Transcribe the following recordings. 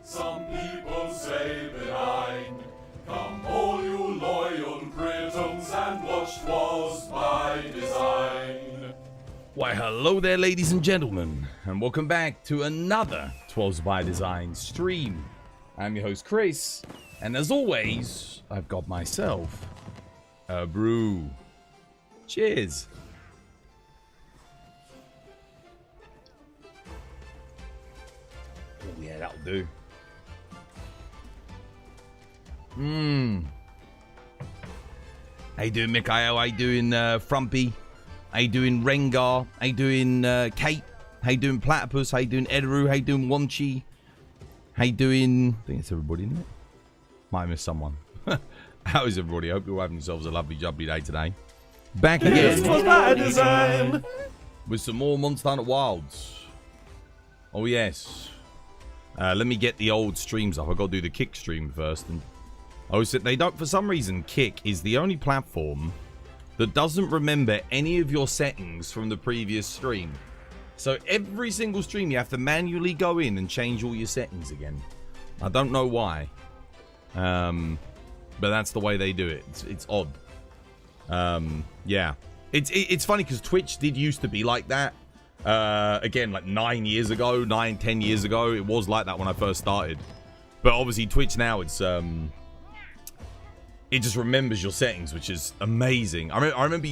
Some people say benign. Come all you loyal Britons and watch 'Twas by Design. Why, hello there, ladies and gentlemen, and welcome back to another 'Twas by Design stream. I'm your host, Chris, and as always, I've got myself a brew. Cheers. Oh, yeah, that'll do. How you doing, Mikhail? How you doing, Frumpy? How you doing, Rengar? How you doing, Kate? How you doing, Platypus? How you doing, Edaru? How you doing, Wonchi? How you doing? I think it's everybody, isn't it? Might miss someone. How is everybody? I hope you're having yourselves a lovely, jubbly day today. Back again. This was by design. With some more Monster Hunter Wilds. Oh, yes. Let me get the old streams up. I've got to do the Kick stream first. And so they don't, for some reason, Kick is the only platform that doesn't remember any of your settings from the previous stream. So every single stream you have to manually go in and change all your settings again. I don't know why. But that's the way they do it. It's odd. Yeah. It's funny because Twitch did used to be like that. Again, like 10 years ago, it was like that when I first started. But obviously Twitch now, it's it just remembers your settings, which is amazing. I remember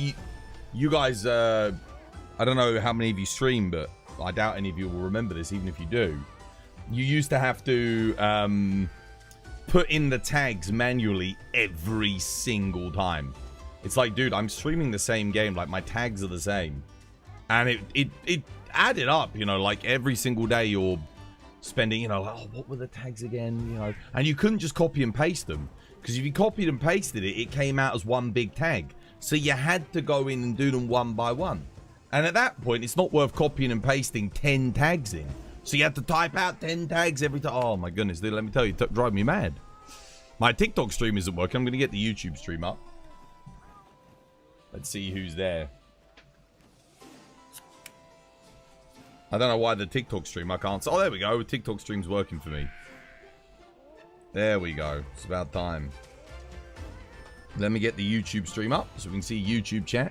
you guys, I don't know how many of you stream, but I doubt any of you will remember this, even if you do. You used to have to put in the tags manually every single time. It's like, dude, I'm streaming the same game, like my tags are the same. And it added up, you know, like every single day you're spending, you know, like, oh, what were the tags again, you know? And you couldn't just copy and paste them. Because if you copied and pasted it, it came out as one big tag. So you had to go in and do them one by one. And at that point, it's not worth copying and pasting 10 tags in. So you have to type out 10 tags every time. Oh my goodness, dude, let me tell you, it drive me mad. My TikTok stream isn't working. I'm going to get the YouTube stream up. Let's see who's there. I don't know why the TikTok stream, I can't... Oh, there we go. TikTok stream's working for me. There we go. It's about time. Let me get the YouTube stream up so we can see YouTube chat.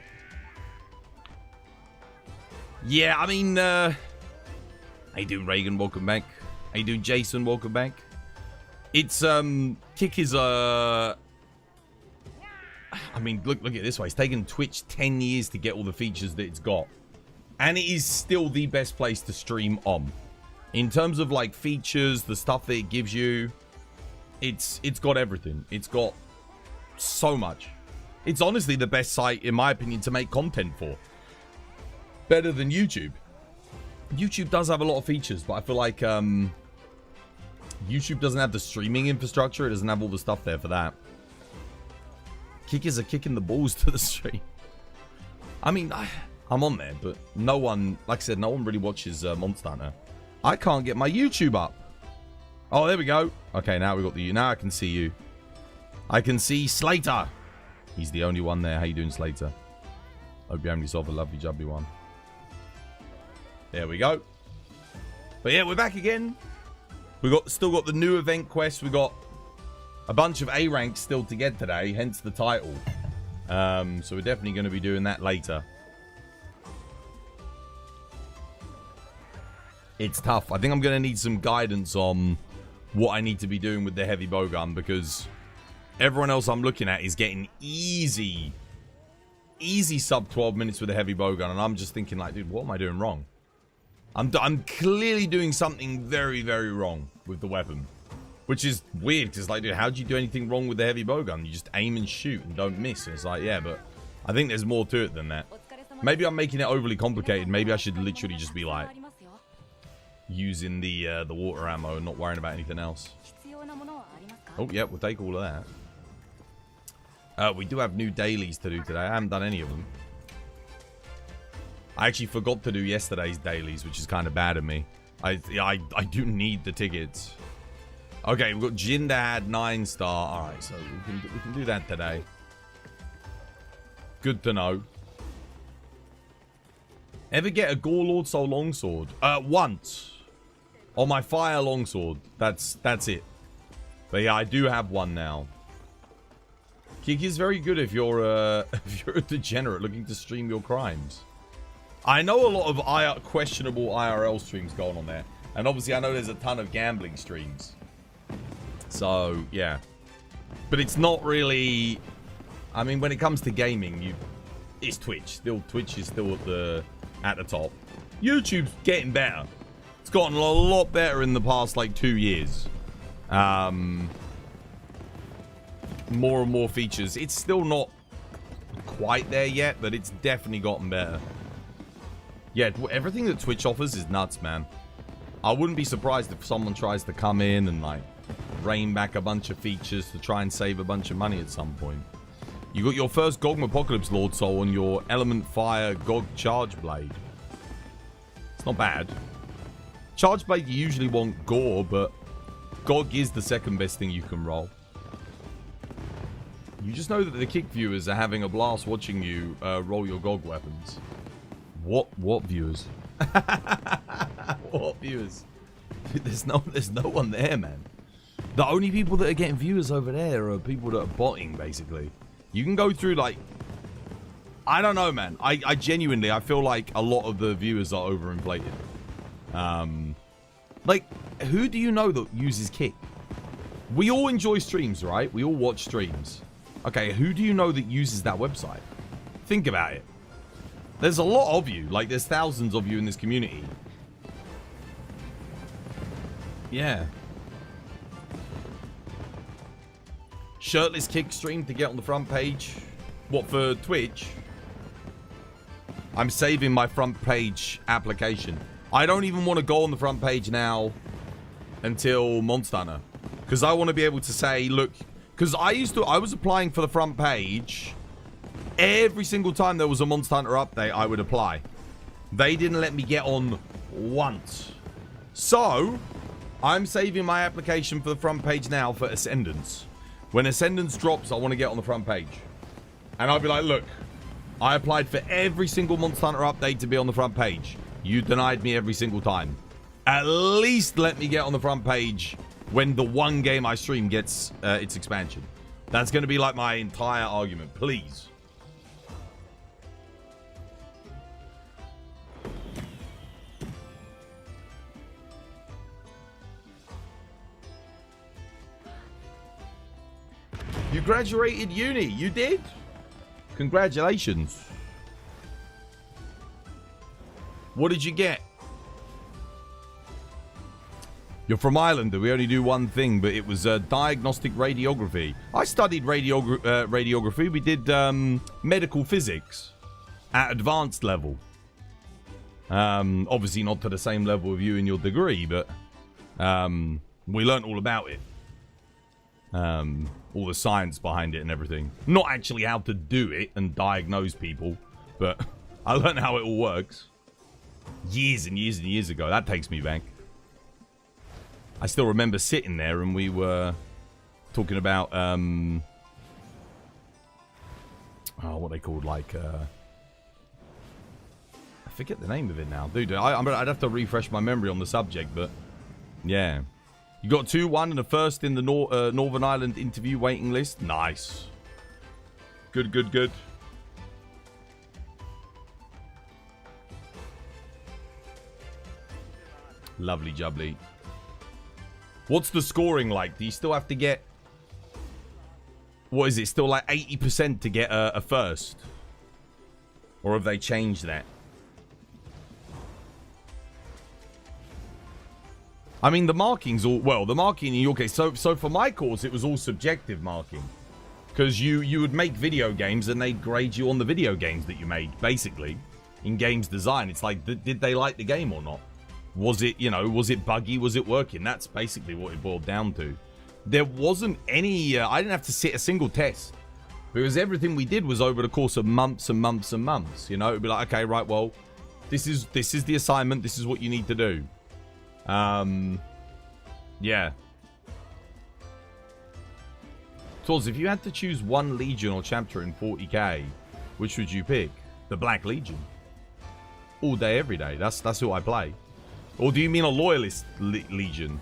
Yeah, I mean, how you doing, Reagan? Welcome back. How you doing, Jason? Welcome back. It's, Kick is, I mean, look at it this way. It's taken Twitch 10 years to get all the features that it's got. And it is still the best place to stream on. In terms of, like, features, the stuff that it gives you, it's got everything. It's got so much. It's honestly the best site, in my opinion, to make content for. Better than YouTube. YouTube does have a lot of features, but I feel like YouTube doesn't have the streaming infrastructure. It doesn't have all the stuff there for that. Kick is a kick in the balls to the stream. I mean, I'm on there, but no one, like I said, no one really watches Monster Hunter. I can't get my YouTube up. Oh, there we go. Okay, now we got the... Now I can see you. I can see Slater. He's the only one there. How you doing, Slater? Hope you're having yourself a lovely, jubbly one. There we go. But yeah, we're back again. We still got the new event quest. We got a bunch of A ranks still to get today, hence the title. So we're definitely going to be doing that later. It's tough. I think I'm going to need some guidance on what I need to be doing with the heavy bowgun, because everyone else I'm looking at is getting easy sub 12 minutes with a heavy bowgun, and I'm just thinking like, dude, what am I doing wrong? I'm clearly doing something very, very wrong with the weapon, which is weird, because like, dude, how do you do anything wrong with the heavy bowgun? You just aim and shoot and don't miss. And it's like, yeah, but I think there's more to it than that. Maybe I'm making it overly complicated. Maybe I should literally just be like using the water ammo and not worrying about anything else. Oh, yeah, we'll take all of that. We do have new dailies to do today. I haven't done any of them. I actually forgot to do yesterday's dailies, which is kind of bad of me. I do need the tickets. Okay, we've got Jinder had 9-star. Alright, so we can do that today. Good to know. Ever get a Gorelord Soul Longsword? Once. Oh, my fire longsword. That's it. But yeah, I do have one now. Kick is very good if you're if you're a degenerate looking to stream your crimes. I know a lot of questionable IRL streams going on there. And obviously I know there's a ton of gambling streams. So, yeah. But it's not really... I mean, when it comes to gaming, it's Twitch. Twitch is still at the top. YouTube's getting better. It's gotten a lot better in the past, like, 2 years. More and more features. It's still not quite there yet, but it's definitely gotten better. Yeah, everything that Twitch offers is nuts, man. I wouldn't be surprised if someone tries to come in and, like, rein back a bunch of features to try and save a bunch of money at some point. You got your first GOG Apocalypse Lord Soul on your Element Fire GOG Charge Blade. It's not bad. Charge Blade, you usually want gore, but GOG is the second best thing you can roll. You just know that the Kick viewers are having a blast watching you roll your GOG weapons. What viewers? What viewers? Dude, there's no one there, man. The only people that are getting viewers over there are people that are botting, basically. You can go through, like... I don't know, man. I genuinely, I feel like a lot of the viewers are overinflated. Like, who do you know that uses Kick? We all enjoy streams, right? We all watch streams. Okay, who do you know that uses that website? Think about it. There's a lot of you. Like, there's thousands of you in this community. Yeah. Shirtless Kick stream to get on the front page. What, for Twitch? I'm saving my front page application. I don't even want to go on the front page now until Monster Hunter. Because I want to be able to say, look... Because I was applying for the front page... Every single time there was a Monster Hunter update, I would apply. They didn't let me get on once. So, I'm saving my application for the front page now for Ascendance. When Ascendance drops, I want to get on the front page. And I'll be like, look, I applied for every single Monster Hunter update to be on the front page. You denied me every single time. At least let me get on the front page when the one game I stream gets its expansion. That's going to be like my entire argument. Please. You graduated uni. You did? Congratulations. What did you get? You're from Ireland. We only do one thing, but it was diagnostic radiography. I studied radiography. We did medical physics at advanced level. Obviously not to the same level of you in your degree, but we learnt all about it. All the science behind it and everything. Not actually how to do it and diagnose people, but I learned how it all works. Years and years and years ago. That takes me back. I still remember sitting there and we were talking about, oh, what they called, like, I forget the name of it now. Dude, I'd have to refresh my memory on the subject, but yeah. You got 2-1 and a first in the Northern Ireland interview waiting list. Nice. Good, good, good. Lovely jubbly. What's the scoring like? Do you still have to get... What is it? Still like 80% to get a first? Or have they changed that? I mean, the marking's all... Well, the marking in your case... So for my course, it was all subjective marking. Because you would make video games and they'd grade you on the video games that you made, basically. In games design. It's like, did they like the game or not? Was it, you know, was it buggy? Was it working? That's basically what it boiled down to. There wasn't any... I didn't have to sit a single test. Because everything we did was over the course of months and months and months. You know, it'd be like, okay, right, well, this is the assignment. This is what you need to do. Yeah. Tools, if you had to choose one Legion or chapter in 40k, which would you pick? The Black Legion. All day, every day. That's who I play. Or do you mean a Loyalist Legion?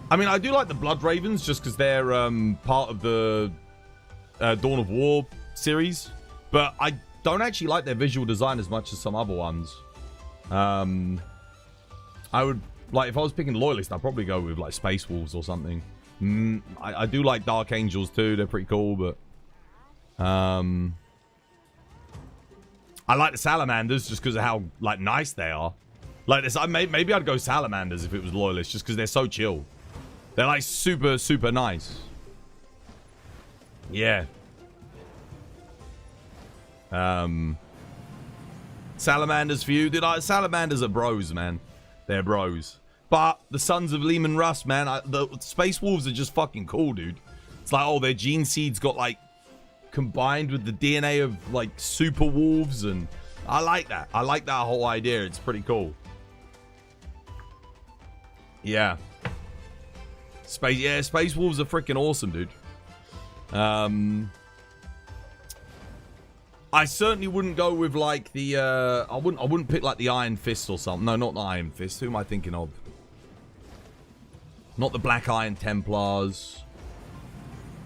I mean, I do like the Blood Ravens just because they're part of the Dawn of War series. But I don't actually like their visual design as much as some other ones. I would, like, if I was picking Loyalist, I'd probably go with, like, Space Wolves or something. I do like Dark Angels, too. They're pretty cool, but... I like the Salamanders just because of how, like, nice they are. Like, this, maybe I'd go Salamanders if it was Loyalist, just because they're so chill. They're, like, super, super nice. Yeah. Salamanders for you. Salamanders are bros, man. They're bros. But the Sons of Lehman Russ, man, the Space Wolves are just fucking cool, dude. It's like, oh, their gene seeds got, like, combined with the DNA of, like, super wolves, and I like that. I like that whole idea. It's pretty cool. Yeah. Space Wolves are freaking awesome, dude. I certainly wouldn't go with, like, the, I wouldn't pick, like, the Iron Fist or something. No, not the Iron Fist. Who am I thinking of? Not the Black Iron Templars.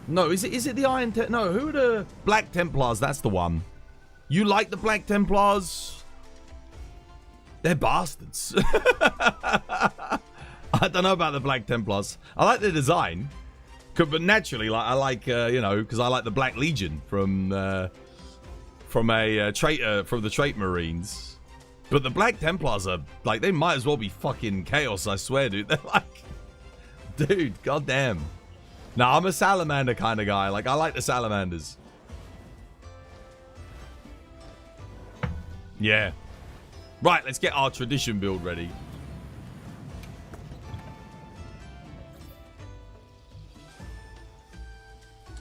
No, is it the Iron No, who are the Black Templars? That's the one. You like the Black Templars? They're bastards. I don't know about the Black Templars. I like the design. But naturally, like, I like, you know, because I like the Black Legion from the Trait Marines. But the Black Templars are, like, they might as well be fucking chaos, I swear, dude. They're like, dude, goddamn. No, I'm a salamander kind of guy. Like, I like the salamanders. Yeah. Right, let's get our tradition build ready.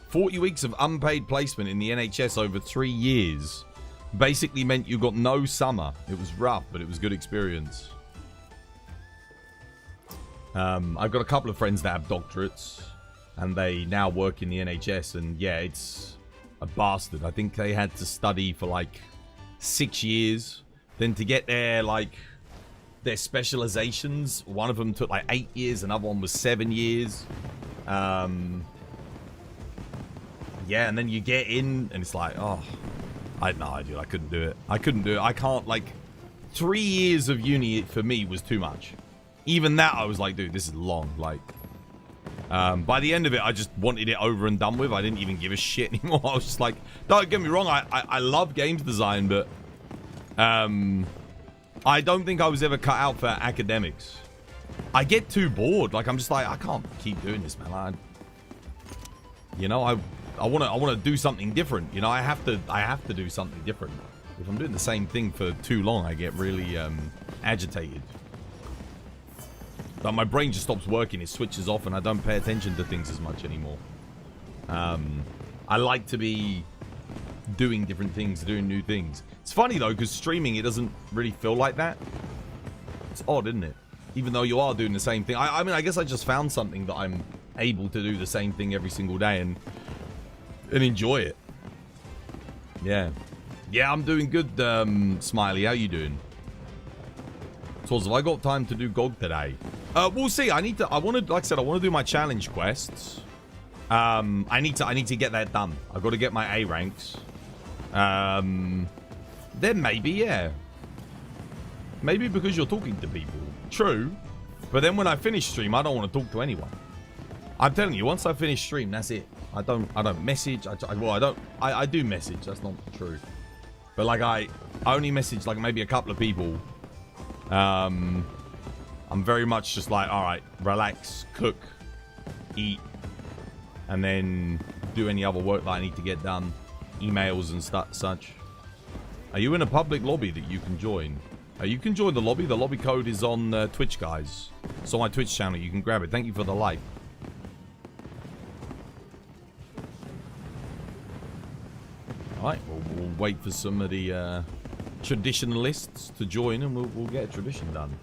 "40 weeks of unpaid placement in the NHS over 3 years. Basically meant you got no summer. It was rough, but it was good experience." I've got a couple of friends that have doctorates, and they now work in the NHS, and yeah, it's a bastard. I think they had to study for like 6 years. Then to get their specializations, one of them took like 8 years, another one was 7 years. Yeah, and then you get in, and it's like, oh, dude, I couldn't do it. I can't, like, 3 years of uni for me was too much. Even that, I was like, dude, this is long. Like, by the end of it, I just wanted it over and done with. I didn't even give a shit anymore. I was just like, don't get me wrong, I love games design, but I don't think I was ever cut out for academics. I get too bored. Like, I'm just like, I can't keep doing this, man. You know, I want to do something different. You know, I have to do something different. If I'm doing the same thing for too long, I get really agitated. Like, my brain just stops working. It switches off, and I don't pay attention to things as much anymore. I like to be doing different things, doing new things. It's funny though, because streaming, it doesn't really feel like that. It's odd, isn't it? Even though you are doing the same thing. I mean, I guess I just found something that I'm able to do the same thing every single day and enjoy it. Yeah. Yeah, I'm doing good, Smiley. How you doing? So, have I got time to do GOG today? We'll see. I want to, like I said, I want to do my challenge quests. I need to get that done. I've got to get my A ranks. Then maybe, yeah. Maybe because you're talking to people. True. But then when I finish stream, I don't want to talk to anyone. I'm telling you, once I finish stream, that's it. I don't message. I do message. That's not true. But like, I only message like maybe a couple of people. I'm very much just like, all right, relax, cook, eat, and then do any other work that I need to get done, emails and such. Are you in a public lobby that you can join? You can join the lobby. The lobby code is on Twitch, guys. It's on my Twitch channel. You can grab it. Thank you for the like. Alright, we'll wait for some of the traditionalists to join, and we'll get a tradition done.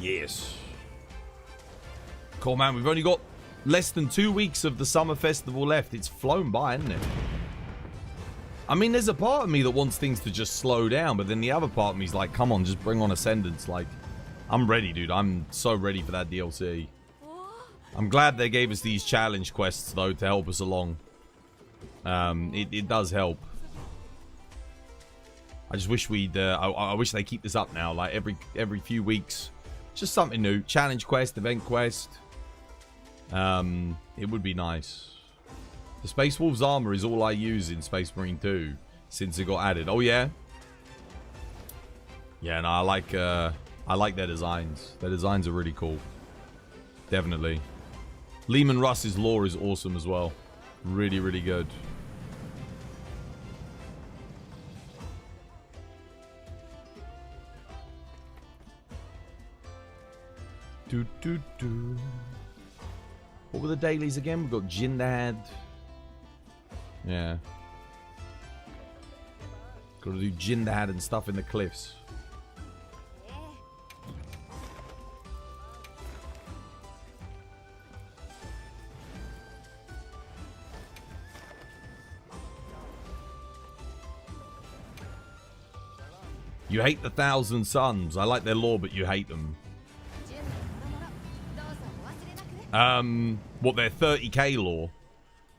Yes. Cool, man. We've only got less than 2 weeks of the summer festival left. It's flown by, isn't it? I mean, there's a part of me that wants things to just slow down, but then the other part of me is like, come on, just bring on Ascendance. Like, I'm ready, dude. I'm so ready for that DLC. I'm glad they gave us these challenge quests, though, to help us along. It does help. I just wish we'd... I wish they keep this up now, like, every few weeks. Just something new. Challenge quest, event quest. It would be nice. The Space Wolves armor is all I use in Space Marine 2 since it got added. Oh, yeah? Yeah, no, I like their designs. Their designs are really cool. Definitely. Lehman Russ's lore is awesome as well. Really, really good. What were the dailies again? We've got Jindad. Yeah. Gotta do Jindad and stuff in the cliffs. You hate the Thousand Suns. I like their lore, but you hate them. What, their 30k lore?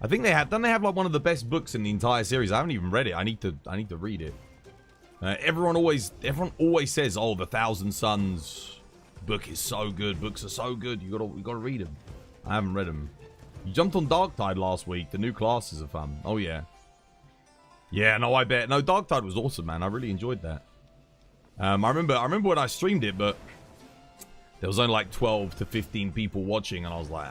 I think they have. Don't they have like one of the best books in the entire series? I haven't even read it. I need to read it. Everyone always says, "Oh, the Thousand Suns book is so good. Books are so good. You gotta read them." I haven't read them. You jumped on Darktide last week. The new classes are fun. Oh yeah. Yeah, no, I bet. No, Darktide was awesome, man. I really enjoyed that. I remember when I streamed it, but there was only like 12 to 15 people watching, and I was like,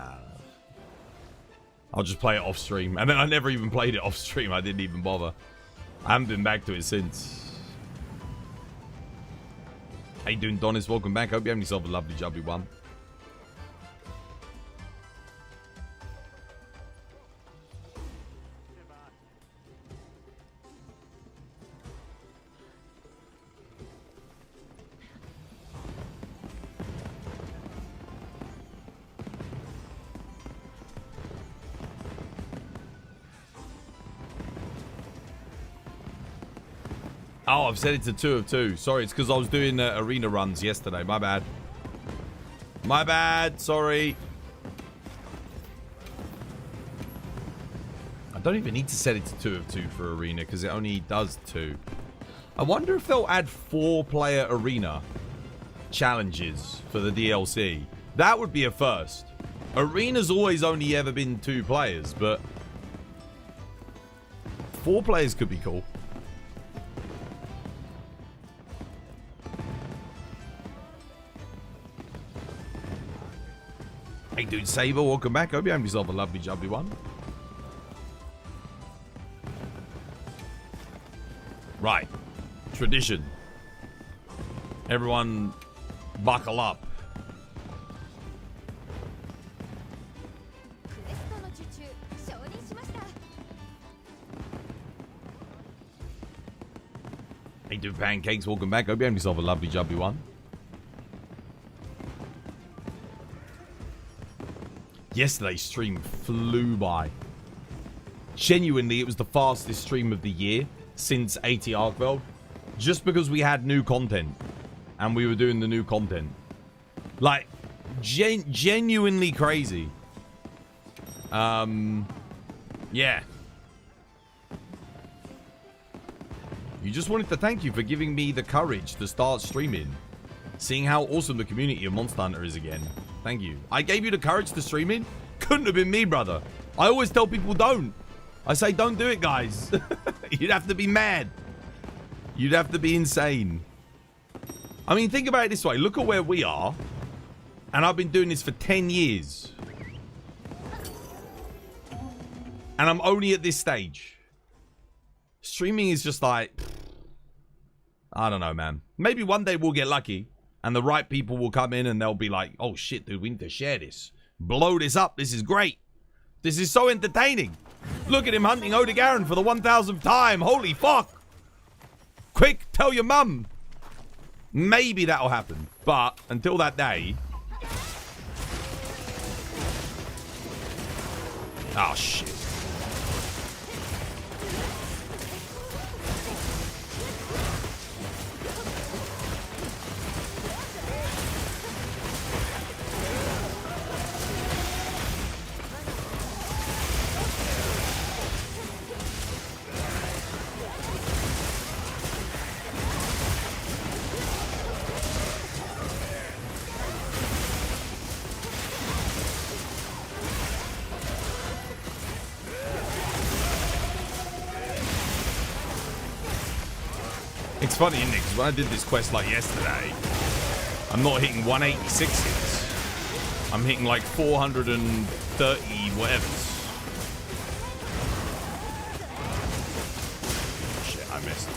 I'll just play it off stream. And then I never even played it off stream. I didn't even bother. I haven't been back to it since. How you doing, Donis? Welcome back. Hope you're having yourself a lovely, jubbly one. Oh, I've set it to 2 of 2. Sorry, it's because I was doing arena runs yesterday. My bad. My bad. Sorry. I don't even need to set it to 2 of 2 for arena because it only does 2. I wonder if they'll add 4-player arena challenges for the DLC. That would be a first. Arena's always only ever been 2 players, but 4 players could be cool. Hey, dude, Saber, welcome back. Hope you have yourself a lovely, jubbly one. Right. Tradition. Everyone, buckle up. Hey, dude, Pancakes, welcome back. Hope you have yourself a lovely, jubbly one. Yesterday's stream flew by. Genuinely, it was the fastest stream of the year since AT Arkveld. Just because we had new content. And we were doing the new content. Like, genuinely crazy. Yeah. You just wanted to thank you for giving me the courage to start streaming. Seeing how awesome the community of Monster Hunter is again. Thank you. I gave you the courage to stream in? Couldn't have been me, brother. I always tell people don't. I say don't do it, guys. You'd have to be mad. You'd have to be insane. I mean, think about it this way. Look at where we are. And I've been doing this for 10 years. And I'm only at this stage. Streaming is just like... I don't know, man. Maybe one day we'll get lucky. And the right people will come in and they'll be like, oh shit, dude, we need to share this. Blow this up. This is great. This is so entertaining. Look at him hunting Odegaron for the 1000th time. Holy fuck. Quick, tell your mum. Maybe that'll happen. But until that day... Oh, shit. It's funny, isn't it? Because when I did this quest like yesterday, I'm not hitting 186 hits. I'm hitting like 430 whatevers. Shit, I missed.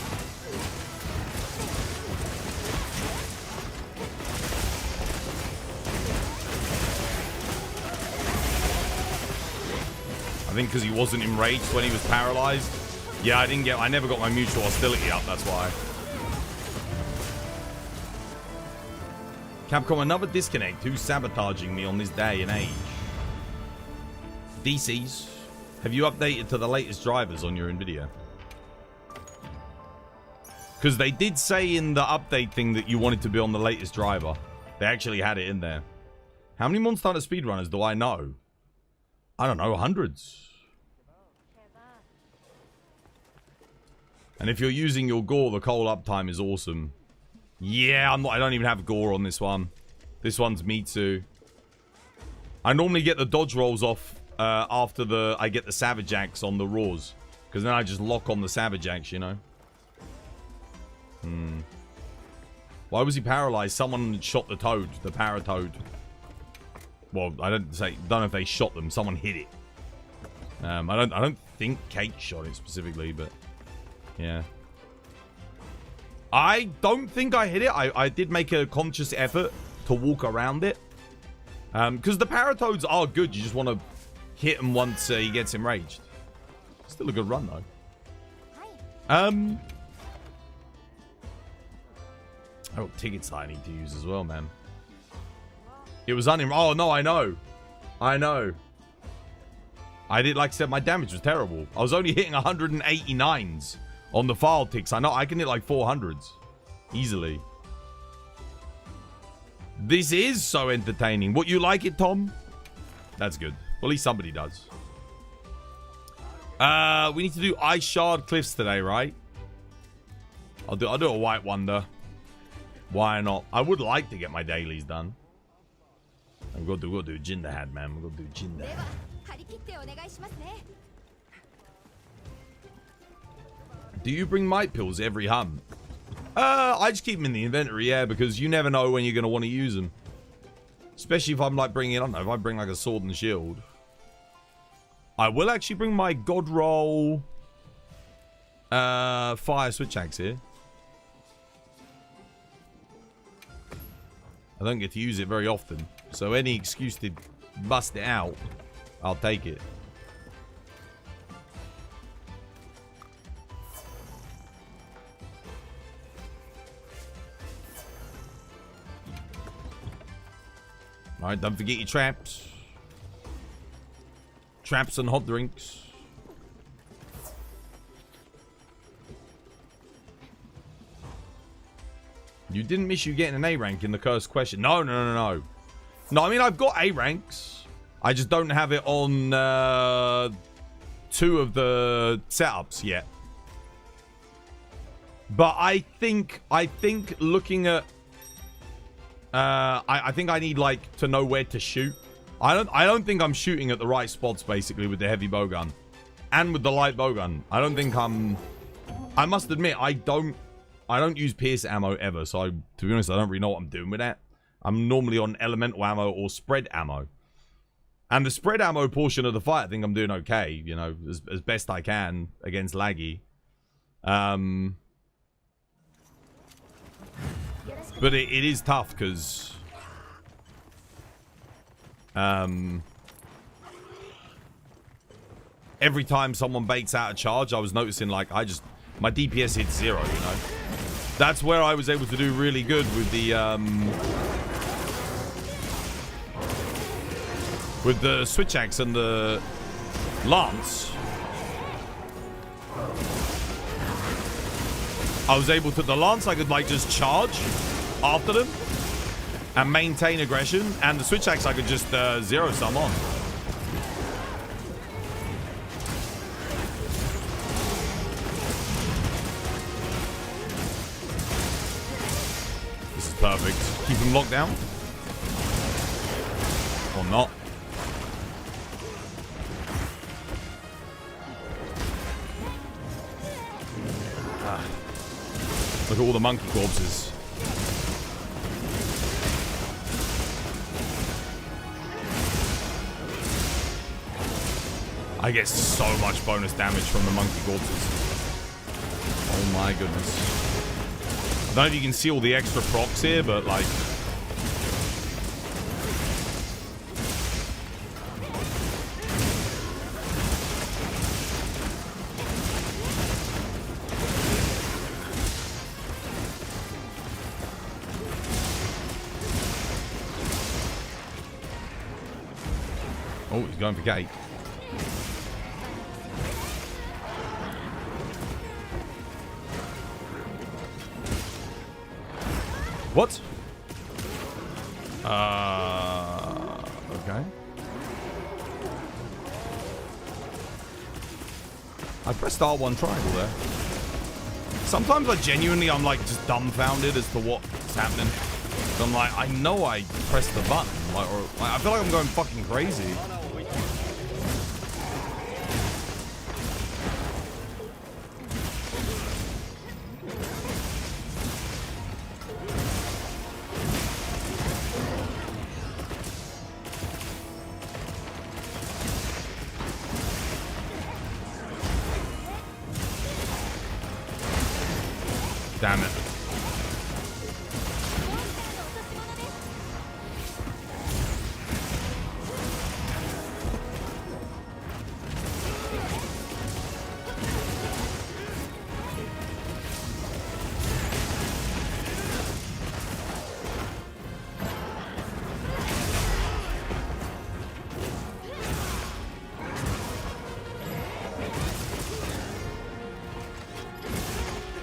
I think because he wasn't enraged when he was paralyzed. Yeah, I never got my mutual hostility up, that's why. Capcom, another disconnect. Who's sabotaging me on this day and age? DCs, have you updated to the latest drivers on your NVIDIA? Because they did say in the update thing that you wanted to be on the latest driver. They actually had it in there. How many Monster Hunter speedrunners do I know? I don't know, hundreds. And if you're using your gore, the coal uptime is awesome. Yeah, I don't even have gore on this one. This one's Mitsu. I normally get the dodge rolls off after I get the Savage Axe on the Raws. Because then I just lock on the Savage Axe, you know? Why was he paralyzed? Someone shot the toad, the Paratoad. Well, I don't know if they shot them. Someone hit it. I don't think Kate shot it specifically, but yeah. I don't think I hit it. I did make a conscious effort to walk around it. Because the Paratoads are good. You just want to hit him once he gets enraged. Still a good run, though. I got tickets that I need to use as well, man. It was Oh, no, I know. I know. I did, like I said, my damage was terrible. I was only hitting 189s. On the file ticks. I know I can hit like 400s. Easily. This is so entertaining. What, you like it, Tom? That's good. Well, at least somebody does. We need to do Ice Shard Cliffs today, right? I'll do a White Wonder. Why not? I would like to get my dailies done. I'm going to do Jinderhad, man. We're going to do Jinderhad. Do you bring might pills every hunt? I just keep them in the inventory, yeah, because you never know when you're going to want to use them. Especially if I'm like bringing, I don't know, if I bring like a sword and shield. I will actually bring my God Roll fire switch axe here. I don't get to use it very often. So any excuse to bust it out, I'll take it. Alright, don't forget your traps. Traps and hot drinks. You didn't miss you getting an A rank in the cursed question. No. No, I mean, I've got A ranks. I just don't have it on 2 of the setups yet. But I think looking at I think I need like to know where to shoot. I don't think I'm shooting at the right spots basically with the heavy bowgun and with the light bowgun. I don't think I must admit I don't use pierce ammo ever, so to be honest I don't really know what I'm doing with that. I'm normally on elemental ammo or spread ammo. And the spread ammo portion of the fight I think I'm doing okay, you know, as best I can against laggy. But it is tough because every time someone baits out a charge, I was noticing like my DPS hits 0, you know. That's where I was able to do really good with the switch axe and the lance. I was able to, the lance I could like just charge after them and maintain aggression, and the switch axe I could just zero sum on. This is perfect. Keep him locked down. Or not. Look at all the monkey corpses. I get so much bonus damage from the monkey corpses. Oh my goodness. I don't know if you can see all the extra procs here, but like... Oh, he's going for gate. What? Okay. I pressed R1 triangle there. Sometimes I'm like just dumbfounded as to what's happening. So I'm like, I know I pressed the button. Like, I feel like I'm going fucking crazy. Damn it.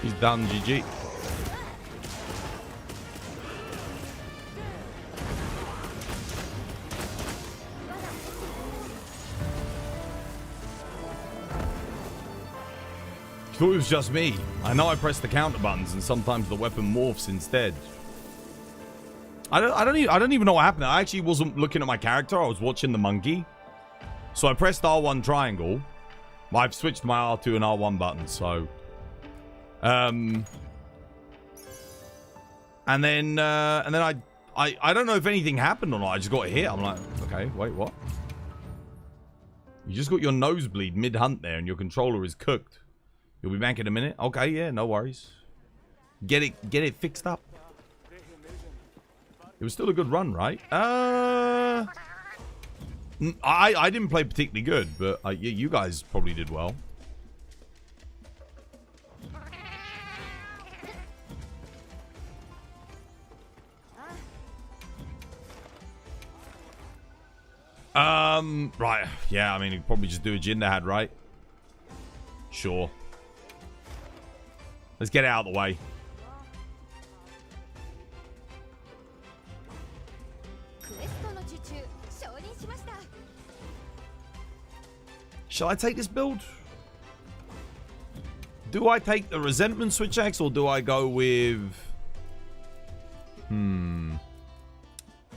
He's done, GG. Thought it was just me. I know I pressed the counter buttons and sometimes the weapon morphs instead. I don't even know what happened. I actually wasn't looking at my character. I was watching the monkey. So I pressed R1 triangle. I've switched my R2 and R1 buttons, so and then I don't know if anything happened or not. I just got hit. I'm like, okay, wait, what? You just got your nosebleed mid-hunt there and your controller is cooked. You'll be back in a minute. Okay, yeah, no worries. Get it fixed up. It was still a good run, right? I didn't play particularly good, but yeah, you guys probably did well. Right. Yeah, I mean, you'd probably just do a Jinderhad, right? Sure. Let's get it out of the way. Shall I take this build? Do I take the resentment switch axe or do I go with...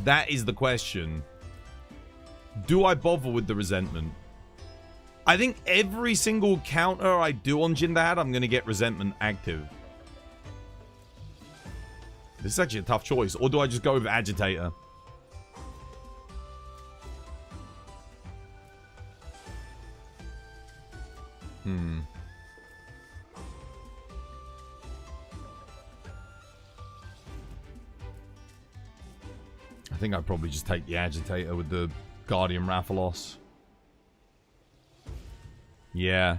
That is the question. Do I bother with the resentment? I think every single counter I do on Jinderhad, I'm going to get resentment active. This is actually a tough choice. Or do I just go with agitator? I think I'd probably just take the agitator with the Guardian Rathalos. Yeah.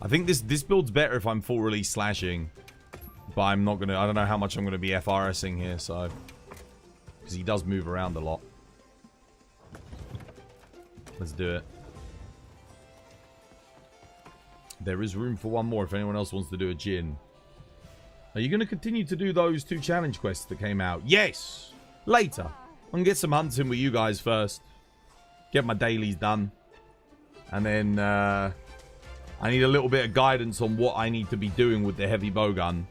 I think this build's better if I'm full release slashing. But I'm not gonna... I don't know how much I'm gonna be FRSing here, so... Because he does move around a lot. Let's do it. There is room for one more if anyone else wants to do a gin. Are you going to continue to do those 2 challenge quests that came out? Yes! Later. I'm going to get some hunts in with you guys first. Get my dailies done. And then I need a little bit of guidance on what I need to be doing with the heavy bowgun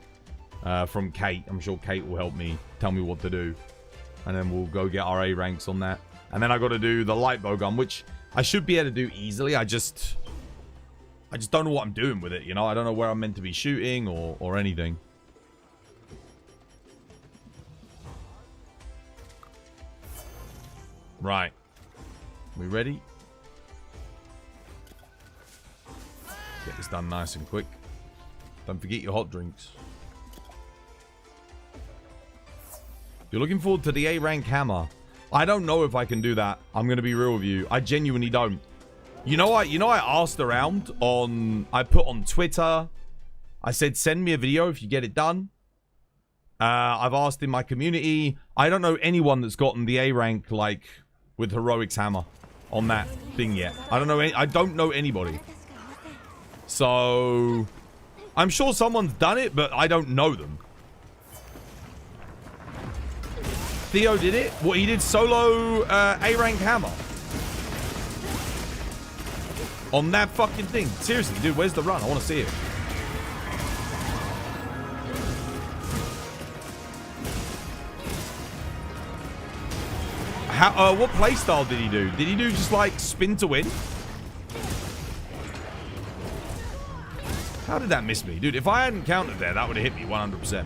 from Kate. I'm sure Kate will help me, tell me what to do. And then we'll go get our A ranks on that. And then I got to do the light bowgun, which I should be able to do easily. I just don't know what I'm doing with it, you know? I don't know where I'm meant to be shooting or anything. Right. We ready? Get this done nice and quick. Don't forget your hot drinks. You're looking forward to the A rank hammer. I don't know if I can do that. I'm going to be real with you. I genuinely don't. You know, I asked around on... I put on Twitter. I said, send me a video if you get it done. I've asked in my community. I don't know anyone that's gotten the A rank, like, with Heroic's hammer on that thing yet. I don't know anybody. So... I'm sure someone's done it, but I don't know them. Theo did it? What, he did solo A rank hammer? On that fucking thing. Seriously, dude, where's the run? I want to see it. How, what playstyle did he do? Did he do just like spin to win? How did that miss me? Dude, if I hadn't countered there, that would have hit me 100%.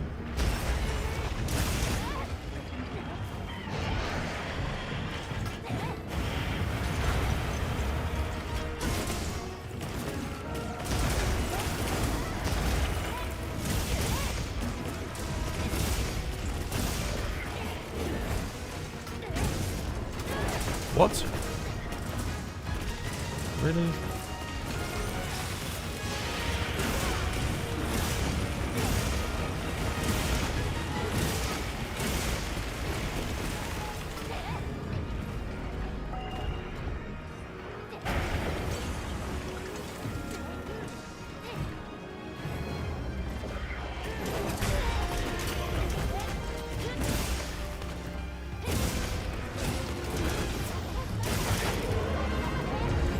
What? Really?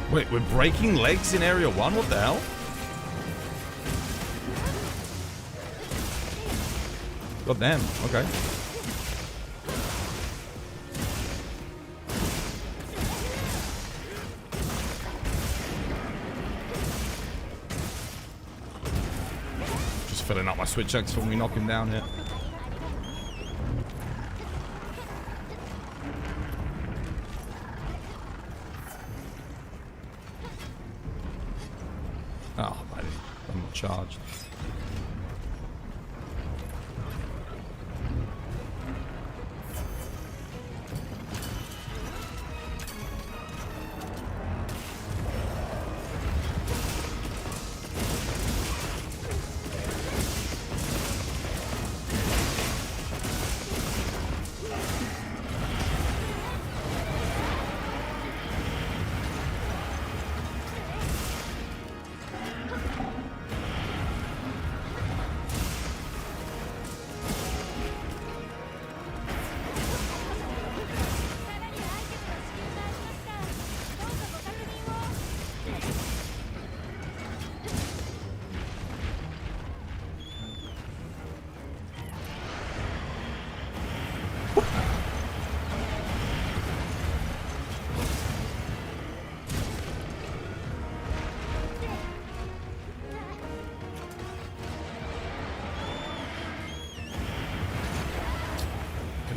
Wait, we're breaking legs in Area 1? What the hell? God damn, okay. Just filling up my switch checks when we knock him down here. Oh, I'm not charged.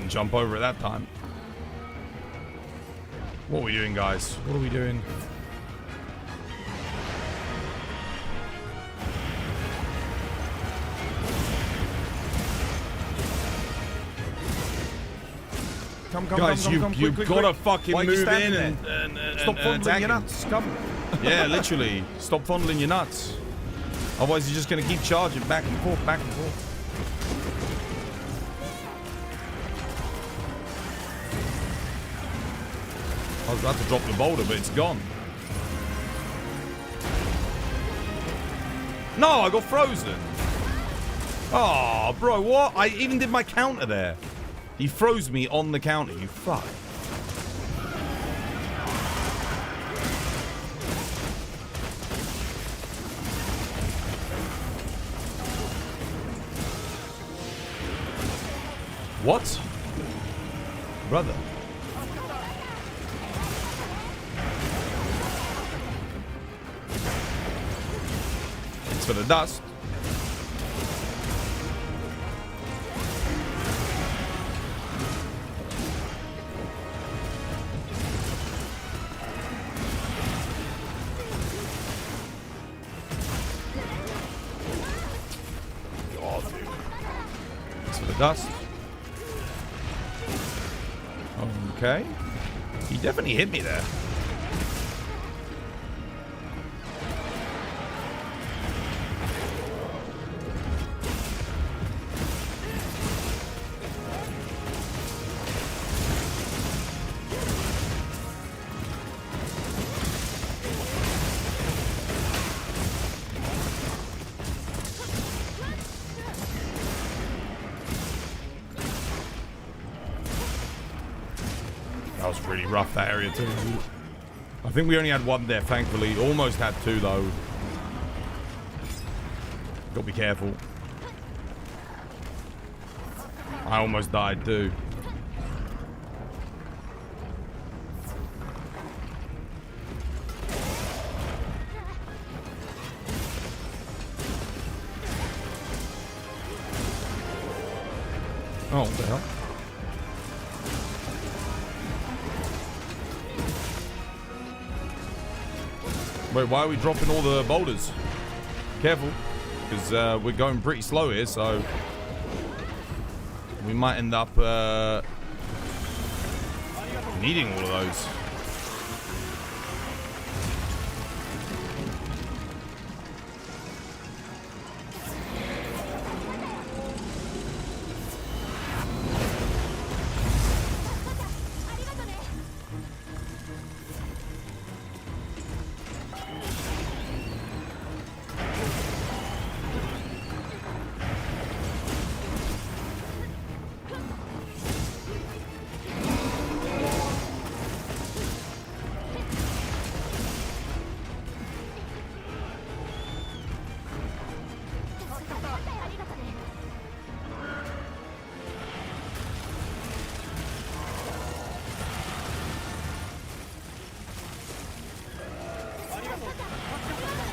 Jump over at that time. What are we doing, guys? What are we doing? Come, guys, you've got to fucking move in and stop fondling your nuts. Come. Yeah, literally. Stop fondling your nuts. Otherwise, he's just going to keep charging back and forth, back and forth. I was about to drop the boulder, but it's gone. No, I got frozen. Oh, bro, what? I even did my counter there. He froze me on the counter, you fuck. What? Brother. It's for the dust. God, dude. It's for the dust. Okay. He definitely hit me there. That was pretty rough, that area too. I think we only had one there, thankfully. Almost had two though. Gotta be careful. I almost died too. Oh, what the hell? Wait, why are we dropping all the boulders? Careful, because we're going pretty slow here, so we might end up needing all of those.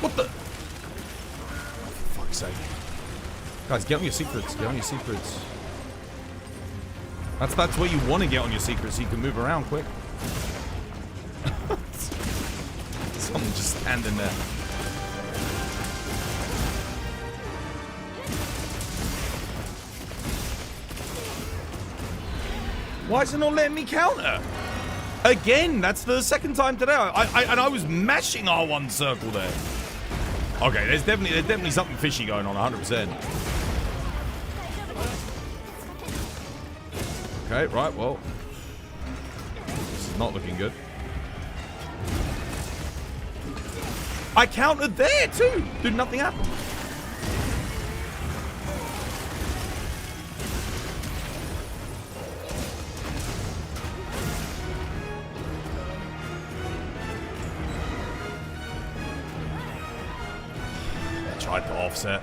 What the? For fuck's sake. Guys, get on your secrets. Get on your secrets. That's where you want to get on your secrets so you can move around quick. Someone just standing there. Why is it not letting me counter? Again, that's the second time today. And I was mashing R1 circle there. Okay, there's definitely something fishy going on, 100%. Okay, right, well. This is not looking good. I countered there too. Dude, nothing happened. Tried to offset.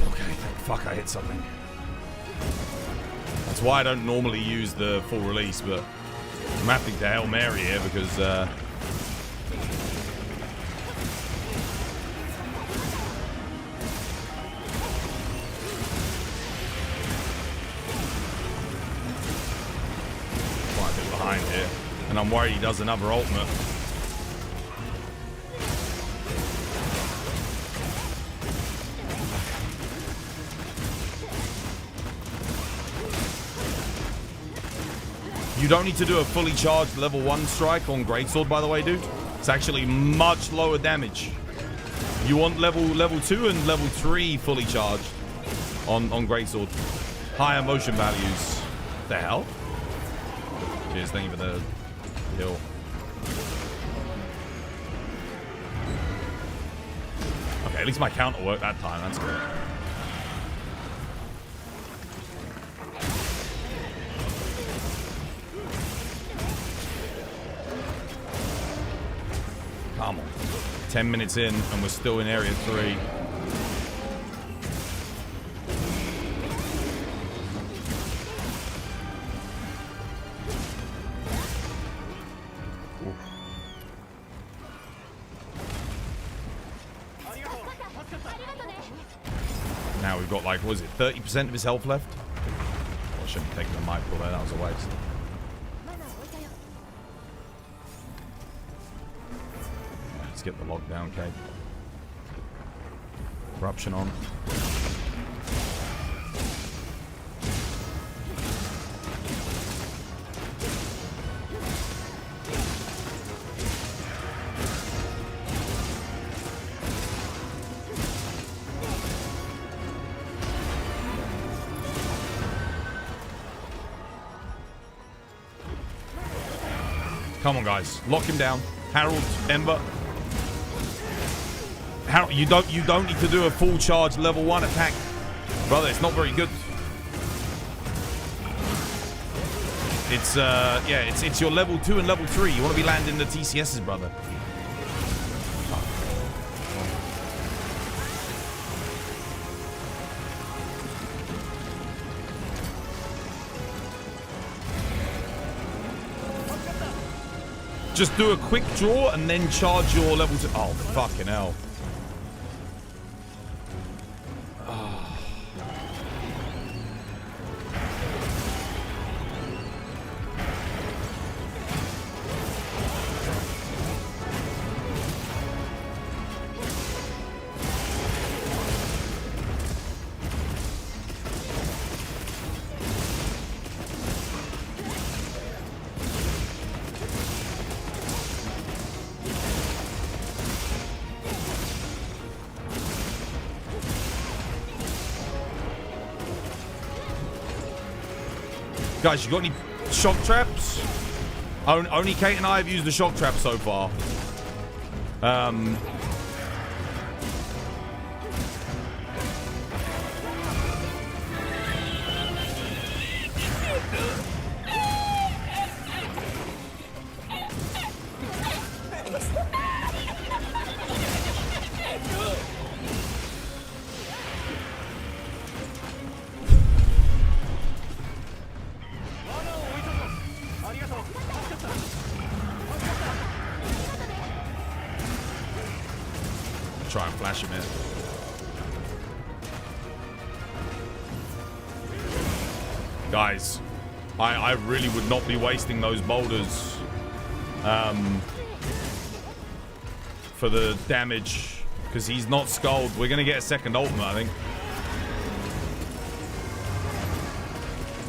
Okay, thank fuck I hit something. That's why I don't normally use the full release, but I'm having to Hail Mary here because And I'm worried he does another ultimate. You don't need to do a fully charged level 1 strike on Greatsword, by the way, dude. It's actually much lower damage. You want level 2 and level 3 fully charged on Greatsword. Higher motion values. The hell? Cheers, thank you for the heal. Okay, at least my counter worked that time. That's good. Come on. 10 minutes in, and we're still in area 3. Now we've got, like, what was it, 30% of his health left? Well, I shouldn't have taken the mic there, that was a waste. Let's get the lockdown cape. Corruption on. Come on, guys. Lock him down. Harold, Ember. Harold, you don't need to do a full charge level 1 attack. Brother, it's not very good. It's yeah, it's your level 2 and level 3. You want to be landing the TCSs, brother. Just do a quick draw and then charge your level 2. Oh, fucking hell. Guys, you got any shock traps? Only Kate and I have used the shock trap so far. Try and flash him in. Guys, I really would not be wasting those boulders for the damage, because he's not skulled. We're going to get a second ultimate, I think.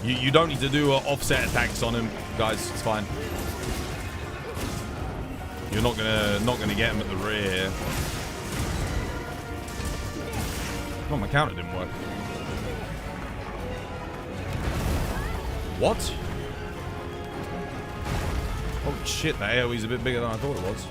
You don't need to do offset attacks on him, guys. It's fine. You're not gonna get him at the rear here. Oh, my counter didn't work. What? Holy shit, that AoE's a bit bigger than I thought it was.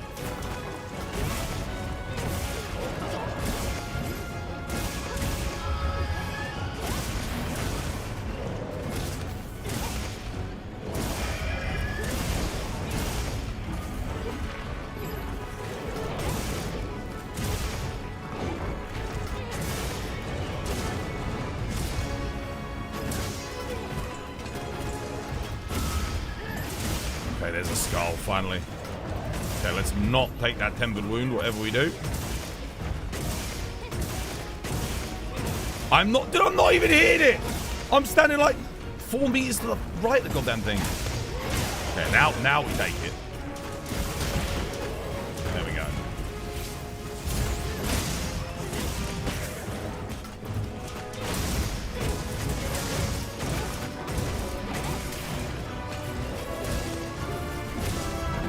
There's a skull, finally. Okay, let's not take that tempered wound, whatever we do. I'm not even hitting it! I'm standing like 4 meters to the right of the goddamn thing. Okay, now we take it. There we go.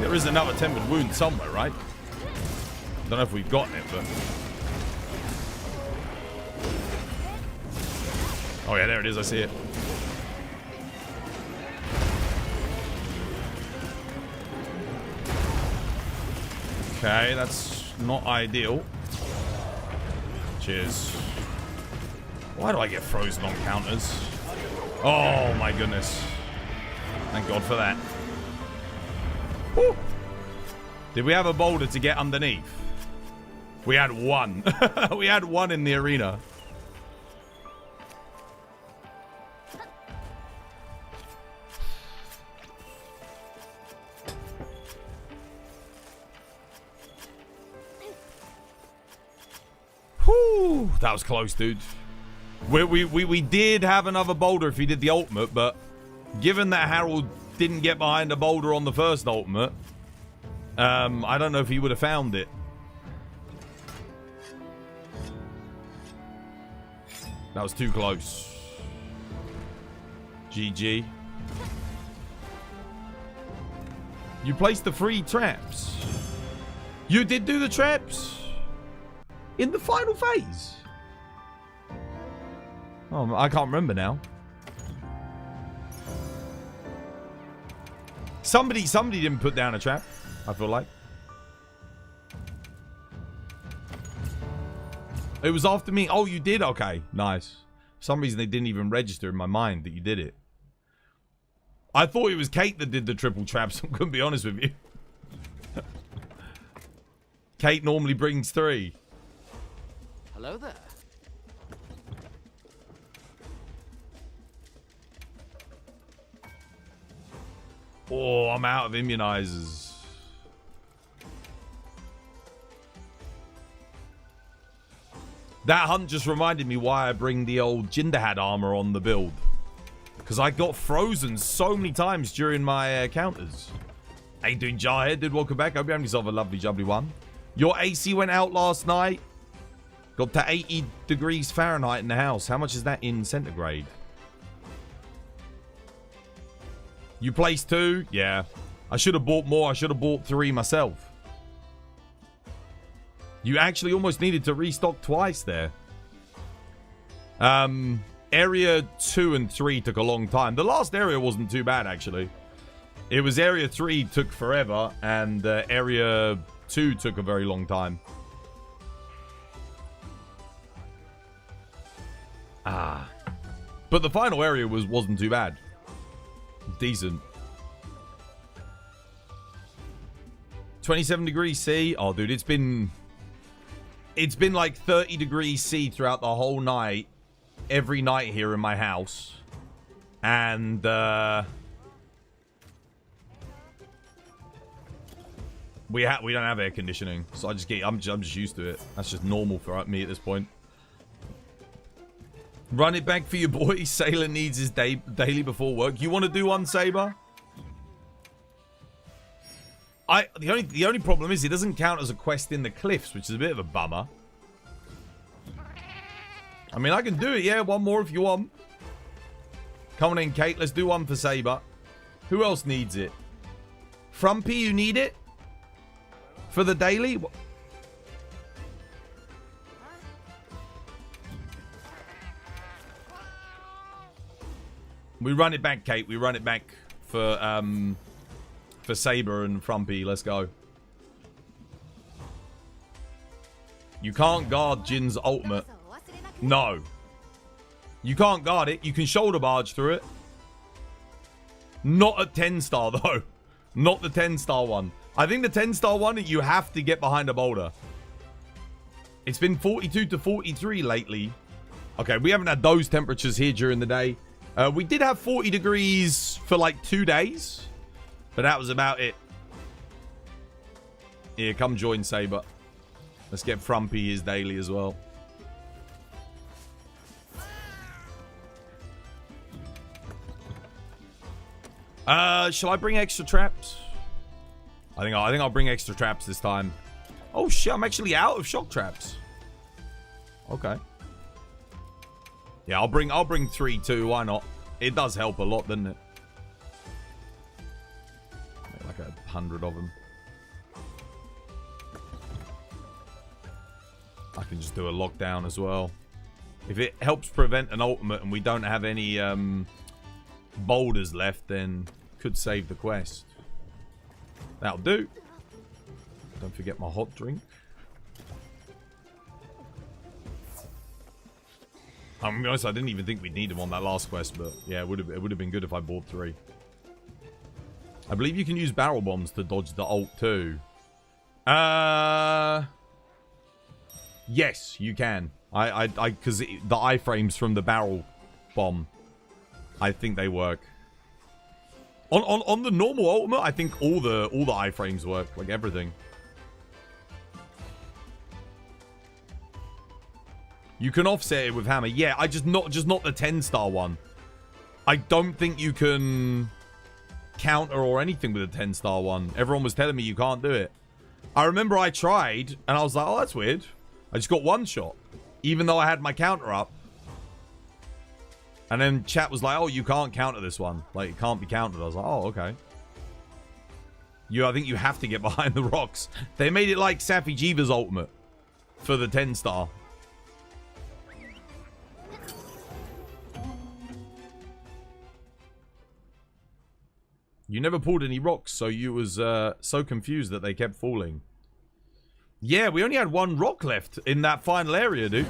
There is another tempered wound somewhere, right? Don't know if we've gotten it, but... Oh yeah, there it is, I see it. Okay, that's not ideal. Cheers. Why do I get frozen on counters? Oh my goodness. Thank God for that. Woo. Did we have a boulder to get underneath? We had one. We had one in the arena. Whew, that was close, dude. We did have another boulder if he did the ultimate, but given that Harold didn't get behind a boulder on the first ultimate, I don't know if he would have found it. That was too close. GG. You placed the free traps. You did do the traps in the final phase. Oh, I can't remember now. Somebody didn't put down a trap, I feel like. It was after me. Oh, you did? Okay, nice. For some reason, they didn't even register in my mind that you did it. I thought it was Kate that did the triple traps. I'm going to be honest with you. Kate normally brings 3. Hello there. Oh, I'm out of immunizers. That hunt just reminded me why I bring the old Jinderhad armor on the build. Because I got frozen so many times during my counters. How you doing, Jarhead? Dude, welcome back. Hope you're having yourself a lovely, jubbly one. Your AC went out last night. Got to 80 degrees Fahrenheit in the house. How much is that in centigrade? You placed 2? Yeah. I should have bought more. I should have bought 3 myself. You actually almost needed to restock twice there. Area 2 and 3 took a long time. The last area wasn't too bad, actually. It was Area 3 took forever, and Area 2 took a very long time. But the final area wasn't too bad. Decent. 27 degrees C. Oh, dude, it's been like 30 degrees C throughout the whole night. Every night here in my house. And, we don't have air conditioning. So I'm just used to it. That's just normal for me at this point. Run it back for your boy. Sailor needs his daily before work. You want to do one, Saber? The only problem is it doesn't count as a quest in the cliffs, which is a bit of a bummer. I mean, I can do it, yeah. One more if you want. Come on in, Kate. Let's do one for Saber. Who else needs it? Frumpy, you need it? For the daily? We run it back, Kate. We run it back for Saber and Frumpy. Let's go. You can't guard Jin's ultimate. No. You can't guard it. You can shoulder barge through it. Not at 10 star, though. Not the 10 star one. I think the 10 star one, you have to get behind a boulder. It's been 42 to 43 lately. Okay, we haven't had those temperatures here during the day. We did have 40 degrees for like 2 days. But that was about it. Here, come join Saber. Let's get Frumpy his daily as well. Shall I bring extra traps? I think I'll bring extra traps this time. Oh shit, I'm actually out of shock traps. Okay. Yeah, I'll bring 3 too. Why not? It does help a lot, doesn't it? Like 100 of them. I can just do a lockdown as well. If it helps prevent an ultimate and we don't have any boulders left, then could save the quest. That'll do. Don't forget my hot drink. I'm gonna be honest, I didn't even think we'd need them on that last quest, but yeah, it would have been good if I bought 3. I believe you can use barrel bombs to dodge the ult too. Yes, you can. Because the iframes from the barrel bomb, I think they work. On the normal ultimate, I think all the iframes work, like everything. You can offset it with hammer. Yeah, just not the 10-star one. I don't think you can counter or anything with a 10-star one. Everyone was telling me you can't do it. I remember I tried and I was like, oh, that's weird. I just got 1 shot, even though I had my counter up. And then chat was like, oh, you can't counter this one. Like, it can't be countered. I was like, oh, okay. I think you have to get behind the rocks. They made it like Safi Jiva's ultimate for the 10-star. You never pulled any rocks, so you was so confused that they kept falling. Yeah, we only had 1 rock left in that final area, dude.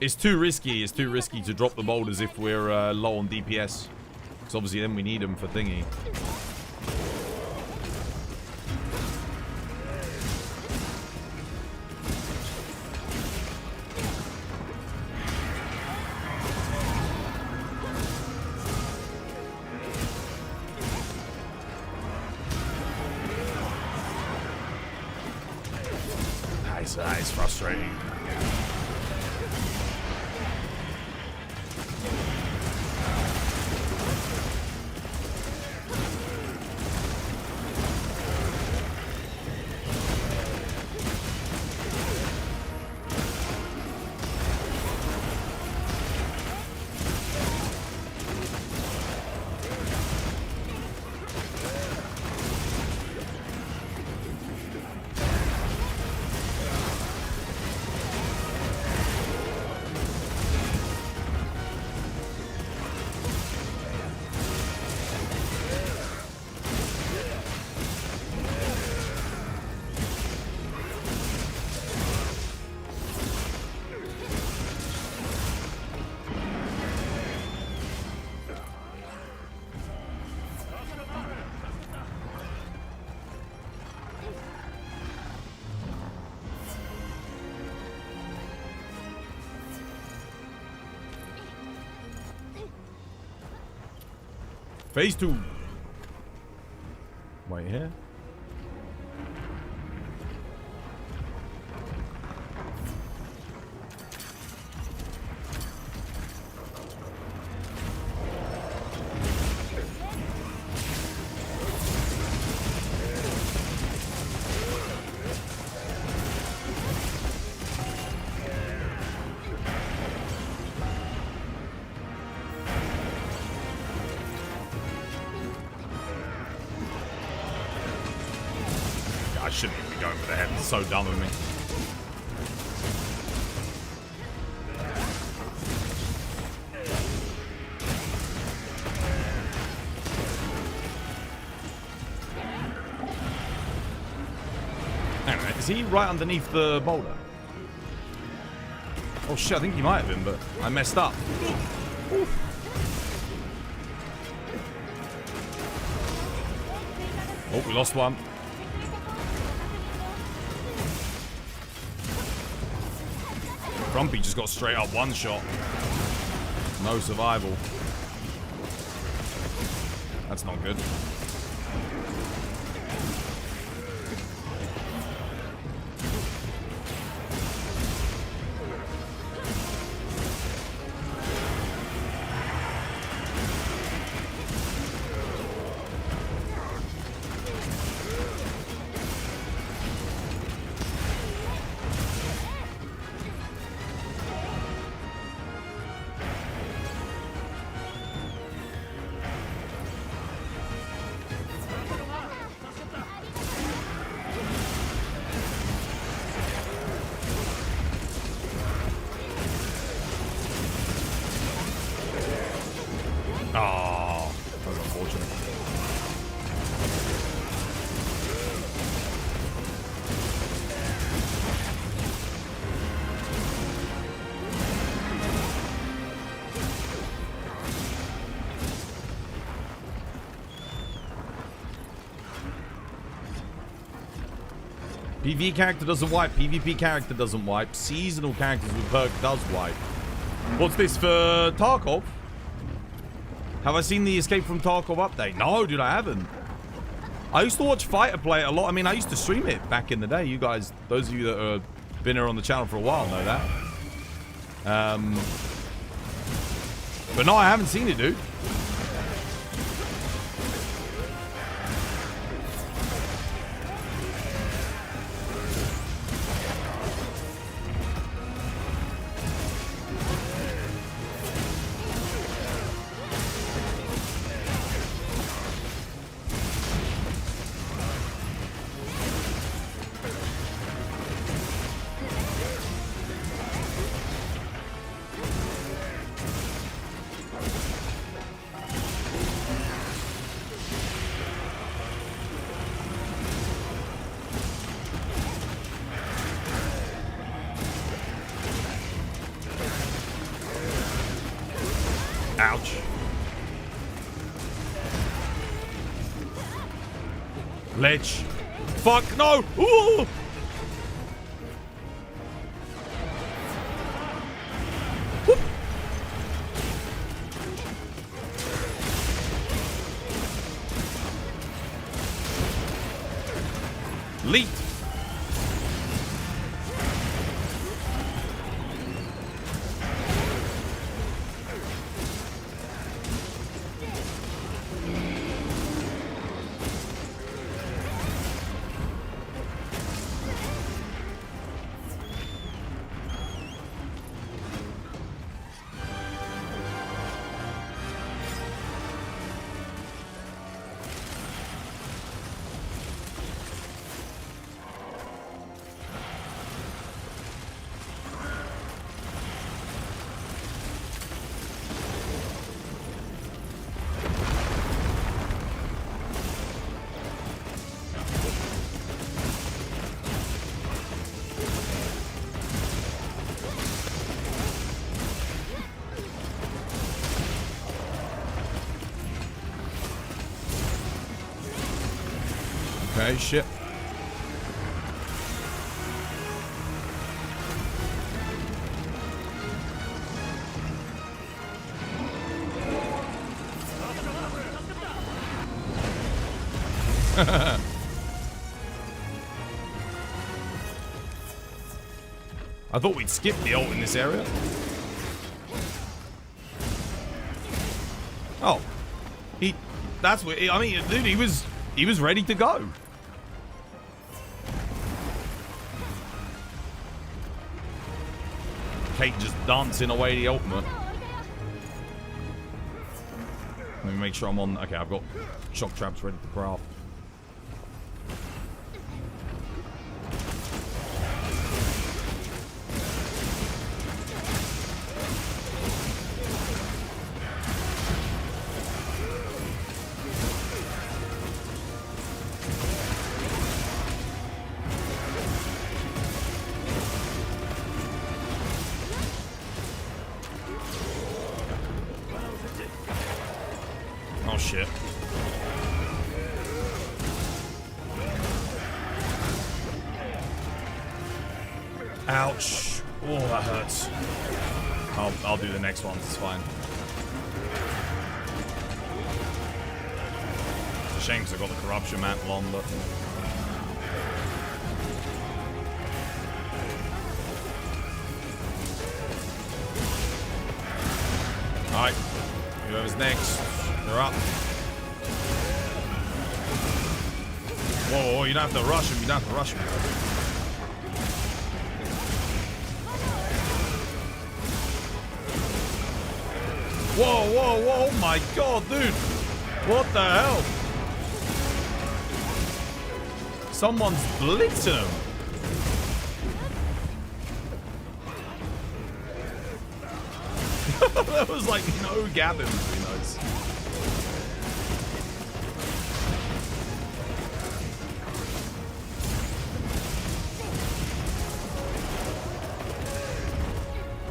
It's too risky. It's too risky to drop the boulders if we're low on DPS. Because obviously then we need them for thingy. It's frustrating. Phase 2. Wait here. I shouldn't even be going for the head. It's so dumb of me. Hang on, is he right underneath the boulder? Oh shit, I think he might have been, but I messed up. Oof. Oh, we lost one. Grumpy just got straight up 1 shot. No survival. That's not good. PvE character doesn't wipe. PvP character doesn't wipe. Seasonal characters with perk does wipe. What's this for Tarkov? Have I seen the Escape from Tarkov update? No, dude, I haven't. I used to watch Fighter play it a lot. I mean, I used to stream it back in the day. You guys, those of you that have been here on the channel for a while know that. But no, I haven't seen it, dude. Ouch. Ledge. Fuck, no! Ooh! Whoop. Leap. Okay, shit. I thought we'd skip the ult in this area. Oh. That's what, I mean, dude, he was ready to go. Kate just dancing away the ultimate. Let me make sure I'm on. Okay, I've got shock traps ready to craft. Oh shit. Ouch. Oh, that hurts. I'll do the next one. It's fine. It's a shame because I got the corruption mantle on, but alright. Whoever's next. They're up. Whoa, you don't have to rush him. You don't have to rush him. Whoa, whoa, whoa. Oh my god, dude. What the hell? Someone's blitzing him. There was like no gap in between those.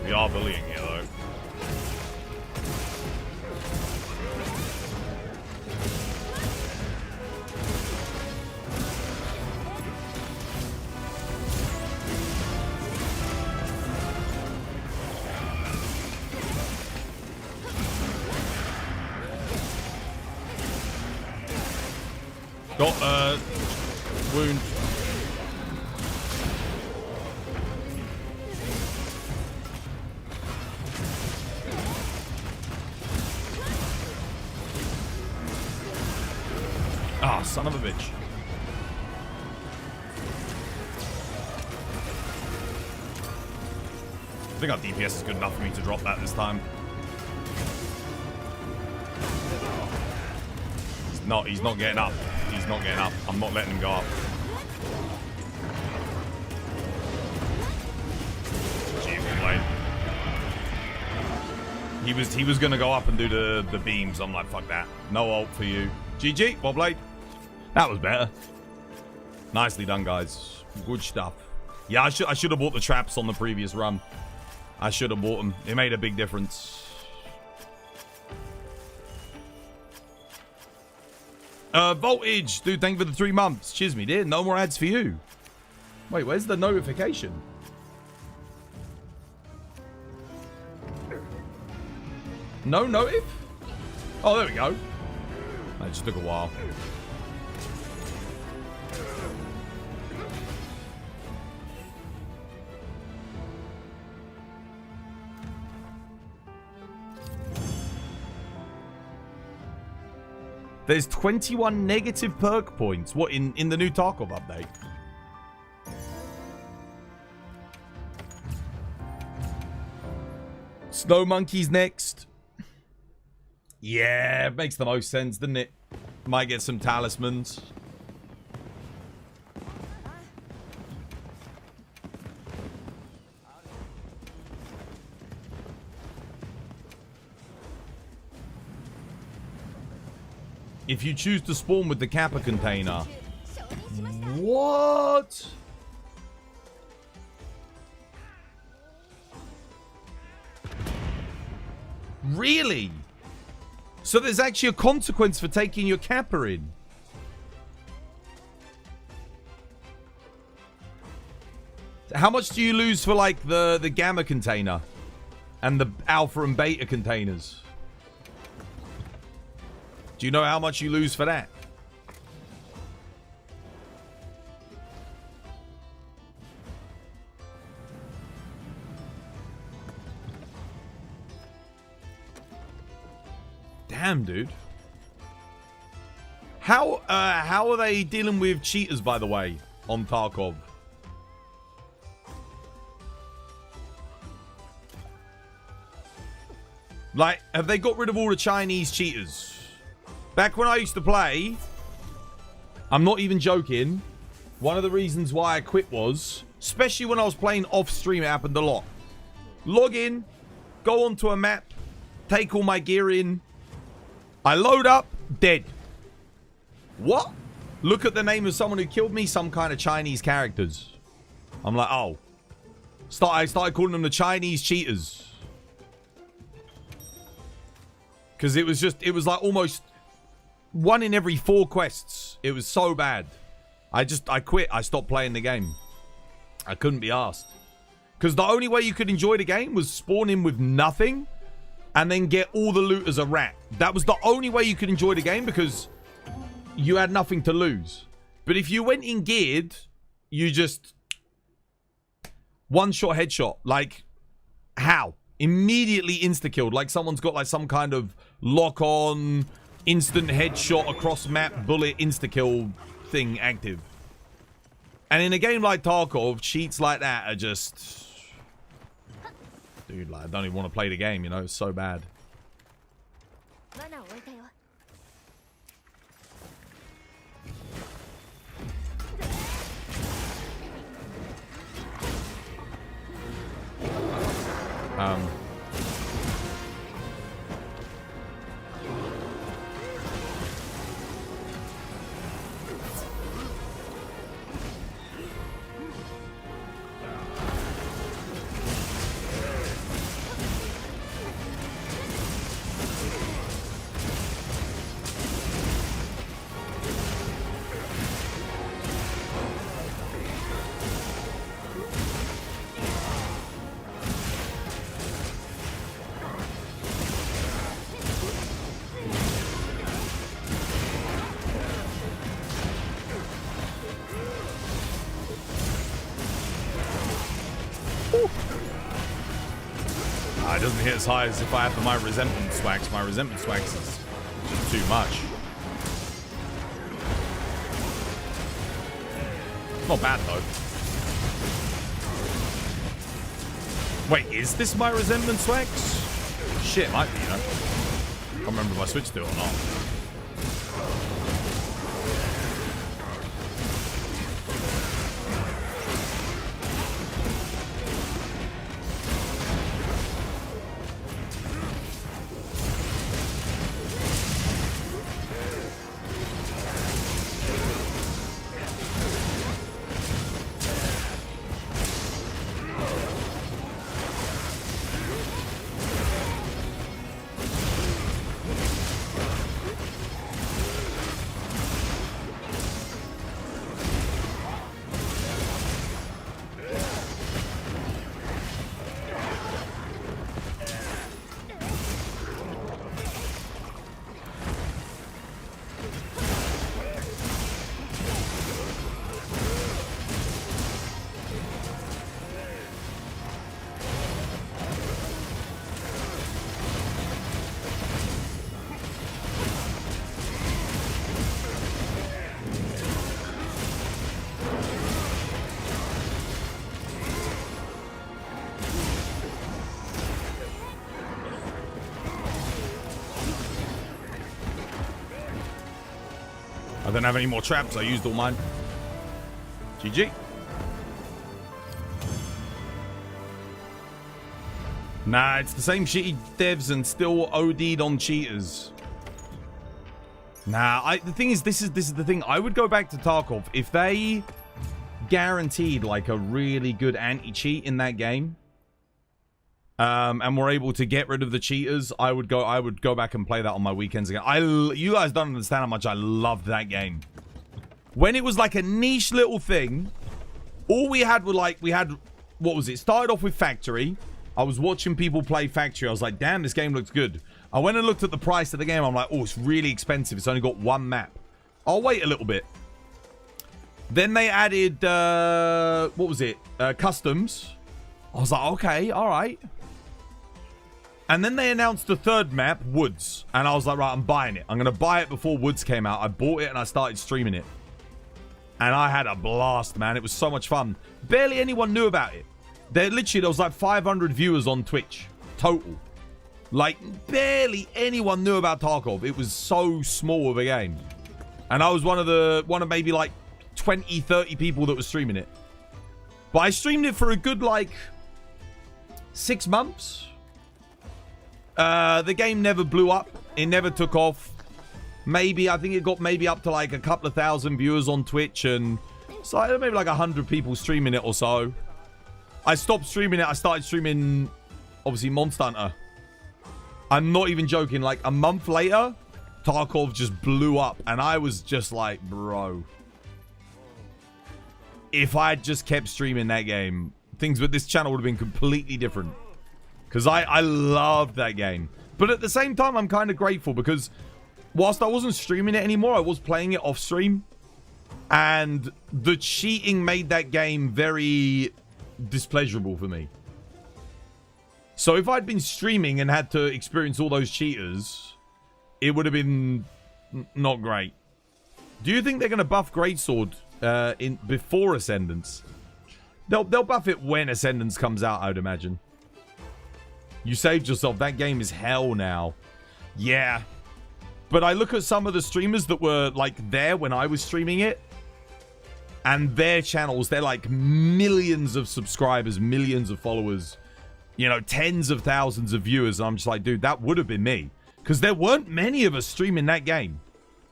We are bullying here, though. Got wound. Ah, son of a bitch. I think our DPS is good enough for me to drop that this time. He's not getting up. He's not getting up. I'm not letting him go up. Gee, well played. He was gonna go up and do the beams. I'm like, fuck that. No ult for you. GG, well played. That was better. Nicely done, guys. Good stuff. Yeah, I should have bought the traps on the previous run. I should have bought them. It made a big difference. Voltage, dude, thank you for the 3 months. Cheers, me, dear. No more ads for you. Wait, where's the notification? No notif? Oh, there we go. That just took a while. There's 21 negative perk points. What, in the new Tarkov update? Snow Monkey's next. Yeah, it makes the most sense, doesn't it? Might get some talismans. If you choose to spawn with the Kappa container. What? Really? So there's actually a consequence for taking your Kappa in? How much do you lose for, like, the Gamma container? And the Alpha and Beta containers? Do you know how much you lose for that? Damn, dude. How are they dealing with cheaters, by the way, on Tarkov? Like, have they got rid of all the Chinese cheaters? Back when I used to play, I'm not even joking, one of the reasons why I quit was, especially when I was playing off stream, it happened a lot. Log in, go onto a map, take all my gear in, I load up, dead. What? Look at the name of someone who killed me, some kind of Chinese characters. I'm like, oh. I started calling them the Chinese cheaters. Because it was like almost 1 in every 4 quests. It was so bad. I quit. I stopped playing the game. I couldn't be asked. Because the only way you could enjoy the game was spawn in with nothing and then get all the loot as a rat. That was the only way you could enjoy the game because you had nothing to lose. But if you went in geared, you just one-shot headshot. Like, how? Immediately insta-killed. Like someone's got like some kind of lock-on, instant headshot across map, bullet, insta-kill thing active. And in a game like Tarkov, cheats like that are just... Dude, like, I don't even want to play the game, you know? It's so bad. Woo! It doesn't hit as high as if I have my resentment swags. My resentment swags is just too much. Not bad though. Wait, is this my resentment swags? Shit, might be, you know. I can't remember if I switched to it or not. I don't have any more traps. I used all mine. GG. Nah, it's the same shitty devs and still OD'd on cheaters. Nah, the thing is, this is the thing. I would go back to Tarkov if they guaranteed like a really good anti-cheat in that game. And were able to get rid of the cheaters, I would go back and play that on my weekends again. You guys don't understand how much I loved that game. When it was like a niche little thing, all we had were like, what was it? Started off with Factory. I was watching people play Factory. I was like, damn, this game looks good. I went and looked at the price of the game. I'm like, oh, it's really expensive. It's only got one map. I'll wait a little bit. Then they added, what was it? Customs. I was like, okay, all right. And then they announced the third map, Woods. And I was like, right, I'm buying it. I'm going to buy it before Woods came out. I bought it and I started streaming it. And I had a blast, man. It was so much fun. Barely anyone knew about it. There was like 500 viewers on Twitch. Total. Like, barely anyone knew about Tarkov. It was so small of a game. And I was one of maybe like 20, 30 people that was streaming it. But I streamed it for a good, like, 6 months. The game never blew up. It never took off. I think it got maybe up to like a couple of thousand viewers on Twitch, and so maybe like 100 people streaming it or so. I stopped streaming it. I started streaming, obviously, Monster Hunter. I'm not even joking. Like a month later, Tarkov just blew up, and I was just like, bro, if I had just kept streaming that game, things with this channel would have been completely different. Because I loved that game. But at the same time, I'm kind of grateful because whilst I wasn't streaming it anymore, I was playing it off stream. And the cheating made that game very displeasurable for me. So if I'd been streaming and had to experience all those cheaters, it would have been not great. Do you think they're going to buff Greatsword before Ascendance? They'll buff it when Ascendance comes out, I would imagine. You saved yourself. That game is hell now. Yeah. But I look at some of the streamers that were like there when I was streaming it. And their channels, they're like millions of subscribers, millions of followers. You know, tens of thousands of viewers. And I'm just like, dude, that would have been me. Because there weren't many of us streaming that game.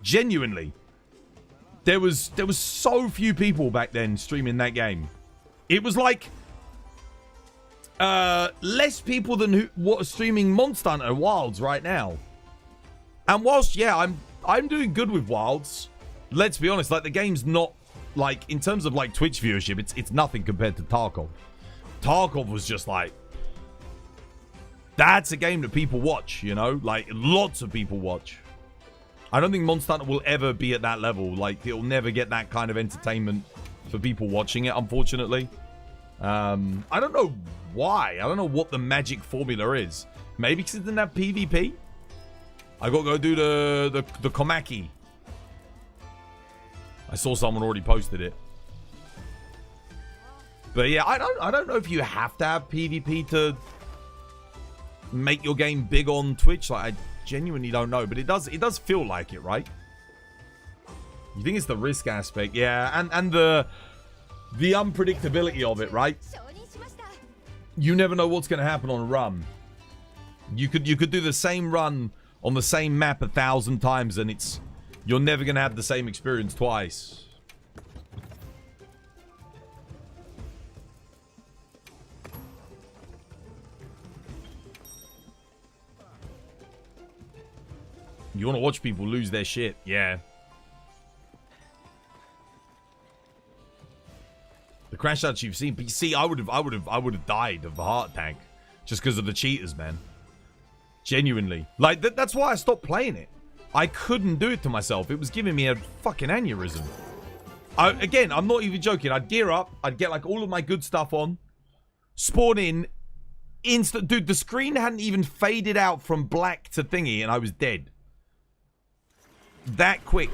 Genuinely. There was so few people back then streaming that game. It was like less people than what are streaming Monster Hunter Wilds right now. And whilst, yeah, I'm doing good with Wilds, let's be honest, like the game's not, like, in terms of like Twitch viewership, it's nothing compared to Tarkov. Tarkov was just like, that's a game that people watch, you know? Like, lots of people watch. I don't think Monster Hunter will ever be at that level. Like, it'll never get that kind of entertainment for people watching it, unfortunately. I don't know why. I don't know what the magic formula is. Maybe because it didn't have PvP. I gotta go do the Komaki. I saw someone already posted it. But yeah, I don't know if you have to have PvP to make your game big on Twitch. Like, I genuinely don't know, but it does feel like it, right? You think it's the risk aspect, yeah, and the unpredictability of it, right? You never know what's going to happen on a run. You could do the same run on the same map 1,000 times, and you're never going to have the same experience twice. You want to watch people lose their shit, yeah. The crash outs you've seen, but you see, I would have died of a heart attack just because of the cheaters, man. Genuinely, like that's why I stopped playing it. I couldn't do it to myself. It was giving me a fucking aneurysm. Again, I'm not even joking. I'd gear up. I'd get like all of my good stuff on, spawn in, instant. Dude, the screen hadn't even faded out from black to thingy, and I was dead. That quick.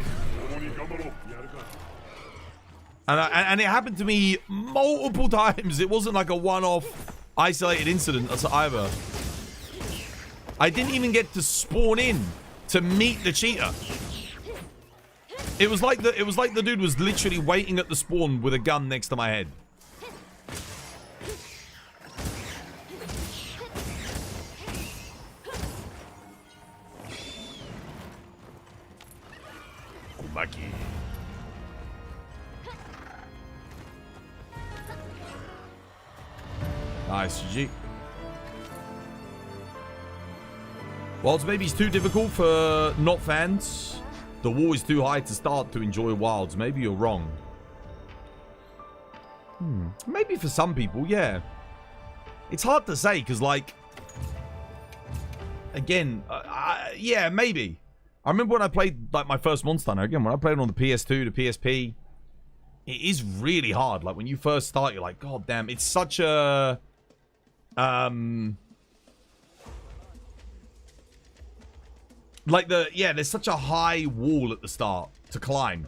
And it happened to me multiple times. It wasn't like a one-off isolated incident either. I didn't even get to spawn in to meet the cheater. It was like the dude was literally waiting at the spawn with a gun next to my head. Kumaki. Nice, GG. Wilds maybe it's too difficult for not fans. The wall is too high to start to enjoy Wilds. Maybe you're wrong. Maybe for some people, yeah. It's hard to say because, like, again, yeah, maybe. I remember when I played like my first Monster Hunter. Again, when I played on the PS2, the PSP, it is really hard. Like when you first start, you're like, God damn, it's such a like there's such a high wall at the start to climb.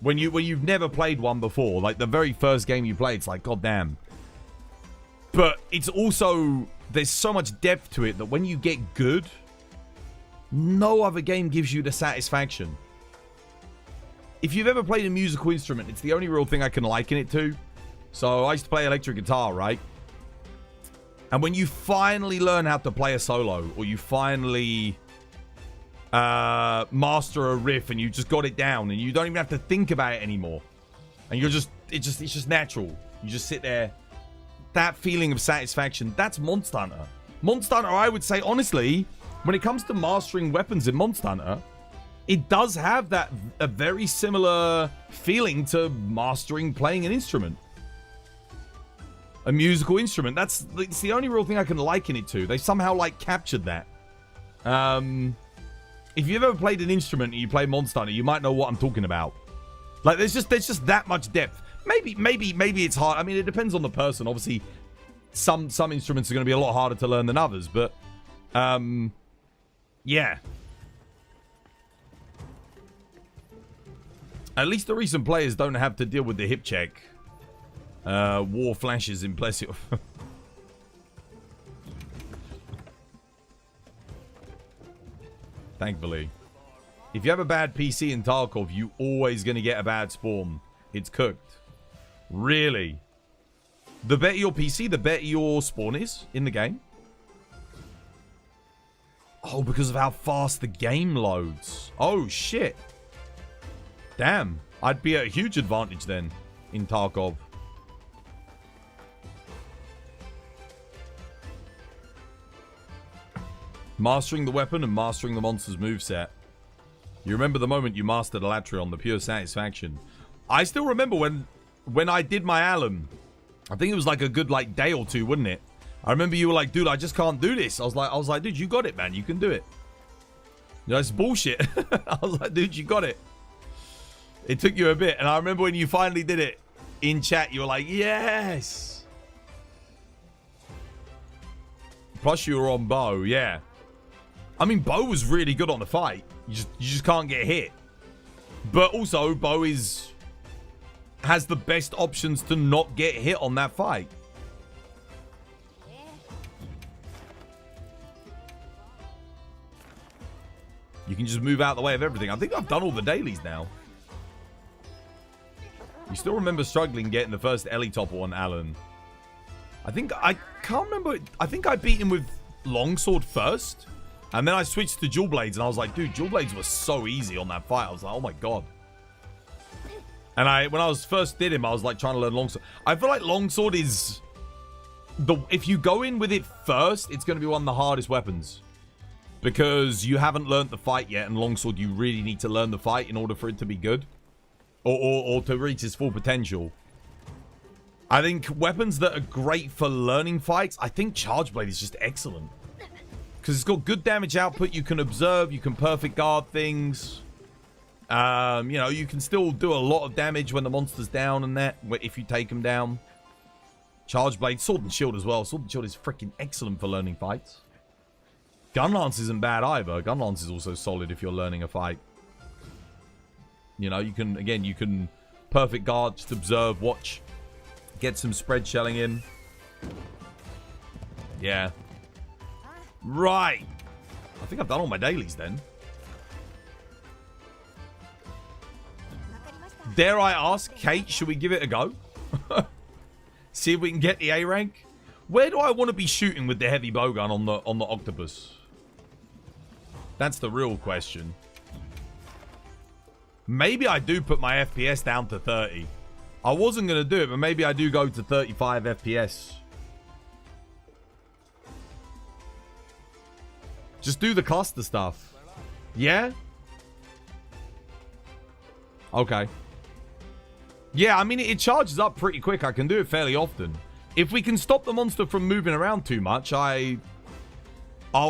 When you've never played one before, like the very first game you play, it's like, God damn. But it's also, there's so much depth to it that when you get good, no other game gives you the satisfaction. If you've ever played a musical instrument, it's the only real thing I can liken it to. So I used to play electric guitar, right? And when you finally learn how to play a solo, or you finally master a riff and you just got it down and you don't even have to think about it anymore, and it's just natural. You just sit there. That feeling of satisfaction, that's Monster Hunter. Monster Hunter, I would say, honestly, when it comes to mastering weapons in Monster Hunter, it does have a very similar feeling to mastering playing an instrument. A musical instrument. It's the only real thing I can liken it to. They somehow like captured that. If you've ever played an instrument and you play Monster Hunter, you might know what I'm talking about. Like there's just that much depth. Maybe it's hard. I mean, it depends on the person. Obviously, some instruments are going to be a lot harder to learn than others, but yeah. At least the recent players don't have to deal with the hip check. War flashes impressive. Thankfully. If you have a bad PC in Tarkov, you're always going to get a bad spawn. It's cooked. Really? The better your PC, the better your spawn is in the game? Oh, because of how fast the game loads. Oh, shit. Damn. I'd be at a huge advantage then in Tarkov. Mastering the weapon and mastering the monster's moveset. You remember the moment you mastered Elatrion, the pure satisfaction. I still remember when I did my Alum. I think it was like a good day or two, wouldn't it? I remember you were like, dude, I just can't do this. I was like, dude, you got it, man. You can do it. You know, it's bullshit. I was like, dude, you got it. It took you a bit. And I remember when you finally did it, in chat, you were like, yes. Plus, you were on Bo, yeah. I mean, Bo was really good on the fight. You just can't get hit. But also, Bo has the best options to not get hit on that fight. You can just move out the way of everything. I think I've done all the dailies now. You still remember struggling getting the first Ellie topple on Alan? I can't remember. I think I beat him with Longsword first. And then I switched to Dual Blades, and I was like, dude, Dual Blades was so easy on that fight. I was like, oh my god. And when I was first did him, I was like trying to learn Longsword. I feel like Longsword is if you go in with it first, it's going to be one of the hardest weapons. Because you haven't learned the fight yet, and Longsword, you really need to learn the fight in order for it to be good. Or to reach its full potential. I think weapons that are great for learning fights, I think Charge Blade is just excellent. Because it's got good damage output, you can observe, you can perfect guard things. You know, you can still do a lot of damage when the monster's down and that, if you take them down. Charge Blade, Sword and Shield as well. Sword and Shield is freaking excellent for learning fights. Gun Lance isn't bad either. Gun Lance is also solid if you're learning a fight. You know, you can perfect guard, just observe, watch, get some spread shelling in. Yeah. Right. I think I've done all my dailies then. Dare I ask, Kate, should we give it a go? See if we can get the A rank? Where do I want to be shooting with the heavy bowgun on the octopus? That's the real question. Maybe I do put my FPS down to 30. I wasn't going to do it, but maybe I do go to 35 FPS. Just do the cluster stuff. Yeah? Okay. Yeah, I mean, it charges up pretty quick. I can do it fairly often. If we can stop the monster from moving around too much, I'll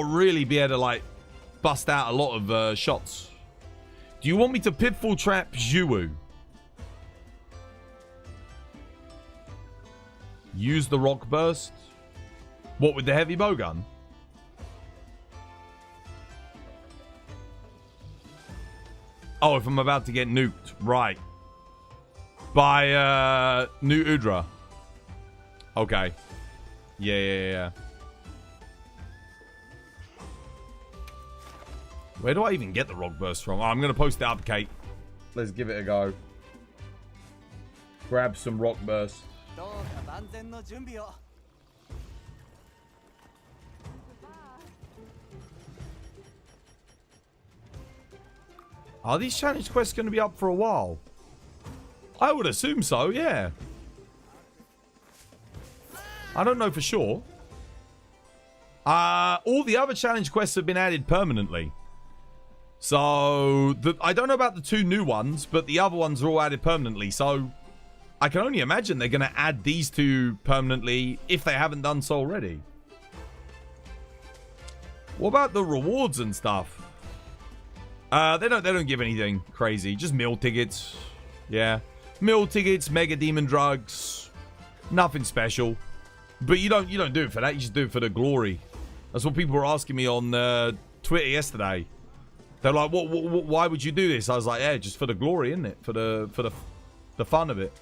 really be able to, like, bust out a lot of shots. Do you want me to Pitfall Trap Zhuwu? Use the Rock Burst? What, with the heavy bowgun? Oh, if I'm about to get nuked. Right. By, New Udra. Okay. Yeah. Where do I even get the Rock Burst from? Oh, I'm going to post it up, Kate. Let's give it a go. Grab some Rock Burst. Are these challenge quests going to be up for a while? I would assume so, yeah. I don't know for sure. All the other challenge quests have been added permanently. So, I don't know about the 2 new ones, but the other ones are all added permanently. So, I can only imagine they're going to add these 2 permanently if they haven't done so already. What about the rewards and stuff? They don't give anything crazy. Just meal tickets. Yeah. Meal tickets, Mega Demon Drugs. Nothing special. But you don't do it for that. You just do it for the glory. That's what people were asking me on Twitter yesterday. They're like, "What? Why would you do this?" I was like, "Yeah, just for the glory, isn't it? For the fun of it."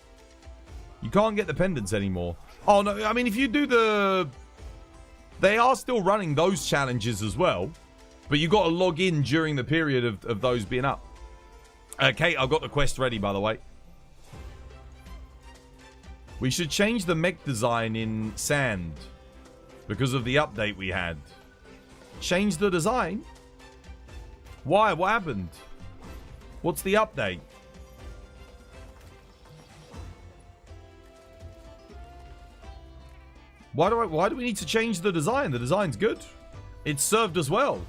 You can't get the pendants anymore. Oh no! I mean, if you do they are still running those challenges as well, but you got to log in during the period of those being up. Kate, I've got the quest ready, by the way. We should change the mech design in Sand because of the update we had. Change the design? Why? What happened? What's the update? Why do we need to change the design? The design's good. It's served us well.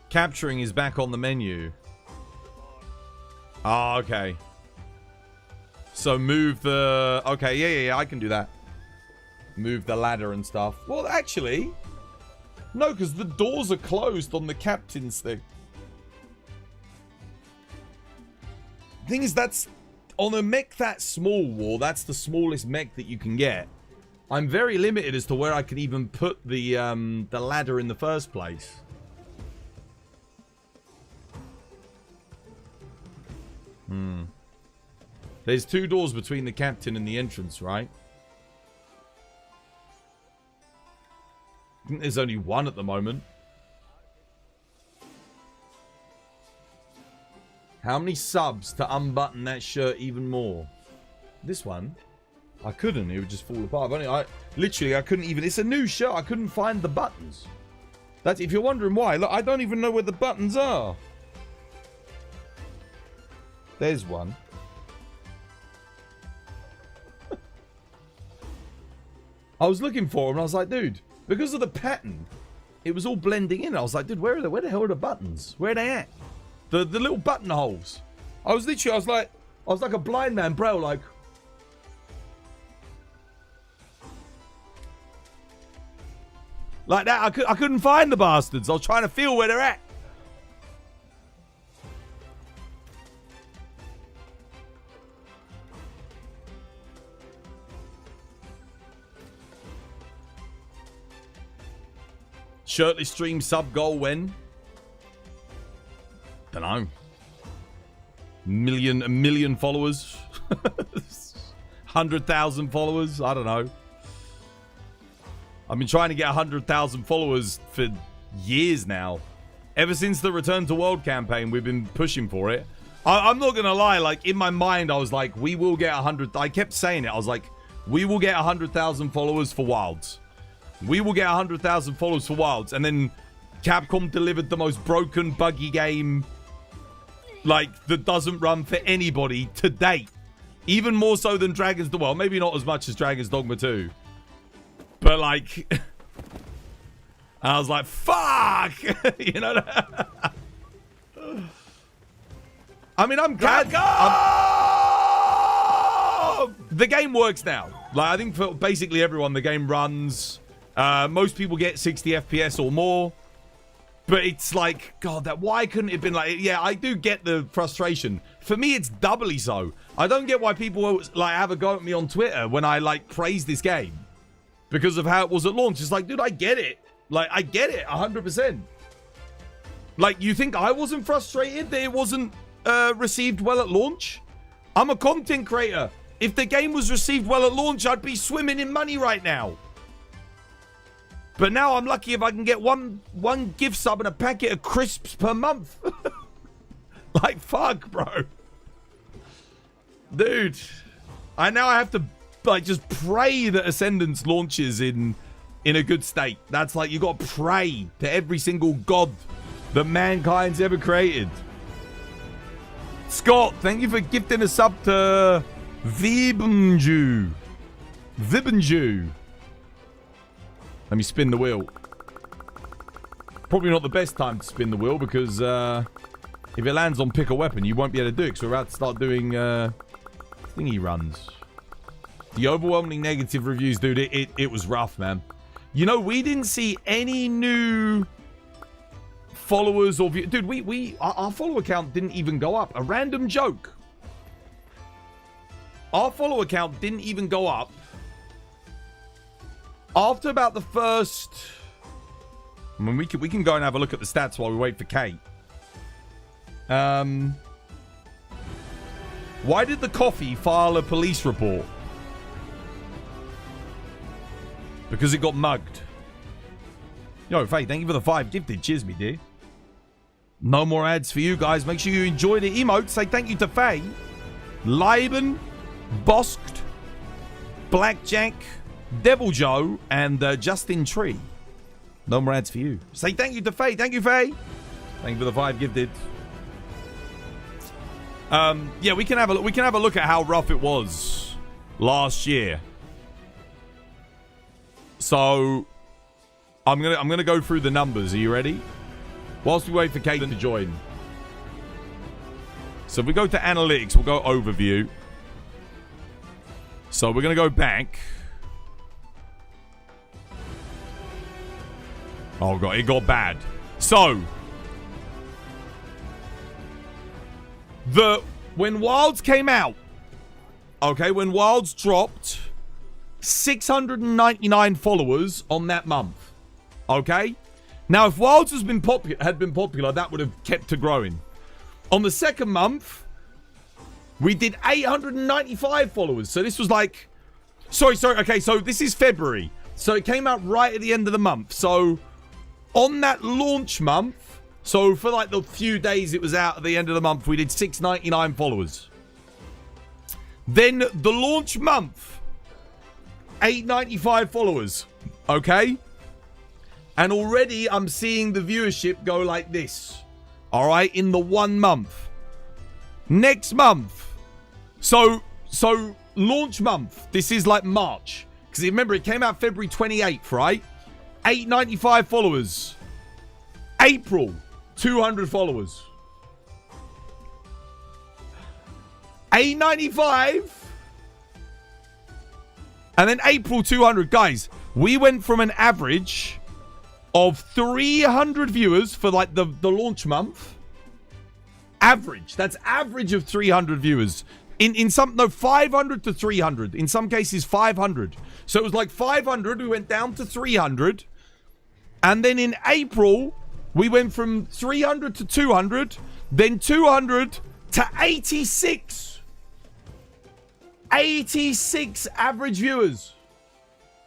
Capturing is back on the menu. Oh, okay. So move the... Okay, yeah, I can do that. Move the ladder and stuff. Well, actually... No, because the doors are closed on the captain's thing. Thing is, that's on a mech that small, War. That's the smallest mech that you can get. I'm very limited as to where I can even put the ladder in the first place. There's 2 doors between the captain and the entrance, right? I think there's only 1 at the moment. How many subs to unbutton that shirt even more? This one? I couldn't. It would just fall apart. Literally, I couldn't even... It's a new shirt. I couldn't find the buttons. That's if you're wondering why. Look, I don't even know where the buttons are. There's one. I was looking for them and I was like, dude, because of the pattern, it was all blending in. I was like, dude, where the hell are the buttons? Where are they at? The little buttonholes. I was like a blind man, bro, like. Like that, I couldn't find the bastards. I was trying to feel where they're at. Shirtless stream sub goal when? Dunno. A million followers? 100,000 followers? I don't know. I've been trying to get 100,000 followers for years now. Ever since the Return to World campaign, we've been pushing for it. I'm not going to lie, like, in my mind, I was like, we will get 100... I kept saying it. I was like, we will get 100,000 followers for Wilds. We will get 100,000 followers for Wilds. And then Capcom delivered the most broken, buggy game, like, that doesn't run for anybody to date. Even more so than Dragon's Dogma. Well, maybe not as much as Dragon's Dogma 2. But, like... and I was like, fuck! You know? I mean, I'm glad... the game works now. Like, I think for basically everyone, the game runs... most people get 60 FPS or more. But it's like, God, why couldn't it have been like... Yeah, I do get the frustration. For me, it's doubly so. I don't get why people like have a go at me on Twitter when I like praise this game. Because of how it was at launch. It's like, dude, I get it. Like, I get it 100%. Like, you think I wasn't frustrated that it wasn't received well at launch? I'm a content creator. If the game was received well at launch, I'd be swimming in money right now. But now I'm lucky if I can get one gift sub and a packet of crisps per month. Like, fuck, bro. Dude. I have to, like, just pray that Ascendance launches in a good state. That's like, you got to pray to every single god that mankind's ever created. Scott, thank you for gifting a sub to Vibenju. Let me spin the wheel. Probably not the best time to spin the wheel because if it lands on pick a weapon, you won't be able to do it because we're about to start doing thingy runs. The overwhelming negative reviews, dude, it was rough, man. You know, we didn't see any new followers or views. Dude, our follower count didn't even go up. A random joke. Our follower count didn't even go up. After about the first... I mean, we can go and have a look at the stats while we wait for Kate. Why did the coffee file a police report? Because it got mugged. Yo, Faye, thank you for the 5 gifted. Cheers, me dear. No more ads for you guys. Make sure you enjoy the emotes. Say thank you to Faye, Lieben, Bosked, Blackjack, Devil Joe, and Justin Tree. No more ads for you. Say thank you to Faye. Thank you, Faye. Thank you for the 5 gifted. Yeah, we can have a look. We can have a look at how rough it was last year. So, I'm gonna go through the numbers. Are you ready? Whilst we wait for Kate to join. So if we go to analytics, we'll go overview. So we're gonna go back. Oh, God. It got bad. So, when Wilds came out, okay, when Wilds dropped 699 followers on that month, okay? Now, if Wilds had been popular, that would have kept to growing. On the second month, we did 895 followers. So this was like... Sorry. Okay, so this is February. So it came out right at the end of the month. So on that launch month, so for like the few days it was out at the end of the month, we did 699 followers. Then the launch month, 895 followers. Okay? And already I'm seeing the viewership go like this. All right? In the 1 month. Next month. So launch month. This is like March. Because remember, it came out February 28th, right? 895 followers. April, 200 followers. 895. And then April, 200. Guys, we went from an average of 300 viewers for like the launch month. Average. That's average of 300 viewers. In some, no, 500 to 300. In some cases, 500. So it was like 500. We went down to 300. And then in April, we went from 300 to 200. Then 200 to 86. 86 average viewers.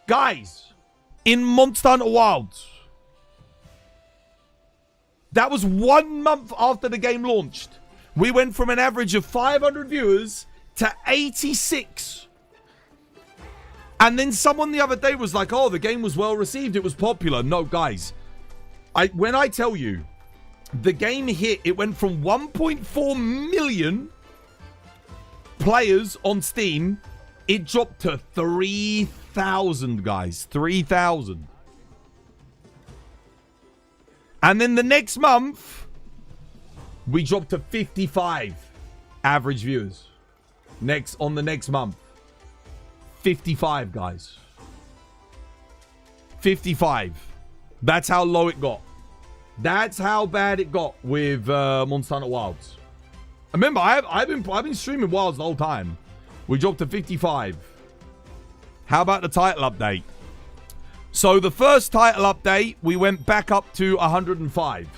Guys, in Monster Hunter Wilds. That was 1 month after the game launched. We went from an average of 500 viewers to 86. And then someone the other day was like, oh, the game was well received. It was popular. No, guys. When I tell you, the game hit, it went from 1.4 million players on Steam. It dropped to 3,000, guys. 3,000. And then the next month, we dropped to 55 average viewers. On the next month. 55, guys. 55. That's how low it got. That's how bad it got with Monster Hunter Wilds. Remember, I've been streaming Wilds the whole time. We dropped to 55. How about the title update? So the first title update, we went back up to 105.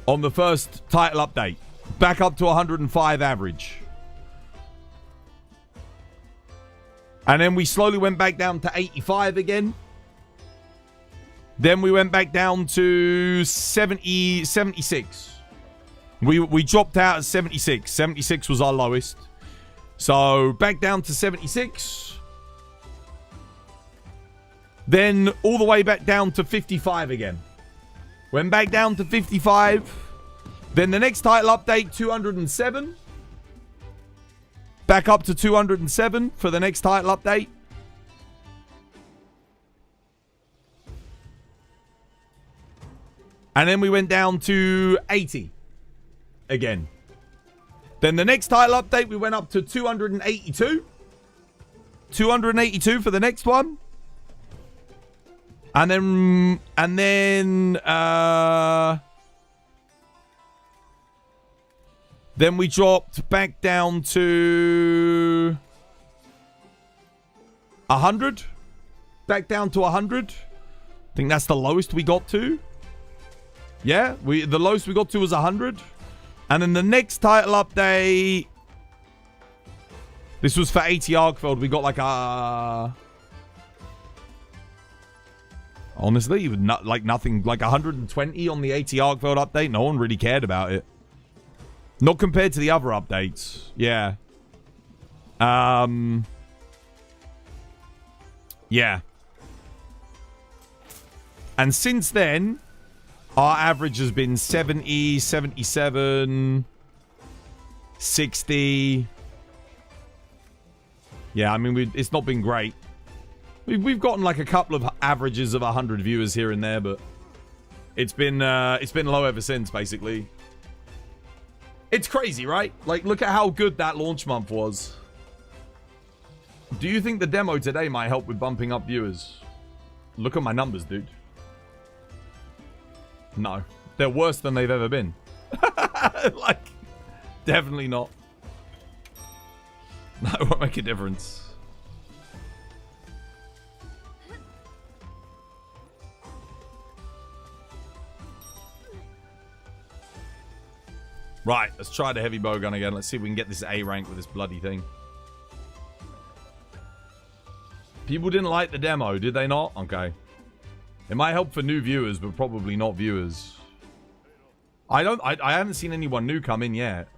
On the first title update. Back up to 105 average. And then we slowly went back down to 85 again. Then we went back down to 76. We dropped out at 76. 76 was our lowest. So back down to 76. Then all the way back down to 55 again. Went back down to 55. Then the next title update, 207. Back up to 207 for the next title update. And then we went down to 80 again. Then the next title update, we went up to 282. 282 for the next one. And then we dropped back down to 100. Back down to 100. I think that's the lowest we got to. Yeah, the lowest we got to was 100. And then the next title update, this was for 80 Arkfeld. We got like a... Honestly, like nothing, like 120 on the 80 Arkfeld update. No one really cared about it. Not compared to the other updates. Yeah. Yeah. And since then, our average has been 70, 77, 60. Yeah, I mean, it's not been great. We've gotten like a couple of averages of 100 viewers here and there, but it's been low ever since, basically. It's crazy, right? Like, look at how good that launch month was. Do you think the demo today might help with bumping up viewers? Look at my numbers, dude. No. They're worse than they've ever been. Like, definitely not. No, it won't make a difference. Right, let's try the heavy bowgun again. Let's see if we can get this A rank with this bloody thing. People didn't like the demo, did they not? Okay. It might help for new viewers, but probably not viewers. I haven't seen anyone new come in yet.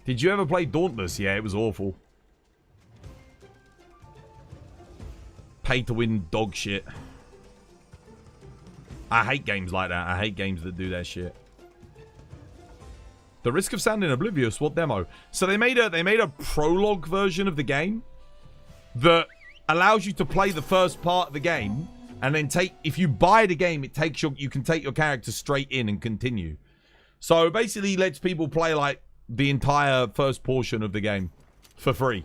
Did you ever play Dauntless? Yeah, it was awful. Pay to win dog shit. I hate games like that. I hate games that do that shit. The Risk of Sounding Oblivious, what demo? So they made a prologue version of the game that allows you to play the first part of the game, and then if you buy the game, it takes you can take your character straight in and continue. So basically lets people play like the entire first portion of the game for free.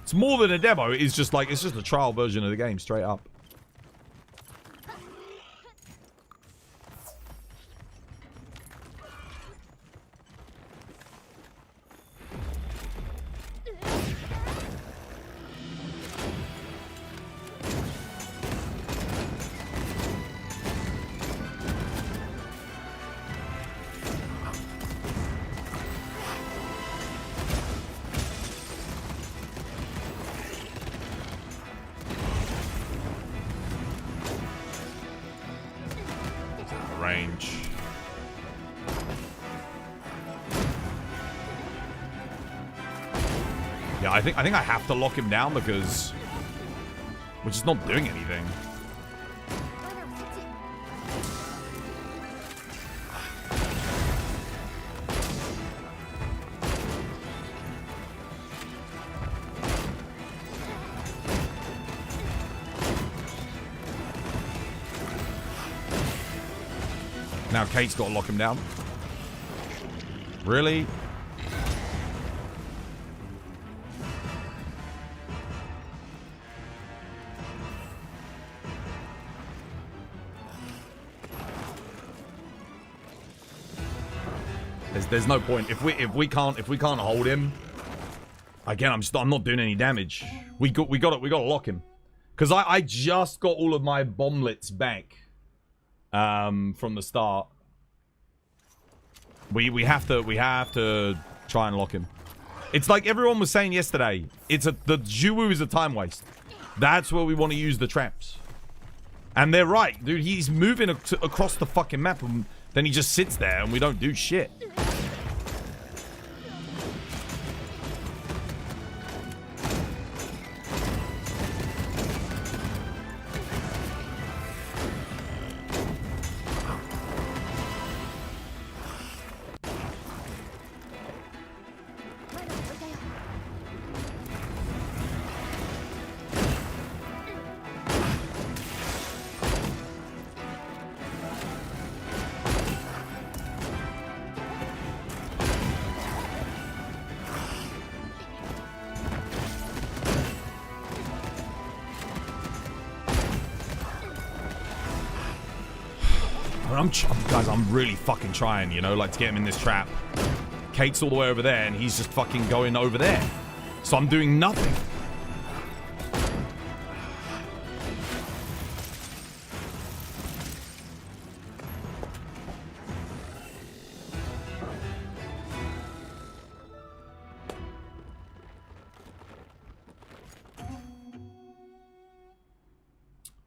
It's more than a demo, it's just a trial version of the game straight up. Range. Yeah, I think I have to lock him down because we're just not doing anything. Now Kate's got to lock him down. Really? There's no point. If we can't hold him, again, I'm not doing any damage. We got to lock him. Because I just got all of my bomblets back. From the start. We have to try and lock him. It's like everyone was saying yesterday. The Juwu is a time waste. That's where we want to use the traps. And they're right, dude. He's moving across the fucking map, and then he just sits there, and we don't do shit. Guys, I'm really fucking trying, you know, like to get him in this trap. Kate's all the way over there, and he's just fucking going over there. So I'm doing nothing.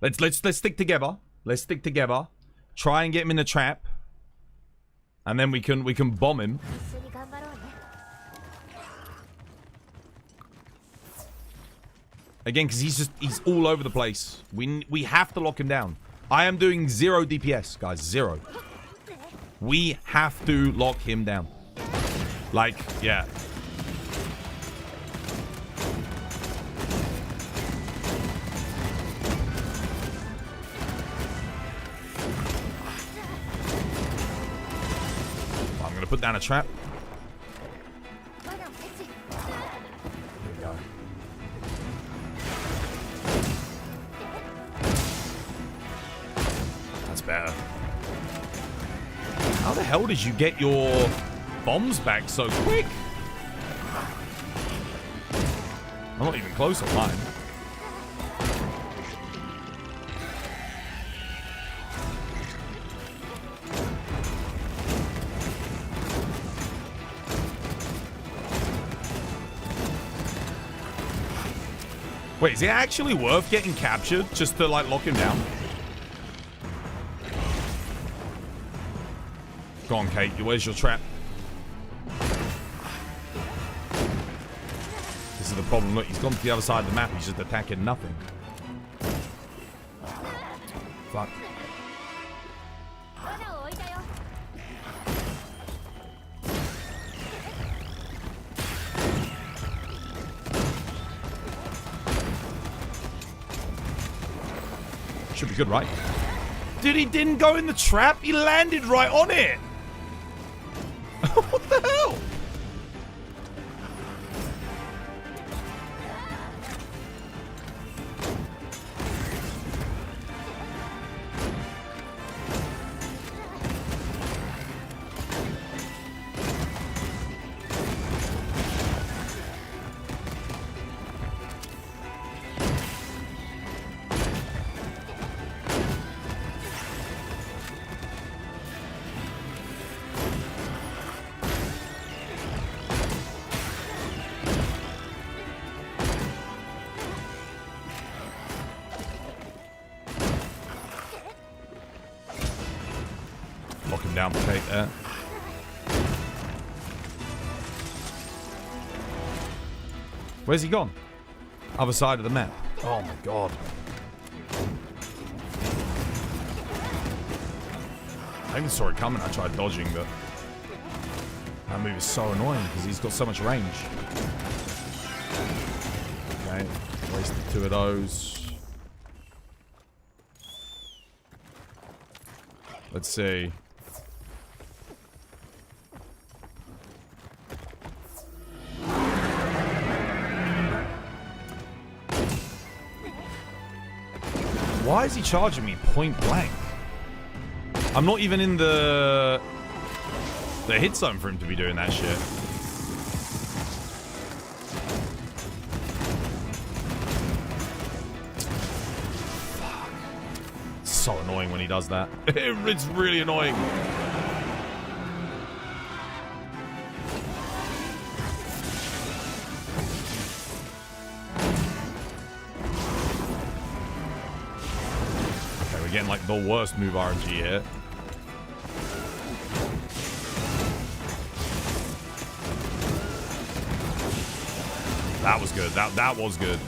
Let's stick together. Let's stick together. Try and get him in the trap, and then we can bomb him. Again, because he's all over the place. We have to lock him down. I am doing 0 DPS, guys, 0. We have to lock him down. Like, yeah. Put down a trap. There we go. That's better. How the hell did you get your bombs back so quick? I'm not even close on mine. Wait, is it actually worth getting captured just to, like, lock him down? Go on, Kate. Where's your trap? This is the problem. Look, he's gone to the other side of the map. He's just attacking nothing. Fuck. Should be good, right? Dude, he didn't go in the trap. He landed right on it. What the hell? Lock him down for Kate there. Where's he gone? Other side of the map. Oh my god. I even saw it coming. I tried dodging, but that move is so annoying because he's got so much range. Okay, wasted 2 of those. Let's see. Why is he charging me point blank? I'm not even in the hit zone for him to be doing that shit. Fuck. It's so annoying when he does that. It's really annoying. Getting like the worst move RNG here. That was good. That was good.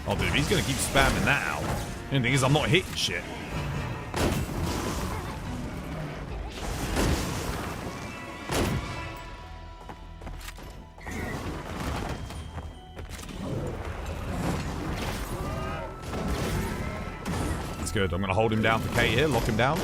Oh, dude, he's gonna keep spamming that out. The thing is, I'm not hitting shit. Good. I'm going to hold him down for Kate here. Lock him down.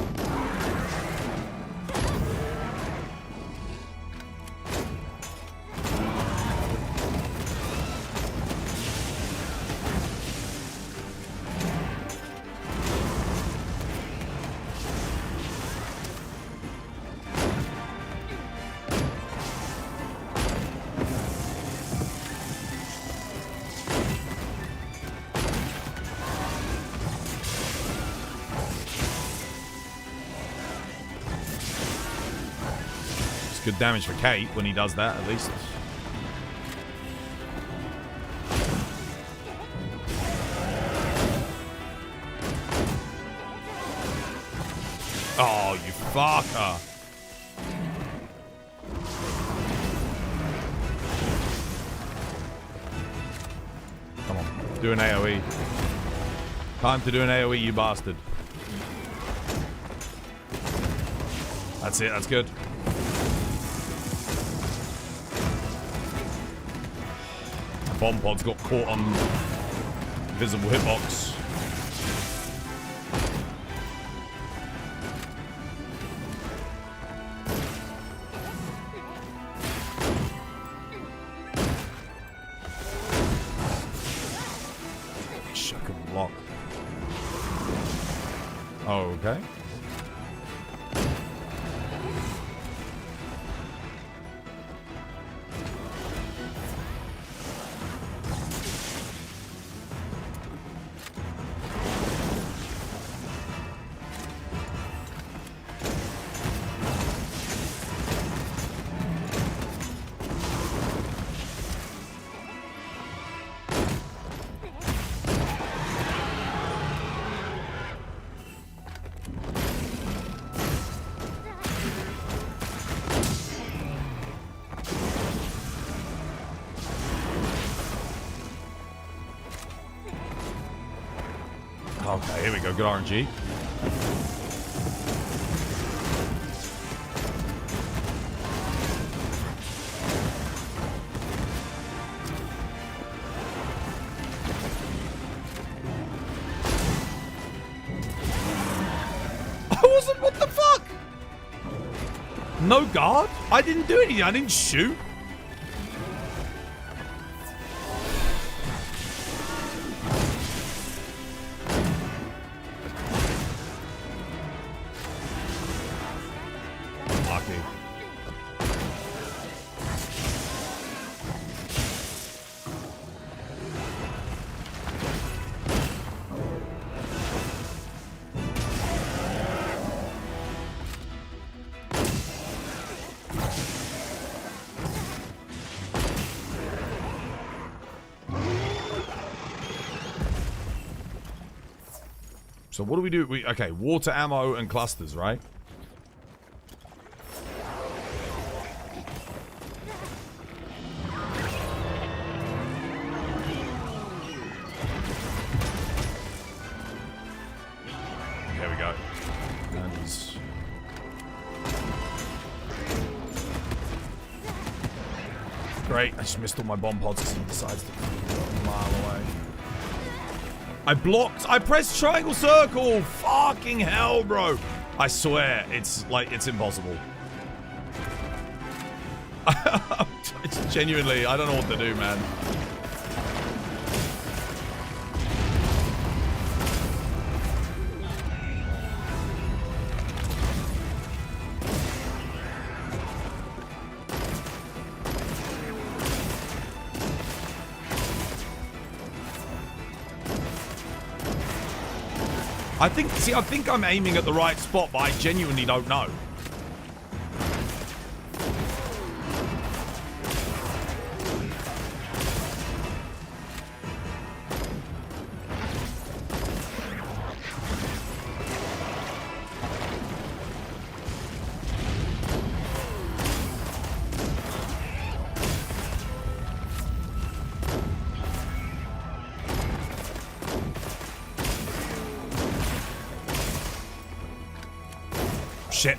Good damage for Kate when he does that, at least. Oh, you fucker. Come on, do an AoE. Time to do an AoE, you bastard. That's it, that's good. Bomb pods got caught on visible hitbox. Okay. Okay, here we go. Good RNG. What the fuck? No guard? I didn't do anything. I didn't shoot. So what do we do? Okay, water, ammo, and clusters, right? There we go. And he's... Great, I just missed all my bomb pods as he decides to go a mile away. I blocked. I pressed triangle circle. Fucking hell, bro. I swear, it's like, it's impossible. It's genuinely, I don't know what to do, man. I think I'm aiming at the right spot, but I genuinely don't know. Shit.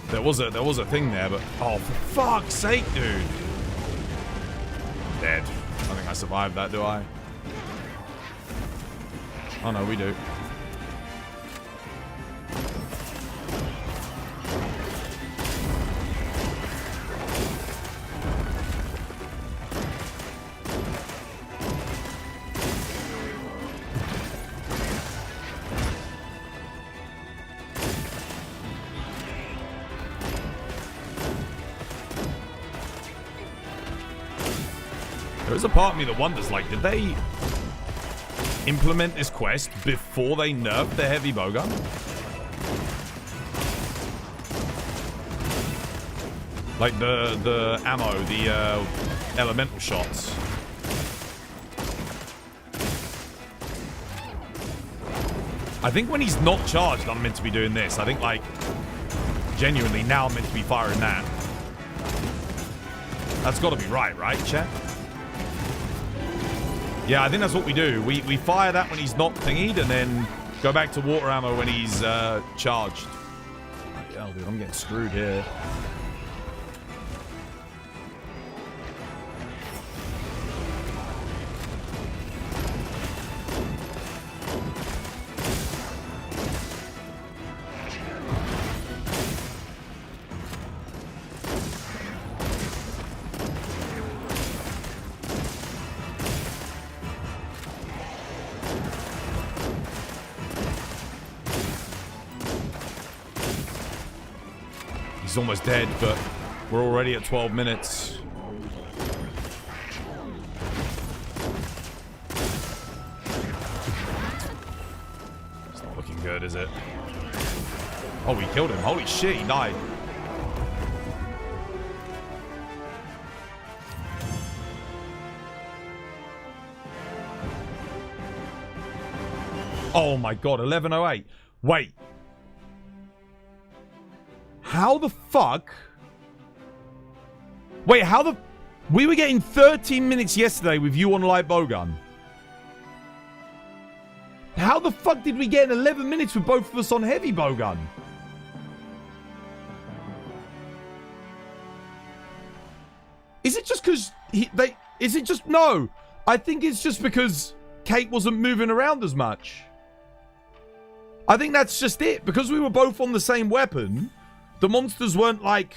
There was a thing there, but oh, for fuck's sake, dude. Dead. I think I survived that, do I? Oh no, we do. There's a part of me that wonders, like, did they implement this quest before they nerfed the heavy bowgun? Like the ammo, the elemental shots. I think when he's not charged, I'm meant to be doing this. I think, like, genuinely, now I'm meant to be firing that. That's got to be right, chat? Yeah, I think that's what we do. We fire that when he's not thingied, and then go back to water ammo when he's charged. Yeah, dude, I'm getting screwed here. he's almost dead, but we're already at 12 minutes. It's not looking good, is it? Oh, we killed him. Holy shit, he died. Oh my god, 11:08. Wait. How the fuck? Wait, how the... We were getting 13 minutes yesterday with you on light bowgun. How the fuck did we get 11 minutes with both of us on heavy bowgun? Is it just because is it just... No. I think it's just because Kate wasn't moving around as much. I think that's just it. Because we were both on the same weapon, the monsters weren't like...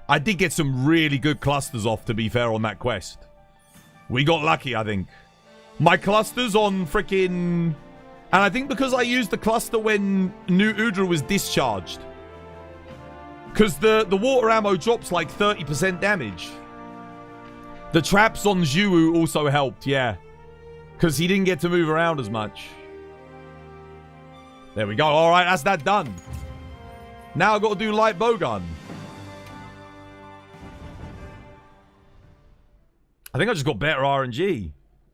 I did get some really good clusters off, to be fair, on that quest. We got lucky, I think. My clusters on freaking... And I think because I used the cluster when New Udra was discharged. Because the water ammo drops like 30% damage. The traps on Zhu also helped, yeah. Because he didn't get to move around as much. There we go. All right, that's that done. Now I've got to do light bowgun. I think I just got better RNG.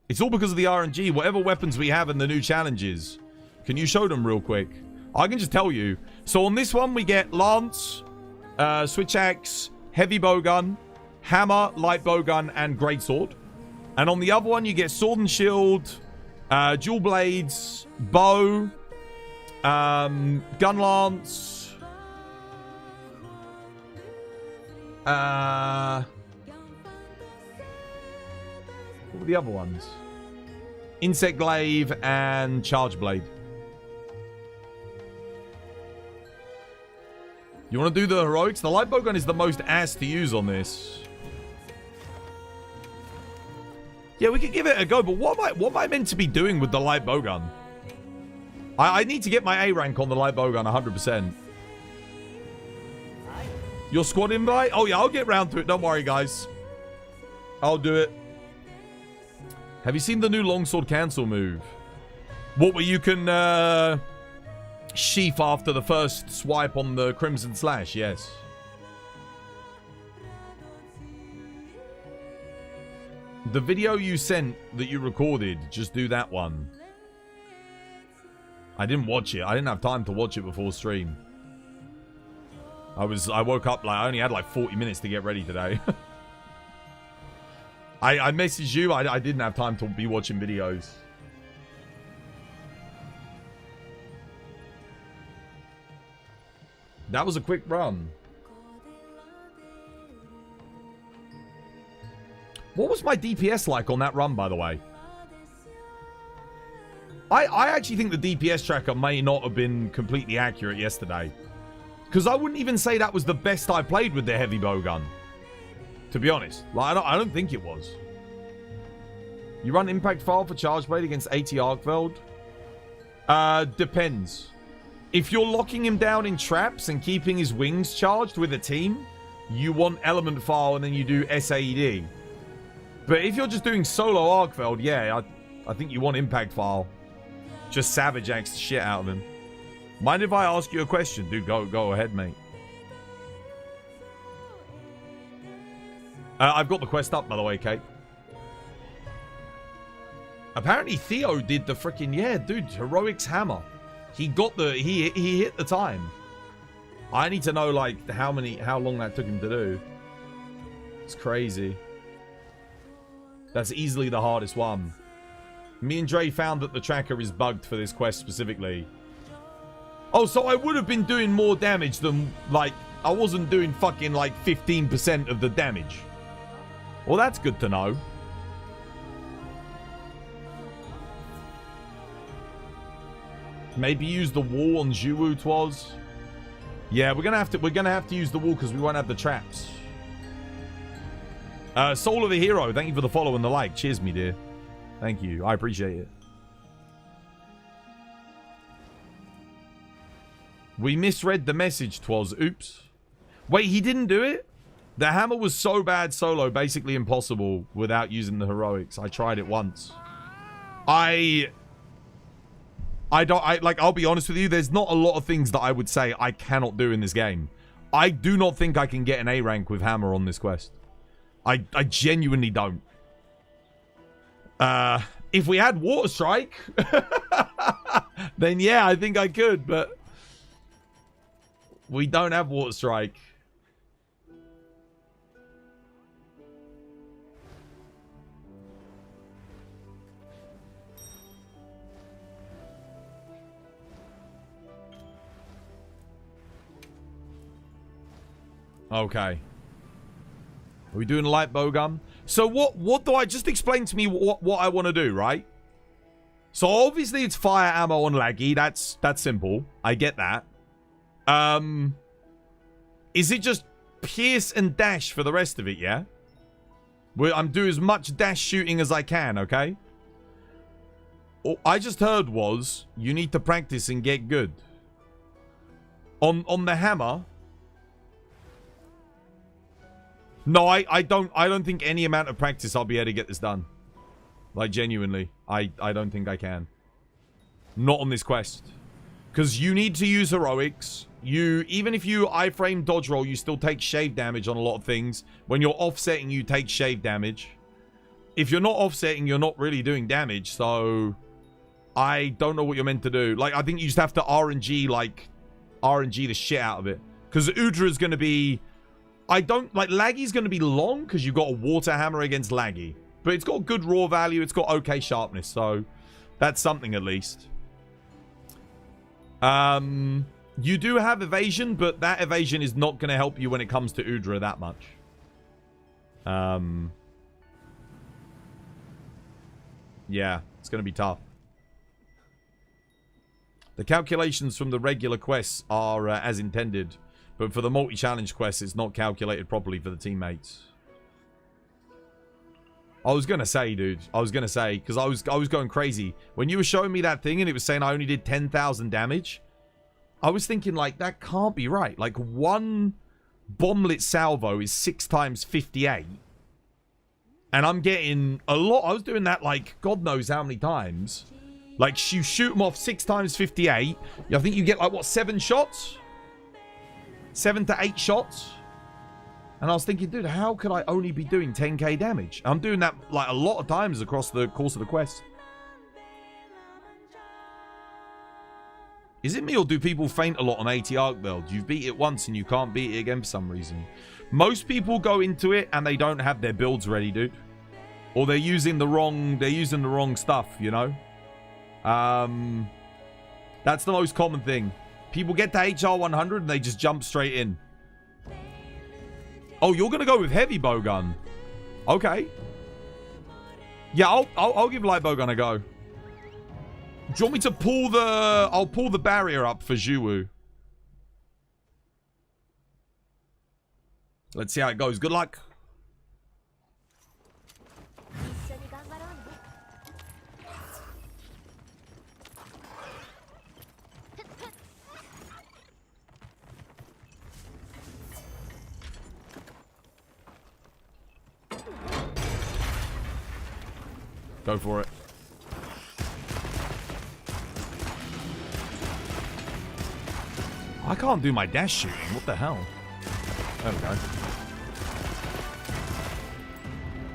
It's all because of the RNG. Whatever weapons we have in the new challenges. Can you show them real quick? I can just tell you. So on this one, we get Lance, Switch Axe, Heavy Bowgun, Hammer, Light Bowgun, and Greatsword. And on the other one, you get Sword and Shield, Dual Blades, Bow, Gun Lance, what were the other ones? Insect Glaive and Charge Blade. You want to do the heroics? The light bowgun is the most ass to use on this. Yeah, we could give it a go, but what am I meant to be doing with the light bowgun? I need to get my A rank on the light bowgun 100%. Your squad invite? Oh yeah, I'll get round to it. Don't worry, guys. I'll do it. Have you seen the new longsword cancel move? What, where you can sheath after the first swipe on the Crimson Slash? Yes. The video you sent that you recorded, just do that one. I didn't watch it. I didn't have time to watch it before stream. I woke up like I only had like 40 minutes to get ready today. I messaged you. I didn't have time to be watching videos. That was a quick run. What was my DPS like on that run, by the way? I actually think the DPS tracker may not have been completely accurate yesterday. Because I wouldn't even say that was the best I played with the heavy bowgun. To be honest. Like, I don't think it was. You run impact file for Charge Blade against 80 Arkveld? Depends. If you're locking him down in traps and keeping his wings charged with a team, you want element file and then you do SAED. But if you're just doing solo Arkveld, yeah, I think you want impact file. Just Savage Axe the shit out of him. Mind if I ask you a question? Dude, go ahead, mate. I've got the quest up, by the way, Kate. Apparently Theo did the freaking... Yeah, dude, Heroics Hammer. He got the... He hit the time. I need to know, like, how long that took him to do. It's crazy. That's easily the hardest one. Me and Dre found that the tracker is bugged for this quest specifically. Oh, so I would have been doing more damage than, like... I wasn't doing fucking, like, 15% of the damage. Well, that's good to know. Maybe use the wall on Zhu Twas. Yeah, we're gonna have to use the wall because we won't have the traps. Soul of a Hero, thank you for the follow and the like. Cheers, me dear. Thank you. I appreciate it. We misread the message, 'twas. Oops. Wait, he didn't do it? The hammer was so bad solo, basically impossible without using the heroics. I tried it once. I'll be honest with you, there's not a lot of things that I would say I cannot do in this game. I do not think I can get an A rank with hammer on this quest. I genuinely don't. If we had Water Strike, then yeah, I think I could, but we don't have Water Strike. Okay. Are we doing a light bowgun? So what do I just explain to me what I want to do, right? So obviously it's fire ammo on laggy. That's simple. I get that. Is it just pierce and dash for the rest of it, yeah? I'm doing as much dash shooting as I can, okay? All I just heard was you need to practice and get good. On the hammer. No, I don't think any amount of practice I'll be able to get this done. Like, genuinely. I don't think I can. Not on this quest. Because you need to use heroics. Even if you iframe dodge roll, you still take shave damage on a lot of things. When you're offsetting, you take shave damage. If you're not offsetting, you're not really doing damage. So, I don't know what you're meant to do. Like, I think you just have to RNG the shit out of it. Because Udra's going to be... Laggy's going to be long because you've got a water hammer against Laggy. But it's got good raw value. It's got okay sharpness. So, that's something at least. You do have evasion, but that evasion is not going to help you when it comes to Udra that much. Yeah, it's going to be tough. The calculations from the regular quests are as intended. But for the multi-challenge quest, it's not calculated properly for the teammates. I was going to say, dude. I was going to say, because I was going crazy. When you were showing me that thing and it was saying I only did 10,000 damage, I was thinking, like, that can't be right. Like, one bomblet salvo is 6 times 58. And I'm getting a lot. I was doing that, like, God knows how many times. Like, you shoot them off 6 times 58. I think you get, like, what, 7 shots? 7 to 8 shots. And I was thinking, dude, how could I only be doing 10k damage? I'm doing that like a lot of times across the course of the quest. Is it me or do people faint a lot on 80 arc build? You've beat it once and you can't beat it again for some reason. Most people go into it and they don't have their builds ready, dude. Or they're using the wrong stuff, you know? That's the most common thing. People get to HR 100 and they just jump straight in. Oh, you're gonna go with heavy bowgun. Okay. Yeah, I'll give light bowgun a go. Do you want me to pull the... I'll pull the barrier up for Zhuwu. Let's see how it goes. Good luck. Go for it. I can't do my dash shooting. What the hell? There we go.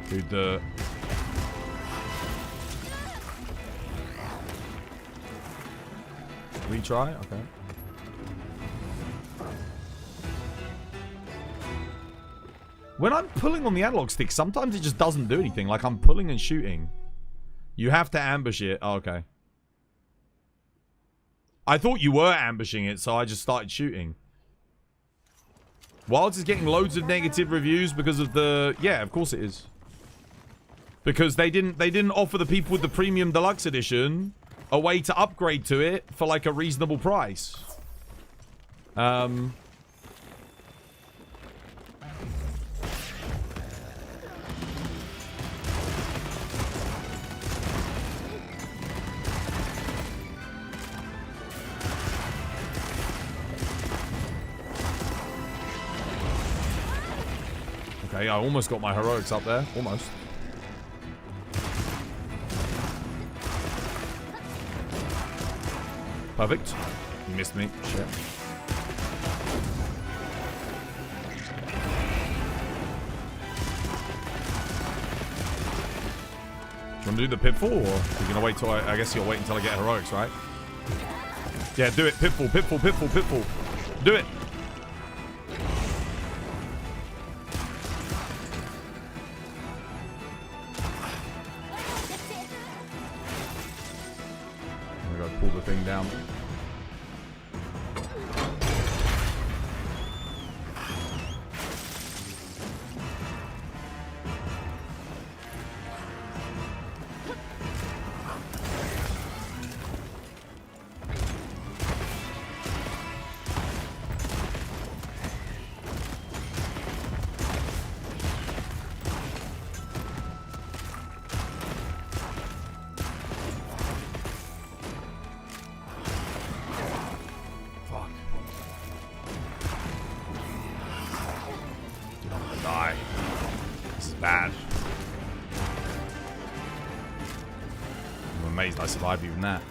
Dude, the... Retry? Okay. When I'm pulling on the analog stick, sometimes it just doesn't do anything. Like, I'm pulling and shooting. You have to ambush it. Oh, okay. I thought you were ambushing it, so I just started shooting. Wilds is getting loads of negative reviews because of the... Yeah, of course it is. Because they didn't offer the people with the premium deluxe edition a way to upgrade to it for like a reasonable price. Okay, I almost got my heroics up there. Almost. Perfect. You missed me. Shit. Do you want to do the pitfall, or are you going to wait till I guess you'll wait until I get heroics, right? Yeah, do it. Pitfall, pitfall, pitfall, pitfall. Do it. I'm going to go pull the thing down. I survived even that.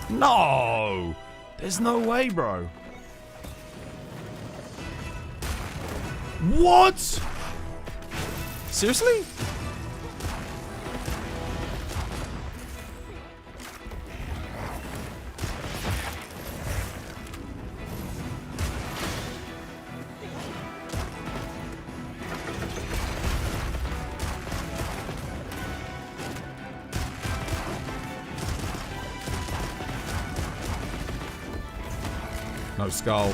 No! There's no way, bro. What? Seriously? No skull.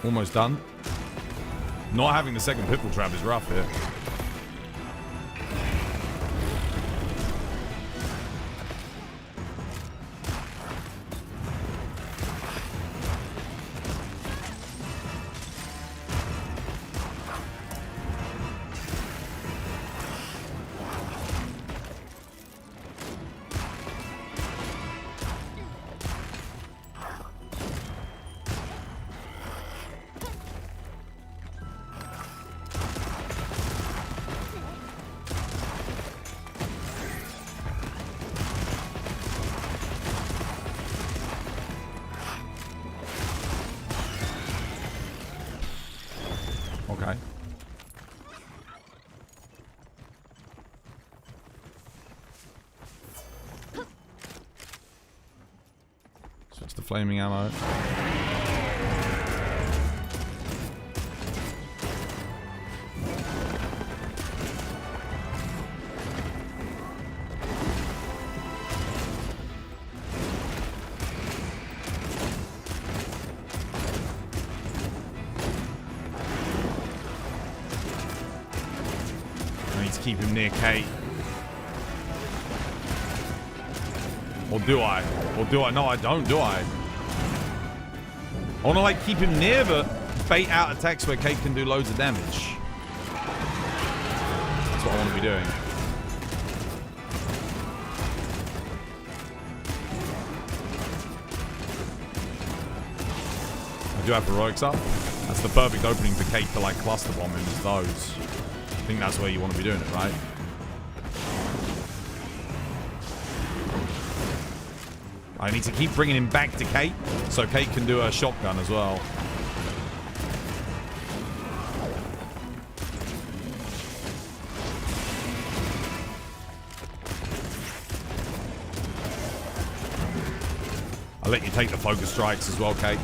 Almost done. Not having the second pitfall trap is rough here. Okay. Switch to flaming ammo. Keep him near Kate. Or do I? Or do I? No, I don't, do I? I want to, like, keep him near, but bait out attacks where Kate can do loads of damage. That's what I want to be doing. I do have heroics up. That's the perfect opening for Kate to, like, cluster bomb him as those. I think that's where you want to be doing it, right? I need to keep bringing him back to Kate, so Kate can do her shotgun as well. I'll let you take the focus strikes as well, Kate.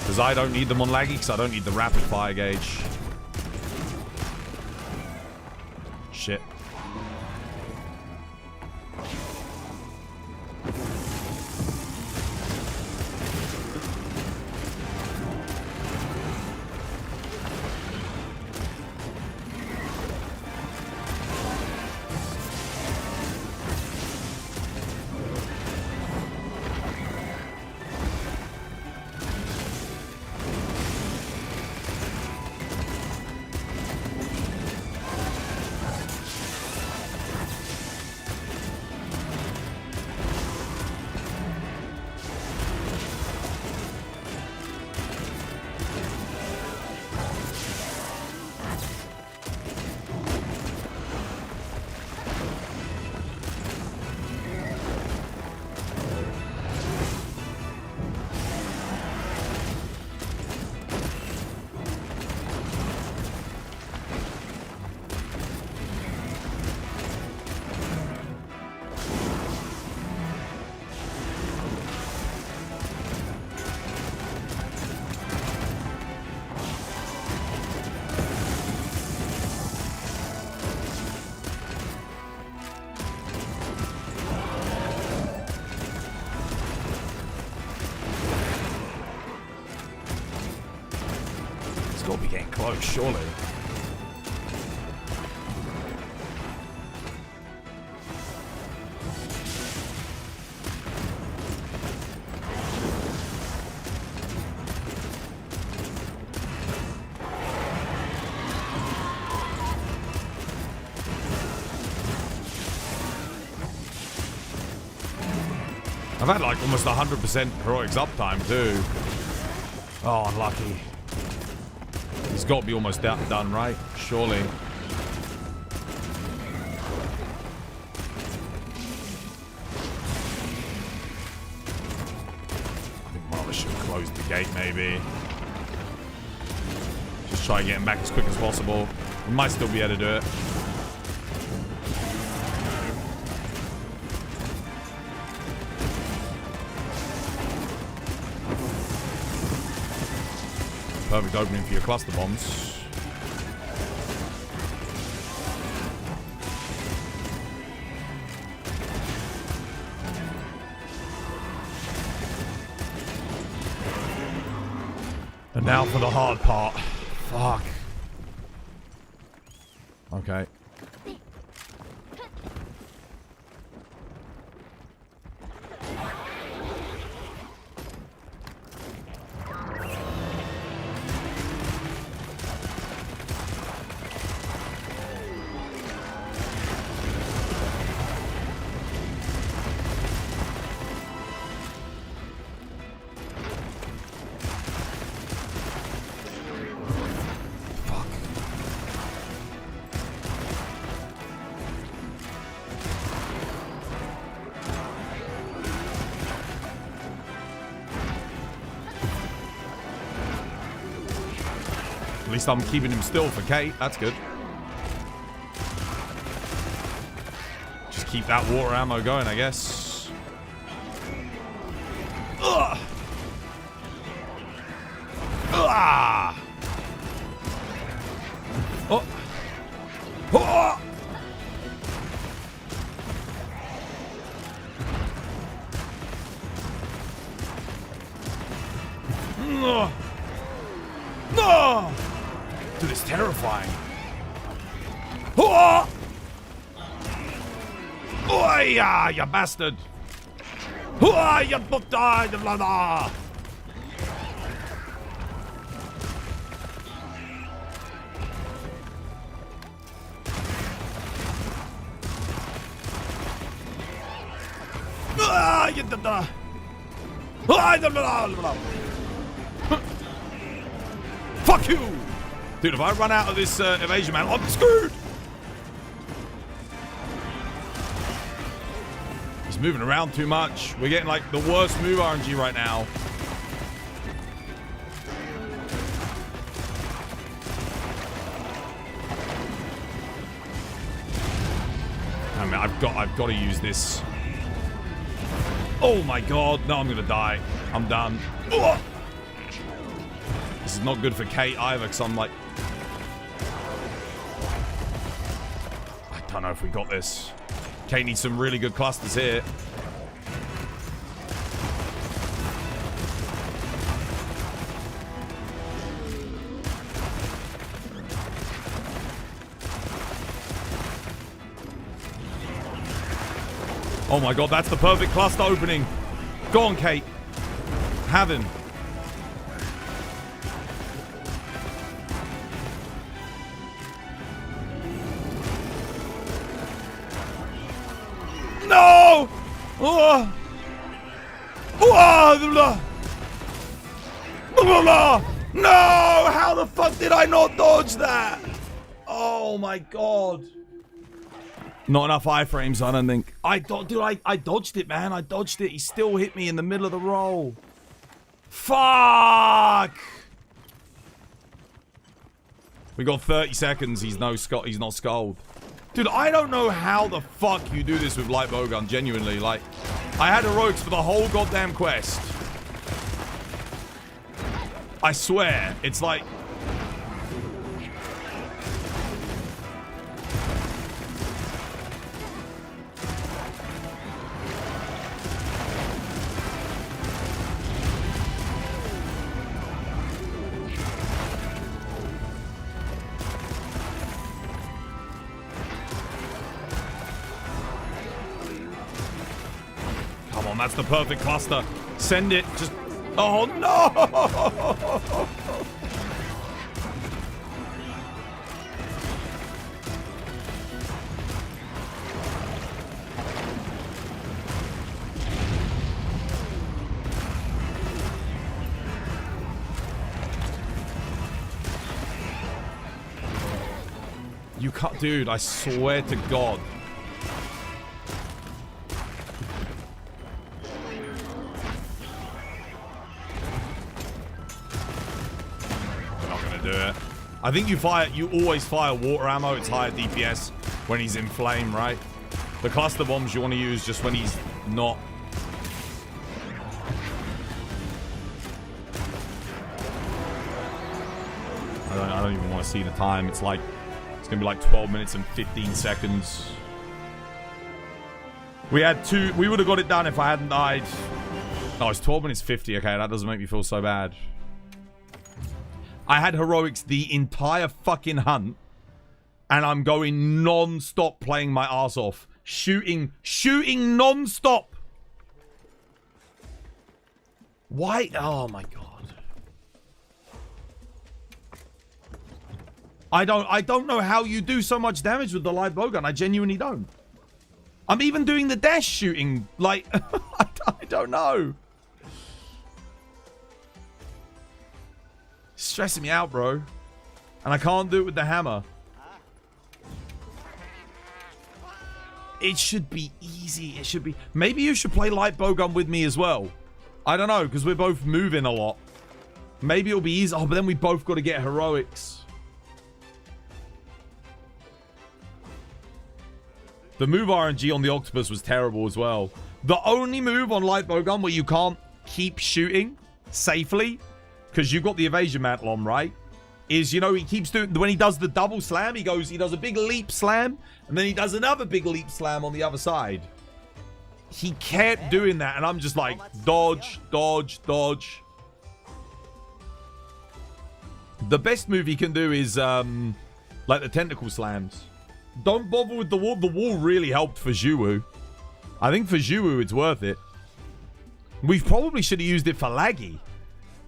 Because I don't need them on laggy, because I don't need the rapid fire gauge. Shit. be getting close, surely. I've had like almost 100% heroics uptime too. Oh, unlucky. He's got to be almost done, right? Surely. I think one of us should close the gate, maybe. Just try and get him back as quick as possible. We might still be able to do it. Perfect opening for your cluster bombs. And now for the hard part. Fuck. Okay. At least I'm keeping him still for Kate. That's good. Just keep that water ammo going, I guess. Ugh. Ugh. Oh. Oh. No. No. Dude, it's terrifying. Oh! Oh, yeah, you bastard. Oh, you blah, blah, blah. Ah, you blah, blah. Ah, blah, blah, blah. Fuck you! Dude, if I run out of this evasion, man, I'm screwed! He's moving around too much. We're getting, like, the worst move RNG right now. I mean, I've got to use this. Oh, my God. No, I'm going to die. I'm done. Ugh. This is not good for Kate either, because I'm like... I don't know if we got this. Kate needs some really good clusters here. Oh my God, that's the perfect cluster opening. Go on, Kate. Have him. No! Oh! Oh! No! How the fuck did I not dodge that? Oh my God. Not enough iframes, I don't think. I dodged it, man. I dodged it. He still hit me in the middle of the roll. Fuck! We got 30 seconds. He's not skulled. Dude, I don't know how the fuck you do this with light bowgun, genuinely. Like, I had heroics for the whole goddamn quest. I swear, it's like... on, that's the perfect cluster. Send it. Just... Oh, no! You can't... Dude, I swear to God. Do it. I think you always fire water ammo. It's higher DPS when he's in flame, right? The cluster bombs you want to use just when he's not. I don't even want to see the time. It's gonna be like 12 minutes and 15 seconds. We would have got it done if I hadn't died. Oh, it's 12 minutes 50. Okay, that doesn't make me feel so bad. I had heroics the entire fucking hunt, and I'm going non-stop playing my ass off. Shooting non-stop. Why? Oh my God. I don't know how you do so much damage with the light bowgun. I genuinely don't. I'm even doing the dash shooting. Like, I don't know. Stressing me out, bro. And I can't do it with the hammer. It should be easy. It should be... Maybe you should play light bowgun with me as well. I don't know, because we're both moving a lot. Maybe it'll be easy. Oh, but then we both got to get heroics. The move RNG on the octopus was terrible as well. The only move on light bowgun where you can't keep shooting safely, because you've got the evasion mantle on, right? Is, you know, he keeps doing... When he does the double slam, he does a big leap slam, and then he does another big leap slam on the other side. He kept doing that, and I'm just like, dodge, dodge, dodge. The best move he can do is, like the tentacle slams. Don't bother with the wall. The wall really helped for Zhuwu. I think for Zhuwu, it's worth it. We probably should have used it for Laggy.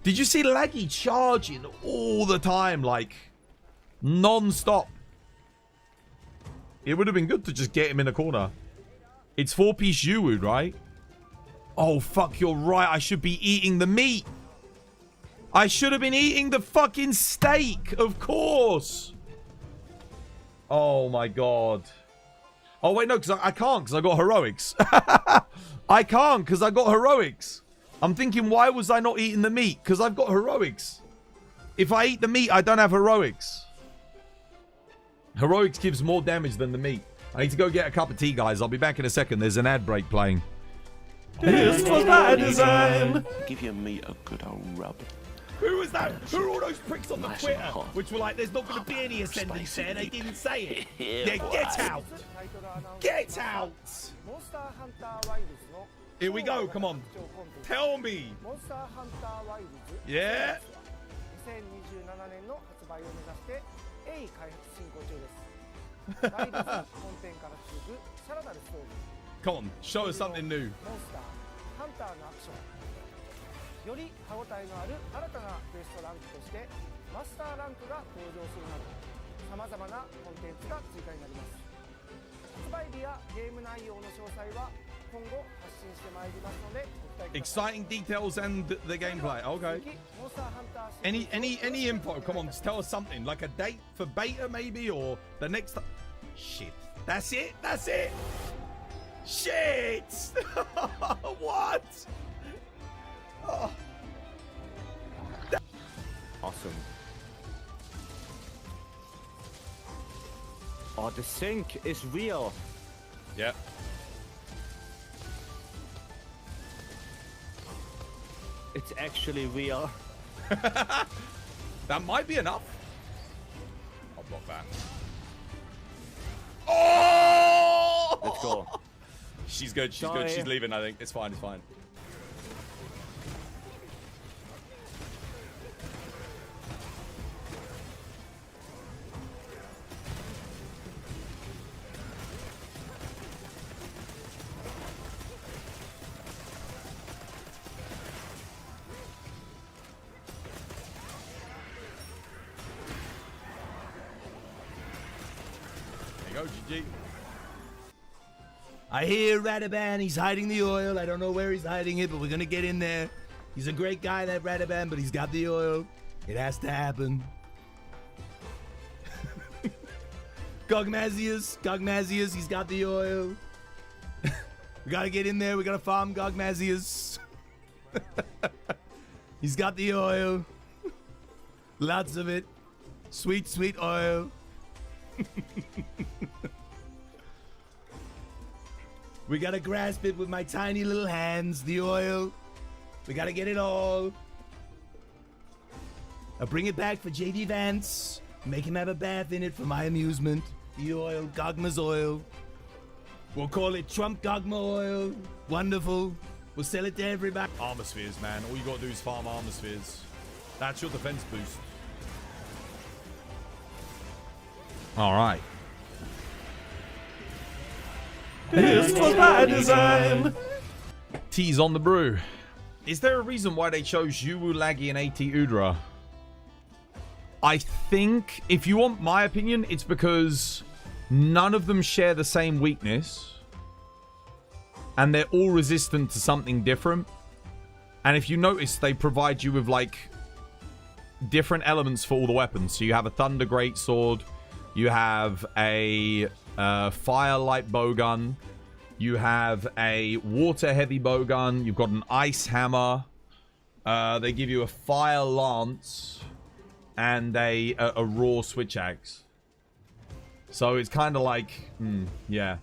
Did you see Laggy charging all the time, like, non-stop? It would have been good to just get him in a corner. It's 4-piece Zhuwu, right? Oh, fuck, you're right. I should be eating the meat. I should have been eating the fucking steak, of course. Oh, my God. Oh, wait, no, because I can't, because I got heroics. I can't, because I got heroics. I'm thinking, why was I not eating the meat? Because I've got heroics. If I eat the meat, I don't have heroics. Heroics gives more damage than the meat. I need to go get a cup of tea, guys. I'll be back in a second. There's an ad break playing. This was my design. Give your meat a good old rub. Who was that? Who are all those pricks on the Twitter? Which were like, there's not going to be any Ascendance there. They didn't say it. Yeah, get out. Get out. Here we go. Come on. Tell me. Yeah. Come on. Show us something new. より歯応えのある新たなクエストランクとしてマスターランクが登場するなどさまざまなコンテンツが追加になります。発売日やゲーム内容の詳細は今後発信してまいりますのでご期待ください。 Exciting details and the gameplay. Okay. Any info? Come on, just tell us something. Like a date for beta maybe, or the next... Shit. That's it? That's it? Shit! What? Oh. Awesome. Oh, the sync is real. Yep. It's actually real. That might be enough. I'll block that. Oh! Let's go. She's good. She's Sorry. good. She's leaving, I think. It's fine. It's fine. go, GG. I hear Radaban, he's hiding the oil. I don't know where he's hiding it, but we're gonna get in there. He's a great guy, that Radaban, but he's got the oil. It has to happen. Gogmazius, he's got the oil. We gotta get in there, we gotta farm Gogmazius. He's got the oil. Lots of it. Sweet, sweet oil. We gotta grasp it with my tiny little hands, the oil. We gotta get it all. I'll bring it back for JD Vance. Make him have a bath in it for my amusement. The oil, Gogma's oil. We'll call it Trump Gogma oil. Wonderful. We'll sell it to everybody. Armor spheres, man. All you gotta do is farm armor spheres. That's your defense boost. All right. This was by design. Tea's on the brew. Is there a reason why they chose Yuwu, Laggy, and AT Udra? I think, if you want my opinion, it's because none of them share the same weakness. And they're all resistant to something different. And if you notice, they provide you with, like, different elements for all the weapons. So you have a Thunder Greatsword. You have a Firelight Bowgun. You have a Water Heavy Bowgun. You've got an Ice Hammer. They give you a Fire Lance. And a Raw Switch Axe. So it's kind of like, yeah.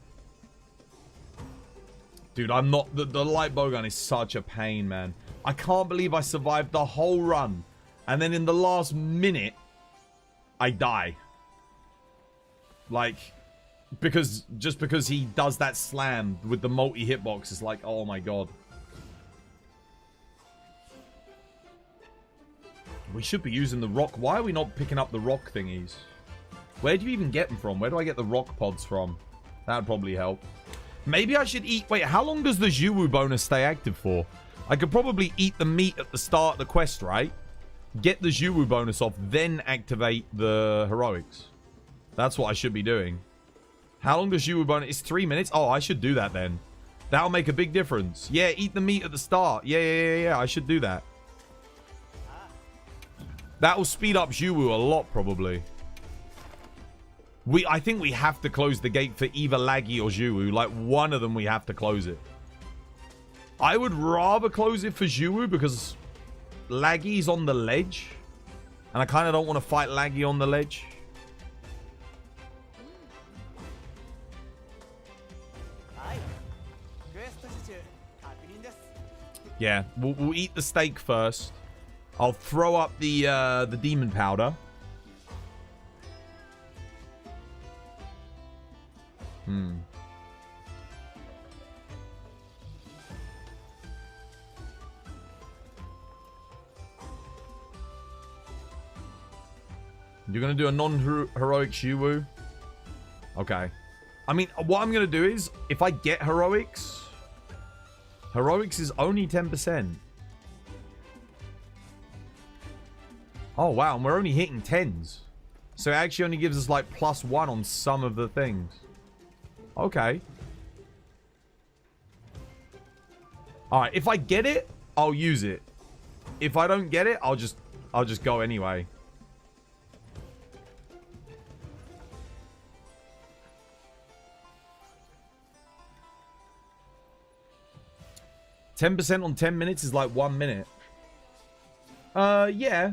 Dude, I'm not... The light bowgun is such a pain, man. I can't believe I survived the whole run. And then in the last minute, I die. Like, just because he does that slam with the multi-hitbox, it's like, oh my god. We should be using the rock. Why are we not picking up the rock thingies? Where do you even get them from? Where do I get the rock pods from? That would probably help. Maybe I should eat... Wait, how long does the Yuwu bonus stay active for? I could probably eat the meat at the start of the quest, right? Get the Yuwu bonus off, then activate the heroics. That's what I should be doing. How long does Yuwu bonus... It's 3 minutes? Oh, I should do that then. That'll make a big difference. Yeah, eat the meat at the start. Yeah. I should do that. That will speed up Yuwu a lot, probably. I think we have to close the gate for either Laggy or Yuwu. Like, one of them, we have to close it. I would rather close it for Yuwu because Laggy's on the ledge. And I kind of don't want to fight Laggy on the ledge. Yeah, we'll eat the steak first. I'll throw up the demon powder. You're going to do a non-heroic Yuwu? Okay. I mean, what I'm going to do is, if I get heroics... Heroics is only 10%. Oh, wow. And we're only hitting 10s. So it actually only gives us, like, +1 on some of the things. Okay. Alright, if I get it, I'll use it. If I don't get it, I'll just go anyway. %10 on 10 minutes is like 1 minute. Yeah.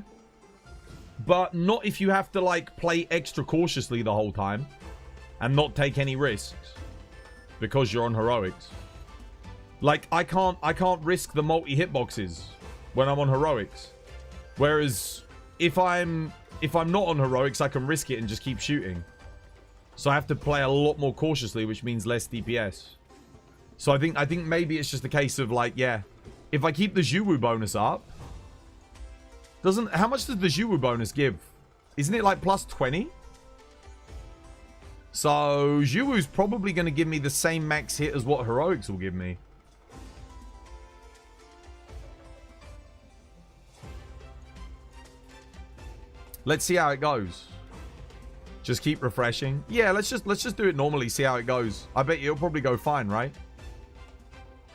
But not if you have to, like, play extra cautiously the whole time. And not take any risks. Because you're on heroics. Like, I can't risk the multi-hitboxes when I'm on heroics. Whereas, if I'm not on heroics, I can risk it and just keep shooting. So I have to play a lot more cautiously, which means less DPS. So I think maybe it's just a case of, like, yeah. If I keep the Yuwu bonus up... How much does the Yuwu bonus give? Isn't it, like, +20? So, Yuwu's probably going to give me the same max hit as what heroics will give me. Let's see how it goes. Just keep refreshing. Yeah, let's just do it normally, see how it goes. I bet it'll probably go fine, right?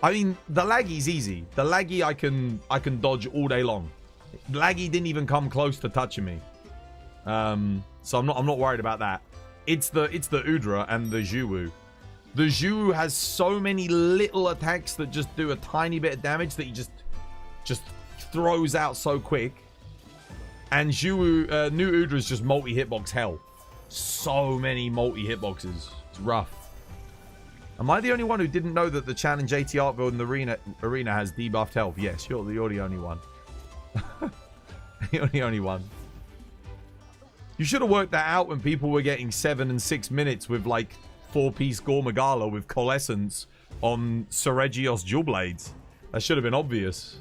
I mean, the laggy's easy. The laggy I can dodge all day long. Laggy didn't even come close to touching me. So I'm not worried about that. It's the Udra and the Zhuwu. The Zhuwu has so many little attacks that just do a tiny bit of damage that he just throws out so quick. And Zhuwu, new Udra is just multi-hitbox hell. So many multi-hitboxes. It's rough. Am I the only one who didn't know that the challenge AT Artville in the arena has debuffed health? Yes, you're the only one. You're the only one. You should have worked that out when people were getting 7 and 6 minutes with like 4-piece Gore Magala with Coalescence on Seregios Dual Blades. That should have been obvious.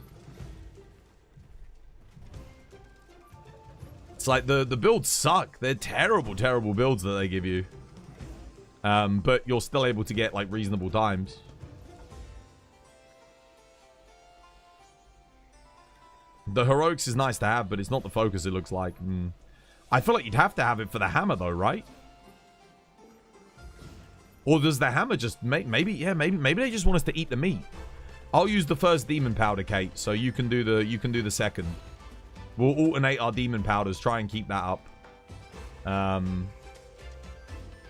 It's like the builds suck. They're terrible, terrible builds that they give you. But you're still able to get like reasonable times. The heroics is nice to have, but it's not the focus it looks like. I feel like you'd have to have it for the hammer though, right? Or does the hammer just maybe they just want us to eat the meat. I'll use the first demon powder, Kate, so you can do the second. We'll alternate our demon powders, try and keep that up.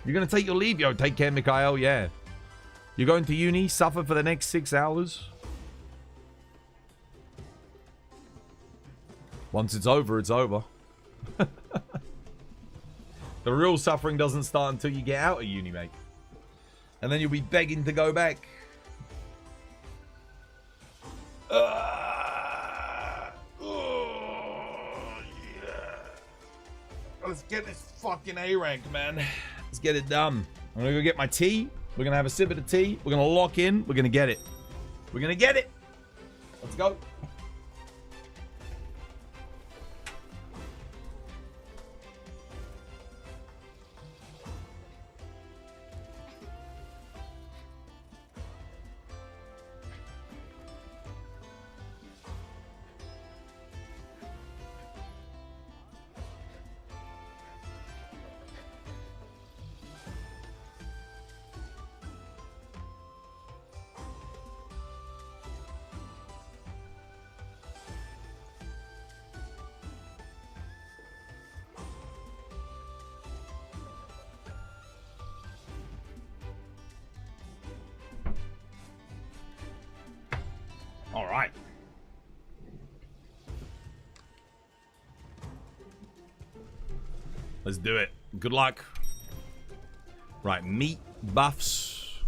You're gonna take your leave, yo. Take care, Mikhail. Yeah. You're going to uni, suffer for the next 6 hours. Once it's over, it's over. The real suffering doesn't start until you get out of uni, mate. And then you'll be begging to go back. Let's get this fucking A rank, man. Let's get it done. I'm gonna go get my tea. We're gonna have a sip of the tea. We're gonna lock in. We're gonna get it. We're gonna get it. Let's go. All right. Let's do it. Good luck. Right, meat buffs.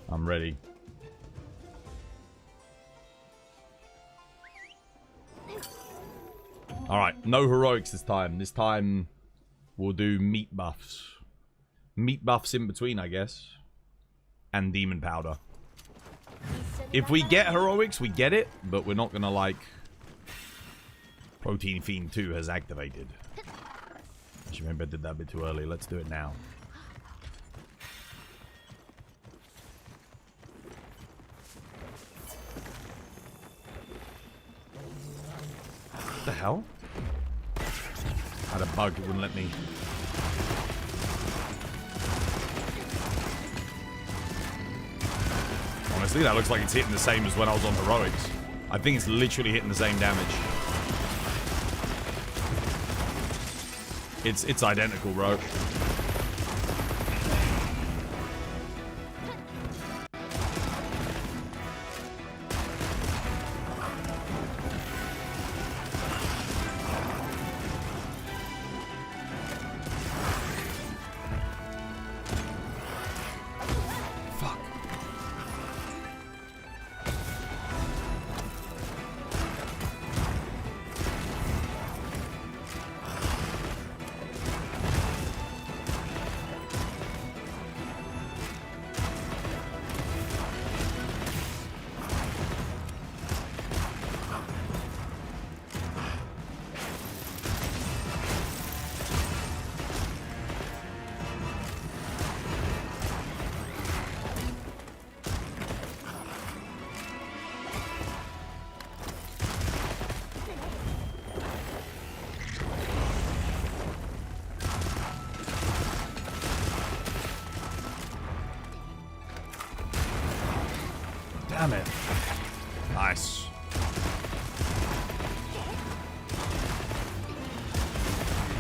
I'm ready. All right, no heroics this time. This time we'll do meat buffs. Meat buffs in between, I guess. And demon powder. If we get heroics, we get it, but we're not gonna like... Protein Fiend 2 has activated. Actually, maybe I did that a bit too early. Let's do it now. What the hell? I had a bug, it wouldn't let me. Honestly, that looks like it's hitting the same as when I was on heroics. I think it's literally hitting the same damage. It's identical, bro. Damn it. Nice.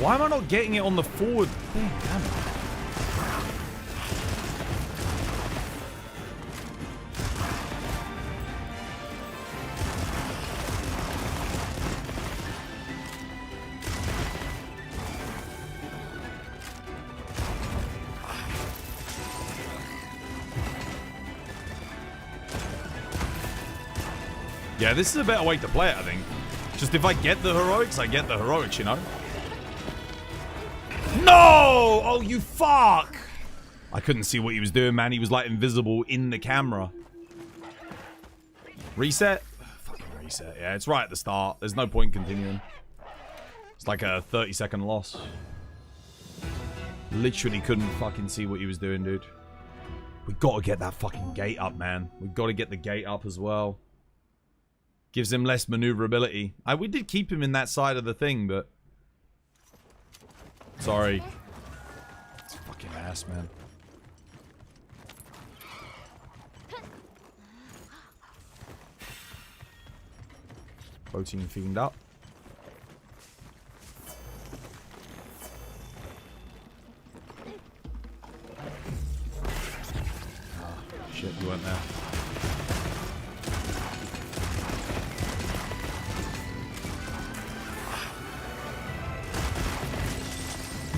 Why am I not getting it on the forward thing? Damn it. Yeah, this is a better way to play it, I think. Just if I get the heroics, I get the heroics, you know? No! Oh, you fuck! I couldn't see what he was doing, man. He was, like, invisible in the camera. Reset? Fucking reset. Yeah, it's right at the start. There's no point continuing. It's like a 30-second loss. Literally couldn't fucking see what he was doing, dude. We gotta get that fucking gate up, man. We gotta get the gate up as well. Gives him less maneuverability. We did keep him in that side of the thing, but... Sorry. It's fucking ass, man. Protein fiend up. Ah, shit, you weren't there.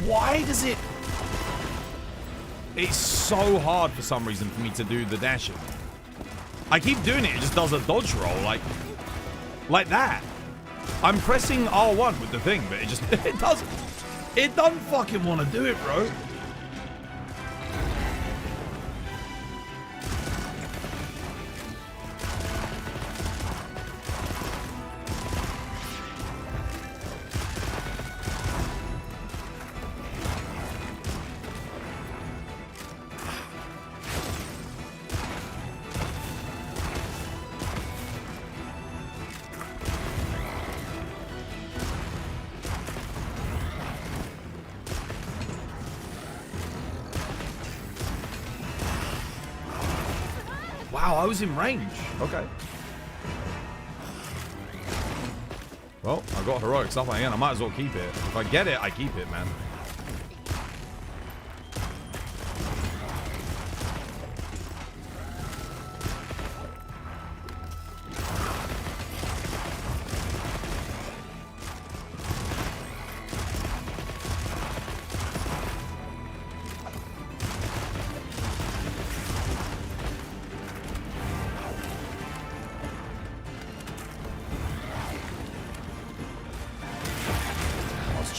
Why does it... It's so hard for some reason for me to do the dashing. I keep doing it, it just does a dodge roll, like that. I'm pressing R1 with the thing, but it just... It doesn't fucking want to do it, bro. Wow, I was in range. Okay. Well, I got heroics up again. I might as well keep it. If I get it, I keep it, man.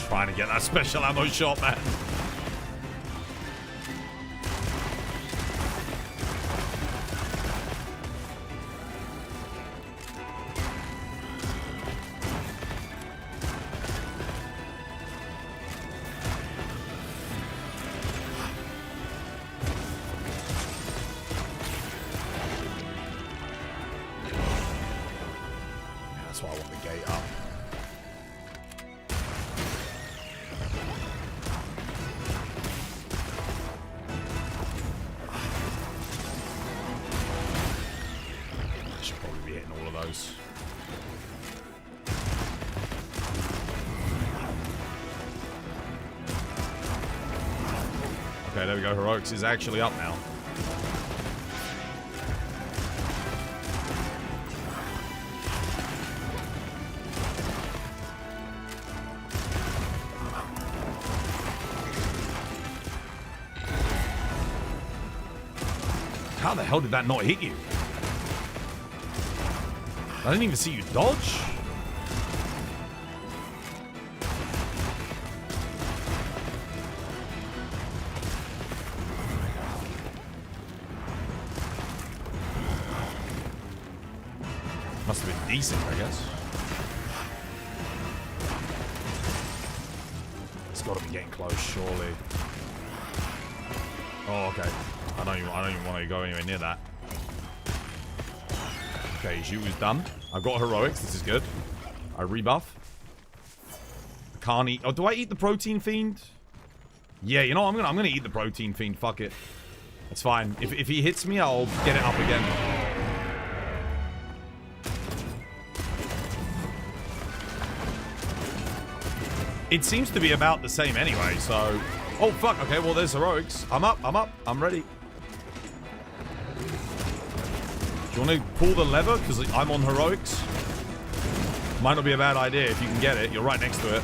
Trying to get that special ammo shot, man. That's why I want the gate up. Okay, there we go. Heroics is actually up now. How the hell did that not hit you? I didn't even see you dodge. Must have been decent, I guess. It's got to be getting close, surely. Oh, okay. I don't even want to go anywhere near that. Okay, Zhu is done. I've got heroics. This is good. I rebuff. I can't eat. Oh, do I eat the protein fiend? Yeah, you know, I'm gonna eat the protein fiend. Fuck it. It's fine. If he hits me, I'll get it up again. It seems to be about the same anyway, so... Oh, fuck. Okay, well, there's heroics. I'm up. I'm ready. Do you want to pull the lever? Because I'm on heroics. Might not be a bad idea if you can get it. You're right next to it.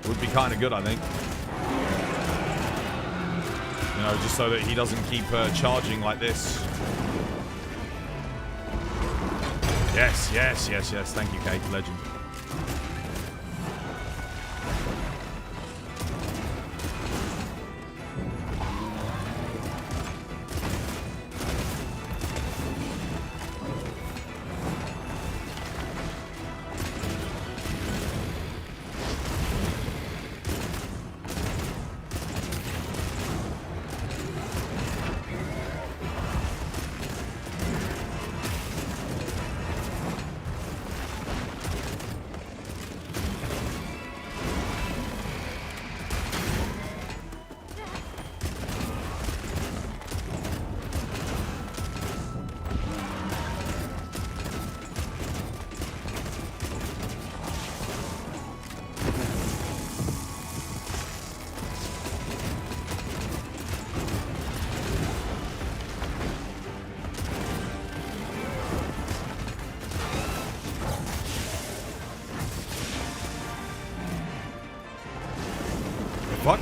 Would be kind of good, I think. You know, just so that he doesn't keep charging like this. Yes. Thank you, Kate. Legend. Fuck.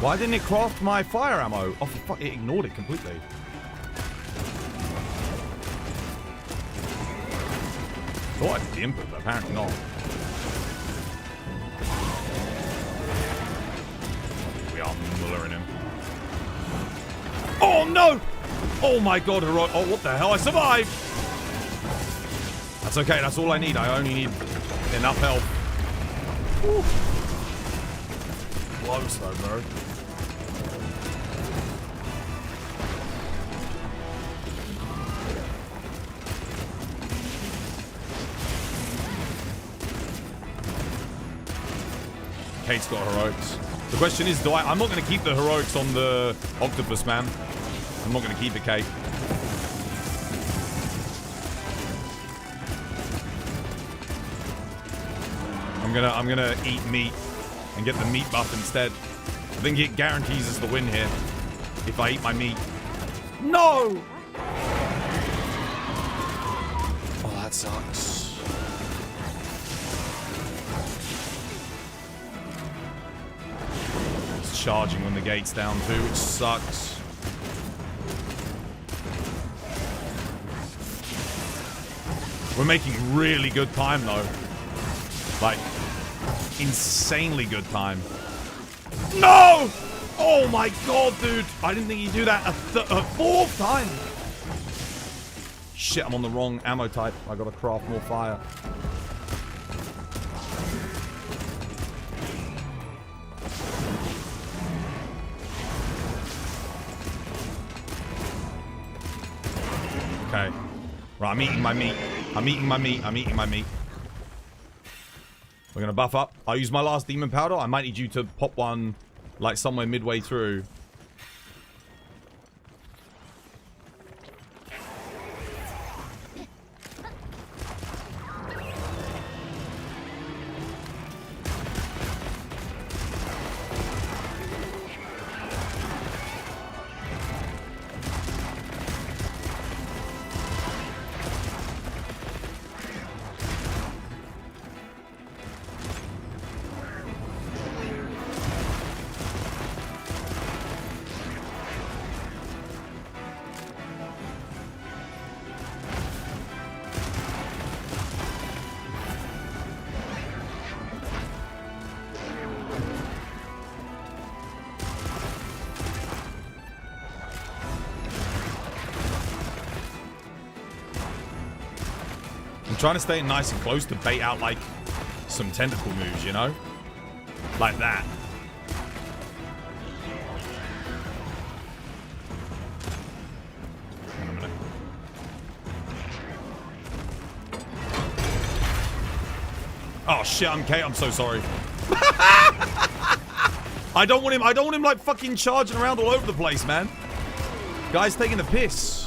Why didn't it craft my fire ammo? Oh, fuck, it ignored it completely. Thought I did the input, but apparently not. We are mullering him. Oh, no! Oh, my God, heroic. Oh, what the hell? I survived! That's okay. That's all I need. I only need enough health. Whew. Close though, bro. Kate's got heroics. The question is, I'm not going to keep the heroics on the octopus, man. I'm not going to keep it, Kate. I'm gonna eat meat and get the meat buff instead. I think it guarantees us the win here if I eat my meat. No! Oh, that sucks. It's charging when the gate's down too, which sucks. We're making really good time though. Like, insanely good time. No! Oh my god, dude. I didn't think he'd do that a fourth time. Shit, I'm on the wrong ammo type. I gotta craft more fire. Okay. Right, I'm eating my meat. I'm eating my meat. I'm eating my meat. We're gonna buff up. I'll use my last demon powder. I might need you to pop one, like, somewhere midway through. Trying to stay nice and close to bait out, like, some tentacle moves, you know? Like that. Hang on a minute. Oh shit, I'm Kate, I'm so sorry. I don't want him like fucking charging around all over the place, man. Guy's taking the piss.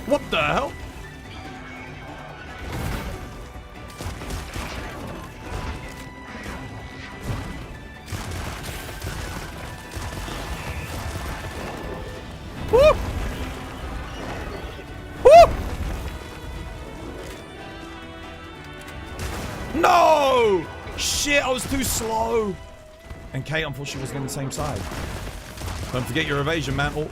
What the hell? Woo! Woo! No! Shit, I was too slow. And Kate, unfortunately, wasn't on the same side. Don't forget your evasion mantle.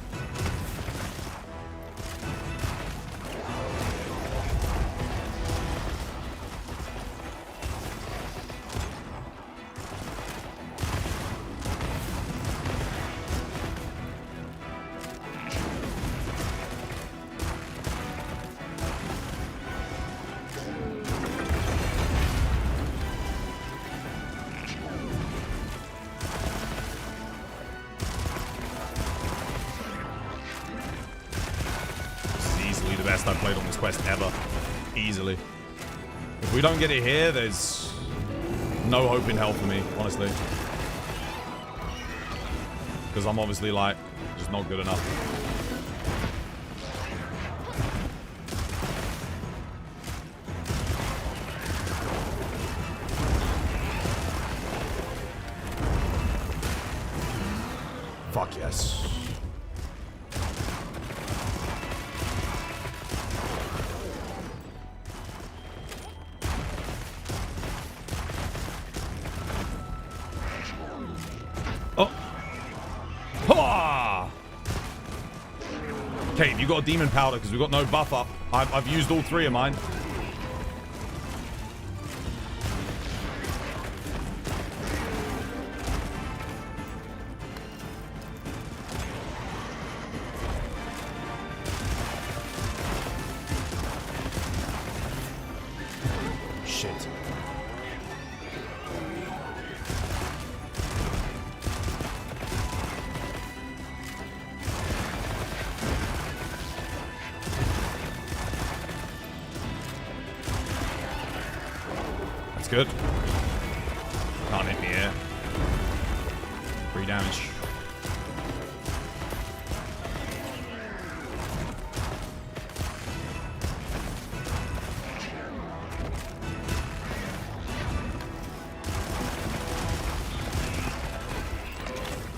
Best I've played on this quest ever. Easily. If we don't get it here, there's no hope in hell for me, honestly. Because I'm obviously, like, just not good enough. Fuck yes. Okay, you got a demon powder because we've got no buff up. I've used all 3 of mine. Shit. Good. Can't hit me here. 3 damage.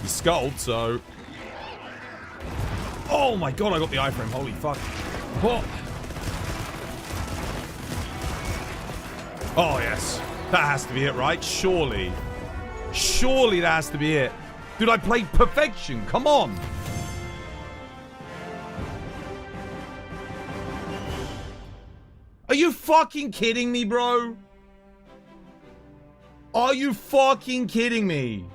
He skulled, so... Oh my god, I got the iframe. Holy fuck. What? Oh, yes. That has to be it, right? Surely. Surely that has to be it. Dude, I played perfection. Come on. Are you fucking kidding me, bro? Are you fucking kidding me?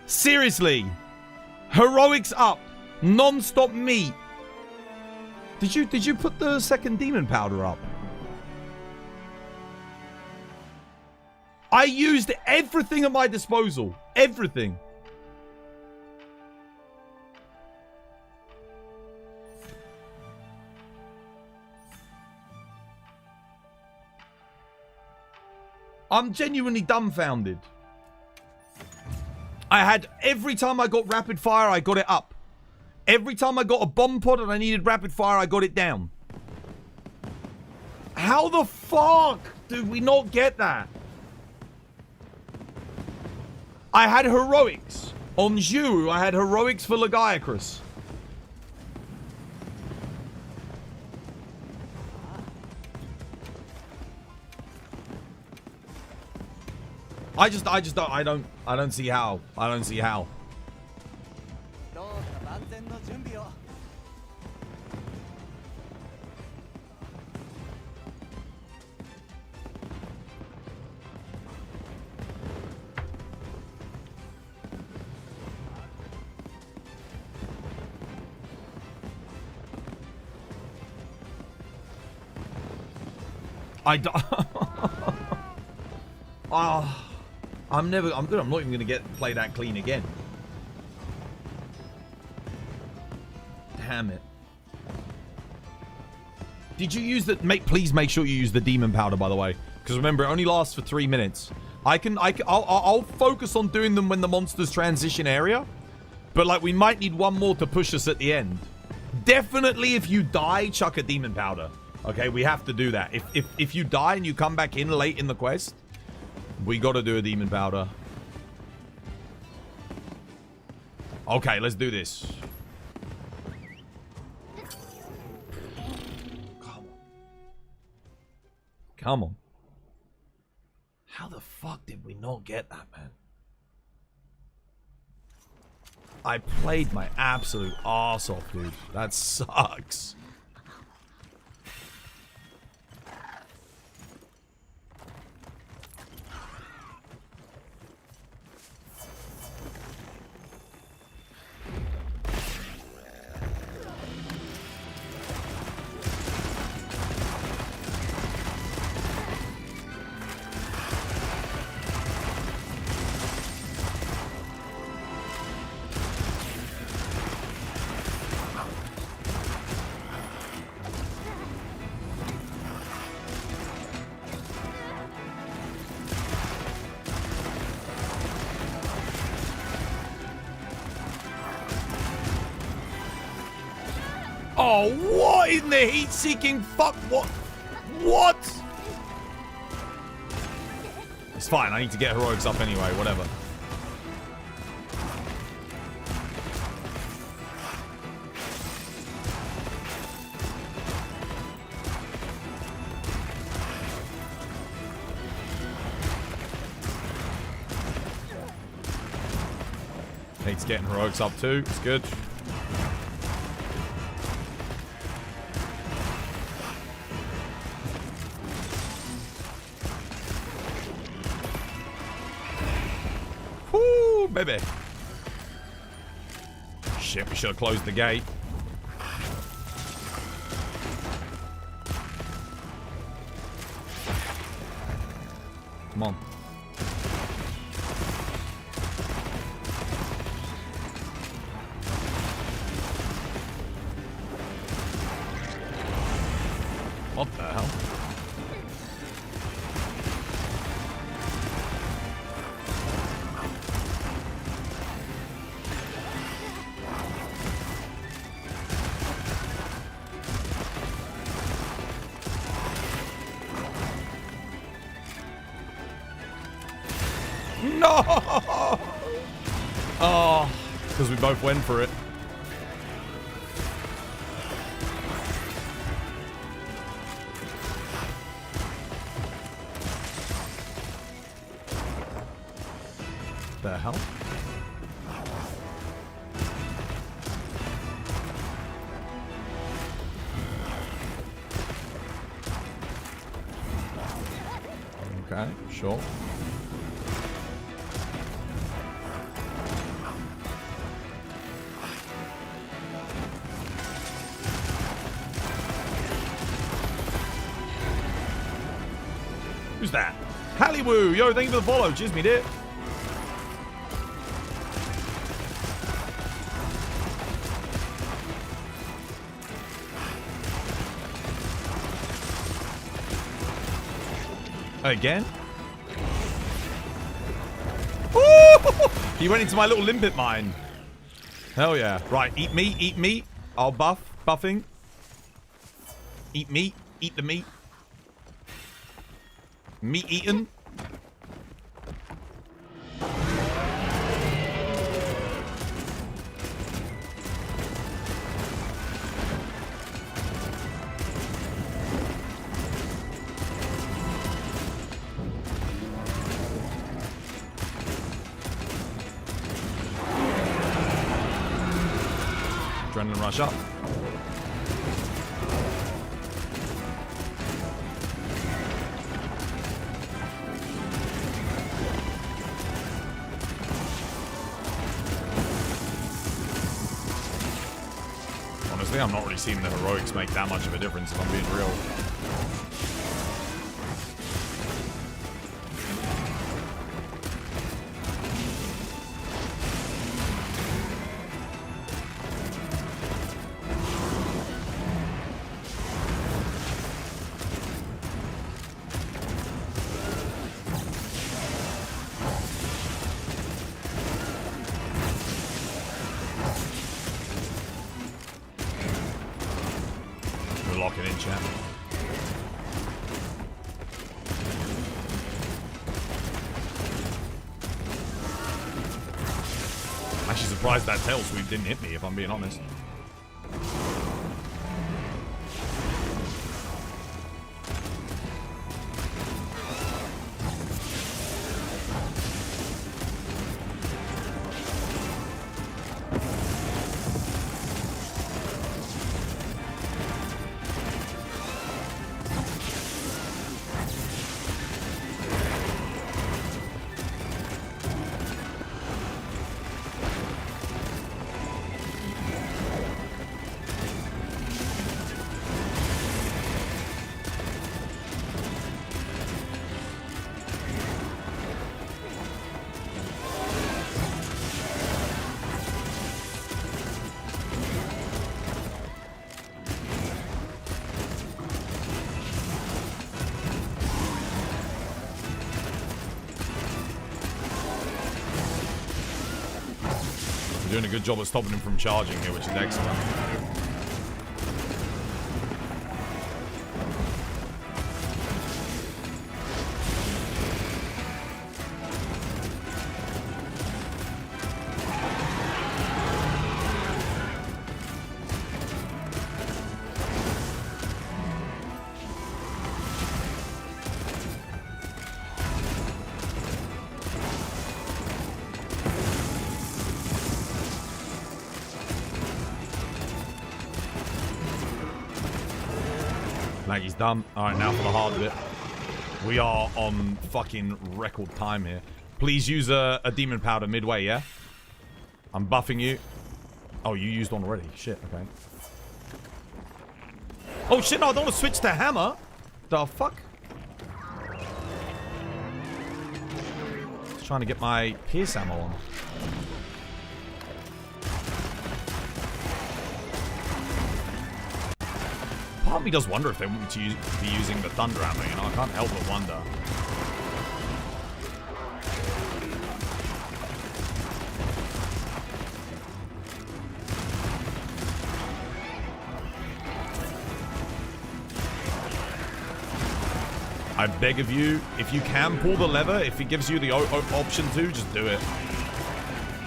Seriously. Heroics up. Non-stop meat. Did you put the second demon powder up? I used everything at my disposal. Everything. I'm genuinely dumbfounded. I had every time I got rapid fire, I got it up. Every time I got a bomb pod and I needed rapid fire, I got it down. How the fuck did we not get that? I had heroics on Zhu. I had heroics for Lagiacrus. I don't see how. I don't see how. I'm not even gonna play that clean again. Damn it. Did you use the please make sure you use the demon powder, by the way, because remember it only lasts for 3 minutes. I'll focus on doing them when the monsters transition area, But, like, we might need one more to push us at the end. Definitely, if you die, chuck a demon powder. Okay, we have to do that. If you die and you come back in late in the quest, we got to do a demon powder. Okay, let's do this. Come on. Come on. How the fuck did we not get that, man? I played my absolute arse off, dude. That sucks. Oh, what in the heat-seeking fuck? What? It's fine. I need to get heroics up anyway. Whatever. Nate's getting heroics up too. It's good. Baby. Shit, we should have closed the gate. Come on. What the hell? No! Oh, because we both went for it. The hell? Okay, sure. Who's that? Halliwoo! Yo, thank you for the follow. Cheers, me dear. Again? Woo! He went into my little limpet mine. Hell yeah. Right, eat meat, eat meat. I'll buffing. Eat meat, eat the meat. Meat eaten. Adrenaline rush up. Honestly, I'm not really seeing the heroics make that much of a difference if I'm being real. locking in, chat. I'm actually surprised that tail sweep didn't hit me, if I'm being honest. Doing a good job of stopping him from charging here, which is excellent. Like he's done. Alright, now for the hard bit. We are on fucking record time here. Please use a demon powder midway, yeah? I'm buffing you. Oh, you used one already. Shit, okay. Oh shit, no, I don't want to switch to hammer. The fuck? Just trying to get my pierce ammo on. Part of me does wonder if they want me to be using the thunder ammo, you know? I can't help but wonder. I beg of you, if you can pull the lever, if it gives you the option to, just do it.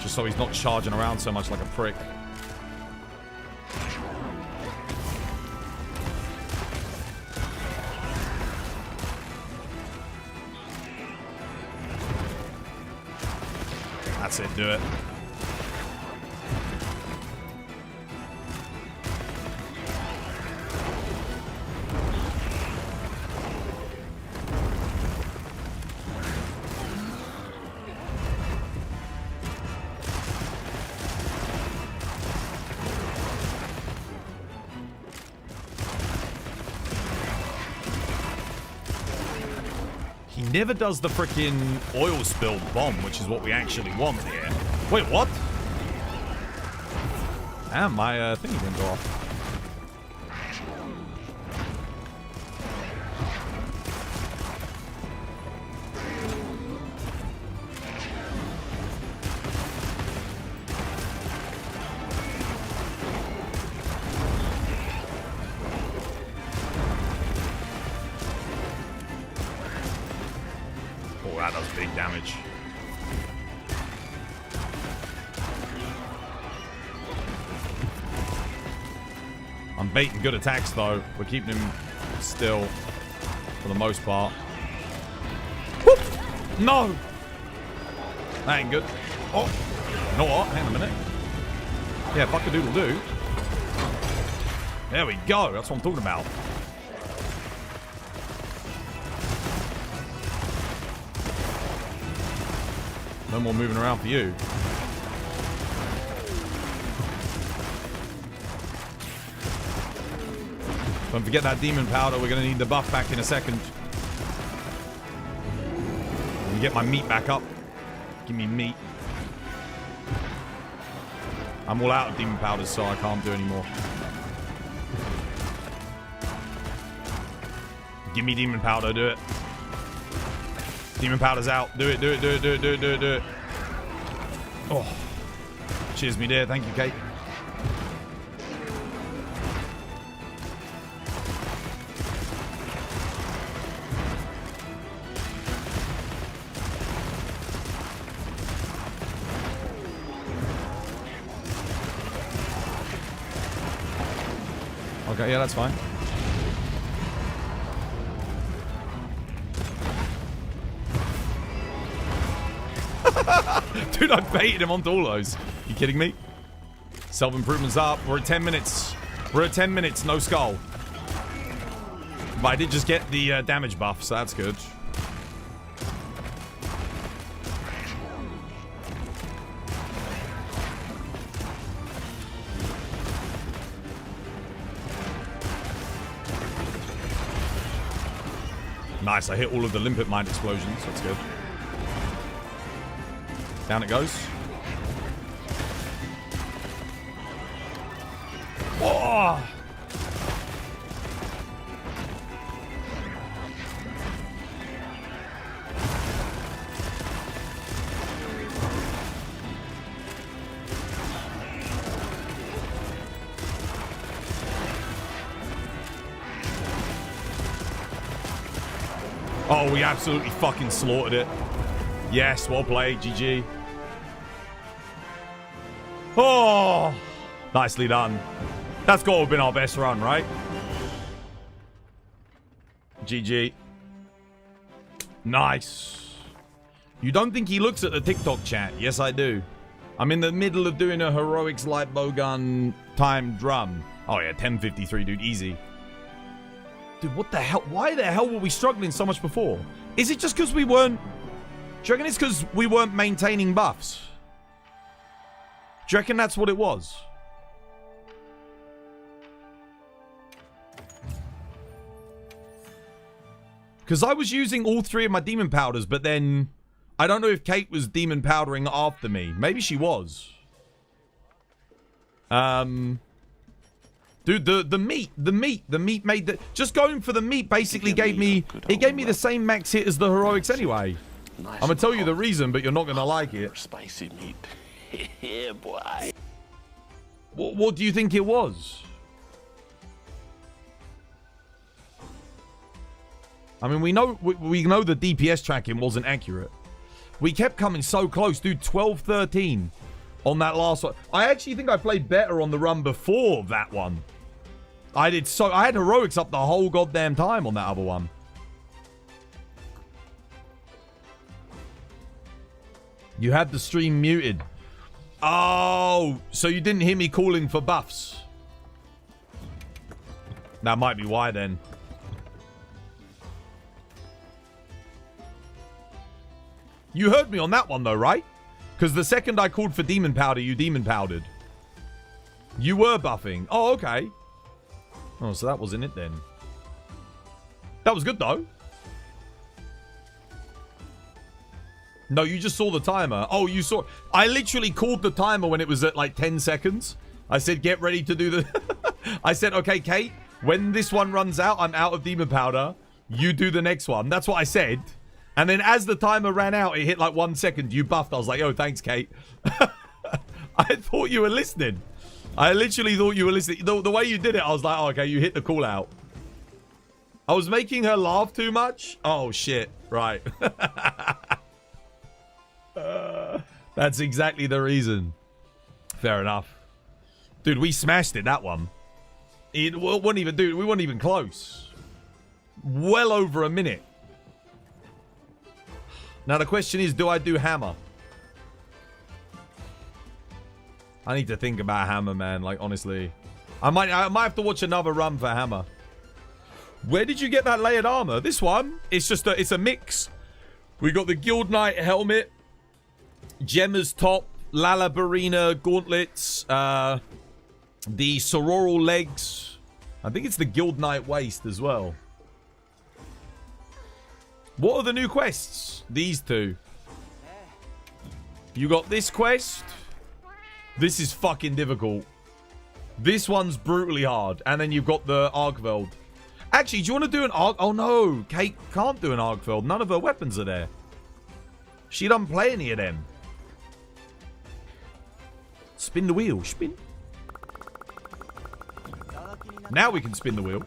Just so he's not charging around so much like a prick. That's it, do it. He never does the freaking oil spill bomb, which is what we actually want here. Wait, what? Damn, my thingy didn't go off. Oh, that does big damage. I'm baiting good attacks, though. We're keeping him still for the most part. Whoop! No! That ain't good. Oh! You know what? Hang on a minute. Yeah, fuck-a-doodle-doo. There we go. That's what I'm talking about. No more moving around for you. Don't forget that demon powder. We're going to need the buff back in a second. Let me get my meat back up. Give me meat. I'm all out of demon powders, so I can't do anymore. Give me demon powder. Do it. Demon powder's out. Do it, do it, do it, do it, do it, do it, do it. Oh. Cheers me dear. Thank you, Kate. Okay, yeah, that's fine. Dude, I baited him onto all those. You kidding me? Self-improvement's up. We're at 10 minutes. We're at 10 minutes, no skull. But I did just get the damage buff, so that's good. Nice, I hit all of the limpet mine explosions. That's good. Down it goes. Whoa! Oh, we absolutely fucking slaughtered it. Yes, well played, GG. Oh, nicely done. That's got to have been our best run, right? GG. Nice. You don't think he looks at the TikTok chat? Yes, I do. I'm in the middle of doing a heroics light bowgun timed drum. Oh yeah, 10:53, dude, easy. Dude, what the hell? Why the hell were we struggling so much before? Is it just because we weren't... Do you reckon it's because we weren't maintaining buffs? Do you reckon that's what it was? Because I was using all 3 of my demon powders, but then... I don't know if Kate was demon powdering after me. Maybe she was. Dude, the meat made the... Just going for the meat basically gave me... It gave me the same max hit as the heroics anyway. Nice. I'm gonna tell you the reason, but you're not gonna like it. Spicy meat. Yeah, boy. What do you think it was? I mean, we know the DPS tracking wasn't accurate. We kept coming so close, dude. 12-13 on that last one. I actually think I played better on the run before that one. I had heroics up the whole goddamn time on that other one. You had the stream muted. Oh, so you didn't hear me calling for buffs. That might be why then. You heard me on that one though, right? Because the second I called for demon powder, you demon powdered. You were buffing. Oh, okay. Oh, so that wasn't it then. That was good though. No, you just saw the timer. Oh, you saw... I literally called the timer when it was at like 10 seconds. I said, get ready to do the... I said, okay, Kate, when this one runs out, I'm out of demon powder. You do the next one. That's what I said. And then as the timer ran out, it hit like 1 second. You buffed. I was like, oh, thanks, Kate. I thought you were listening. I literally thought you were listening. The way you did it, I was like, oh, okay, you hit the call out. I was making her laugh too much. Oh, shit. Right. That's exactly the reason. Fair enough. Dude, we smashed it, that one. It wasn't even, dude, we weren't even close. Well over a minute. Now the question is, do I do hammer? I need to think about hammer, man. Like, honestly. I might have to watch another run for hammer. Where did you get that layered armor? This one? It's just it's a mix. We got the Guild Knight helmet, Gemma's top, Lalabarina gauntlets, the Sororal legs. I think it's the Guild Knight waist as well. What are the new quests? These two. You got this quest. This is fucking difficult. This one's brutally hard. And then you've got the Argveld. Actually, do you want to do an Arg... Oh, no. Kate can't do an Argveld. None of her weapons are there. She doesn't play any of them. Spin the wheel. Spin. Now we can spin the wheel.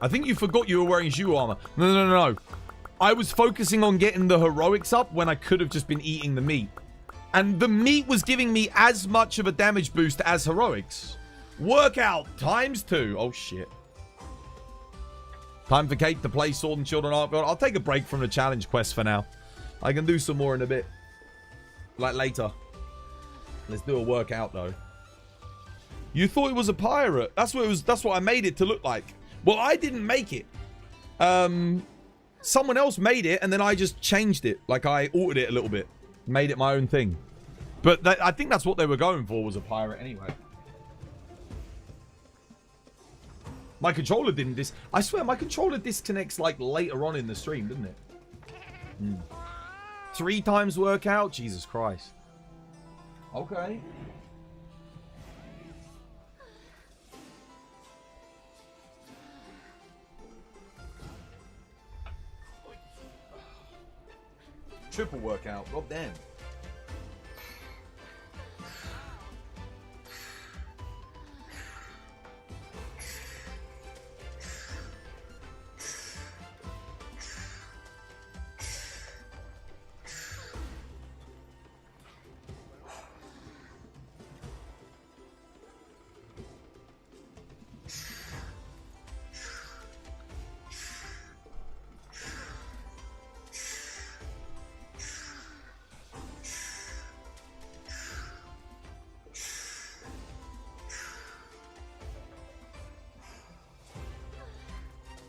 I think you forgot you were wearing Zhu armor. No. I was focusing on getting the heroics up when I could have just been eating the meat. And the meat was giving me as much of a damage boost as heroics. Workout ×2. Oh, shit. Time for Kate to play Sword and Shield on Arc. I'll take a break from the challenge quest for now. I can do some more in a bit. Like later. Let's do a workout, though. You thought it was a pirate. That's what it was. That's what I made it to look like. Well, I didn't make it. Someone else made it, and then I just changed it. Like, I altered it a little bit. Made it my own thing. But I think that's what they were going for, was a pirate anyway. My controller didn't I swear, my controller disconnects, like, later on in the stream, didn't it? 3 times workout? Jesus Christ. Okay. Triple workout. God damn.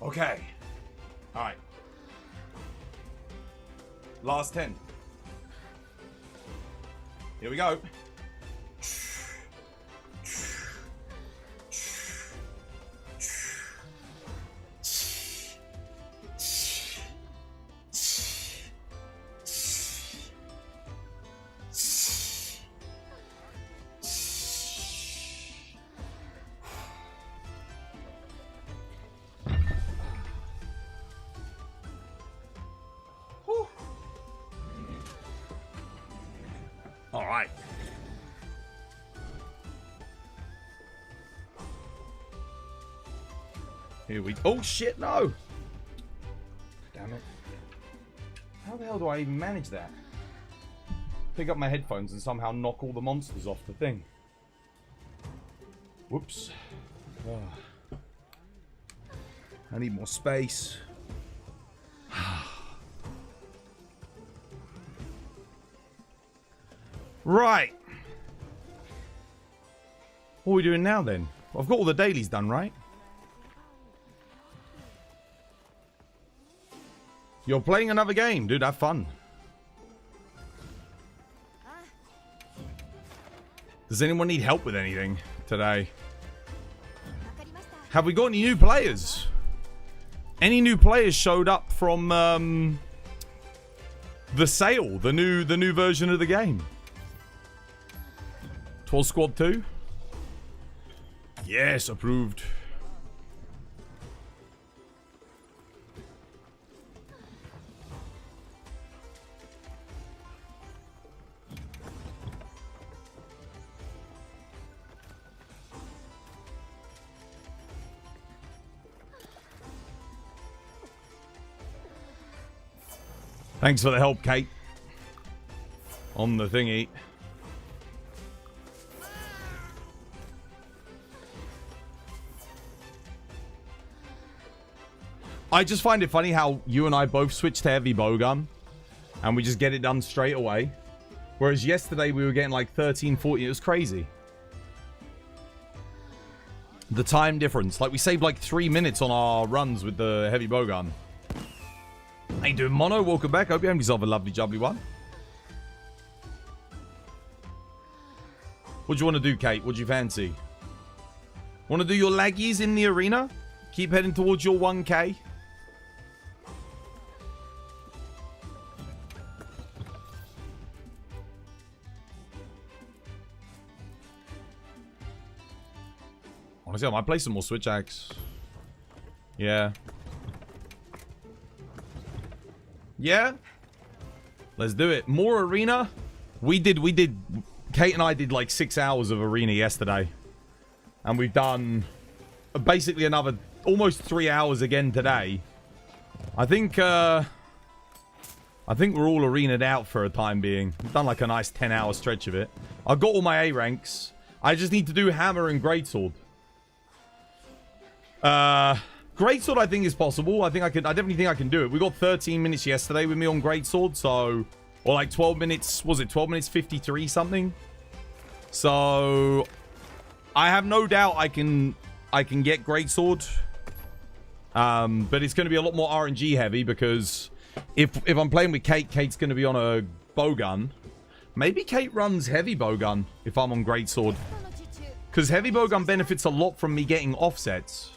Okay. All right. Last 10. Here we go. All right. Here we... Oh, shit, no! Damn it. How the hell do I even manage that? Pick up my headphones and somehow knock all the monsters off the thing. Whoops. Oh. I need more space. Right. What are we doing now then? I've got all the dailies done, right? You're playing another game. Dude, have fun. Does anyone need help with anything today? Have we got any new players? Any new players showed up from the sale, the new version of the game? 12 Squad 2? Yes, approved. Thanks for the help, Kate. On the thingy. I just find it funny how you and I both switched to heavy bowgun and we just get it done straight away. Whereas yesterday we were getting like 13, 14. It was crazy. The time difference. Like we saved like 3 minutes on our runs with the heavy bowgun. How you doing, Mono? Welcome back. Hope you have yourself a lovely jubbly one. What do you want to do, Kate? What do you fancy? Want to do your laggies in the arena? Keep heading towards your 1k. Honestly, I might play some more Switch Axe. Yeah. Yeah? Let's do it. More arena? We did... Kate and I did like 6 hours of arena yesterday. And we've done basically another almost 3 hours again today. I think I think we're all arena'd out for a time being. I've done like a nice 10-hour stretch of it. I've got all my A ranks. I just need to do hammer and greatsword. Greatsword I think is possible. I definitely think I can do it. We got 13 minutes yesterday with me on greatsword, so or like 12 minutes, was it 12 minutes 53 something? So I have no doubt I can get greatsword. But it's going to be a lot more RNG heavy because if I'm playing with Kate, Kate's going to be on a bowgun. Maybe Kate runs heavy bowgun if I'm on greatsword. Because heavy bowgun benefits a lot from me getting offsets.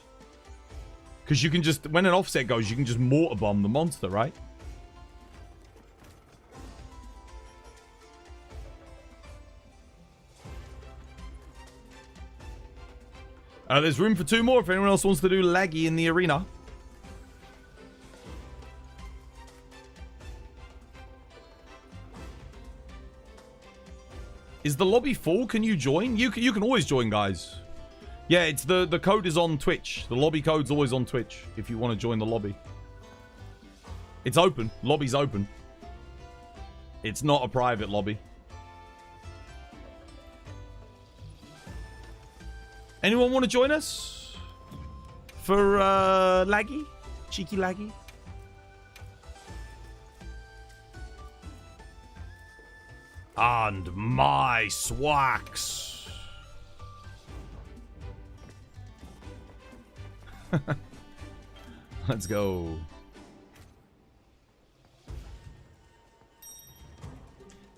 Because you can just, when an offset goes, you can just mortar bomb the monster, right? There's room for 2 more if anyone else wants to do laggy in the arena. Is the lobby full? Can you join? You can always join, guys. Yeah, it's the code is on Twitch. The lobby code's always on Twitch if you want to join the lobby. It's open. Lobby's open. It's not a private lobby. Anyone want to join us? For laggy? Cheeky laggy? And my swax. Let's go.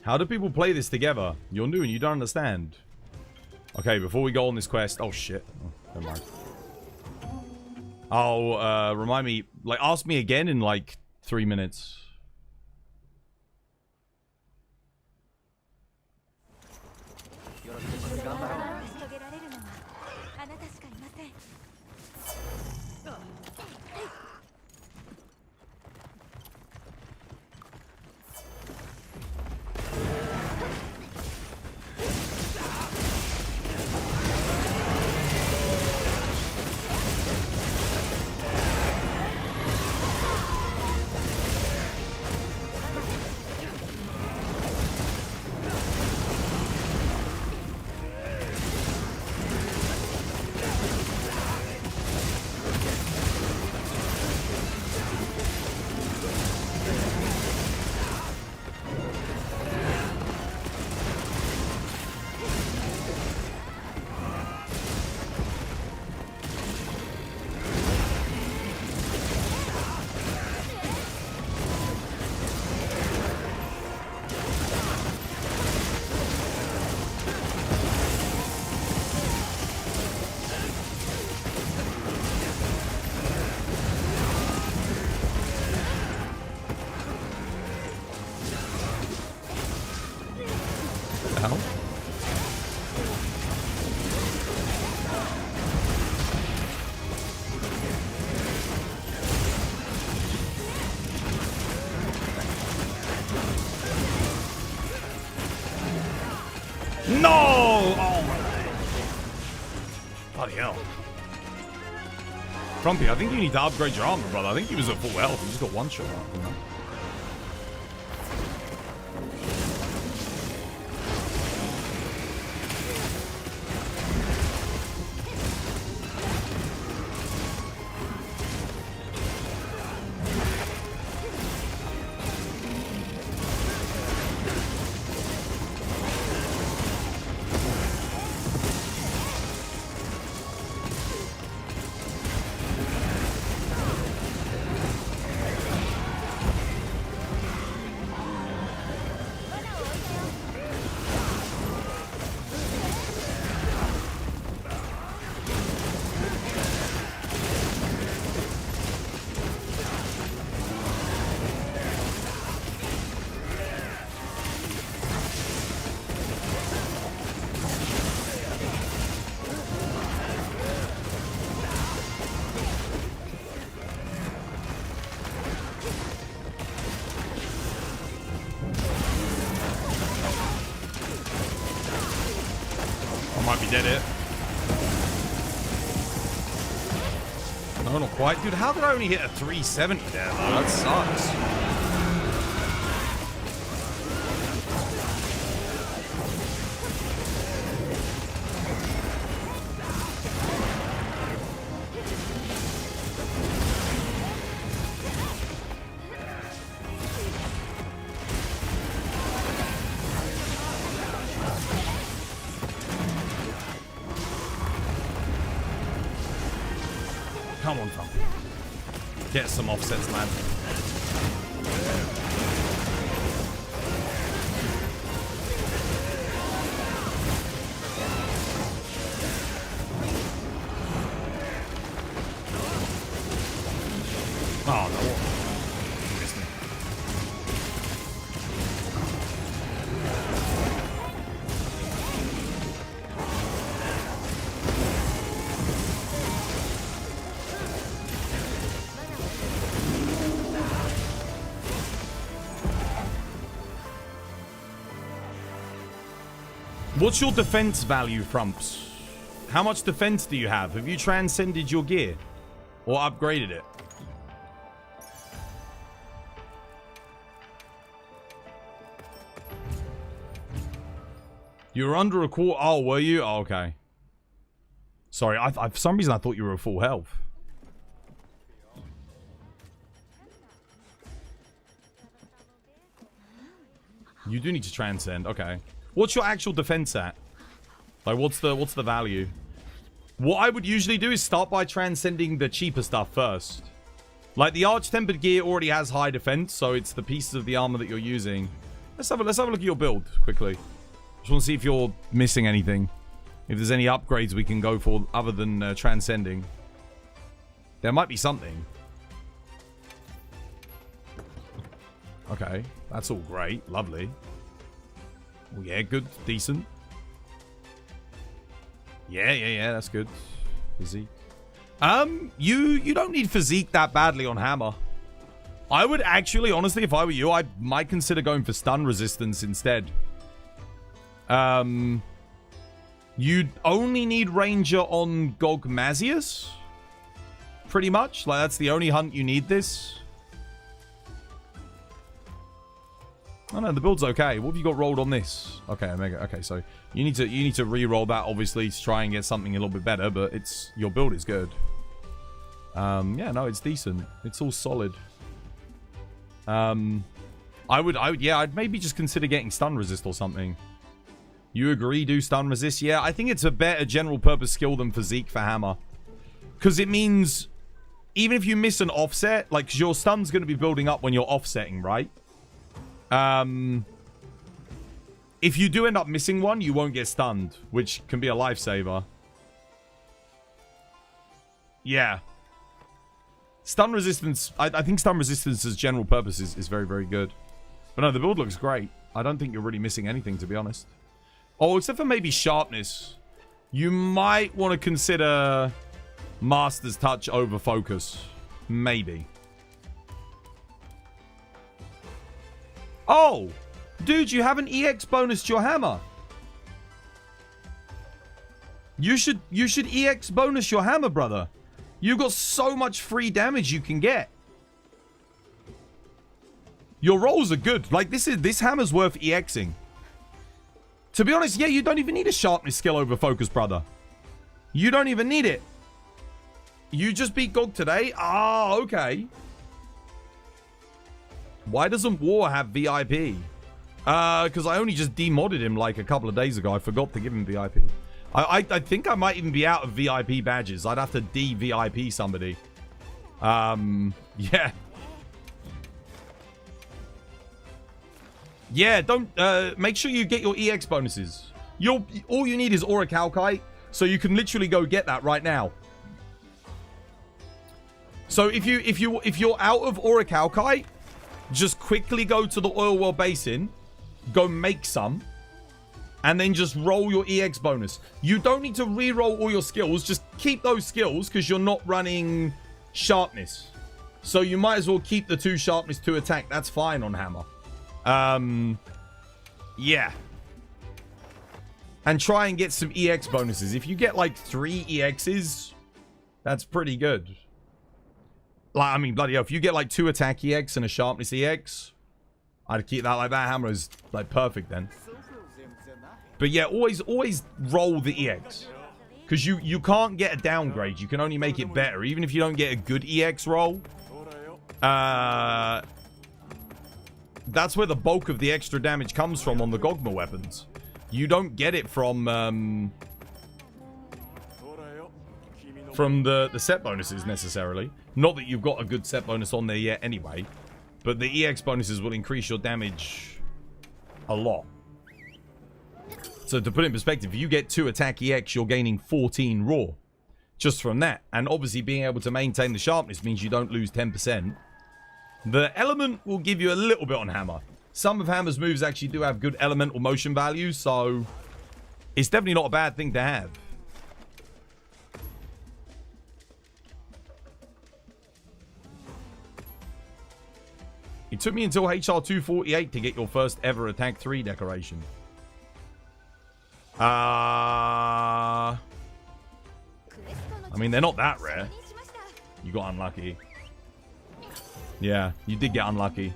How do people play this together? You're new and you don't understand. Okay, before we go on this quest... Oh, shit. Oh, never mind. Oh, remind me... Like, ask me again in, like, 3 minutes. No! Oh my. Bloody hell. Trumpy, I think you need to upgrade your armor, brother. I think he was at full health. He just got one shot. You know? Might be dead here. No, not quite. Dude, how did I only hit a 370 there, though? That sucks. Come on, Trump. Get some offsets, man. Oh, no. You missed me. What's your defense value, Frumps? How much defense do you have? Have you transcended your gear? Or upgraded it? You were under a quarter. Oh, were you? Oh, okay. Sorry, for some reason I thought you were at full health. You do need to transcend. Okay. What's your actual defense at? Like, what's the value? What I would usually do is start by transcending the cheaper stuff first. Like, the Arch-Tempered gear already has high defense, so it's the pieces of the armor that you're using. Let's have a look at your build quickly. Just want to see if you're missing anything. If there's any upgrades we can go for other than transcending. There might be something. Okay, that's all great. Lovely. Oh, yeah, good. Decent. Yeah, that's good. Physique. You don't need physique that badly on hammer. I would actually, honestly, if I were you, I might consider going for stun resistance instead. You'd only need ranger on Gogmazius. Pretty much. Like, that's the only hunt you need this. Oh no, the build's okay. What have you got rolled on this? Okay, Omega. Okay, so you need to re-roll that obviously to try and get something a little bit better, but your build is good. Yeah, no, it's decent. It's all solid. I'd maybe just consider getting stun resist or something. You agree, do stun resist? Yeah, I think it's a better general purpose skill than physique for hammer. Because it means even if you miss an offset, like, 'cause your stun's going to be building up when you're offsetting, right? If you do end up missing one, you won't get stunned, which can be a lifesaver. Yeah. Stun resistance, I think stun resistance as general purpose is very, very good. But no, the build looks great. I don't think you're really missing anything, to be honest. Oh, except for maybe sharpness. You might want to consider Master's Touch over Focus. Maybe. Oh! Dude, you have an EX bonus to your hammer. You should EX bonus your hammer, brother. You've got so much free damage you can get. Your rolls are good. Like, this hammer's worth EXing. To be honest, yeah, you don't even need a sharpness skill over focus, brother. You don't even need it. You just beat Gog today? Ah, okay. Why doesn't War have VIP? Because I only just demodded him like a couple of days ago. I forgot to give him VIP. I think I might even be out of VIP badges. I'd have to de-VIP somebody. Yeah. Yeah, don't, make sure you get your EX bonuses. All you need is Orichalcite, so you can literally go get that right now. So if you're out of Orichalcite, just quickly go to the Oil Well Basin, go make some, and then just roll your EX bonus. You don't need to re-roll all your skills, just keep those skills, because you're not running sharpness. So you might as well keep the 2 sharpness, 2 attack. That's fine on hammer. Yeah. And try and get some EX bonuses. If you get like 3 EXs, that's pretty good. Like, I mean, bloody hell, if you get like 2 attack EX and a sharpness EX, I'd keep that like that. Hammer is like perfect then. But yeah, always roll the EX. Because you can't get a downgrade. You can only make it better. Even if you don't get a good EX roll. That's where the bulk of the extra damage comes from on the Gogma weapons. You don't get it from from the set bonuses necessarily. Not that you've got a good set bonus on there yet anyway, but the EX bonuses will increase your damage a lot. So to put it in perspective, if you get 2 attack EX, you're gaining 14 raw just from that. And obviously being able to maintain the sharpness means you don't lose 10%. The element will give you a little bit on hammer. Some of Hammer's moves actually do have good elemental motion values, so it's definitely not a bad thing to have. It took me until HR 248 to get your first ever attack 3 decoration. I mean, they're not that rare. You got unlucky. Yeah, you did get unlucky.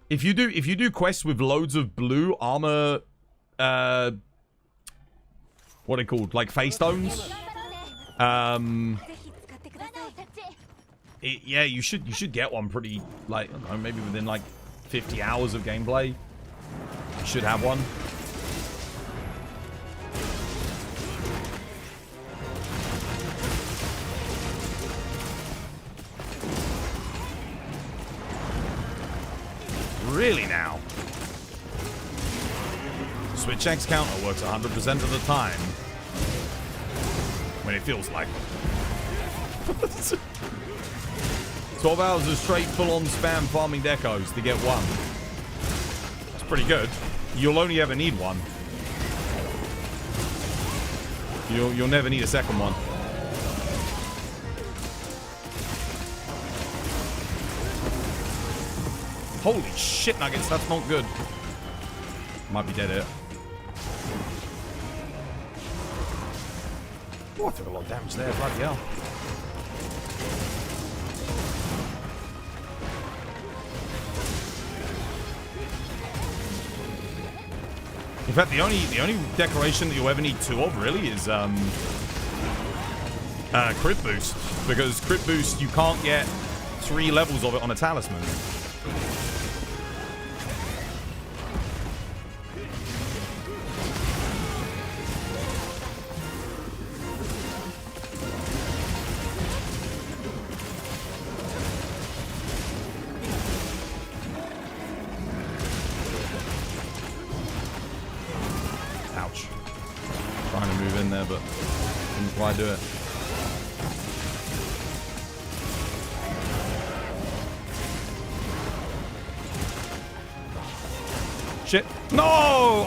If you do quests with loads of blue armor, what are they called? Like face stones. Yeah, you should get one pretty, like, I don't know, maybe within like 50 hours of gameplay. You should have one. Really now? Switch X counter works 100% of the time. When it feels like it. 12 hours of straight full-on spam farming decos to get one. That's pretty good. You'll only ever need one. You'll never need a second one. Holy shit, Nuggets, that's not good. Might be dead here. Oh, I took a lot of damage there, bloody hell. In fact, the only decoration that you'll ever need 2 of really is crit boost, because crit boost you can't get 3 levels of it on a talisman. Why do it? Shit. No! Oh,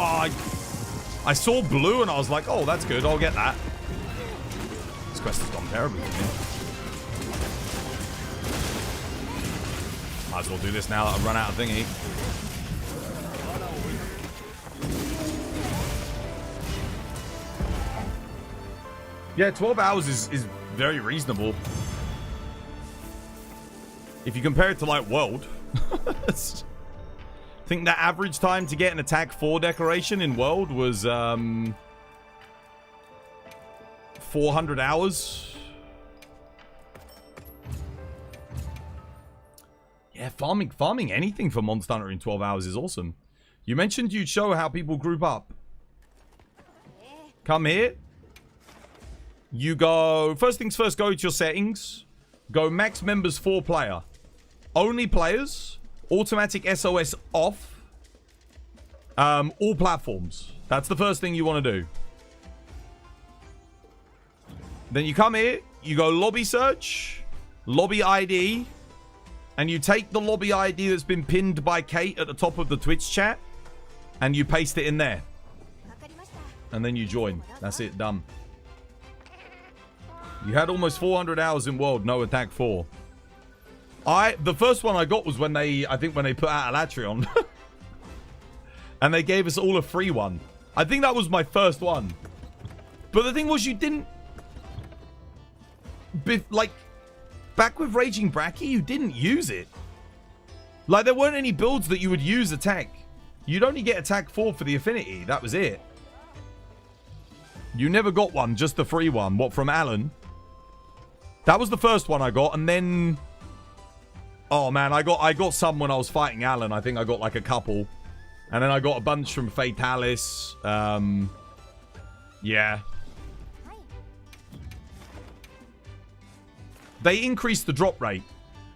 I saw blue and I was like, oh, that's good. I'll get that. This quest has gone terribly for me. Might as well do this now that I've run out of thingy. Yeah, 12 hours is very reasonable. If you compare it to, like, World. I think the average time to get an attack 4 decoration in World was 400 hours. Yeah, farming anything for Monster Hunter in 12 hours is awesome. You mentioned you'd show how people group up. Come here. You go, first things first, go to your settings. Go max members 4 player. Only players. Automatic SOS off. All platforms. That's the first thing you want to do. Then you come here. You go lobby search. Lobby ID. And you take the lobby ID that's been pinned by Kate at the top of the Twitch chat. And you paste it in there. And then you join. That's it, done. You had almost 400 hours in World, no attack 4. The first one I got was when they put out Alatreon. And they gave us all a free one. I think that was my first one. But the thing was, you didn't... Like, back with Raging Bracky, you didn't use it. Like, there weren't any builds that you would use attack. You'd only get attack 4 for the affinity. That was it. You never got one, just the free one. What, from Alan? That was the first one I got, and then... Oh, man, I got some when I was fighting Alan. I think I got, like, a couple. And then I got a bunch from Fatalis. Yeah. they increased the drop rate.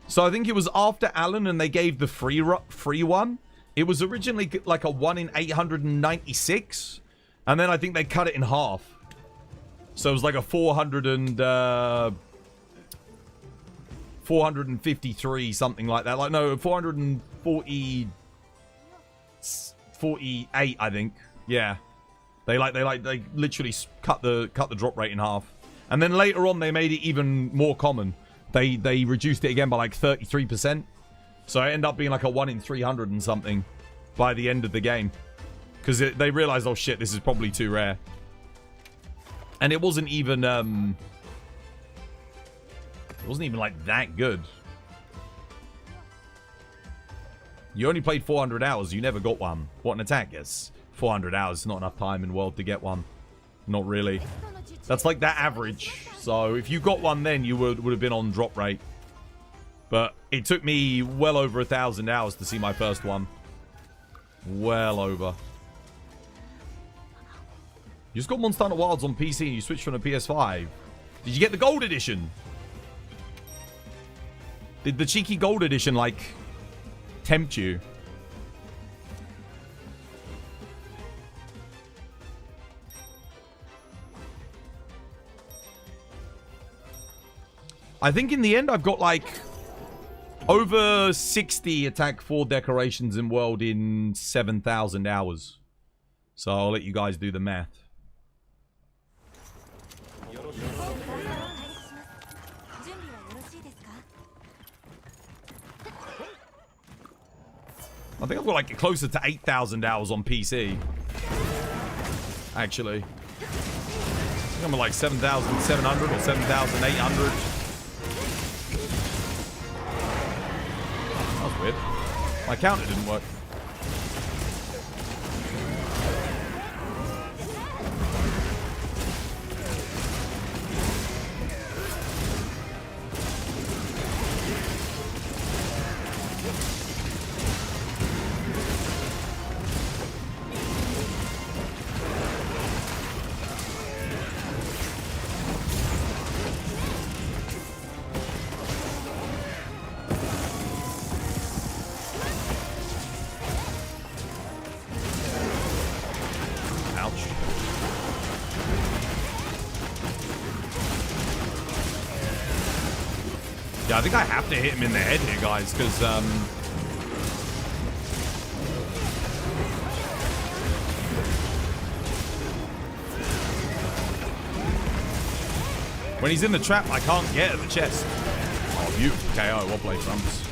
So I think it was after Alan and they gave the free one. It was originally like a 1 in 896. And then I think they cut it in half. So it was like a 453, something like that. Like, no, 448, I think. Yeah. They literally cut the drop rate in half. And then later on, they made it even more common. They reduced it again by like 33%. So it ended up being like a 1 in 300 and something by the end of the game. Because they realized, oh shit, this is probably too rare. And it wasn't even like that good. You only played 400 hours. You never got one. What an attack. Yes. 400 hours is not enough time in World to get one. Not really. That's like that average. So if you got one then, you would have been on drop rate. But it took me well over 1,000 hours to see my first one. Well over. You just got Monster Hunter Wilds on PC and you switched from a PS5. Did you get the gold edition? Did the cheeky gold edition, like, tempt you? I think in the end I've got, like, over 60 Attack 4 decorations in World in 7,000 hours. So I'll let you guys do the math. I think I've got like closer to 8,000 hours on PC. Actually. I think I'm at like 7,700 or 7,800. That was weird. My counter didn't work. I think I have to hit him in the head here, guys, because, when he's in the trap, I can't get at the chest. Oh, beautiful KO. Well played, Trumps.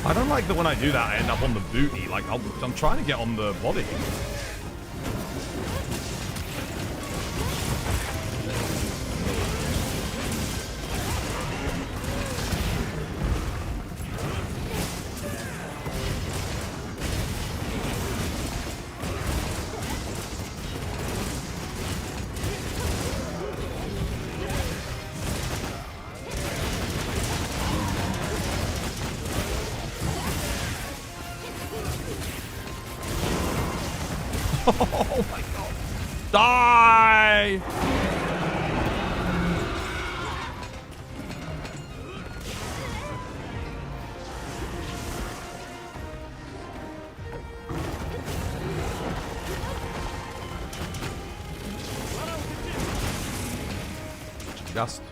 I don't like that when I do that, I end up on the booty. Like, I'm trying to get on the body. Oh my god. Die! Just.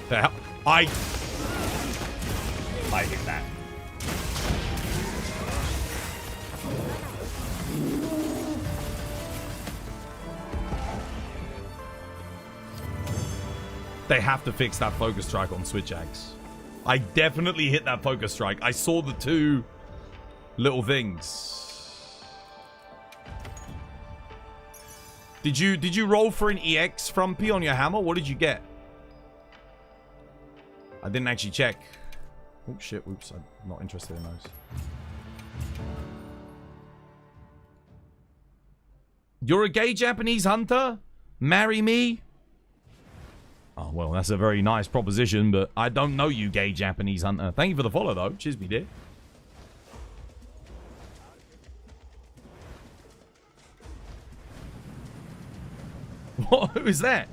The hell? I hit that. They have to fix that focus strike on Switch Axe. I definitely hit that focus strike. I saw the two little things. Did you roll for an EX from P on your hammer? What did you get? I didn't actually check. Oh shit, whoops, I'm not interested in those. You're a gay Japanese hunter? Marry me? Oh, well, that's a very nice proposition, but I don't know you, gay Japanese hunter. Thank you for the follow, though. Cheers, me dear. What? Who is that?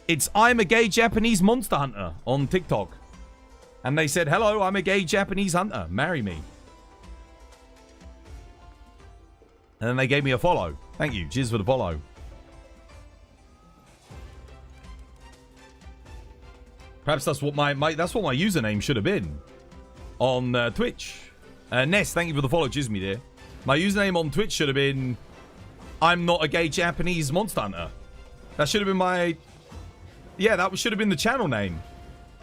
It's I'm a gay Japanese monster hunter on TikTok. And they said, hello, I'm a gay Japanese hunter. Marry me. And then they gave me a follow. Thank you. Cheers for the follow. Perhaps that's what my username should have been on Twitch. Ness, thank you for the follow. Cheers, me dear. My username on Twitch should have been I'm not a gay Japanese monster hunter. That should have been my... Yeah, that should have been the channel name.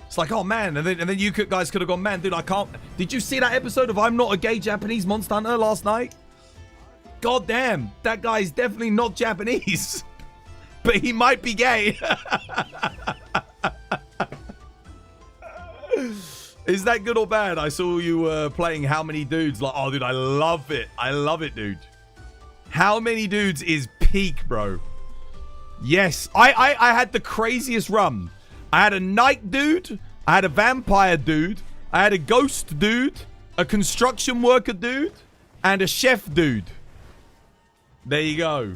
It's like, oh man, and then you guys could have gone, man, dude, I can't... Did you see that episode of I'm Not a Gay Japanese Monster Hunter last night? God damn, that guy's definitely not Japanese. But he might be gay. Is that good or bad? I saw you playing How Many Dudes. Like, oh, dude, I love it. I love it, dude. How Many Dudes is peak, bro. Yes, I had the craziest run. I had a knight dude. I had a vampire dude. I had a ghost dude. A construction worker dude. And a chef dude. There you go.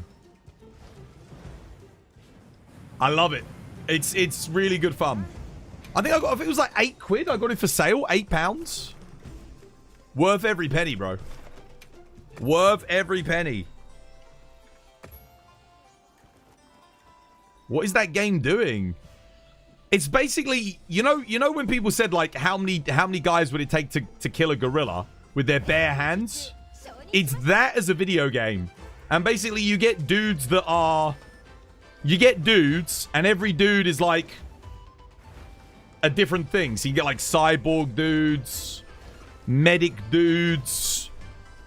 I love it. It's really good fun. I think it was like £8. I got it for sale. £8. Worth every penny, bro. Worth every penny. What is that game doing? It's basically, you know when people said like how many guys would it take to kill a gorilla with their bare hands? It's that as a video game. And basically you get dudes that are... You get dudes, and every dude is like a different thing. So you get like cyborg dudes, medic dudes,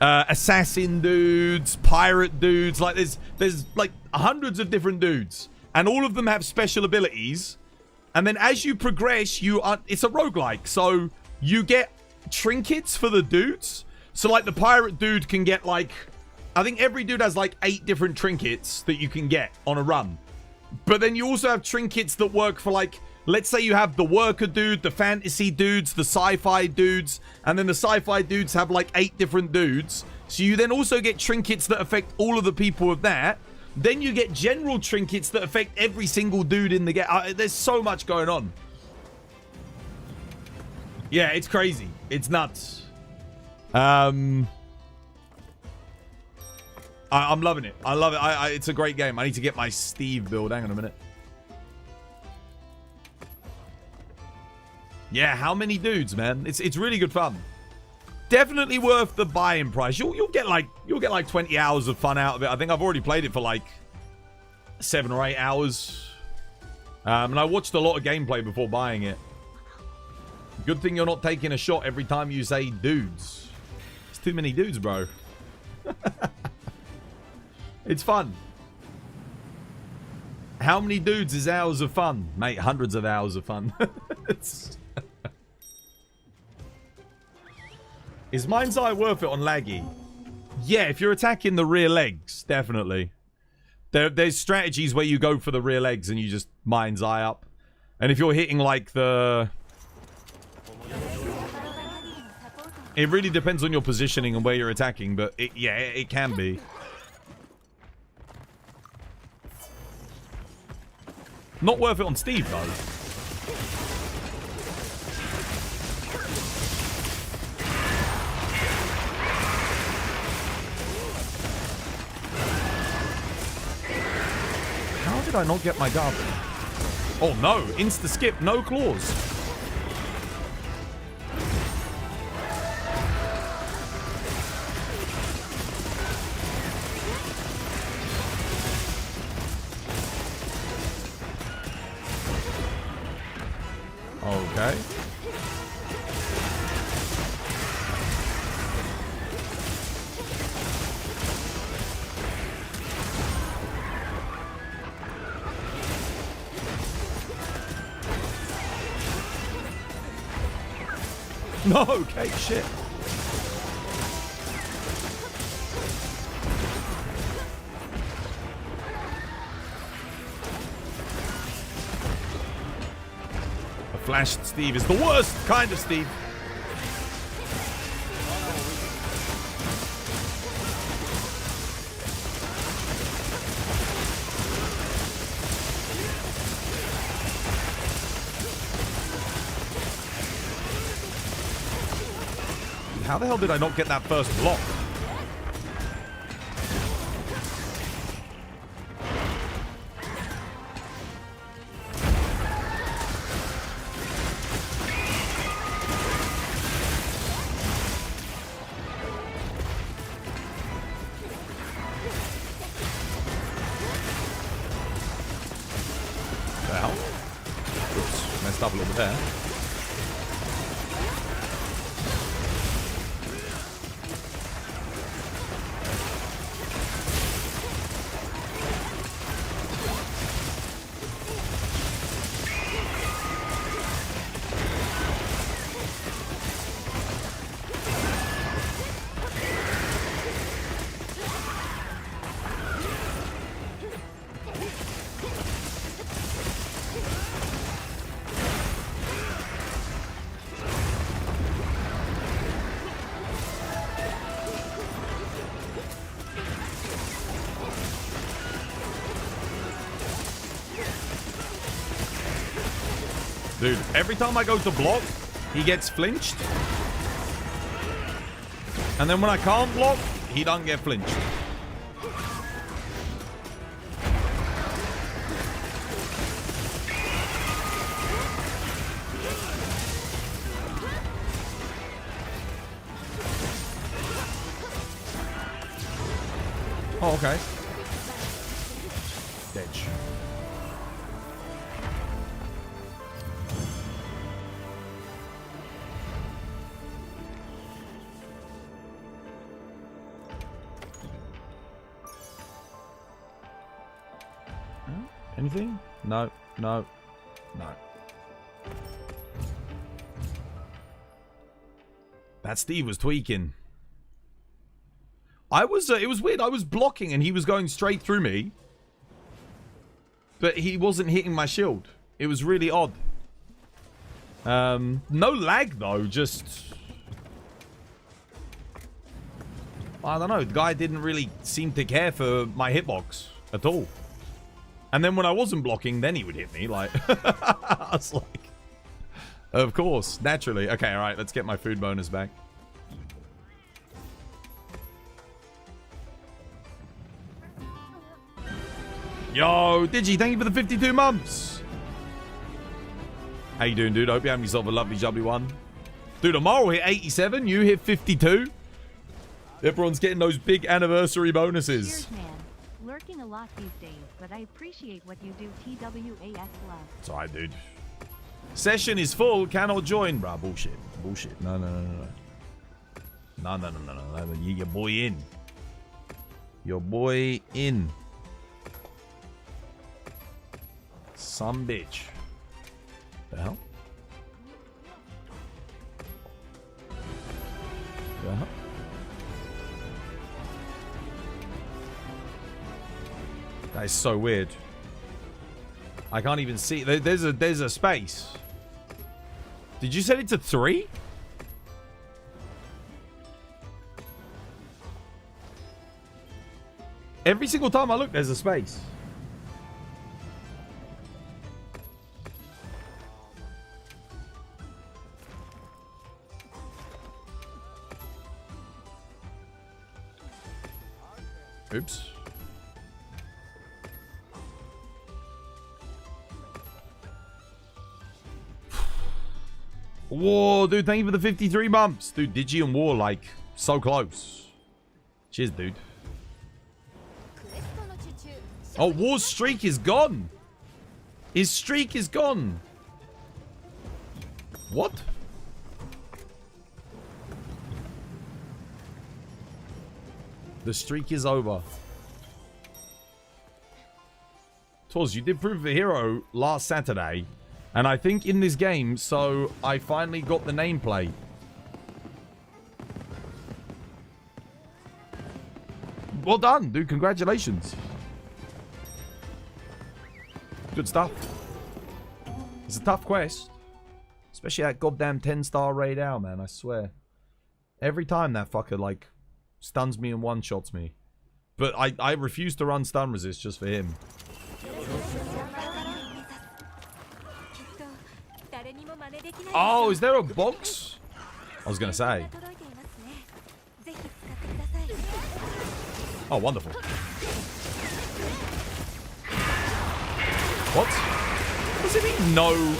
assassin dudes, pirate dudes. Like there's like hundreds of different dudes. And all of them have special abilities. And then as you progress, it's a roguelike. So you get trinkets for the dudes. So like the pirate dude can get like... I think every dude has like 8 different trinkets that you can get on a run. But then you also have trinkets that work for like... Let's say you have the worker dude, the fantasy dudes, the sci-fi dudes. And then the sci-fi dudes have like 8 different dudes. So you then also get trinkets that affect all of the people of that. Then you get general trinkets that affect every single dude in the game. There's so much going on. Yeah, it's crazy. It's nuts. I'm loving it. I love it. It's a great game. I need to get my Steve build. Hang on a minute. Yeah, how many dudes, man? It's really good fun. Definitely worth the buy-in price. You'll get like 20 hours of fun out of it. I think I've already played it for like 7 or 8 hours. And I watched a lot of gameplay before buying it. Good thing you're not taking a shot every time you say dudes. It's too many dudes, bro. It's fun. How many dudes is hours of fun? Mate, hundreds of hours of fun. Is Mind's Eye worth it on laggy? Yeah, if you're attacking the rear legs, definitely. There's strategies where you go for the rear legs and you just Mind's Eye up. And if you're hitting like the... It really depends on your positioning and where you're attacking, but it can be. Not worth it on Steve, though. How did I not get my guard? Oh no, insta skip, no claws. Okay. No, okay, shit. A flashed Steve is the worst kind of Steve. How the hell did I not get that first block? The hell? Oops, messed up a little bit there. Dude, every time I go to block, he gets flinched. And then when I can't block, he doesn't get flinched. Oh, okay. Ditch. Anything? No, no, no. That Steve was tweaking. It was weird. I was blocking and he was going straight through me. But he wasn't hitting my shield. It was really odd. No lag though, just... I don't know, the guy didn't really seem to care for my hitbox at all. And then when I wasn't blocking, then he would hit me, like... I was like... Of course, naturally. Okay, alright, let's get my food bonus back. Yo, Digi, thank you for the 52 months. How you doing, dude? I hope you're having yourself a lovely, jubbly one. Dude, tomorrow hit 87, you hit 52. Everyone's getting those big anniversary bonuses. Cheers, man. Lurking a lot these days, but I appreciate what you do. TWAS love. It's alright, dude. Session is full, cannot join. Bruh, bullshit. Bullshit. No, no, no, no, no. No, no, no, no, no. Your boy in. Your boy in. Some bitch. The hell? The hell? That is so weird. I can't even see. There's a space. Did you set it to 3? Every single time I look, there's a space. Oops. Whoa, dude, thank you for the 53 bumps. Dude, Digi and War, like, so close. Cheers, dude. Oh, War's streak is gone. His streak is gone. What? The streak is over. Twas, you did prove a hero last Saturday. And I think in this game, so I finally got the nameplate. Well done, dude. Congratulations. Good stuff. It's a tough quest. Especially that goddamn 10-star raid out, man. I swear. Every time that fucker, like, stuns me and one-shots me. But I refuse to run stun resist just for him. Oh, is there a box? I was going to say. Oh, wonderful. What? Does it mean no?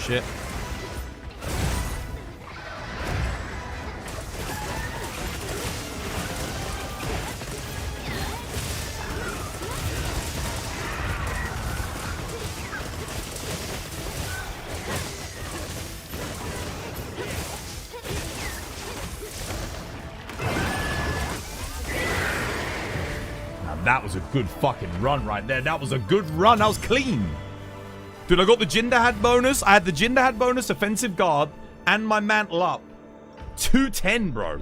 Shit. Now that was a good fucking run right there. That was a good run. That was clean. Dude, I got the Jindahat bonus. I had the Jindahat bonus, offensive guard, and my mantle up. 210, bro.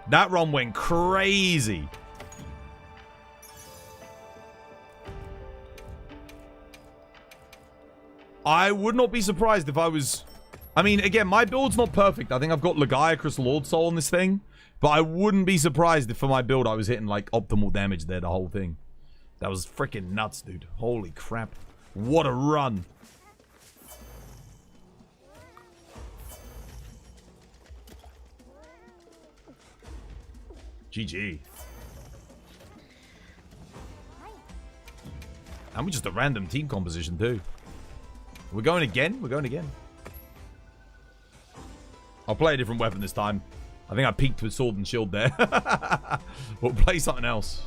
That run went crazy. I would not be surprised if I was... I mean, again, my build's not perfect. I think I've got Legiacrus Lord Soul on this thing. But I wouldn't be surprised if for my build I was hitting, like, optimal damage there, the whole thing. That was freaking nuts, dude. Holy crap. What a run. GG. And we just a random team composition, too. We're going again? We're going again. I'll play a different weapon this time. I think I peaked with sword and shield there. We'll play something else.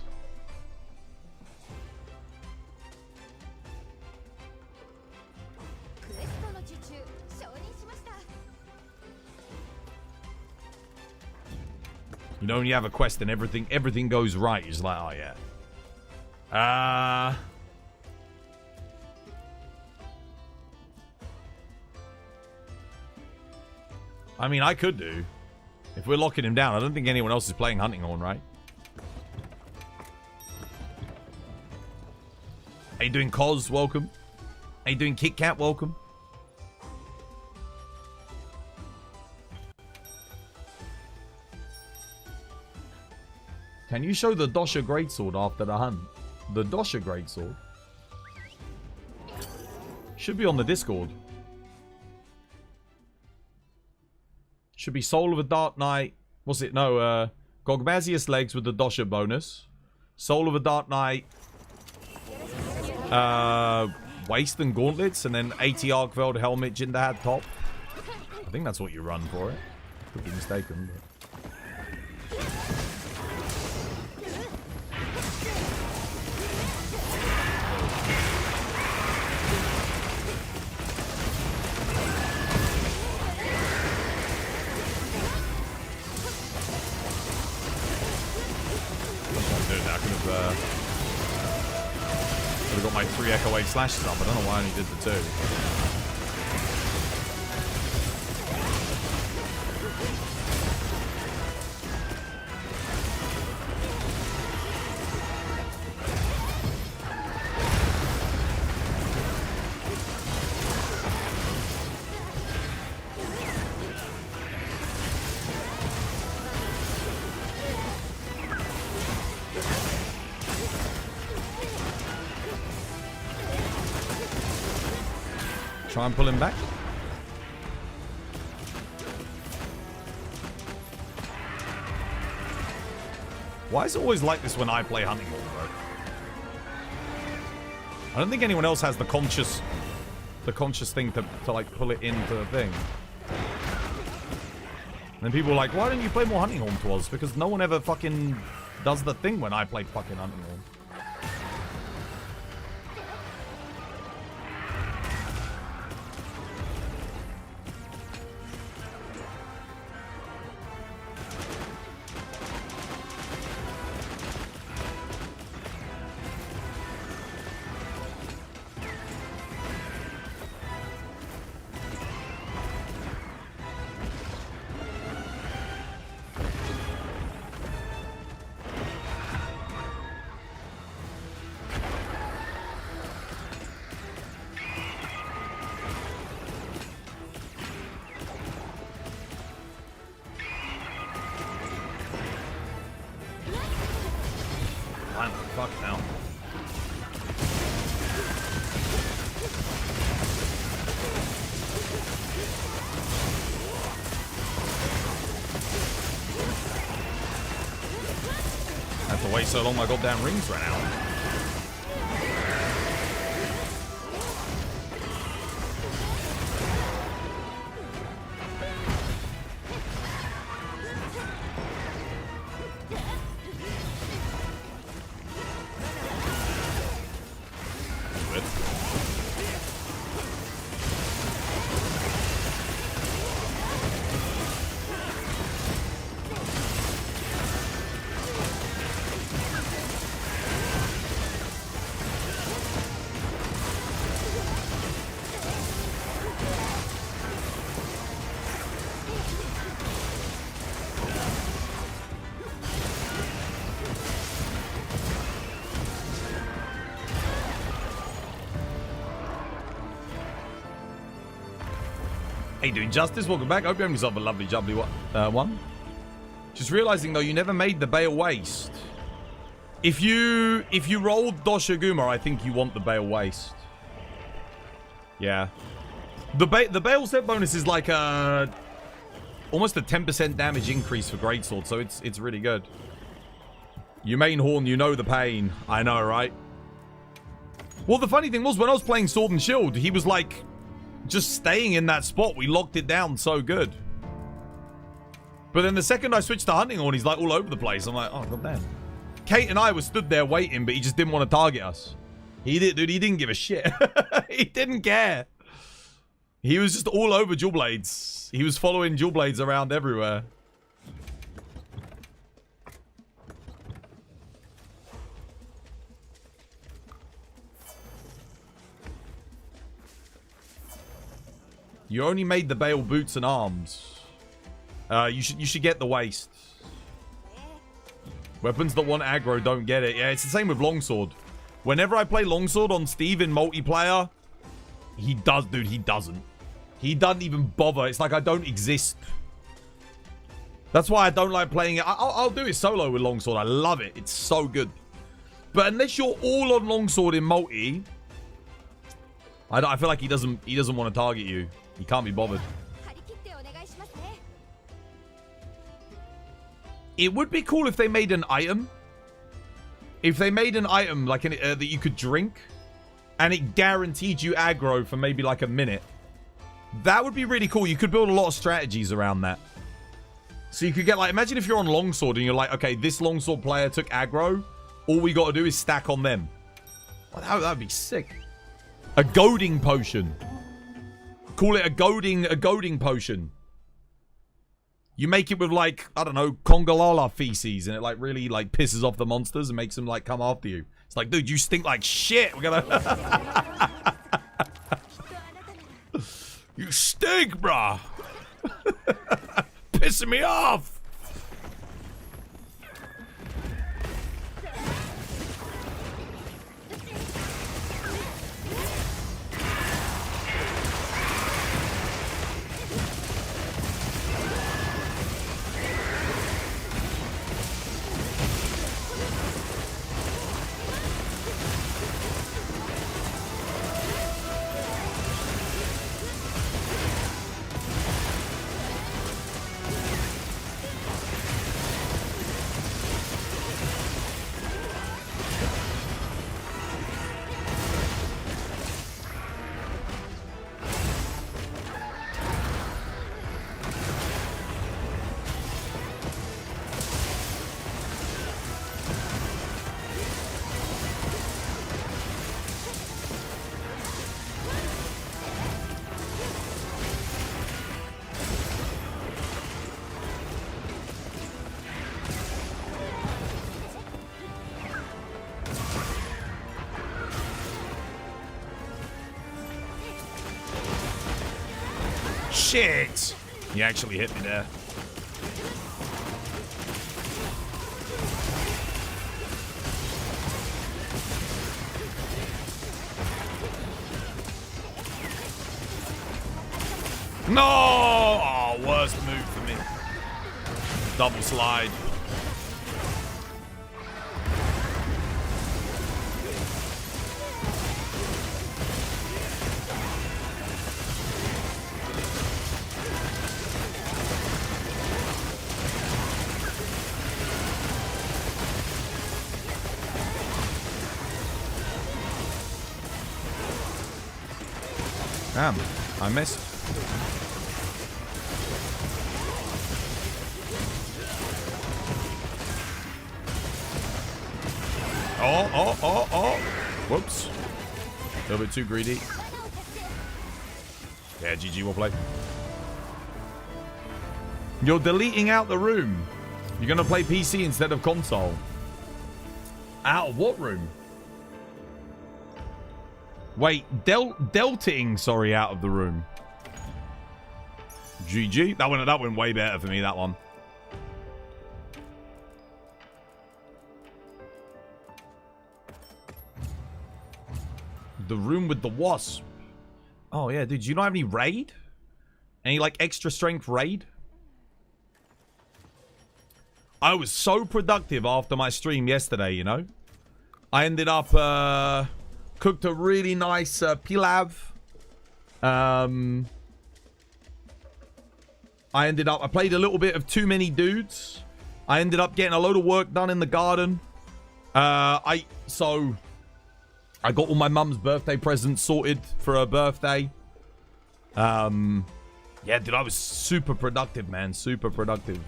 You know when you have a quest and everything goes right, you're just like, oh yeah. I mean, I could do. If we're locking him down, I don't think anyone else is playing Hunting Horn, right? How you doing, Cos? Welcome. How you doing, Kit Kat? Welcome. Can you show the Dosha Greatsword after the hunt? The Dosha Greatsword? Should be on the Discord. Should be Soul of a Dark Knight. What's it? No, Gogmazius Legs with the Dosha bonus. Soul of a Dark Knight. Waste and Gauntlets. And then 80 Arkveld Helmet Jindahat top. I think that's what you run for it. Could be mistaken. But... Could have got my 3 Echo 8 slashes up. I don't know why I only did the 2. Try and pull him back. Why is it always like this when I play Hunting Horn, bro? I don't think anyone else has the conscious thing to like pull it into the thing. And then people are like, why don't you play more Hunting Horn to us? Because no one ever fucking does the thing when I play fucking Hunting Horn. Fuck now. I have to wait so long my goddamn rings ran out. Hey, doing justice? Welcome back. Hope you have yourself a lovely, jubbly one. Just realizing though, you never made the Bale Waste. If you rolled Doshiguma, I think you want the Bale Waste. Yeah. The Bale set bonus is like almost a 10% damage increase for Greatsword, so it's really good. You main Horn, you know the pain. I know, right? Well, the funny thing was, when I was playing Sword and Shield, he was like just staying in that spot. We locked it down so good. But then the second I switched to Hunting Horn, he's like all over the place. I'm like, oh, goddamn. Kate and I were stood there waiting, but he just didn't want to target us. He did, dude. He didn't give a shit. He didn't care. He was just all over Dual Blades. He was following Dual Blades around everywhere. You only made the Bale boots and arms. You should get the waist. Weapons that want aggro don't get it. Yeah, it's the same with Longsword. Whenever I play Longsword on Steve in multiplayer, he does, dude, he doesn't. He doesn't even bother. It's like I don't exist. That's why I don't like playing it. I'll do it solo with Longsword. I love it. It's so good. But unless you're all on Longsword in multi, I feel like he doesn't want to target you. He can't be bothered. It would be cool if they made an item. If they made an item like that you could drink, and it guaranteed you aggro for maybe like a minute. That would be really cool. You could build a lot of strategies around that. So you could get, like, imagine if you're on longsword and you're like, okay, this longsword player took aggro. All we got to do is stack on them. Well, that would be sick. A goading potion. Call it a goading potion. You make it with, like, I don't know, Congolala feces, and it, like, really, like, pisses off the monsters and makes them, like, come after you. It's like, dude, you stink like shit. We're gonna... You stink, bruh. Pissing me off. Shit! You actually hit me there. No! Oh, worst move for me. Double slide. Damn, I missed. Oh. Whoops. A little bit too greedy. Yeah, GG, we'll play. You're deleting out the room. You're going to play PC instead of console. Out of what room? Wait, delting, sorry, out of the room. GG. That went way better for me, that one. The room with the wasp. Oh, yeah, dude. You don't have any raid? Any, like, extra strength raid? I was so productive after my stream yesterday, you know? I ended up, cooked a really nice pilav. I played a little bit of Too Many Dudes. I ended up getting a load of work done in the garden. I got all my mum's birthday presents sorted for her birthday. Yeah, dude, I was super productive, man. Super productive.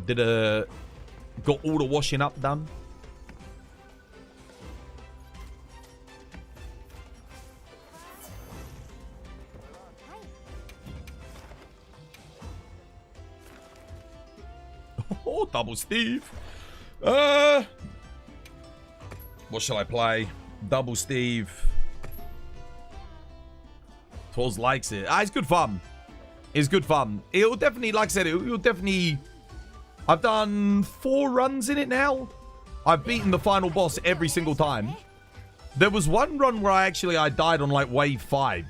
Got all the washing up done. Oh, double Steve. What shall I play? Double Steve. Twas likes it. It's good fun. It's good fun. It'll definitely, like I said, it'll definitely... I've done 4 runs in it now. I've beaten the final boss every single time. There was one run where I died on like wave 5.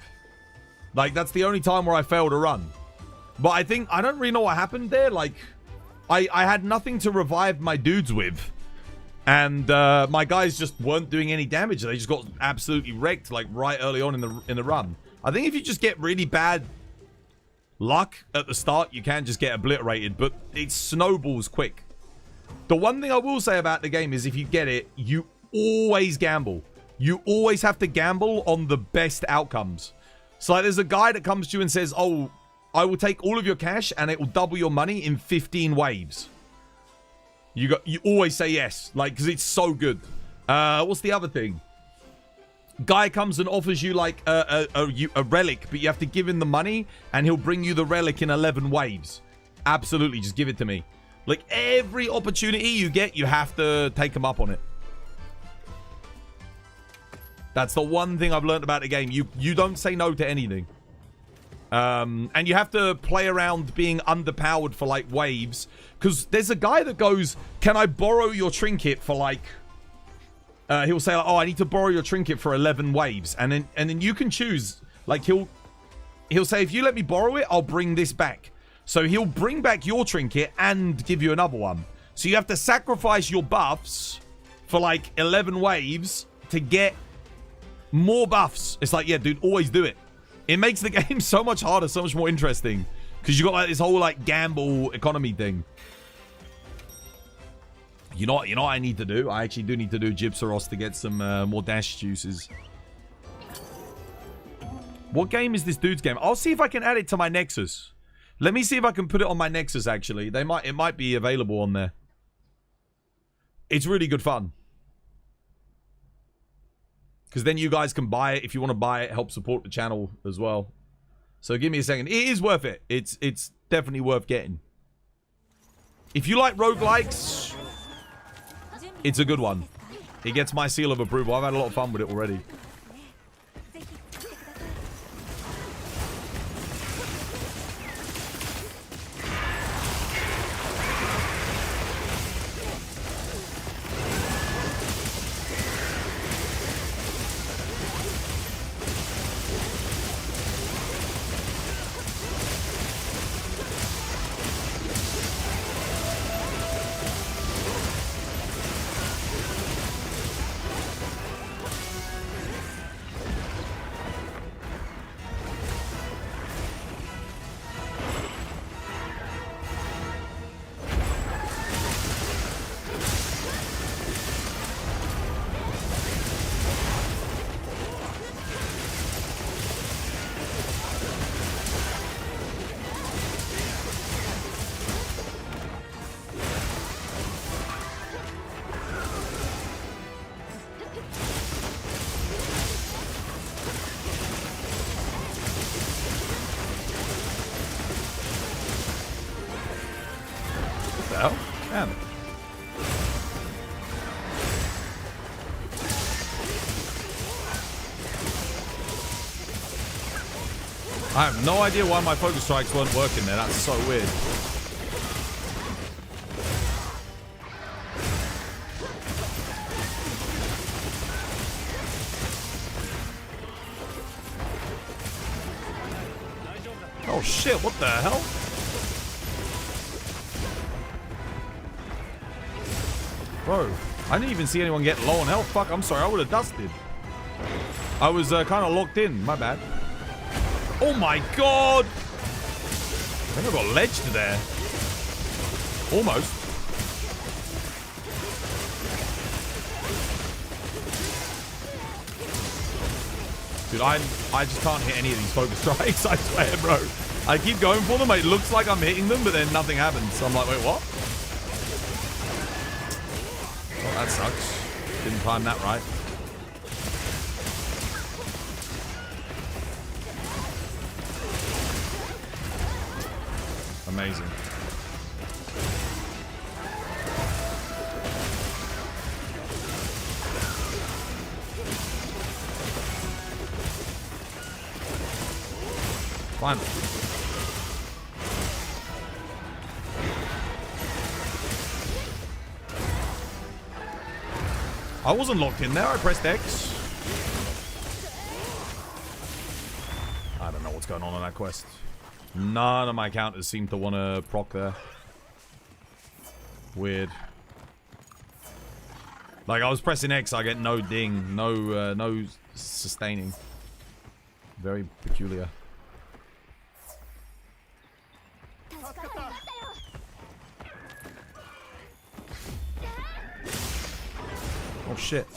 Like, that's the only time where I failed a run. But I don't really know what happened there. Like, I had nothing to revive my dudes with. And my guys just weren't doing any damage. They just got absolutely wrecked, like, right early on in the run. I think if you just get really bad luck at the start, you can just get obliterated, but it snowballs quick. The one thing I will say about the game is if you get it, you always gamble. You always have to gamble on the best outcomes. So like, there's a guy that comes to you and says, oh, I will take all of your cash and it will double your money in 15 waves. You always say yes, like, because it's so good. What's the other thing? Guy comes and offers you like a relic, but you have to give him the money and he'll bring you the relic in 11 waves. Absolutely, just give it to me. Like, every opportunity you get, you have to take him up on it. That's the one thing I've learned about the game. You don't say no to anything. And you have to play around being underpowered for like waves, because there's a guy that goes, can I borrow your trinket for like he'll say, oh, I need to borrow your trinket for 11 waves, and then you can choose. Like, he'll say, if you let me borrow it, I'll bring this back. So he'll bring back your trinket and give you another one. So you have to sacrifice your buffs for like 11 waves to get more buffs. It's like, yeah, dude, always do it. It makes the game so much harder, so much more interesting, because you got like this whole like gamble economy thing. You know what I need to do? I actually do need to do Gypsaros to get some more dash juices. What game is this dude's game? I'll see if I can add it to my Nexus. Let me see if I can put it on my Nexus, actually. It might be available on there. It's really good fun. Because then you guys can buy it. If you want to buy it, help support the channel as well. So give me a second. It is worth it. It's definitely worth getting. If you like roguelikes, it's a good one. It gets my seal of approval. I've had a lot of fun with it already. I have no idea why my focus strikes weren't working there. That's so weird. Oh shit, what the hell? Bro, I didn't even see anyone get low on health. Fuck, I'm sorry, I would have dusted. I was kind of locked in, my bad. Oh my god! I think I got ledged there. Almost. Dude, I just can't hit any of these focus strikes, I swear, bro. I keep going for them, it looks like I'm hitting them, but then nothing happens. So I'm like, wait, what? Oh, that sucks. Didn't time that right. Amazing. Fine. I wasn't locked in there. I pressed X. I don't know what's going on that quest. None of my counters seem to want to proc there. Weird. Like, I was pressing X, I get no ding, no sustaining. Very peculiar. Oh shit.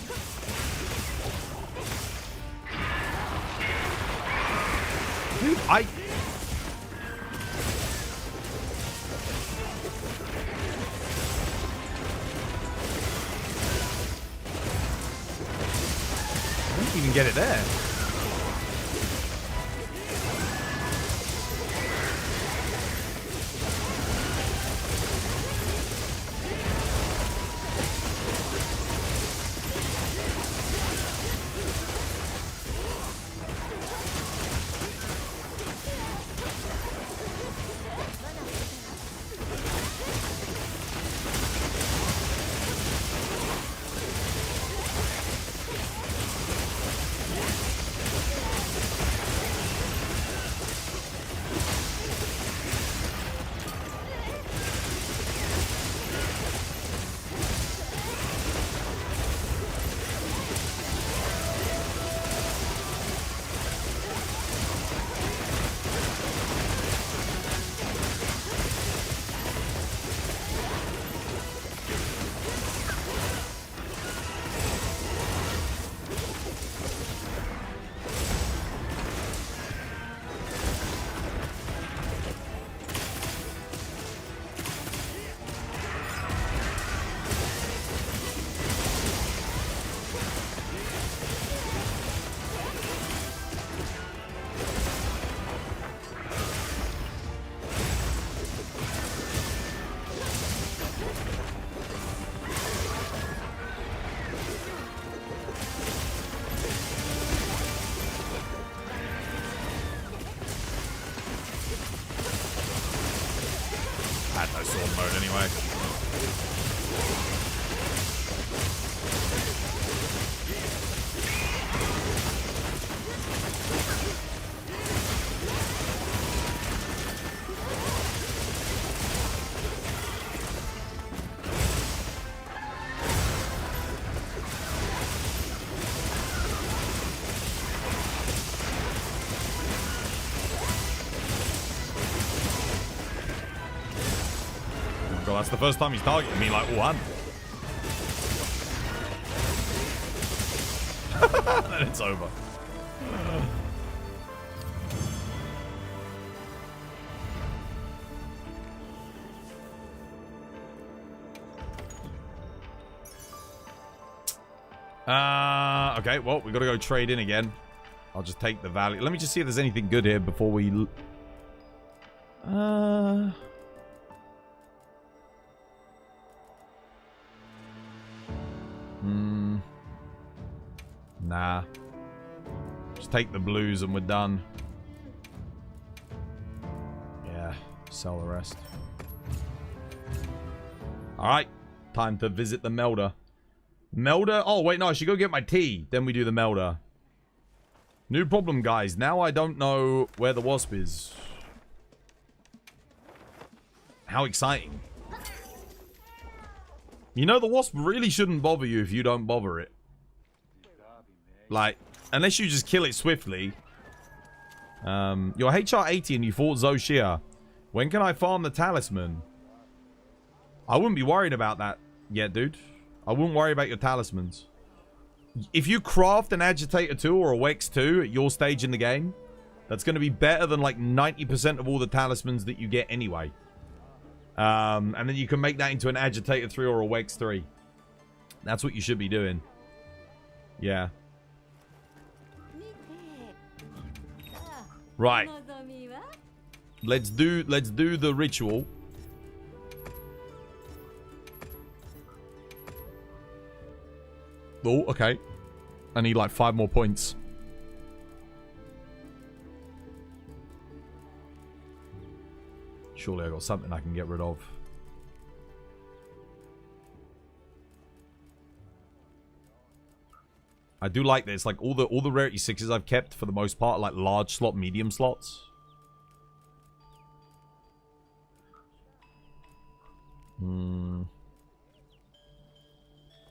Dude, I didn't even get it there. I had no sword mode anyway. God, that's the first time he's targeted me like one. Then it's over. Okay, well, we gotta go trade in again. I'll just take the value. Let me just see if there's anything good here before we... Nah. Just take the blues and we're done. Yeah, sell the rest. Alright, time to visit the melder. Melder? Oh, wait, no, I should go get my tea. Then we do the melder. New problem, guys. Now I don't know where the wasp is. How exciting. You know, the wasp really shouldn't bother you if you don't bother it. Like, unless you just kill it swiftly. You're HR 80 and you fought Zoshia. When can I farm the talisman? I wouldn't be worried about that yet, dude. I wouldn't worry about your talismans. If you craft an Agitator 2 or a Wex 2 at your stage in the game, that's going to be better than like 90% of all the talismans that you get anyway. And then you can make that into an Agitator 3 or a Wex 3. That's what you should be doing. Yeah. Right. Let's do the ritual. Oh, okay. I need like 5 more points. Surely I got something I can get rid of. I do like this. Like all the rarity 6s I've kept for the most part are like large slot, medium slots.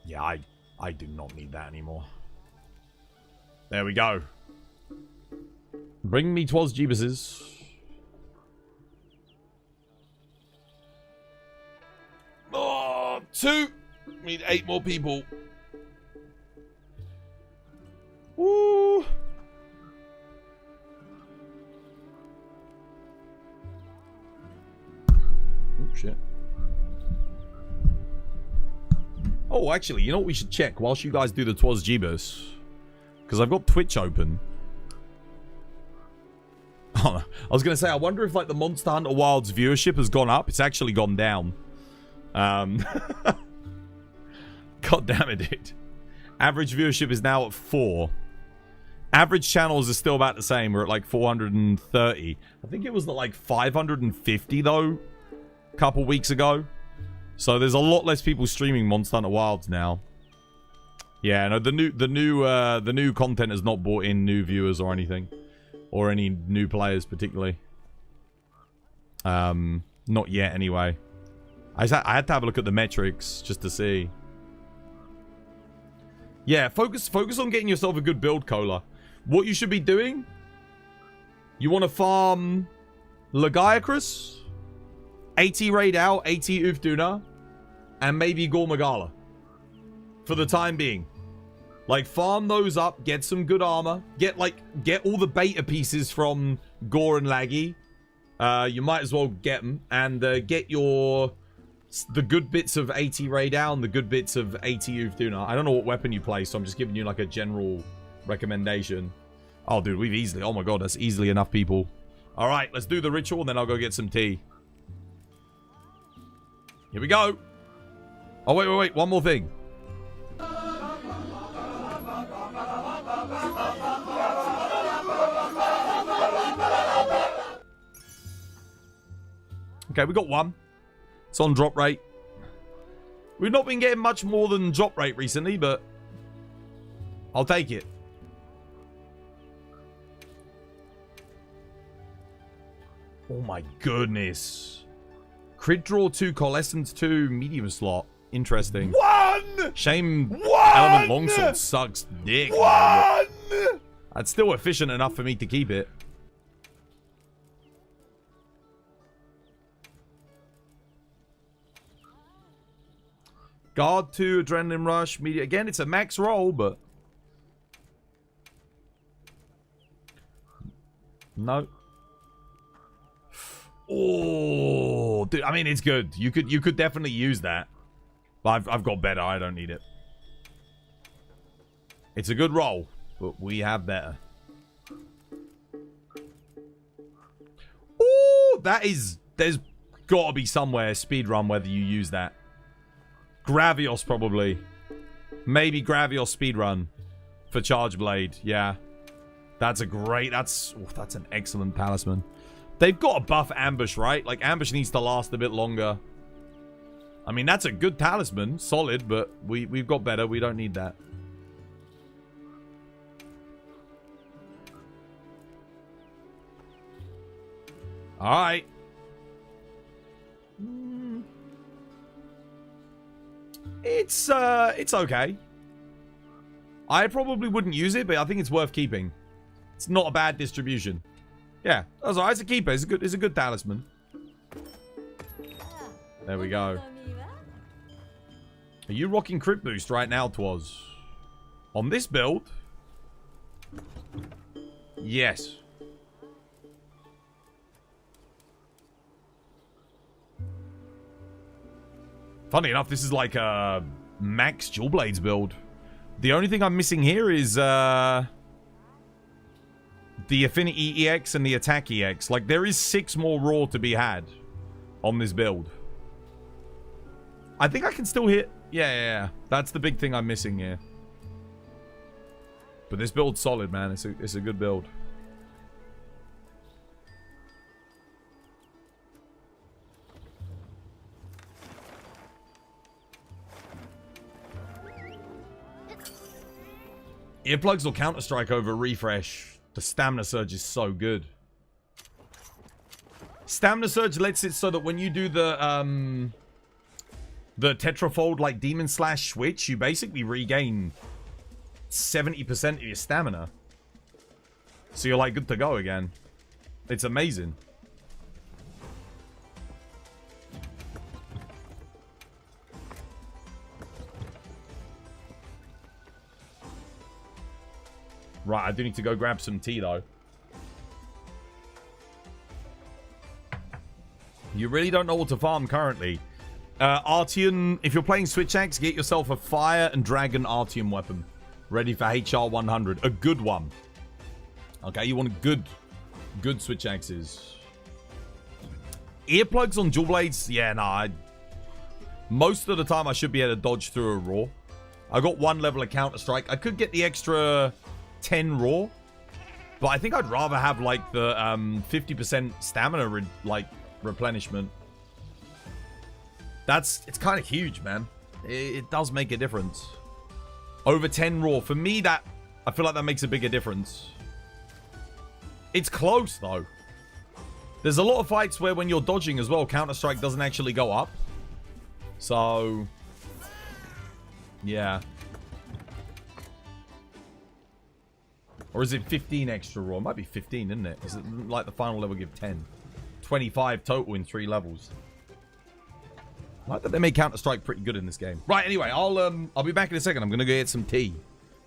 Yeah, I do not need that anymore. There we go. Bring me 'twas Jeebuses. Oh, 2. We need 8 more people. Woo. shit. Oh, actually, you know what we should check whilst you guys do the Twas Jeebus? Because I've got Twitch open. Oh, I was going to say, I wonder if like the Monster Hunter Wilds viewership has gone up. It's actually gone down. God damn it, dude. Average viewership is now at 4. Average channels are still about the same. We're at like 430. I think it was like 550 though, a couple weeks ago. So there's a lot less people streaming Monster Hunter Wilds now. Yeah, no, the new content has not brought in new viewers or anything, or any new players particularly. Not yet anyway. I had to have a look at the metrics just to see. Yeah, focus on getting yourself a good build, Cola. What you should be doing? You want to farm Lagiacrus, 80 Raid Out, 80 Ufduna, and maybe Gormagala. For the time being. Like, farm those up, get some good armor. Get all the beta pieces from Gore and Laggy. You might as well get them. And get the good bits of 80 Ray Down, the good bits of 80 Ufduna. I don't know what weapon you play, so I'm just giving you like a general recommendation. Oh, dude, we've easily... Oh my god, that's easily enough people. Alright, let's do the ritual, and then I'll go get some tea. Here we go. Oh, wait. One more thing. Okay, we got one. It's on drop rate. We've not been getting much more than drop rate recently, but I'll take it. Oh my goodness. Crit draw 2, Coalescence 2, medium slot. Interesting. One! Shame One! Element Longsword sucks dick. One! That's still efficient enough for me to keep it. Guard 2, Adrenaline Rush, media. Again, it's a max roll, but... No. Oh, dude, I mean, it's good. You could definitely use that. But I've got better. I don't need it. It's a good roll, but we have better. Oh, there's got to be somewhere speedrun whether you use that. Gravios probably. Maybe Gravios speedrun for Charge Blade. Yeah. That's an excellent talisman. They've got to buff Ambush, right? Like, Ambush needs to last a bit longer. I mean, that's a good talisman. Solid, but we've got better. We don't need that. Alright. It's okay. I probably wouldn't use it, but I think it's worth keeping. It's not a bad distribution. Yeah, that's alright. It's a keeper. It's a good talisman. There we go. Are you rocking crit boost right now, Twas? On this build? Yes. Funny enough, this is like a max Dual Blades build. The only thing I'm missing here is the Affinity EX and the Attack EX. Like, there is 6 more raw to be had on this build. I think I can still hit. Yeah. That's the big thing I'm missing here. But this build's solid, man. It's a good build. Earplugs or Counter-Strike over refresh. The Stamina Surge is so good. Stamina Surge lets it so that when you do the Tetrafold, like, Demon Slash switch, you basically regain 70% of your stamina. So you're, like, good to go again. It's amazing. Right, I do need to go grab some tea, though. You really don't know what to farm currently. Artian, if you're playing Switch Axe, get yourself a Fire and Dragon Artian weapon. Ready for HR 100. A good one. Okay, you want good Switch Axes. Earplugs on dual blades? Yeah, nah. Most of the time I should be able to dodge through a raw. I got 1 level of Counter-Strike. I could get the extra 10 raw. But I think I'd rather have like the 50% stamina replenishment. It's kind of huge, man. It does make a difference. Over 10 raw. For me, I feel like that makes a bigger difference. It's close, though. There's a lot of fights where when you're dodging as well, Counter-Strike doesn't actually go up. So, yeah. Or is it 15 extra raw? It might be 15, isn't it? Is it like the final level give 10? 25 total in 3 levels. I like that they made Counter-Strike pretty good in this game. Right, anyway, I'll be back in a second. I'm gonna go get some tea.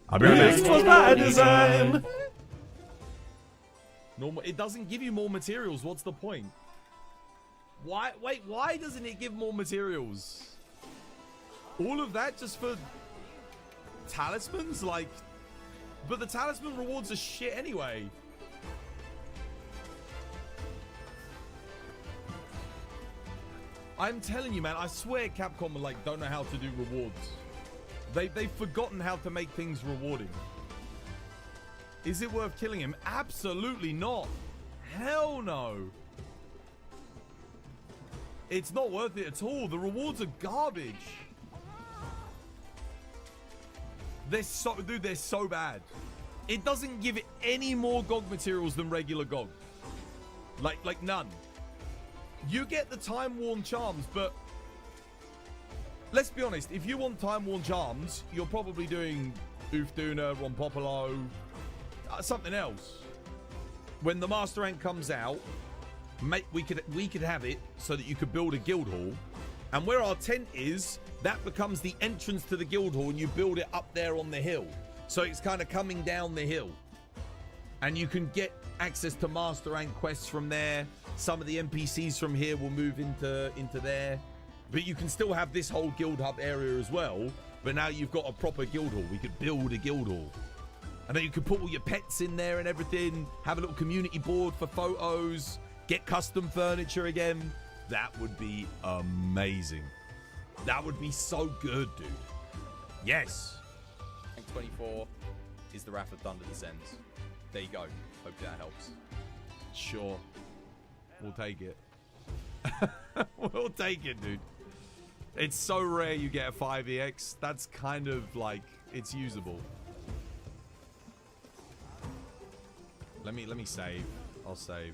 I'll be right back. This was by design. Normal. It doesn't give you more materials. What's the point? Why? Wait, why doesn't it give more materials? All of that just for talismans? Like, but the talisman rewards are shit anyway. I'm telling you, man, I swear Capcom don't know how to do rewards. They've forgotten how to make things rewarding. Is it worth killing him? Absolutely not. Hell no. It's not worth it at all. The rewards are garbage. They're so bad. It doesn't give it any more GOG materials than regular GOG. Like none. You get the time-worn charms, but let's be honest, if you want time-worn charms, you're probably doing Oofduna, Rompopolo, something else. When the Master Rank comes out, we could have it so that you could build a guild hall, and where our tent is, that becomes the entrance to the guild hall, and you build it up there on the hill. So it's kind of coming down the hill, and you can get access to Master Rank quests from there. Some of the NPCs from here will move into there, but you can still have this whole guild hub area as well. But now you've got a proper guild hall. We could build a guild hall, and then you could put all your pets in there and everything. Have a little community board for photos. Get custom furniture again. That would be amazing. That would be so good, dude. Yes. Rank 24 is the Wrath of Thunder Descends. There you go. Hope that helps. Sure. We'll take it. We'll take it, dude. It's so rare you get a 5EX. That's kind of like, it's usable. Let me save. I'll save.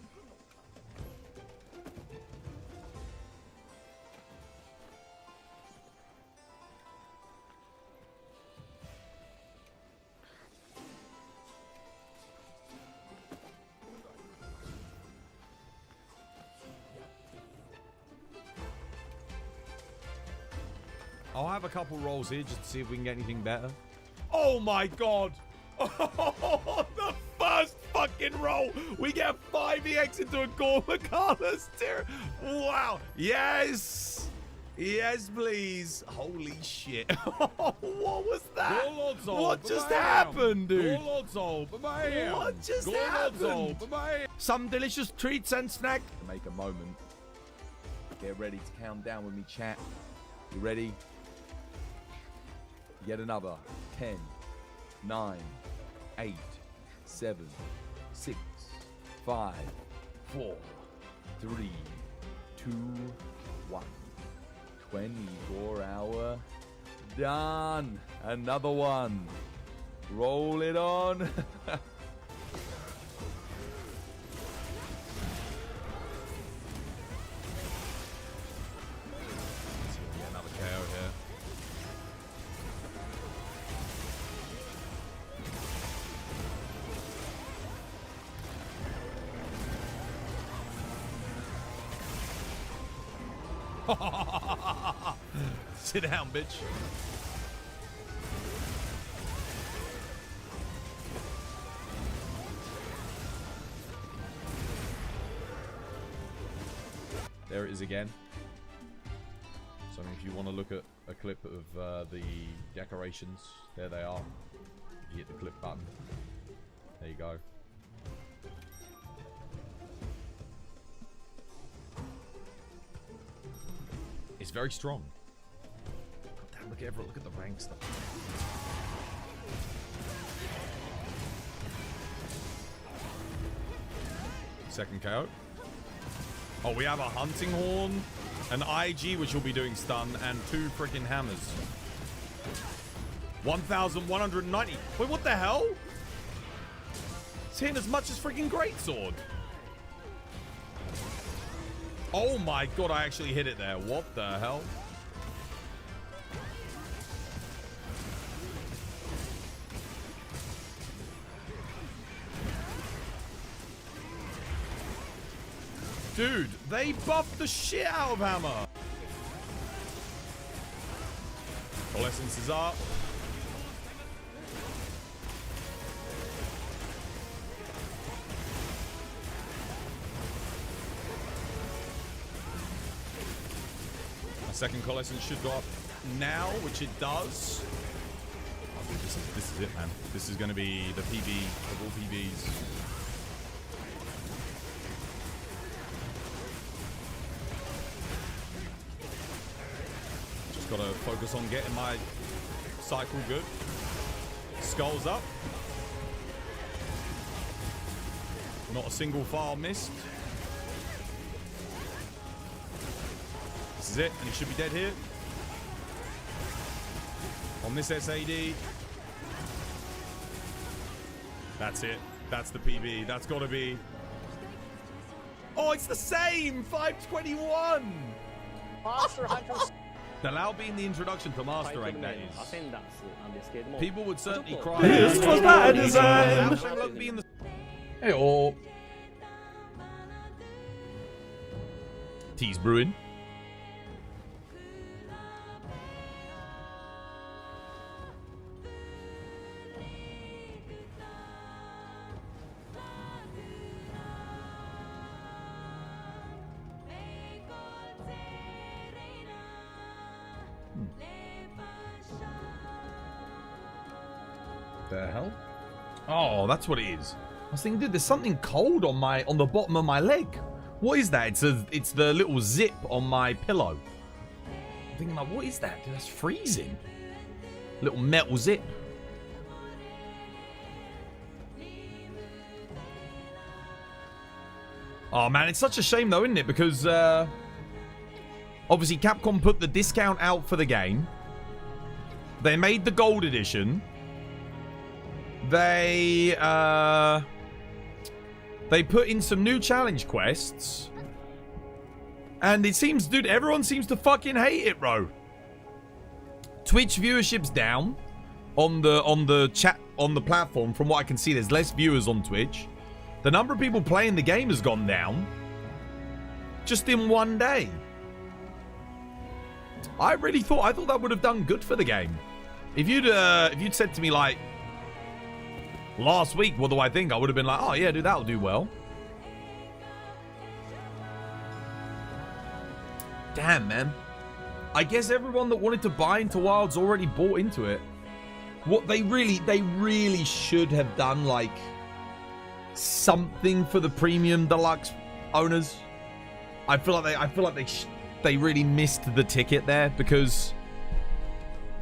I'll have a couple rolls here just to see if we can get anything better. Oh my god! Oh, the first fucking roll! We get 5EX into a Gormagala's tier! Wow! Yes! Yes, please! Holy shit. What was that? What just happened, dude? What just happened? Some delicious treats and snack. Make a moment. Get ready to count down with me, chat. You ready? Yet another 10, 9, 8, 7, 6, 5, 4, 3, 2, 1. 24-hour. Done. Another one. Roll it on. Another KO here. Sit down, bitch. There it is again. So if you want to look at a clip of the decorations, there they are. You hit the clip button. There you go. It's very strong. God damn, look at everyone. Look at the rank stuff. Second KO. Oh, we have a hunting horn, an IG, which will be doing stun, and 2 freaking hammers. 1,190. Wait, what the hell? It's hitting as much as freaking greatsword. Oh my god, I actually hit it there. What the hell? Dude, they buffed the shit out of Hammer. Coalescence is up. A second Coalescence should go up now, which it does. Oh, dude, this is it, man. This is going to be the PB of all PBs. Got to focus on getting my cycle good. Skulls up. Not a single file missed. This is it, and he should be dead here. On this SAD. That's it. That's the PB. That's got to be. Oh, it's the same! 521! Master Hunter. Allow being the introduction to Master Rank, that is. Ascendance なんですけれども、 People would certainly cry. This was by design. Allow Shenlong being the... Hey, oh. Tea's brewing. The hell? Oh, that's what it is. I was thinking, dude, there's something cold on the bottom of my leg. What is that? It's the little zip on my pillow. I'm thinking like, what is that? Dude, that's freezing. Little metal zip. Oh man, it's such a shame though, isn't it? Because obviously Capcom put the discount out for the game. They made the gold edition. They put in some new challenge quests. And it seems, dude, everyone seems to fucking hate it, bro. Twitch viewership's down on the platform. From what I can see, there's less viewers on Twitch. The number of people playing the game has gone down just in one day. I thought that would have done good for the game. If you'd said to me like last week, what do I think? I would have been like, oh yeah, dude, that'll do well. Damn, man. I guess everyone that wanted to buy into Wild's already bought into it. What they really should have done, like, something for the premium deluxe owners. I feel like they really missed the ticket there, because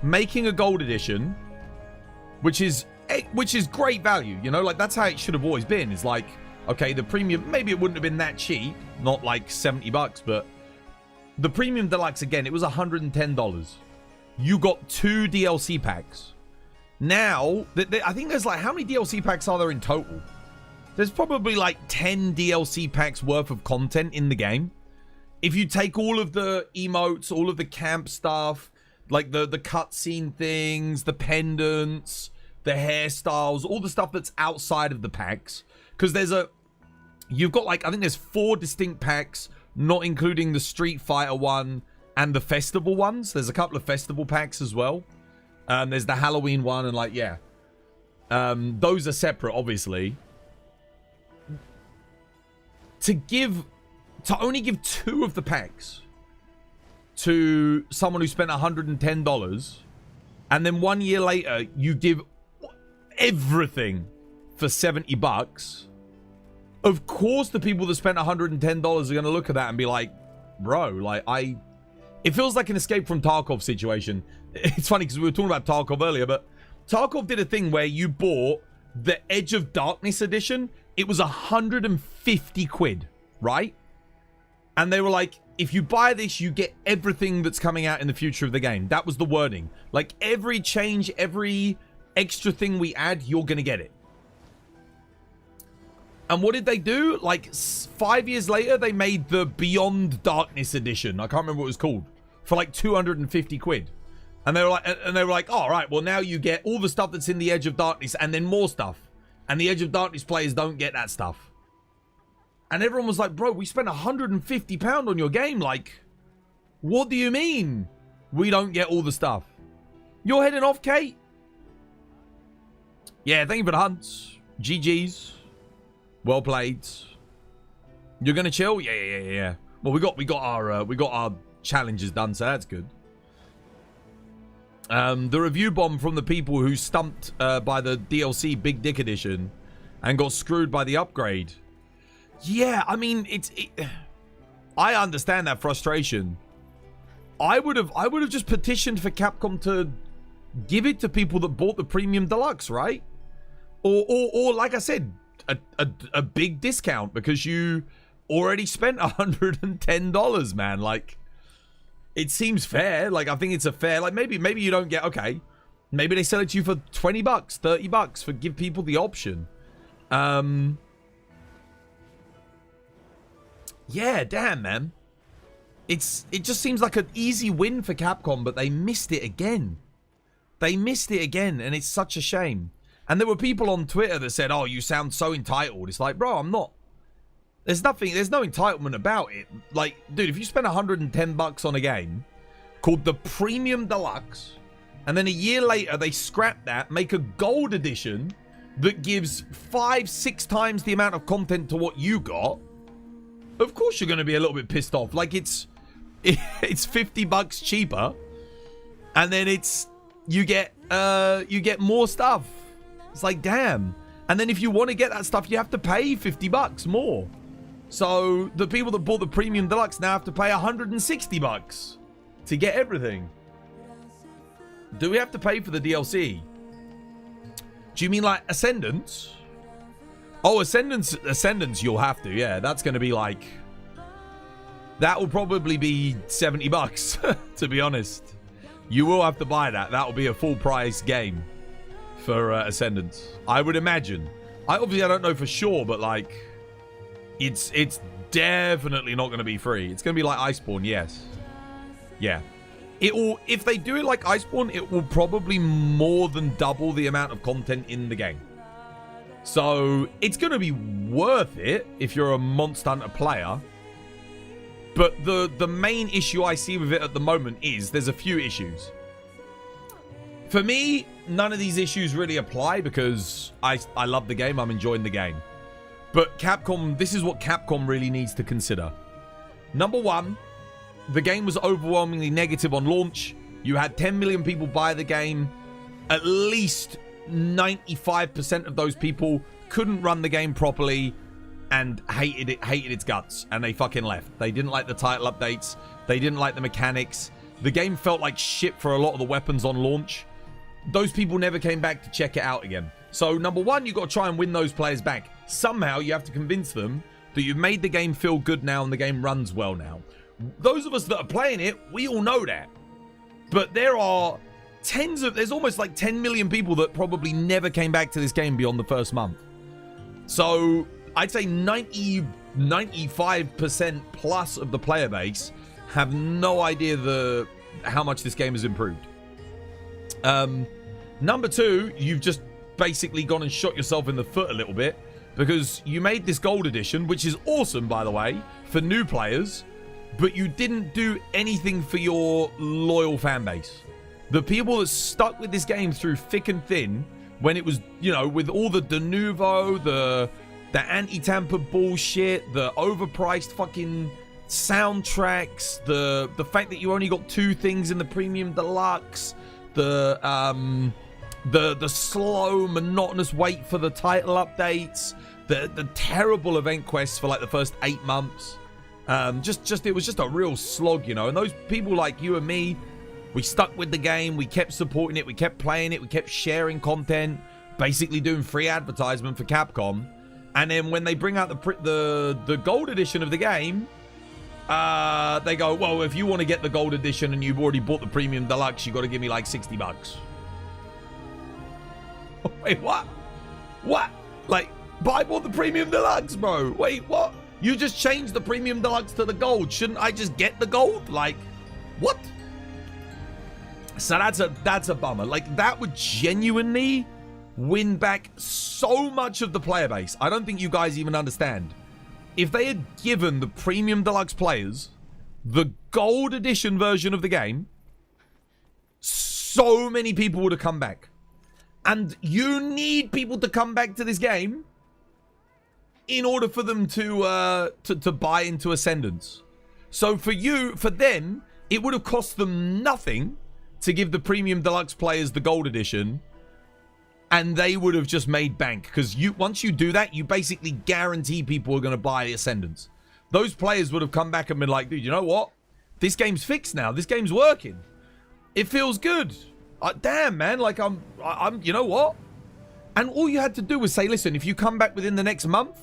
making a gold edition, which is great value, you know, like that's how it should have always been. It's like, okay, the premium, maybe it wouldn't have been that cheap, not like $70, but the premium deluxe, again, it was $110. You got 2 DLC packs. Now, I think there's like, how many DLC packs are there in total? There's probably like 10 DLC packs worth of content in the game. If you take all of the emotes, all of the camp stuff, like the cutscene things, the pendants, the hairstyles, all the stuff that's outside of the packs. Because you've got like, I think there's 4 distinct packs, not including the Street Fighter one and the festival ones. There's a couple of festival packs as well. There's the Halloween one and like, yeah. Those to to only give 2 of the packs to someone who spent $110, and then 1 year later you give everything for $70, of course the people that spent $110 are going to look at that and be like, bro, like, it feels like an Escape from Tarkov situation. It's funny because we were talking about Tarkov earlier, but Tarkov did a thing where you bought the Edge of Darkness edition. It was 150 quid, right? And they were like, if you buy this, you get everything that's coming out in the future of the game. That was the wording. Like, every change, every extra thing we add, you're going to get it. And what did they do? Like, 5 years later, they made the Beyond Darkness edition. I can't remember what it was called. For like 250 quid. And they were like, all right, well, now you get all the stuff that's in the Edge of Darkness and then more stuff. And the Edge of Darkness players don't get that stuff. And everyone was like, bro, we spent £150 on your game. Like, what do you mean we don't get all the stuff? You're heading off, Kate? Yeah, thank you for the hunts. GG's. Well played. You're gonna chill? Yeah. Well, we got our challenges done, so that's good. The review bomb from the people who stumped by the DLC Big Dick Edition and got screwed by the upgrade. Yeah, I mean, I understand that frustration. I would have just petitioned for Capcom to give it to people that bought the Premium Deluxe, right? Or like I said, a big discount because you already spent $110, man. Like, it seems fair. Like, I think it's a fair, like, maybe you don't get, okay, maybe they sell it to you for $20, $30 for give people the option. Yeah, damn, man. It just seems like an easy win for Capcom, but they missed it again. And it's such a shame. And there were people on Twitter that said, oh, you sound so entitled. It's like, bro, I'm not. There's no entitlement about it. Like, dude, if you spend $110 on a game called the Premium Deluxe, and then a year later they scrap that, make a gold edition that gives 5-6 times the amount of content to what you got, of course you're going to be a little bit pissed off. Like, it's $50 cheaper, and then you get more stuff. It's like, damn. And then if you want to get that stuff, you have to pay $50 more. So the people that bought the Premium Deluxe now have to pay $160 to get everything. Do we have to pay for the DLC? Do you mean like Ascendance? Oh, Ascendance, you'll have to. Yeah, that's going to be like, that will probably be $70, to be honest. You will have to buy that. That will be a full price game for Ascendance, I would imagine. I don't know for sure, but like, it's definitely not going to be free. It's going to be like Iceborne, yes. Yeah. It will, if they do it like Iceborne, it will probably more than double the amount of content in the game. So it's going to be worth it if you're a Monster Hunter player. But the main issue I see with it at the moment is there's a few issues. For me, none of these issues really apply because I love the game. I'm enjoying the game. But Capcom, this is what Capcom really needs to consider. Number one, the game was overwhelmingly negative on launch. You had 10 million people buy the game. At least 95% of those people couldn't run the game properly and hated its guts, and they fucking left. They didn't like the title updates. They didn't like the mechanics. The game felt like shit for a lot of the weapons on launch. Those people never came back to check it out again. So number one, you got to try and win those players back. Somehow you have to convince them that you've made the game feel good now and the game runs well now. Those of us that are playing it, we all know that. But there are there's almost like 10 million people that probably never came back to this game beyond the first month. So I'd say 95% plus of the player base have no idea how much this game has improved. Number two, you've just basically gone and shot yourself in the foot a little bit because you made this gold edition, which is awesome, by the way, for new players, but you didn't do anything for your loyal fan base. The people that stuck with this game through thick and thin, when it was, with all the de nouveau, the the anti-tamper bullshit, the overpriced fucking soundtracks, the fact that you only got 2 things in the premium deluxe, the slow, monotonous wait for the title updates, the terrible event quests for like the first 8 months. It was just a real slog, you know. And those people like you and me, we stuck with the game, we kept supporting it, we kept playing it, we kept sharing content, basically doing free advertisement for Capcom. And then when they bring out the gold edition of the game, they go, well, if you want to get the gold edition and you've already bought the premium deluxe, you got to give me like $60. Wait, what? What? Like, but I bought the premium deluxe, bro. Wait, what? You just changed the premium deluxe to the gold. Shouldn't I just get the gold? Like, what? So that's a bummer. Like, that would genuinely win back so much of the player base. I don't think you guys even understand. If they had given the premium deluxe players the gold edition version of the game, so many people would have come back. And you need people to come back to this game in order for them to buy into Ascendance. So for them, it would have cost them nothing to give the premium deluxe players the gold edition, and they would have just made bank. Because once you do that, you basically guarantee people are going to buy Ascendance. Those players would have come back and been like, dude, you know what? This game's fixed now. This game's working. It feels good. Damn, man. Like, I'm, you know what? And all you had to do was say, listen, if you come back within the next month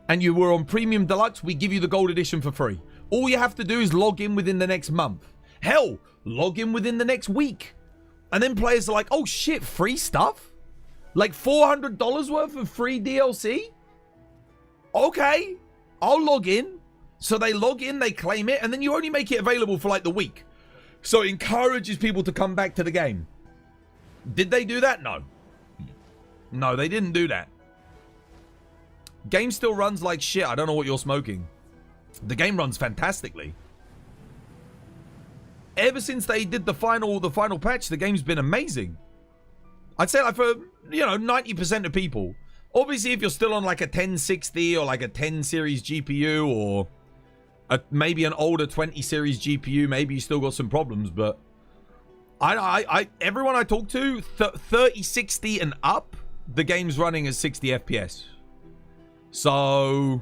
and you were on Premium Deluxe, we give you the gold edition for free. All you have to do is log in within the next month. Hell, log in within the next week. And then players are like, oh shit, free stuff? Like $400 worth of free DLC? Okay, I'll log in. So they log in, they claim it, and then you only make it available for like the week. So it encourages people to come back to the game. Did they do that? No. No, they didn't do that. Game still runs like shit. I don't know what you're smoking. The game runs fantastically. Ever since they did the final patch, the game's been amazing. I'd say like for, 90% of people. Obviously, if you're still on like a 1060 or like a 10 series GPU or maybe an older 20 series GPU, maybe you still got some problems, but everyone I talk to, 3060 and up, the game's running at 60 FPS. So,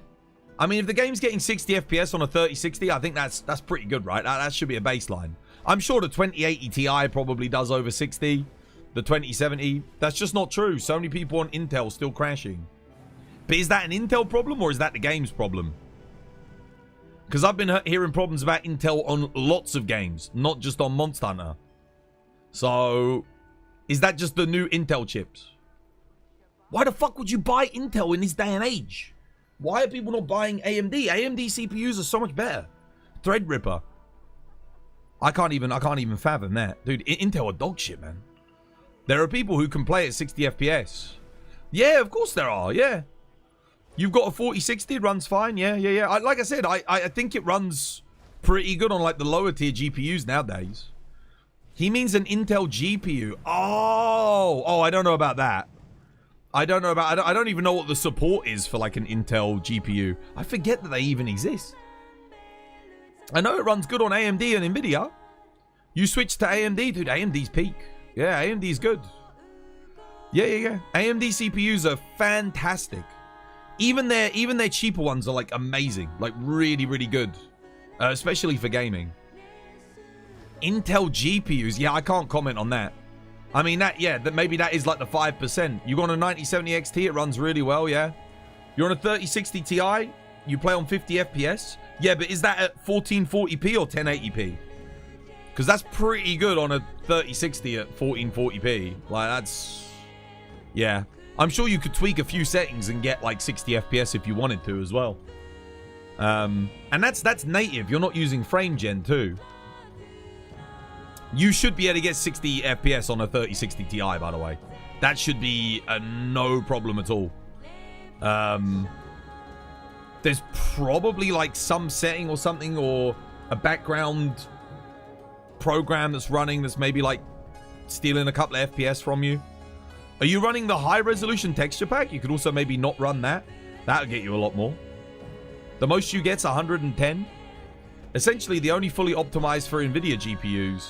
I mean, if the game's getting 60 FPS on a 3060, I think that's pretty good, right? That should be a baseline. I'm sure the 2080 Ti probably does over 60. The 2070, that's just not true. So many people on Intel still crashing. But is that an Intel problem or is that the game's problem? Because I've been hearing problems about Intel on lots of games, not just on Monster Hunter. So, is that just the new Intel chips? Why the fuck would you buy Intel in this day and age? Why are people not buying AMD? AMD CPUs are so much better. Threadripper. I can't even fathom that. Dude, Intel are dog shit, man. There are people who can play at 60 FPS. Yeah, of course there are, yeah. You've got a 4060, it runs fine, yeah. Like I said, I think it runs pretty good on like the lower tier GPUs nowadays. He means an Intel GPU. Oh, I don't know about that. I don't even know what the support is for like an Intel GPU. I forget that they even exist. I know it runs good on AMD and Nvidia. You switch to AMD, dude, AMD's peak. Yeah, AMD's good. Yeah. AMD CPUs are fantastic. Even their cheaper ones are like amazing, like really, really good, especially for gaming. Intel GPUs, yeah, I can't comment on that. I mean maybe that is like the 5%. You got a 9070 XT, it runs really well, yeah. You're on a 3060 Ti, you play on 50 FPS, yeah, but is that at 1440p or 1080p? Because that's pretty good on a 3060 at 1440p. Like, that's... Yeah. I'm sure you could tweak a few settings and get, like, 60 FPS if you wanted to as well. And that's native. You're not using frame gen, too. You should be able to get 60 FPS on a 3060 Ti, by the way. That should be no problem at all. There's probably, like, some setting or something or a background program that's running that's maybe like stealing a couple of FPS from you. Are you running the high resolution texture pack? You could also maybe not run that. That'll get you a lot more. The most you get's 110. Essentially, the only fully optimized for NVIDIA GPUs.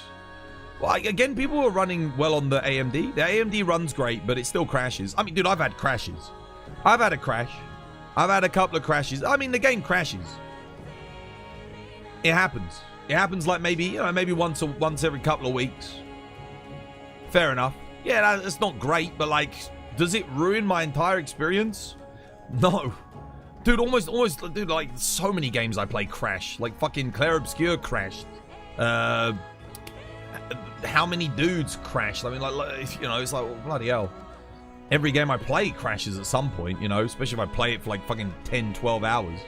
Well, again, people are running well on the AMD. The AMD runs great, but it still crashes. I mean, dude, I've had crashes. I've had a crash. I've had a couple of crashes. I mean, the game crashes. It happens. It happens like maybe once every couple of weeks. Fair enough. Yeah, that's not great, but like, does it ruin my entire experience? No. Dude, almost, dude, like, so many games I play crash. Like, fucking Clair Obscur crashed. How many dudes crashed? I mean, like, you know, it's like, well, bloody hell. Every game I play crashes at some point, you know, especially if I play it for like fucking 10, 12 hours.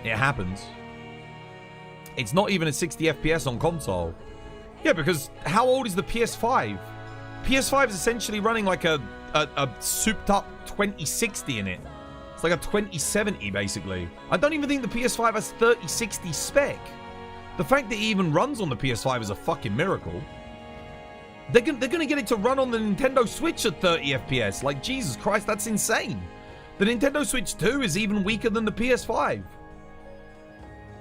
It happens. It's not even a 60 FPS on console. Yeah, because how old is the PS5? PS5 is essentially running like a souped up 2060 in it. It's like a 2070, basically. I don't even think the PS5 has 3060 spec. The fact that it even runs on the PS5 is a fucking miracle. They're gonna get it to run on the Nintendo Switch at 30 FPS. Like, Jesus Christ, that's insane. The Nintendo Switch 2 is even weaker than the PS5.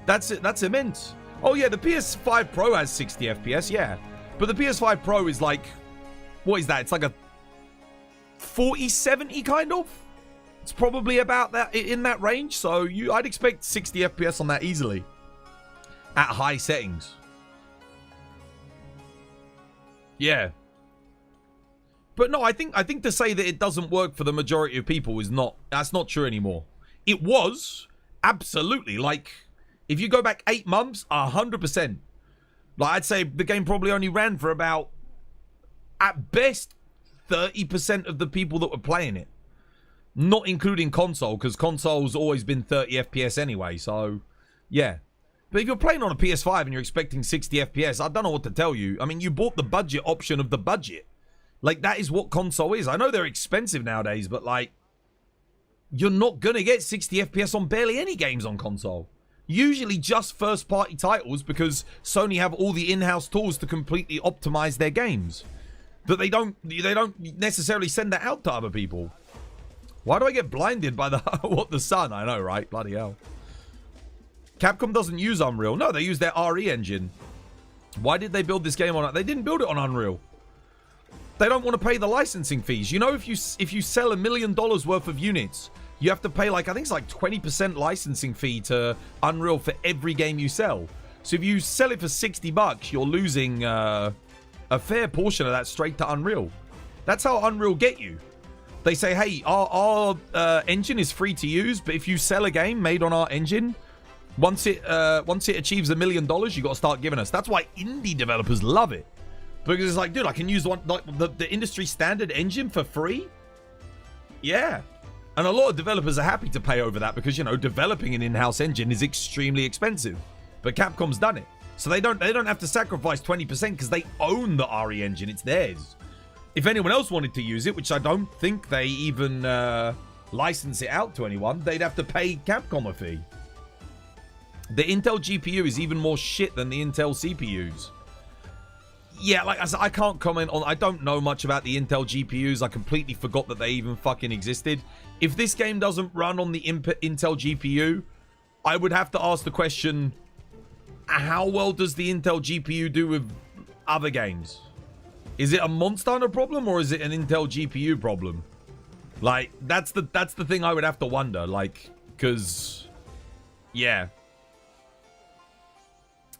That's immense. Oh yeah, the PS5 Pro has 60 FPS, yeah. But the PS5 Pro is like, what is that? It's like a 4070 kind of? It's probably about that, in that range. So I'd expect 60 FPS on that easily. At high settings. Yeah. But no, I think to say that it doesn't work for the majority of people that's not true anymore. It was, absolutely. Like, if you go back 8 months, 100%. Like, I'd say the game probably only ran for about, at best, 30% of the people that were playing it. Not including console, because console's always been 30 FPS anyway, so, yeah. But if you're playing on a PS5 and you're expecting 60 FPS, I don't know what to tell you. I mean, you bought the budget option of the budget. Like, that is what console is. I know they're expensive nowadays, but, like, you're not gonna get 60 FPS on barely any games on console. Usually just first-party titles, because Sony have all the in-house tools to completely optimize their games. But they don't necessarily send that out to other people. Why do I get blinded by the sun? I know, right? Bloody hell. Capcom doesn't use Unreal. No, they use their RE engine. Why did they build this game on it? They didn't build it on Unreal. They don't want to pay the licensing fees. You know, if you sell $1 million worth of units, you have to pay, like, I think it's like 20% licensing fee to Unreal for every game you sell. So if you sell it for $60, you're losing a fair portion of that straight to Unreal. That's how Unreal get you. They say, hey, our engine is free to use, but if you sell a game made on our engine, once it achieves $1 million, you got to start giving us. That's why indie developers love it, because it's like, dude, I can use the industry standard engine for free. Yeah, and a lot of developers are happy to pay over that because, you know, developing an in-house engine is extremely expensive. But Capcom's done it, so they don't have to sacrifice 20% because they own the RE engine. It's theirs. If anyone else wanted to use it, which I don't think they even license it out to anyone, they'd have to pay Capcom a fee. The Intel GPU is even more shit than the Intel CPUs. Yeah, like I said, I can't comment on... I don't know much about the Intel GPUs. I completely forgot that they even fucking existed. If this game doesn't run on the Intel GPU, I would have to ask the question, how well does the Intel GPU do with other games? Is it a Monster Hunter problem or is it an Intel GPU problem? Like, that's the thing I would have to wonder. Like, because... yeah.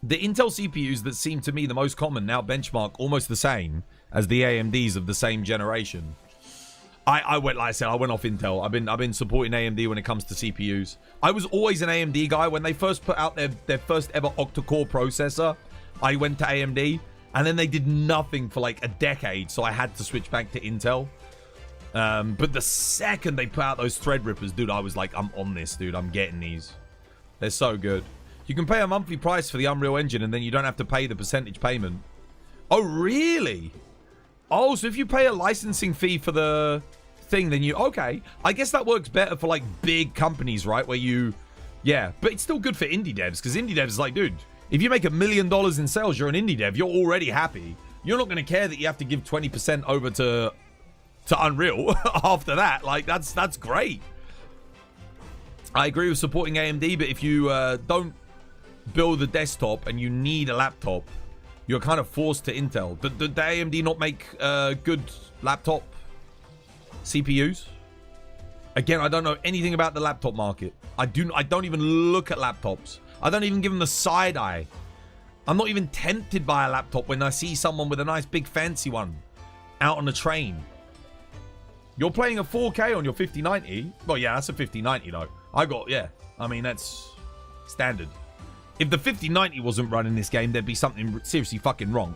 The Intel CPUs that seem to me the most common now benchmark almost the same as the AMDs of the same generation. I went, like I said, I went off Intel. I've been supporting AMD when it comes to CPUs. I was always an AMD guy. When they first put out their first ever octa-core processor, I went to AMD, and then they did nothing for like a decade, so I had to switch back to Intel. But the second they put out those Threadrippers, dude, I was like, I'm on this, dude. I'm getting these. They're so good. You can pay a monthly price for the Unreal Engine, and then you don't have to pay the percentage payment. Oh, really? Oh, so if you pay a licensing fee for the thing, then you... okay. I guess that works better for, like, big companies, right? Where you... yeah. But it's still good for indie devs, because indie devs is like, dude, if you make $1 million in sales, you're an indie dev. You're already happy. You're not going to care that you have to give 20% over to Unreal after that. Like, that's great. I agree with supporting AMD, but if you don't build a desktop and you need a laptop, you're kind of forced to Intel. Did AMD not make good laptop CPUs? Again, I don't know anything about the laptop market. I don't even look at laptops. I don't even give them the side eye. I'm not even tempted by a laptop when I see someone with a nice big fancy one out on a train. You're playing a 4K on your 5090? Well, yeah, that's a 5090 though. I mean, that's standard. If the 5090 wasn't running this game, there'd be something seriously fucking wrong.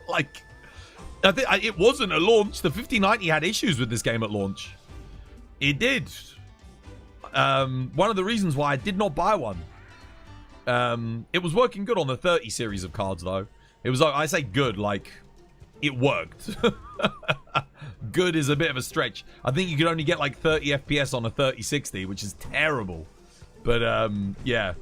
Like, it wasn't at launch. The 5090 had issues with this game at launch. It did. One of the reasons why I did not buy one. It was working good on the 30 series of cards, though. It was, I say good, like, it worked. Good is a bit of a stretch. I think you could only get like 30 FPS on a 3060, which is terrible. But, yeah.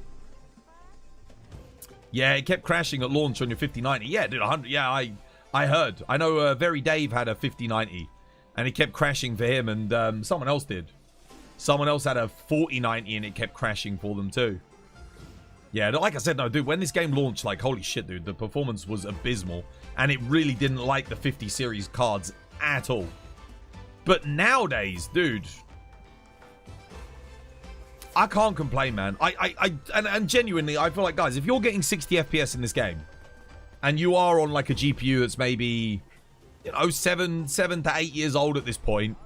Yeah, it kept crashing at launch on your 5090. Yeah, dude, 100. Yeah, I heard. I know Very Dave had a 5090, and it kept crashing for him, and someone else did. Someone else had a 4090, and it kept crashing for them too. Yeah, like I said, no, dude, when this game launched, like, holy shit, dude, the performance was abysmal, and it really didn't like the 50 series cards at all. But nowadays, dude, I can't complain, man. And genuinely, I feel like, guys, if you're getting 60 FPS in this game, and you are on like a GPU that's maybe, you know, 7 to 8 years old at this point,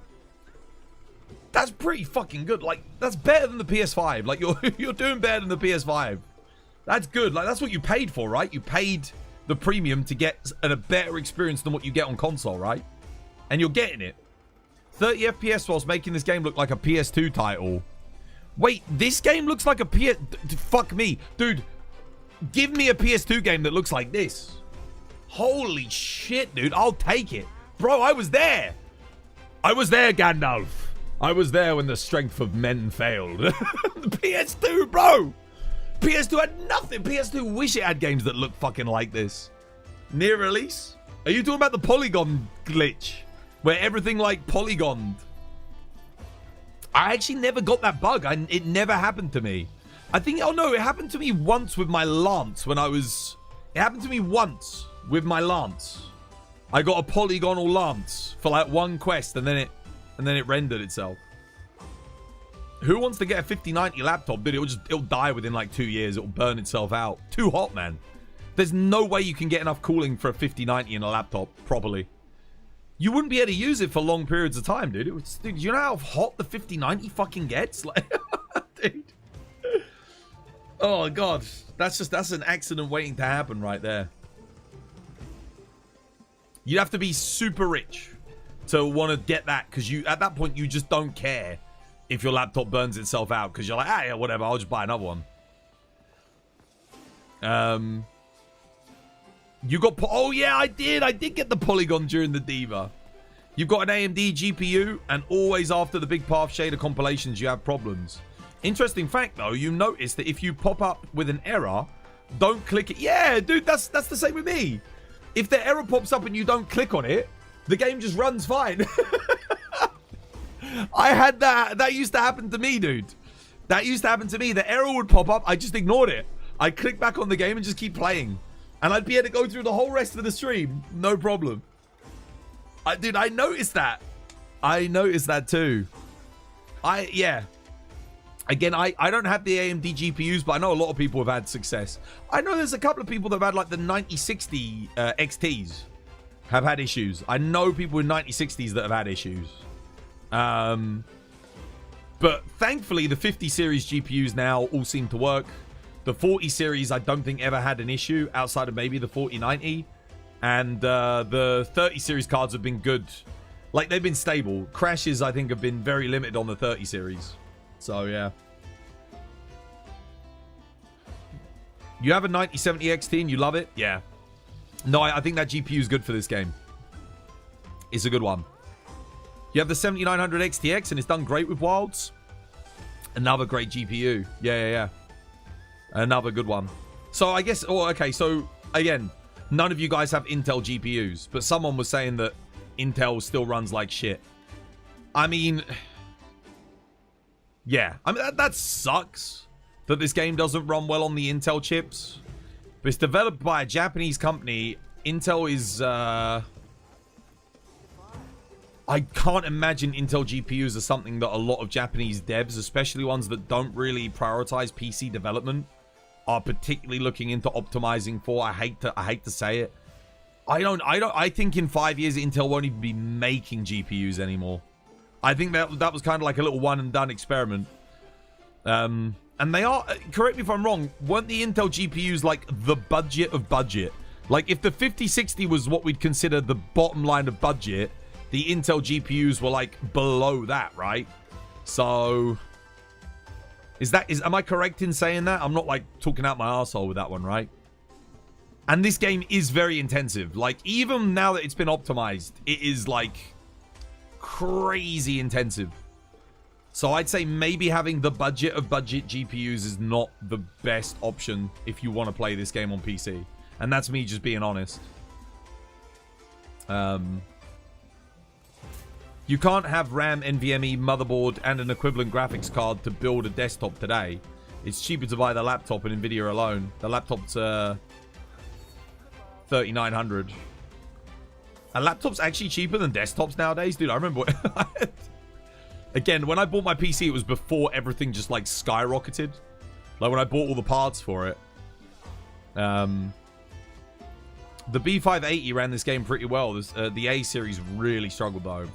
that's pretty fucking good. Like, that's better than the PS5. Like, you're doing better than the PS5. That's good. Like, that's what you paid for, right? You paid the premium to get a better experience than what you get on console, right? And you're getting it. 30 FPS whilst making this game look like a PS2 title. Wait, this game looks like a PS... Fuck me. Dude, give me a PS2 game that looks like this. Holy shit, dude. I'll take it. Bro, I was there. I was there, Gandalf. I was there when the strength of men failed. PS2, bro. PS2 had nothing. PS2 wish it had games that look fucking like this. Near release? Are you talking about the polygon glitch? Where everything like polygoned? I actually never got that bug. It never happened to me. I think, oh no, it happened to me once with my Lance when I was... It happened to me once with my Lance. I got a polygonal Lance for like one quest and then it rendered itself. Who wants to get a 5090 laptop? Dude, it'll die within like 2 years. It'll burn itself out. Too hot, man. There's no way you can get enough cooling for a 5090 in a laptop properly. You wouldn't be able to use it for long periods of time, dude. Dude, you know how hot the 5090 fucking gets? Like, dude. Oh, God. That's an accident waiting to happen right there. You'd have to be super rich to want to get that, because at that point, you just don't care if your laptop burns itself out, because you're like, ah, yeah, whatever, I'll just buy another one. You got... Oh, yeah, I did get the polygon during the Diva. You've got an AMD GPU, and always after the big path shader compilations, you have problems. Interesting fact, though, you notice that if you pop up with an error, don't click it. Yeah, dude, that's the same with me. If the error pops up and you don't click on it, the game just runs fine. I had that. That used to happen to me, dude. That used to happen to me. The error would pop up. I just ignored it. I'd click back on the game and just keep playing. And I'd be able to go through the whole rest of the stream. No problem. Dude, I noticed that. I noticed that too. Yeah. Again, I don't have the AMD GPUs, but I know a lot of people have had success. I know there's a couple of people that have had like the 9060 XTs have had issues. I know people with 9060s that have had issues. But thankfully, the 50 series GPUs now all seem to work. The 40 series, I don't think ever had an issue outside of maybe the 4090. And the 30 series cards have been good. Like, they've been stable. Crashes, I think, have been very limited on the 30 series. So, yeah. You have a 9070 XT and you love it? Yeah. No, I think that GPU is good for this game. It's a good one. You have the 7900 XTX and it's done great with Wilds. Another great GPU. Yeah. Another good one. So I guess, okay, so again, none of you guys have Intel GPUs, but someone was saying that Intel still runs like shit. I mean, Yeah, I mean, that sucks that this game doesn't run well on the Intel chips. But it's developed by a Japanese company. Intel is, I can't imagine Intel GPUs are something that a lot of Japanese devs, especially ones that don't really prioritize PC development, are particularly looking into optimizing for. I hate to say it. I think in 5 years, Intel won't even be making GPUs anymore. I think that was kind of like a little one and done experiment. And they are, correct me if I'm wrong, weren't the Intel GPUs like the budget of budget? Like if the 5060 was what we'd consider the bottom line of budget, the Intel GPUs were like below that, right? So am I correct in saying that? I'm not like talking out my arsehole with that one, right? And this game is very intensive. Like even now that it's been optimized, it is like crazy intensive. So I'd say maybe having the budget of budget GPUs is not the best option if you want to play this game on PC. And that's me just being honest. You can't have RAM, NVMe, motherboard, and an equivalent graphics card to build a desktop today. It's cheaper to buy the laptop and NVIDIA alone. The laptop's $3,900. A laptop's actually cheaper than desktops nowadays, dude. I remember again, when I bought my PC, it was before everything just like skyrocketed. Like when I bought all the parts for it. The B580 ran this game pretty well. The A series really struggled though.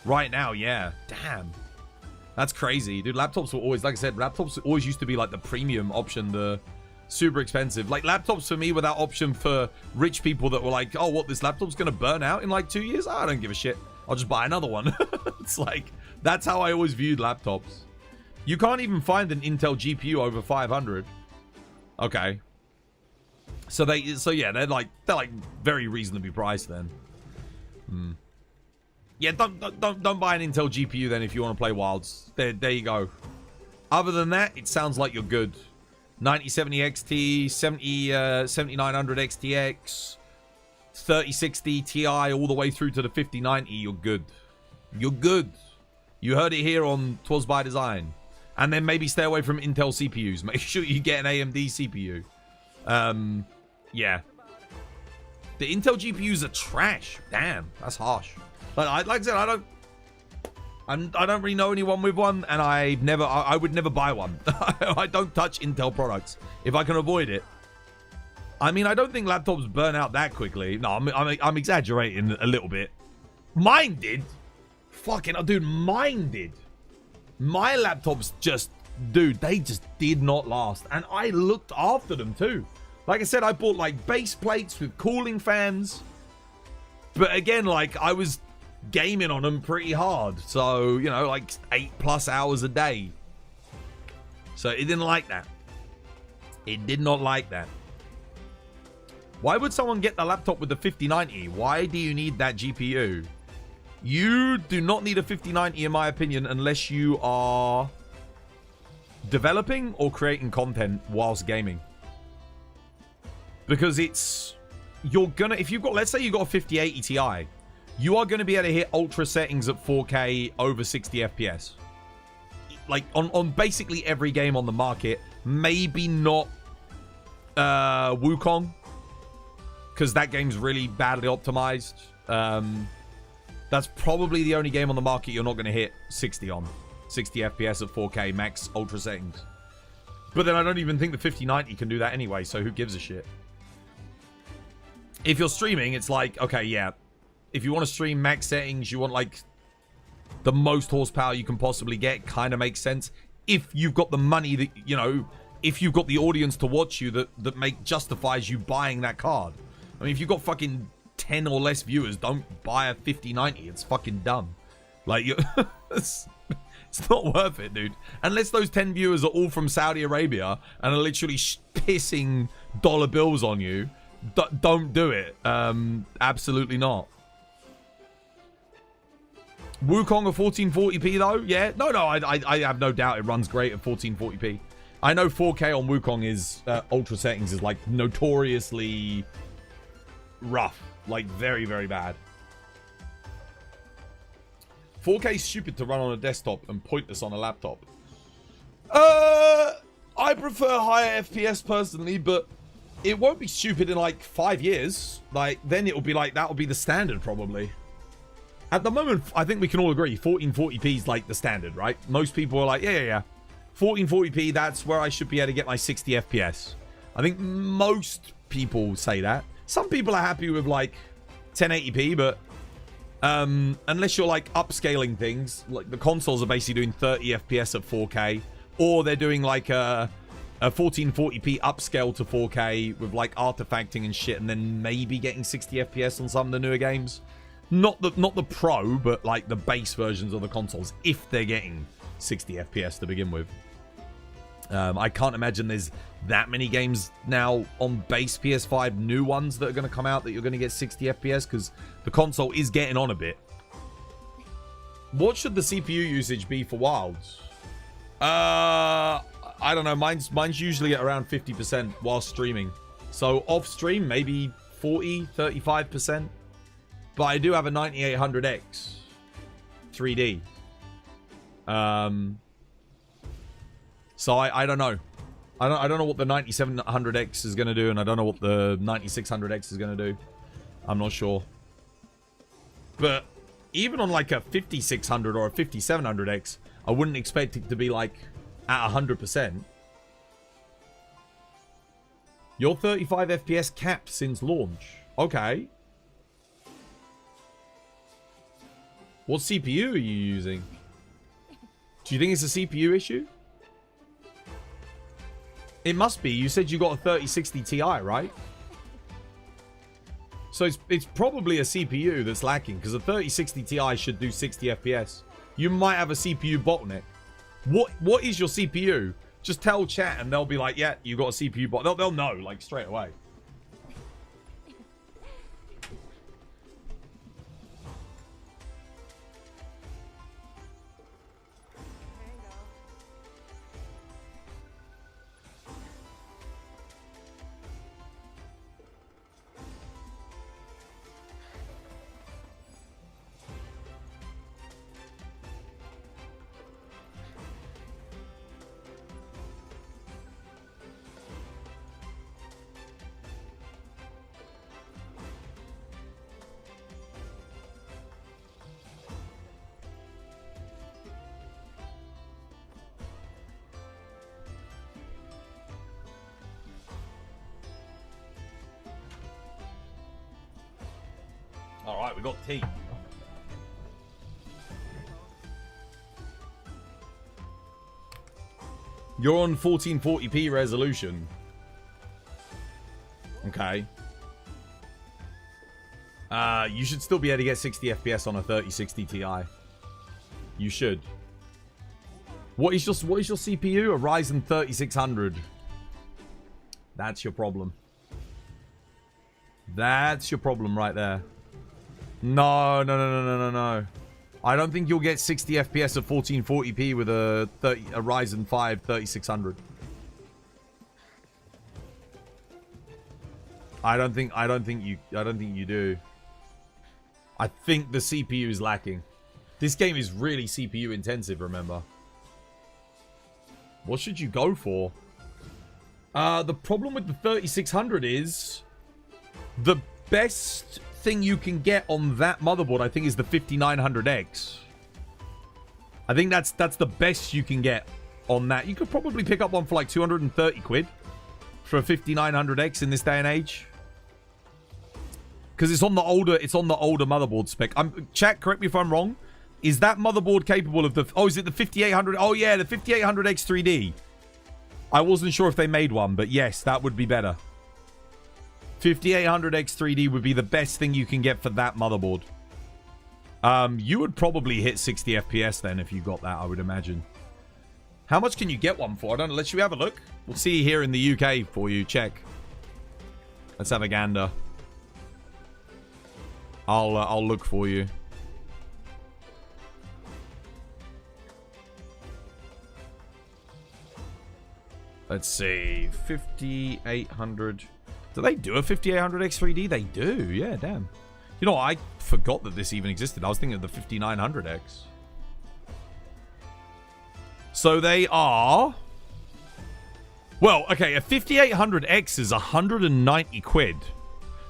Right now, yeah. Damn. That's crazy. Dude, laptops were always, like I said, laptops always used to be like the premium option, the super expensive. Like laptops for me were that option for rich people that were like, oh, what, this laptop's going to burn out in like 2 years? I don't give a shit. I'll just buy another one. It's like, that's how I always viewed laptops. You can't even find an Intel GPU over 500. Okay. So yeah, they're like very reasonably priced then. Yeah, don't buy an Intel GPU then if you want to play Wilds. There you go. Other than that, it sounds like you're good. 9070 XT, 7900 XTX, 3060 Ti, all the way through to the 5090. You're good. You're good. You heard it here on 'Twas by Design. And then maybe stay away from Intel CPUs. Make sure you get an AMD CPU. Yeah. The Intel GPUs are trash. Damn, that's harsh. Like I said, I don't really know anyone with one, and I would never buy one. I don't touch Intel products if I can avoid it. I mean, I don't think laptops burn out that quickly. No, I'm exaggerating a little bit. Mine did. Fucking, dude, mine did. My laptops just, dude, they just did not last, and I looked after them too. Like I said, I bought like base plates with cooling fans. But again, like I was gaming on them pretty hard. So, you know, like 8+ hours a day. So it didn't like that. It did not like that. Why would someone get the laptop with the 5090? Why do you need that GPU? You do not need a 5090 in my opinion unless you are developing or creating content whilst gaming. Because you're gonna, if you've got, let's say you got a 5080 Ti, you are gonna be able to hit ultra settings at 4K over 60 FPS. Like on basically every game on the market, maybe not Wukong, because that game's really badly optimized. That's probably the only game on the market you're not gonna hit 60 FPS at 4K max ultra settings. But then I don't even think the 5090 can do that anyway, so who gives a shit? If you're streaming, it's like, okay, yeah. If you want to stream max settings, you want like the most horsepower you can possibly get, kind of makes sense. If you've got the money that, you know, if you've got the audience to watch you that justifies you buying that card. I mean, if you've got fucking 10 or less viewers, don't buy a 5090. It's fucking dumb. Like, it's not worth it, dude. Unless those 10 viewers are all from Saudi Arabia and are literally pissing dollar bills on you. Don't do it. Absolutely not. Wukong at 1440p though? Yeah. No, I have no doubt it runs great at 1440p. I know 4K on Wukong is ultra settings is like notoriously rough. Like very, very bad. 4K is stupid to run on a desktop and pointless on a laptop. I prefer higher FPS personally, but it won't be stupid in like 5 years. Like, then it'll be like, that'll be the standard probably. At the moment, I think we can all agree 1440p is like the standard, right? Most people are like, yeah. 1440p, that's where I should be able to get my 60 FPS. I think most people say that. Some people are happy with like 1080p, but unless you're like upscaling things, like the consoles are basically doing 30 FPS at 4K, or they're doing like a 1440p upscale to 4K with like artifacting and shit, and then maybe getting 60 FPS on some of the newer games. Not the pro, but like the base versions of the consoles, if they're getting 60 FPS to begin with. I can't imagine there's that many games now on base PS5, new ones that are going to come out that you're going to get 60 FPS, because the console is getting on a bit. What should the CPU usage be for Wilds? I don't know. Mine's usually at around 50% while streaming. So off stream, maybe 40, 35%. But I do have a 9800X 3D. So I don't know. I don't know what the 9700X is going to do, and I don't know what the 9600X is going to do. I'm not sure. But even on like a 5600 or a 5700X, I wouldn't expect it to be like at 100%. Your 35 FPS capped since launch. Okay. What CPU are you using? Do you think it's a CPU issue? It must be. You said you got a 3060 Ti, right? So it's probably a CPU that's lacking, because a 3060 Ti should do 60 FPS. You might have a CPU bottleneck. What is your CPU? Just tell chat and they'll be like, yeah, you got a CPU bottleneck. They'll know, like, straight away. Alright, we got tea. You're on 1440p resolution. Okay. You should still be able to get 60 FPS on a 3060 Ti. You should. What is your CPU? A Ryzen 3600. That's your problem. That's your problem right there. No. I don't think you'll get 60 FPS at 1440p with a Ryzen 5 3600. I don't think you do. I think the CPU is lacking. This game is really CPU intensive, remember. What should you go for? The problem with the 3600 is the best thing you can get on that motherboard, I think, is the 5900X. I think that's the best you can get on that. You could probably pick up one for like 230 quid for a 5900X in this day and age, because it's on the older motherboard spec. Chat, correct me if I'm wrong. Is that motherboard capable of the... Oh, is it the 5800? Oh yeah, the 5800X 3D. I wasn't sure if they made one, but yes, that would be better. 5800X 3D would be the best thing you can get for that motherboard. You would probably hit 60 FPS then if you got that, I would imagine. How much can you get one for? I don't know. Should we have a look? We'll see here in the UK for you. Check. Let's have a gander. I'll look for you. Let's see. 5800. Do they do a 5800X 3D? They do. Yeah, damn. You know, I forgot that this even existed. I was thinking of the 5900X. So they are... Well, okay, a 5800X is 190 quid.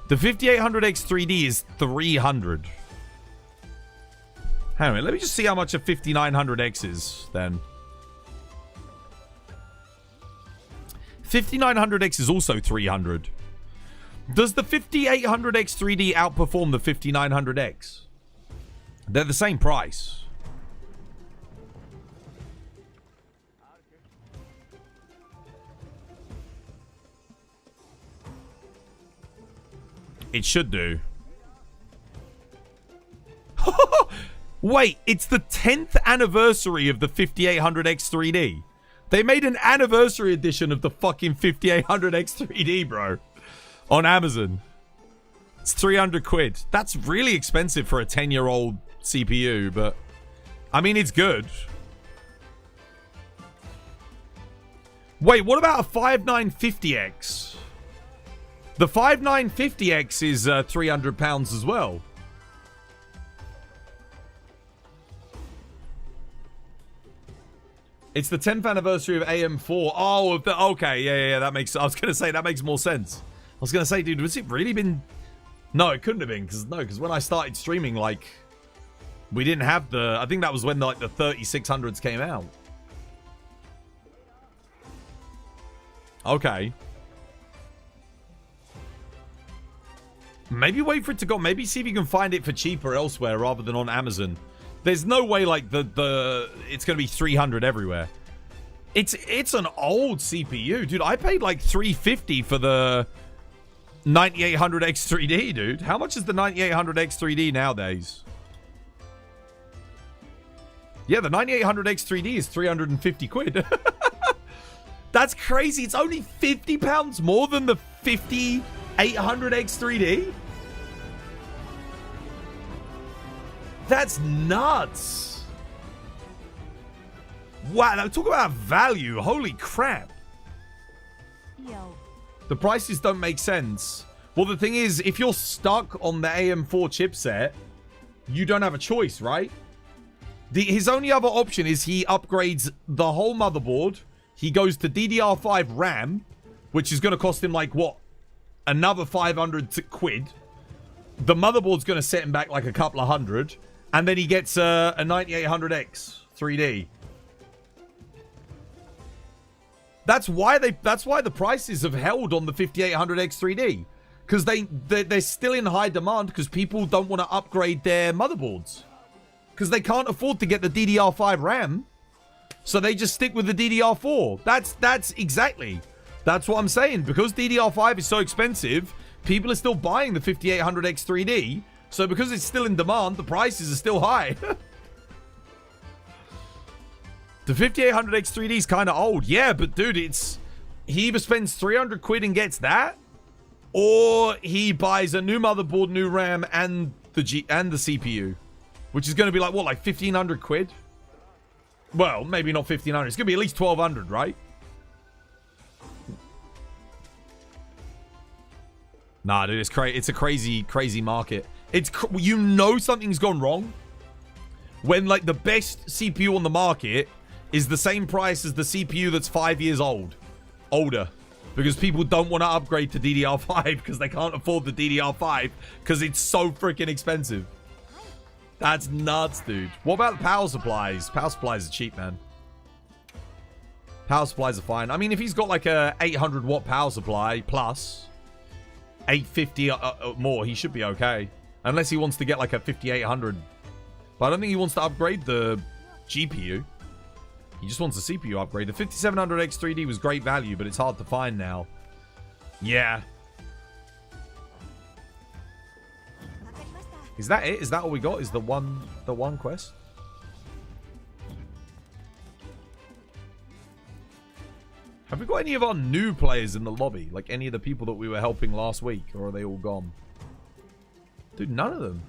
The 5800X 3D is 300. Hang on a minute, let me just see how much a 5900X is, then. 5900X is also 300. Does the 5800X 3D outperform the 5900X? They're the same price. It should do. Wait, it's the 10th anniversary of the 5800X 3D. They made an anniversary edition of the fucking 5800X 3D, bro. On Amazon. It's 300 quid. That's really expensive for a 10-year-old CPU, but... I mean, it's good. Wait, what about a 5950X? The 5950X is £300 as well. It's the 10th anniversary of AM4. Oh, okay, yeah, that makes... I was going to say, that makes more sense. I was going to say, dude, was it really been... No, it couldn't have been, because when I started streaming, like, we didn't have the... I think that was when, like, the 3600s came out. Okay. Maybe wait for it to go. Maybe see if you can find it for cheaper elsewhere rather than on Amazon. There's no way, like, it's going to be 300 everywhere. It's an old CPU, dude. I paid, like, $350 for the 9800X 3D, dude. How much is the 9800X 3D nowadays? Yeah, the 9800X 3D is 350 quid. That's crazy. It's only £50 more than the 5800X 3D? That's nuts. Wow, now talk about value. Holy crap. Yo. The prices don't make sense. Well, the thing is, if you're stuck on the AM4 chipset, you don't have a choice, right? His only other option is he upgrades the whole motherboard. He goes to DDR5 RAM, which is going to cost him, like, what? Another 500 quid. The motherboard's going to set him back, like, a couple of hundred. And then he gets a 9800X 3D. That's why the prices have held on the 5800X 3D. Because they're still in high demand because people don't want to upgrade their motherboards. Because they can't afford to get the DDR5 RAM. So they just stick with the DDR4. That's exactly. That's what I'm saying. Because DDR5 is so expensive, people are still buying the 5800X 3D. So because it's still in demand, the prices are still high. The 5800X 3D is kind of old. Yeah, but dude, he either spends 300 quid and gets that, or he buys a new motherboard, new RAM, and the CPU, which is going to be like, what, like 1,500 quid? Well, maybe not 1,500. It's going to be at least 1,200, right? Nah, dude, it's a crazy, crazy market. You know something's gone wrong when, like, the best CPU on the market is the same price as the CPU that's 5 years older. Because people don't want to upgrade to DDR5 because they can't afford the DDR5 because it's so freaking expensive. That's nuts, dude. What about the power supplies? Power supplies are cheap, man. Power supplies are fine. I mean, if he's got like a 800 watt power supply plus 850 more, he should be okay. Unless he wants to get like a 5800. But I don't think he wants to upgrade the GPU. He just wants a CPU upgrade. The 5700X 3D was great value, but it's hard to find now. Yeah. Is that it? Is that all we got? Is the one quest? Have we got any of our new players in the lobby? Like any of the people that we were helping last week? Or are they all gone? Dude, none of them.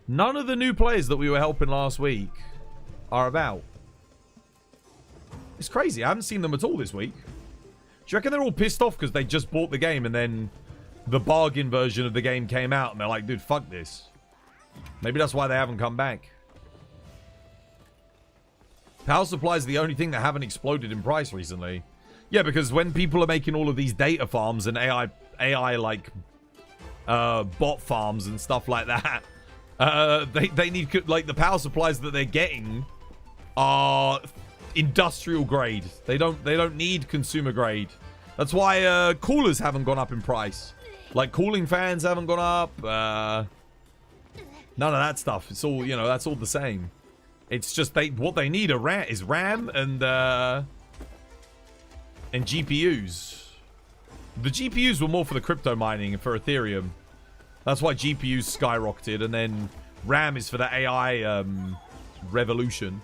None of the new players that we were helping last week are about. It's crazy. I haven't seen them at all this week. Do you reckon they're all pissed off because they just bought the game and then the bargain version of the game came out and they're like, dude, fuck this. Maybe that's why they haven't come back. Power supplies are the only thing that haven't exploded in price recently. Yeah, because when people are making all of these data farms and AI like bot farms and stuff like that, they need, like, the power supplies that they're getting are industrial grade. They don't need consumer grade. That's why coolers haven't gone up in price. Like, cooling fans haven't gone up. None of that stuff. It's all, you know, that's all the same. It's just what they need is RAM and GPUs. The GPUs were more for the crypto mining and for Ethereum. That's why GPUs skyrocketed, and then RAM is for the AI revolution.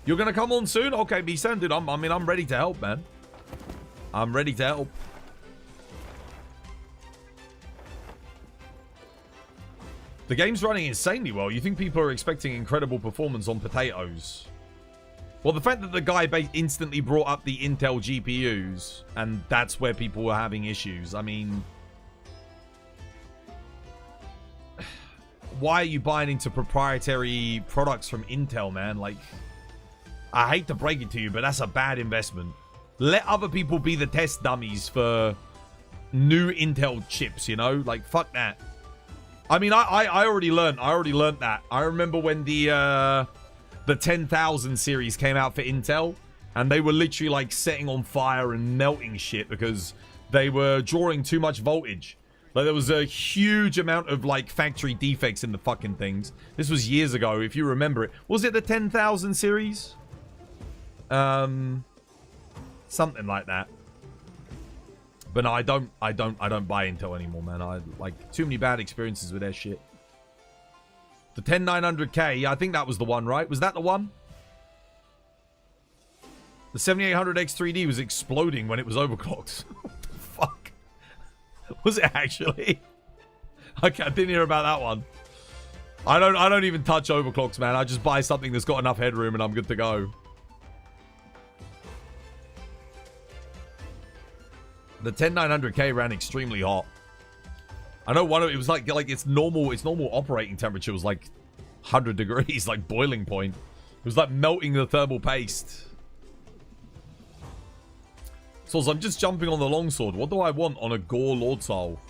You're gonna come on soon? Okay, B-Sam, dude. I'm ready to help, man. I'm ready to help. The game's running insanely well. You think people are expecting incredible performance on potatoes? Well, the fact that the guy instantly brought up the Intel GPUs, and that's where people were having issues. I mean, why are you buying into proprietary products from Intel, man? Like, I hate to break it to you, but that's a bad investment. Let other people be the test dummies for new Intel chips, you know? Like, fuck that. I mean, I already learned that. I remember when the 10,000 series came out for Intel, and they were literally like setting on fire and melting shit because they were drawing too much voltage. Like, there was a huge amount of like factory defects in the fucking things. This was years ago, if you remember it. Was it the 10,000 series? Something like that. But no, I don't buy Intel anymore, man. I like too many bad experiences with their shit. The 10900K, I think that was the one, right? Was that the one? The 7800X3D was exploding when it was overclocked. What the fuck? Was it actually? Okay, I didn't hear about that one. I don't even touch overclocks, man. I just buy something that's got enough headroom and I'm good to go. The 10900K ran extremely hot. I know one of it was like its normal operating temperature was like 100 degrees, like boiling point. It was like melting the thermal paste. So I'm just jumping on the longsword. What do I want on a Gore Lord Soul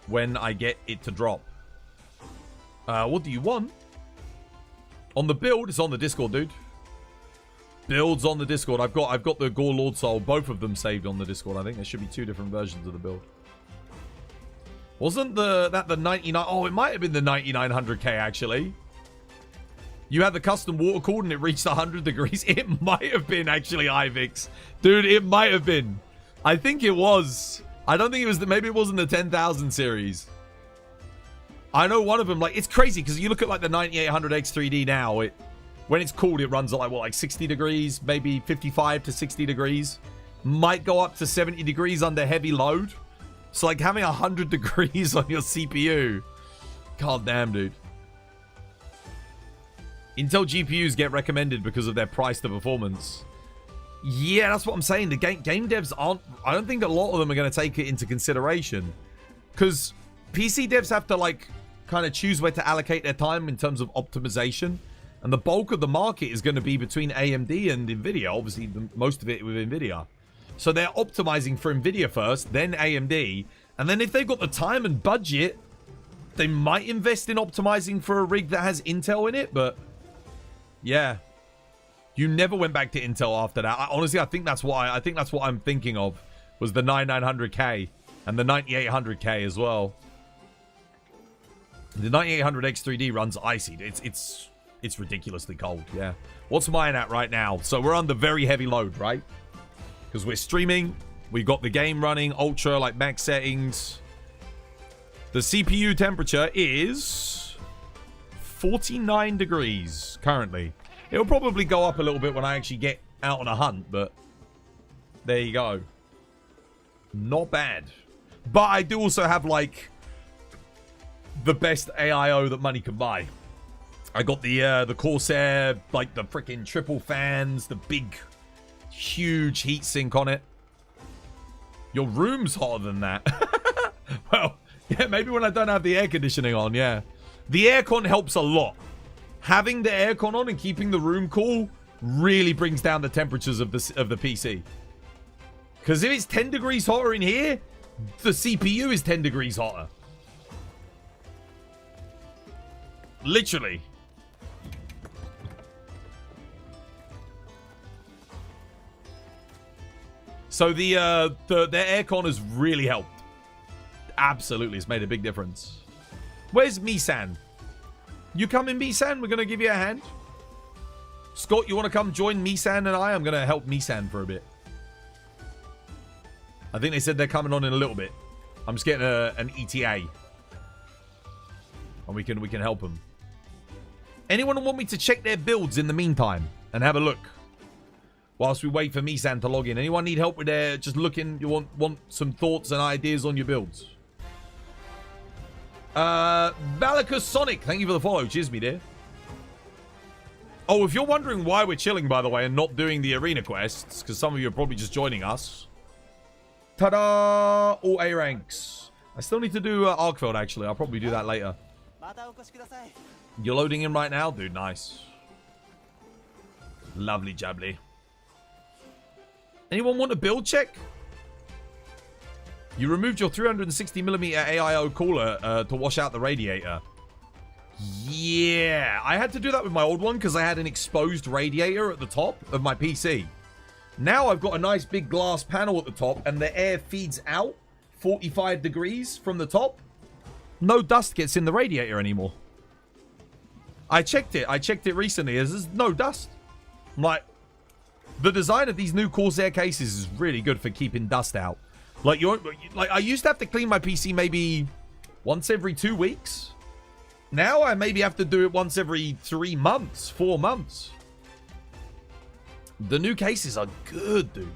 when I get it to drop? What do you want? On the build, it's on the Discord, dude. Builds on the Discord. I've got the Gore Lord Soul, both of them saved on the Discord. I think there should be 2 different versions of the build. Wasn't that the 99? Oh, it might have been the 9900K actually. You had the custom water cooled and it reached 100 degrees. It might have been actually Ivix, dude. It might have been. I think it was. I don't think it was. Maybe it wasn't the 10,000 series. I know one of them. Like, it's crazy because you look at like the 9800X3D now. When it's cooled, it runs at like, what, like 60 degrees, maybe 55 to 60 degrees. Might go up to 70 degrees under heavy load. So, like, having 100 degrees on your CPU. God damn, dude. Intel GPUs get recommended because of their price to performance. Yeah, that's what I'm saying. The game devs aren't... I don't think a lot of them are going to take it into consideration. Because PC devs have to, like, kind of choose where to allocate their time in terms of optimization. And the bulk of the market is going to be between AMD and NVIDIA. Obviously, most of it with NVIDIA. So they're optimizing for NVIDIA first, then AMD. And then if they've got the time and budget, they might invest in optimizing for a rig that has Intel in it. But yeah, you never went back to Intel after that. Honestly, I think that's what I'm thinking of was the 9900K and the 9800K as well. The 9800X3D runs icy. It's ridiculously cold, yeah. What's mine at right now? So we're under very heavy load, right? Because we're streaming. We've got the game running ultra, like max settings. The CPU temperature is 49 degrees currently. It'll probably go up a little bit when I actually get out on a hunt, but there you go. Not bad. But I do also have, like, the best AIO that money can buy. I got the Corsair, like the freaking triple fans, the big, Huge heat sink on it. Your room's hotter than that. Well, yeah, maybe when I don't have the air conditioning on, yeah. The aircon helps a lot. Having the aircon on and keeping the room cool really brings down the temperatures of the PC. Because if it's 10 degrees hotter in here, the CPU is 10 degrees hotter. Literally. So the aircon has really helped. Absolutely, it's made a big difference. Where's Misan? You come in, Misan? We're going to give you a hand. Scott, you want to come join Misan and I? I'm going to help Misan for a bit. I think they said they're coming on in a little bit. I'm just getting an ETA. And we can help them. Anyone want me to check their builds in the meantime and have a look? Whilst we wait for Misan to log in. Anyone need help with their just looking? You want some thoughts and ideas on your builds? Valacus Sonic, thank you for the follow. Cheers, me dear. Oh, if you're wondering why we're chilling, by the way, and not doing the arena quests, because some of you are probably just joining us. Ta-da! All A ranks. I still need to do Arkfeld, actually. I'll probably do that later. You're loading in right now? Dude, nice. Lovely jubbly. Anyone want a build check? You removed your 360mm AIO cooler to wash out the radiator. Yeah, I had to do that with my old one because I had an exposed radiator at the top of my PC. Now I've got a nice big glass panel at the top and the air feeds out 45 degrees from the top. No dust gets in the radiator anymore. I checked it recently. There's no dust. I'm like, the design of these new Corsair cases is really good for keeping dust out. Like I used to have to clean my PC maybe once every 2 weeks. Now I maybe have to do it once every 3 months, 4 months. The new cases are good, dude.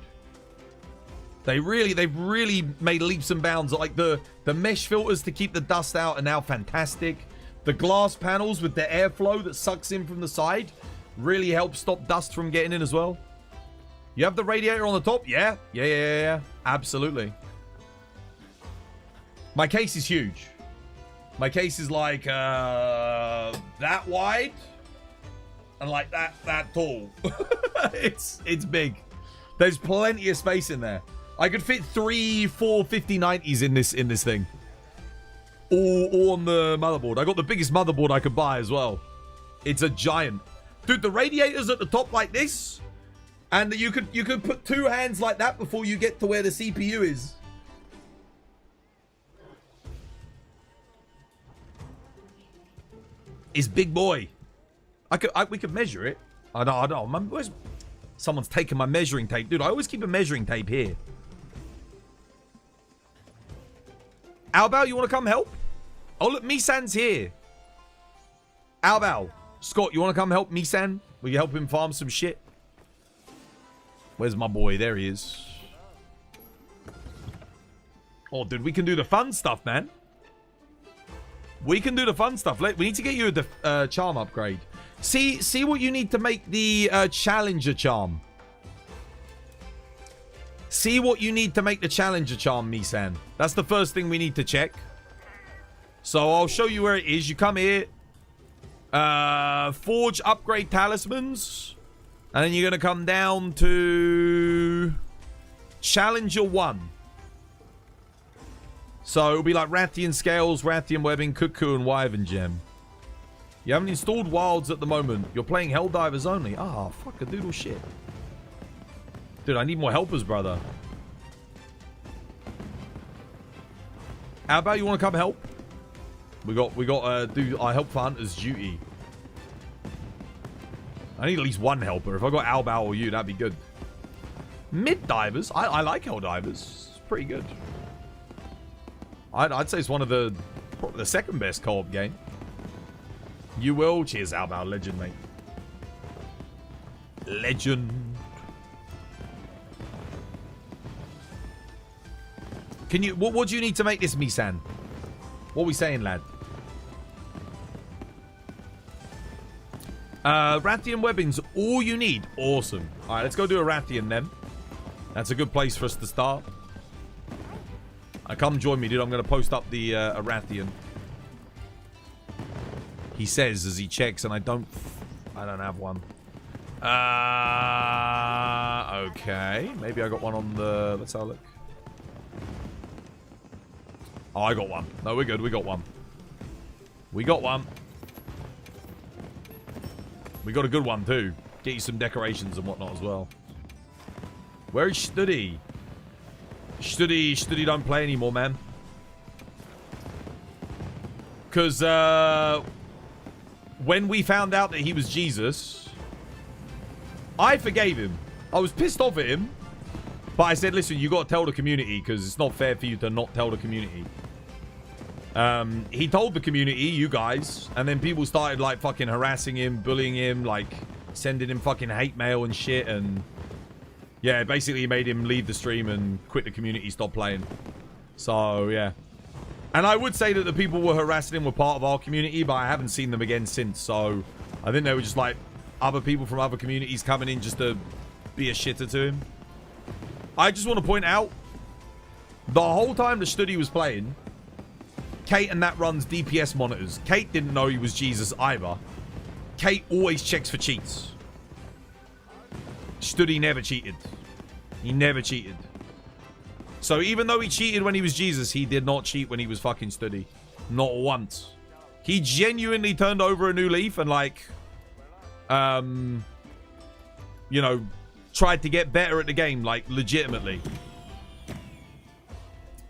They've really made leaps and bounds. Like the mesh filters to keep the dust out are now fantastic. The glass panels with the airflow that sucks in from the side really helps stop dust from getting in as well. You have the radiator on the top? Yeah. Absolutely. My case is huge. My case is like that wide and like that tall. It's big. There's plenty of space in there. I could fit 3, 4 5090s in this thing. All on the motherboard. I got the biggest motherboard I could buy as well. It's a giant. Dude, the radiator's at the top like this. And you could put 2 hands like that before you get to where the CPU is. It's big boy. We could measure it. I don't. Someone's taken my measuring tape. Dude, I always keep a measuring tape here. Albao, you want to come help? Oh, look, Misan's here. Albao. Scott, you want to come help Misan? Will you help him farm some shit? Where's my boy? There he is. Oh, dude, we can do the fun stuff, man. We can do the fun stuff. We need to get you a charm upgrade. See what you need to make the challenger charm. See what you need to make the challenger charm, Misan. That's the first thing we need to check. So I'll show you where it is. You come here. Forge upgrade talismans. And then you're going to come down to Challenger 1. So it'll be like Rathian Scales, Rathian Webbing, Cuckoo, and Wyvern Gem. You haven't installed Wilds at the moment. You're playing Helldivers only. Ah, fuck a doodle shit. Dude, I need more helpers, brother. How about you want to come help? We got do our help for Hunter's duty. I need at least one helper. If I got Albao or you, that'd be good. Mid divers. I like Helldivers. It's pretty good. I'd say it's one of probably the second best co-op game. You will. Cheers, Albao. Legend, mate. Legend. Can you... What do you need to make this, Misan? What are we saying, lad? Rathian weapons, all you need. Awesome. All right, let's go do a Rathian then. That's a good place for us to start. Come join me, dude. I'm going to post up the Rathian. He says as he checks, and I don't have one. Okay. Maybe I got one on the... Let's have a look. Oh, I got one. No, we're good. We got one. We got one. We got a good one, too. Get you some decorations and whatnot as well. Where is Studi? Studi don't play anymore, man. Because, when we found out that he was Jesus, I forgave him. I was pissed off at him. But I said, listen, you got to tell the community because it's not fair for you to not tell the community. He told the community, you guys, and then people started like fucking harassing him, bullying him, like sending him fucking hate mail and shit, and yeah, basically made him leave the stream and quit the community, stop playing. So yeah, and I would say that the people who were harassing him were part of our community, but I haven't seen them again since. So I think they were just like other people from other communities coming in just to be a shitter to him. I just want to point out, the whole time the Studi was playing, Kate and that runs DPS monitors. Kate didn't know he was Jesus either. Kate always checks for cheats. Studi never cheated. He never cheated. So even though he cheated when he was Jesus, he did not cheat when he was fucking Studi. Not once. He genuinely turned over a new leaf and like, you know, tried to get better at the game, like legitimately.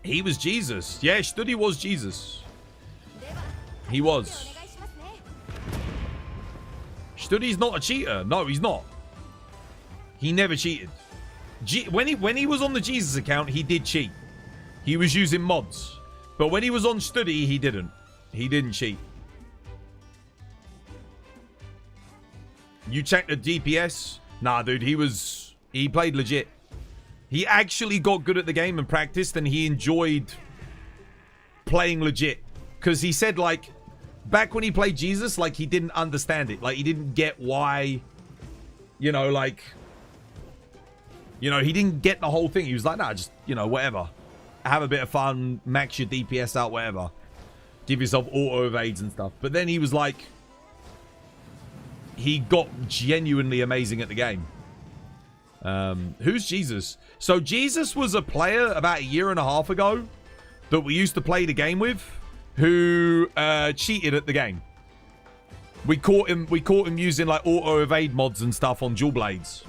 He was Jesus. Yeah, Studi was Jesus. He was. Studi's not a cheater. No, he's not. He never cheated. When he was on the Jesus account, he did cheat. He was using mods. But when he was on Studi, he didn't. He didn't cheat. You check the DPS? Nah, dude, he played legit. He actually got good at the game and practiced, and he enjoyed playing legit. Because he said, like, back when he played Jesus, like, he didn't understand it. Like, he didn't get why, you know, like, you know, he didn't get the whole thing. He was like, nah, just, you know, whatever. Have a bit of fun, max your DPS out, whatever. Give yourself auto evades and stuff. But then he was like, he got genuinely amazing at the game. Who's Jesus? So Jesus was a player about 1.5 years ago that we used to play the game with, who cheated at the game. We caught him using like auto evade mods and stuff on dual blades,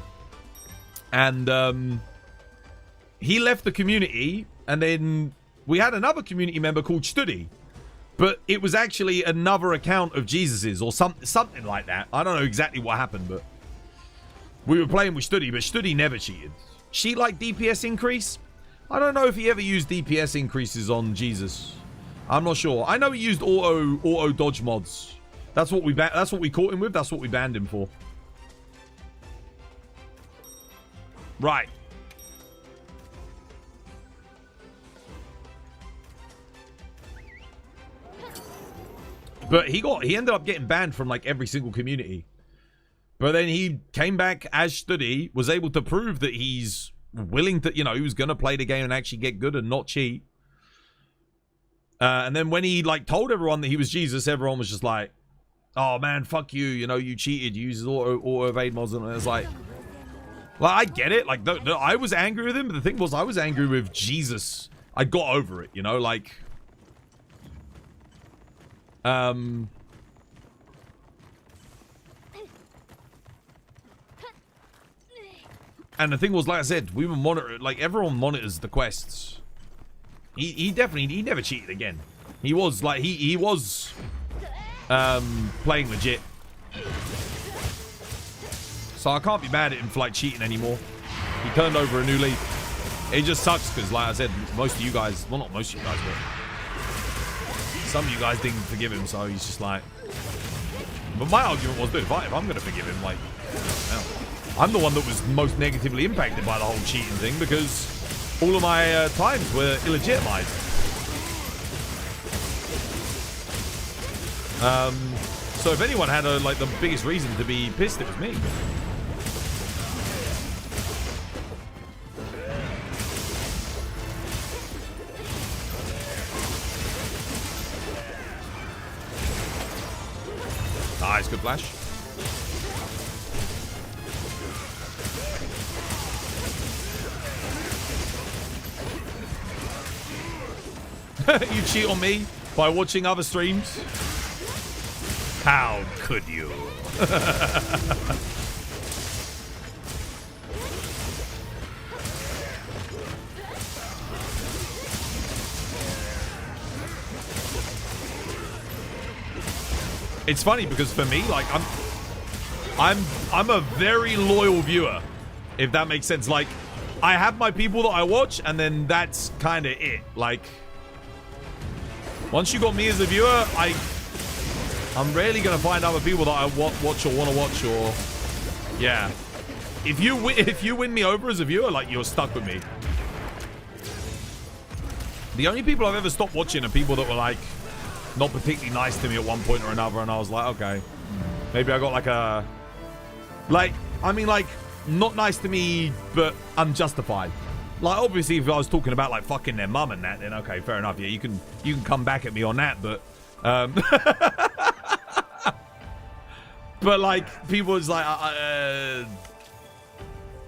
and he left the community, and then we had another community member called Studi, but it was actually another account of Jesus's or something like that. I don't know exactly what happened, but we were playing with Studi, but Studi never cheated. Cheat like DPS increase? I don't know if he ever used DPS increases on Jesus. I'm not sure. I know he used auto dodge mods. That's what we caught him with. That's what we banned him for. Right. But he ended up getting banned from like every single community. But then he came back as Studi, was able to prove that he's willing to, you know, he was going to play the game and actually get good and not cheat. And then when he, like, told everyone that he was Jesus, everyone was just like, oh, man, fuck you. You know, you cheated. You used auto evade mods. And it's like, well, I get it. Like, I was angry with him. But the thing was, I was angry with Jesus. I got over it, you know, like, and the thing was, like I said, we were monitoring, like, everyone monitors the quests. He never cheated again. He was, like, he was, playing legit. So I can't be mad at him for, like, cheating anymore. He turned over a new leaf. It just sucks because, like I said, most of you guys, well, not most of you guys, but some of you guys didn't forgive him, so he's just like... But my argument was, dude, if I'm going to forgive him, like, well, I'm the one that was most negatively impacted by the whole cheating thing because all of my times were illegitimized. So if anyone had like the biggest reason to be pissed, it was me. Nice, good flash. You cheat on me by watching other streams? How could you? It's funny because for me, like I'm a very loyal viewer, if that makes sense. Like, I have my people that I watch, and then that's kind of it. Like, once you got me as a viewer, I'm rarely gonna find other people that I watch or want to watch, or yeah. If you win me over as a viewer, like, you're stuck with me. The only people I've ever stopped watching are people that were like not particularly nice to me at one point or another, and I was like, okay, maybe I got like a not nice to me, but unjustified. Like, obviously, if I was talking about like fucking their mum and that, then okay, fair enough. Yeah, you can come back at me on that, but but like, people was like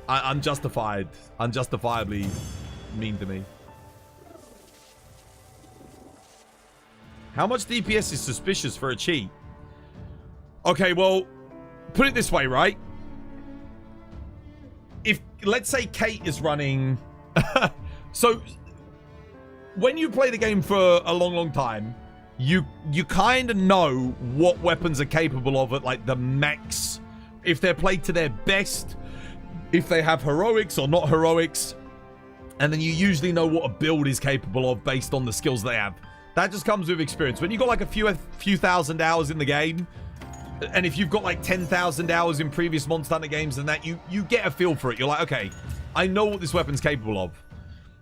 unjustifiably mean to me. How much DPS is suspicious for a cheat? Okay, well, put it this way, right? If, let's say Kate is running... So, when you play the game for a long time, you kind of know what weapons are capable of at, like, the max. If they're played to their best, if they have heroics or not heroics. And then you usually know what a build is capable of based on the skills they have. That just comes with experience. When you got like a few thousand hours in the game, and if you've got like 10,000 hours in previous Monster Hunter games and that, you get a feel for it. You're like, okay, I know what this weapon's capable of.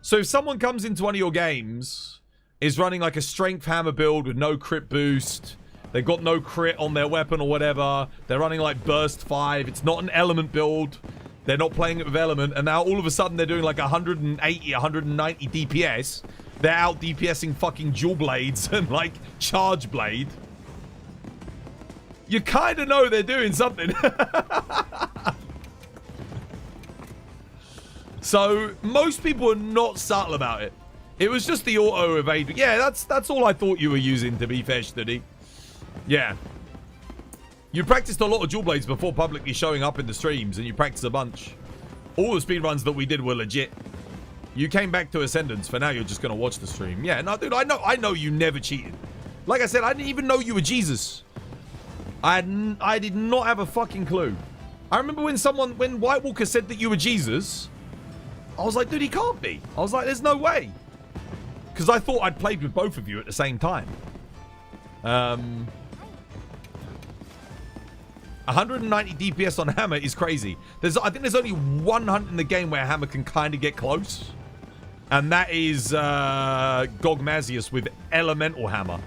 So if someone comes into one of your games, is running like a strength hammer build with no crit boost, they've got no crit on their weapon or whatever, they're running like burst 5, it's not an element build, they're not playing it with element, and now all of a sudden they're doing like 180, 190 DPS, they're out DPSing fucking dual blades and like charge blade. You kind of know they're doing something. So most people are not subtle about it. It was just the auto evade. Yeah, that's all I thought you were using, to be fair, Study. Yeah. You practiced a lot of dual blades before publicly showing up in the streams, and you practiced a bunch. All the speedruns that we did were legit. You came back to Ascendance, for now you're just going to watch the stream. Yeah, no, dude, I know you never cheated. Like I said, I didn't even know you were Jesus. I did not have a fucking clue. I remember when White Walker said that you were Jesus, I was like, dude, he can't be. I was like, there's no way. Because I thought I'd played with both of you at the same time. 190 DPS on Hammer is crazy. I think there's only one hunt in the game where Hammer can kind of get close. And that is Gogmazius with Elemental Hammer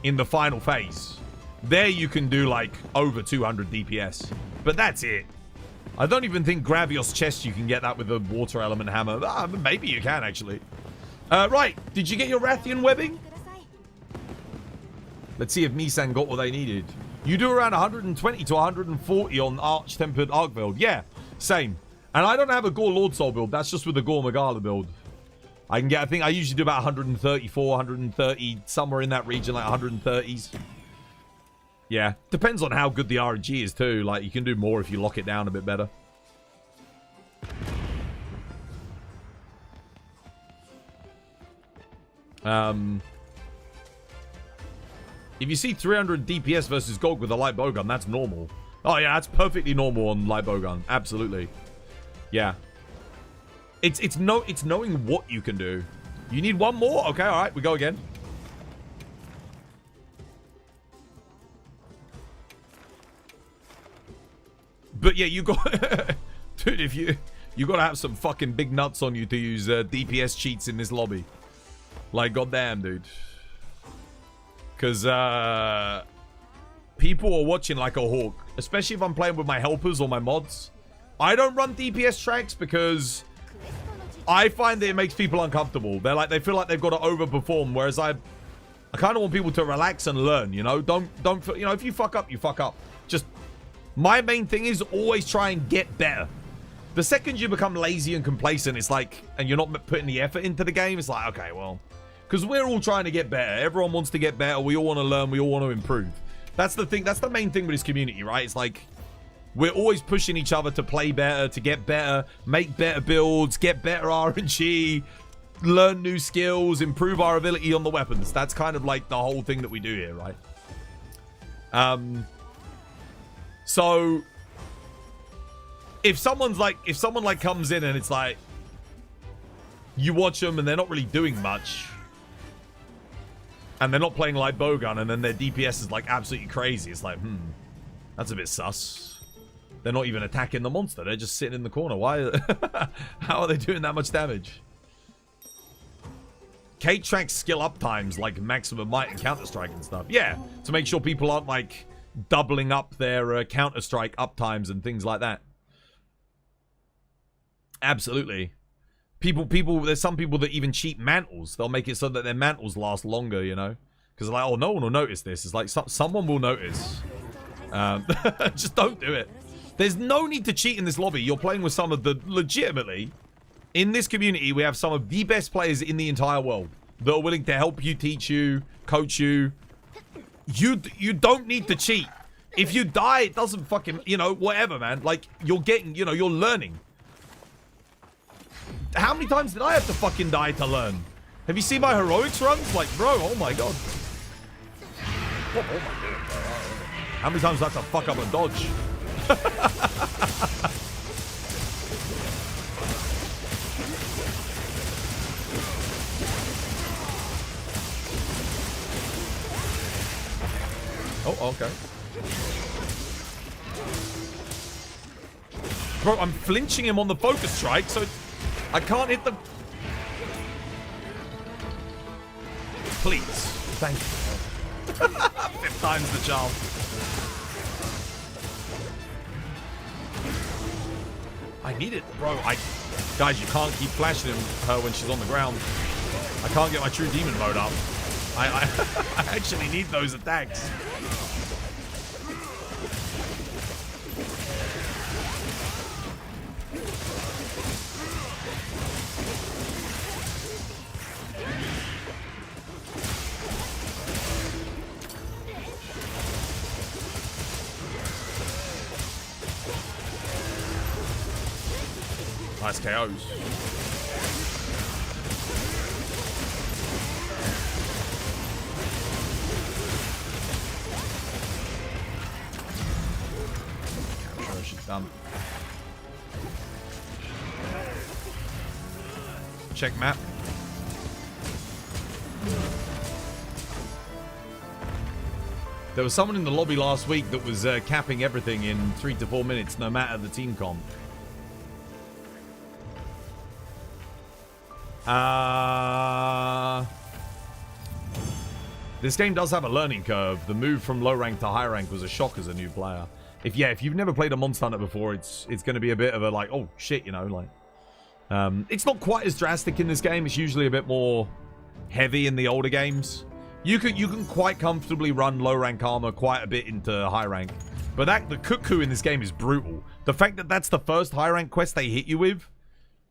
in the final phase. There you can do like over 200 DPS. But that's it. I don't even think Gravios chest you can get that with a water element hammer. Maybe you can, actually. Right. Did you get your Rathian webbing? Let's see if Misan got what they needed. You do around 120 to 140 on Arch-Tempered Arc build. Yeah, same. And I don't have a Gore Lord Soul build. That's just with the Gore Magala build. I think I usually do about 134, 130, somewhere in that region, like 130s. Yeah, depends on how good the RNG is too. Like, you can do more if you lock it down a bit better. If you see 300 DPS versus Gog with a light bowgun, that's normal. Oh yeah, that's perfectly normal on light bowgun. Absolutely. Yeah. It's knowing what you can do. You need one more? Okay, alright, we go again. But yeah, you got... Dude, if you gotta have some fucking big nuts on you to use DPS cheats in this lobby. Like, goddamn, dude. Because, people are watching like a hawk, especially if I'm playing with my helpers or my mods. I don't run DPS tracks because I find that it makes people uncomfortable. They feel like they've got to overperform, whereas I kind of want people to relax and learn, you know? Don't, you know, if you fuck up, you fuck up. Just, my main thing is always try and get better. The second you become lazy and complacent, it's like, and you're not putting the effort into the game, it's like, okay, well, because we're all trying to get better. Everyone wants to get better. We all want to learn. We all want to improve. That's the thing. That's the main thing with this community, right? It's like, we're always pushing each other to play better, to get better, make better builds, get better RNG, learn new skills, improve our ability on the weapons. That's kind of like the whole thing that we do here, right? So if someone comes in and it's like, you watch them and they're not really doing much, and they're not playing like Bowgun, and then their DPS is like absolutely crazy, it's like, that's a bit sus. They're not even attacking the monster, they're just sitting in the corner. Why? How are they doing that much damage? Kate tracks skill up times like maximum might and Counter-Strike and stuff. Yeah, to make sure people aren't like doubling up their Counter-Strike up times and things like that. Absolutely. People, there's some people that even cheat mantles. They'll make it so that their mantles last longer, you know? Because they're like, oh, no one will notice this. It's like, someone will notice. Just don't do it. There's no need to cheat in this lobby. You're playing with some of the, legitimately, in this community, we have some of the best players in the entire world that are willing to help you, teach you, coach you. You don't need to cheat. If you die, it doesn't fucking, you know, whatever, man. Like, you're getting, you know, you're learning. How many times did I have to fucking die to learn? Have you seen my heroics runs? Like, bro, oh my god. What am I doing, bro? How many times do I have to fuck up a dodge? Oh, okay. Bro, I'm flinching him on the focus strike, so I can't hit the... Please. Thank you. 5th time's the charm. I need it, bro. Guys, you can't keep flashing her when she's on the ground. I can't get my true demon mode up. I actually need those attacks. Nice KOs. I'm sure she's done. Check map. There was someone in the lobby last week that was capping everything in 3 to 4 minutes, no matter the team comp. This game does have a learning curve. The move from low rank to high rank was a shock as a new player. If you've never played a Monster Hunter before, it's going to be a bit of a like, oh shit, you know, like it's not quite as drastic in this game. It's usually a bit more heavy in the older games. You can quite comfortably run low rank armor quite a bit into high rank. But the cuckoo in this game is brutal. The fact that that's the first high rank quest they hit you with,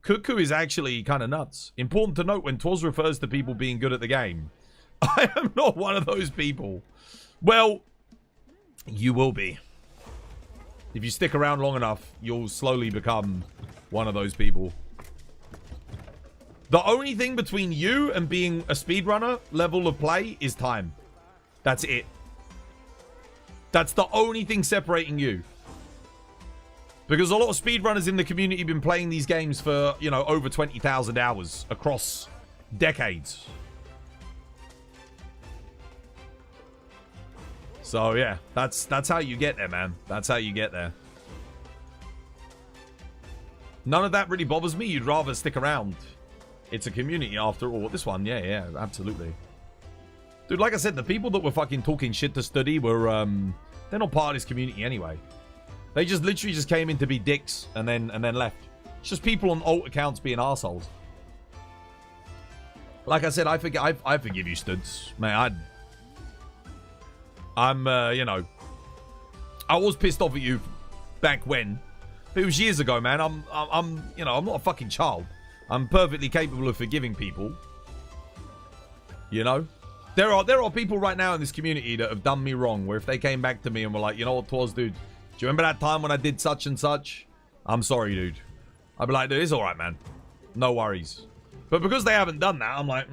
cuckoo is actually kind of nuts. Important to note when Twas refers to people being good at the game, I am not one of those people. Well, you will be. If you stick around long enough, you'll slowly become one of those people. The only thing between you and being a speedrunner level of play is time. That's it. That's the only thing separating you. Because a lot of speedrunners in the community have been playing these games for, you know, over 20,000 hours across decades. So, yeah, that's how you get there, man. That's how you get there. None of that really bothers me. You'd rather stick around. It's a community after all. This one, yeah, absolutely. Dude, like I said, the people that were fucking talking shit to study were They're not part of this community anyway. They just literally just came in to be dicks and then left. It's just people on alt accounts being assholes. Like I said, I forgive you, Studs. Man, I'm you know, I was pissed off at you back when. But it was years ago, man. I'm you know, I'm not a fucking child. I'm perfectly capable of forgiving people. You know? There are people right now in this community that have done me wrong, where if they came back to me and were like, you know what, Twas, dude, do you remember that time when I did such and such? I'm sorry, dude. I'd be like, dude, it's alright, man. No worries. But because they haven't done that, I'm like,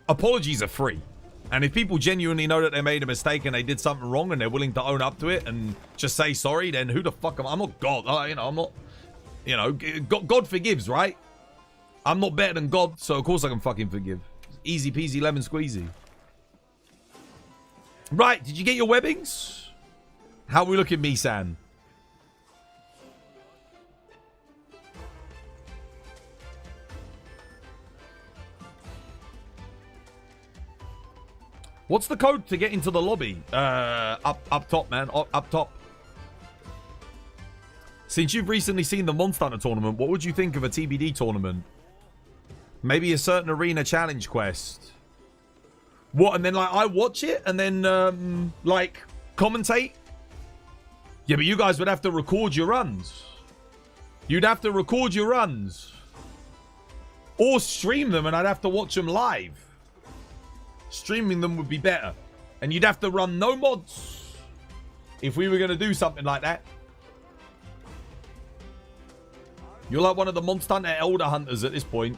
apologies are free. And if people genuinely know that they made a mistake and they did something wrong and they're willing to own up to it and just say sorry, then who the fuck am I? I'm not God. You know, I'm not, you know, God forgives, right? I'm not better than God, so of course I can fucking forgive. Easy peasy lemon squeezy. Right, did you get your webbings? How are we looking, Misan? What's the code to get into the lobby? Up top, man. Up top. Since you've recently seen the Monster Hunter tournament, what would you think of a TBD tournament? Maybe a certain arena challenge quest. What? And then, like, I watch it and then, like, commentate? Yeah, but you guys would have to record your runs. You'd have to record your runs. Or stream them and I'd have to watch them live. Streaming them would be better. And you'd have to run no mods if we were going to do something like that. You're like one of the Monster Hunter Elder Hunters at this point.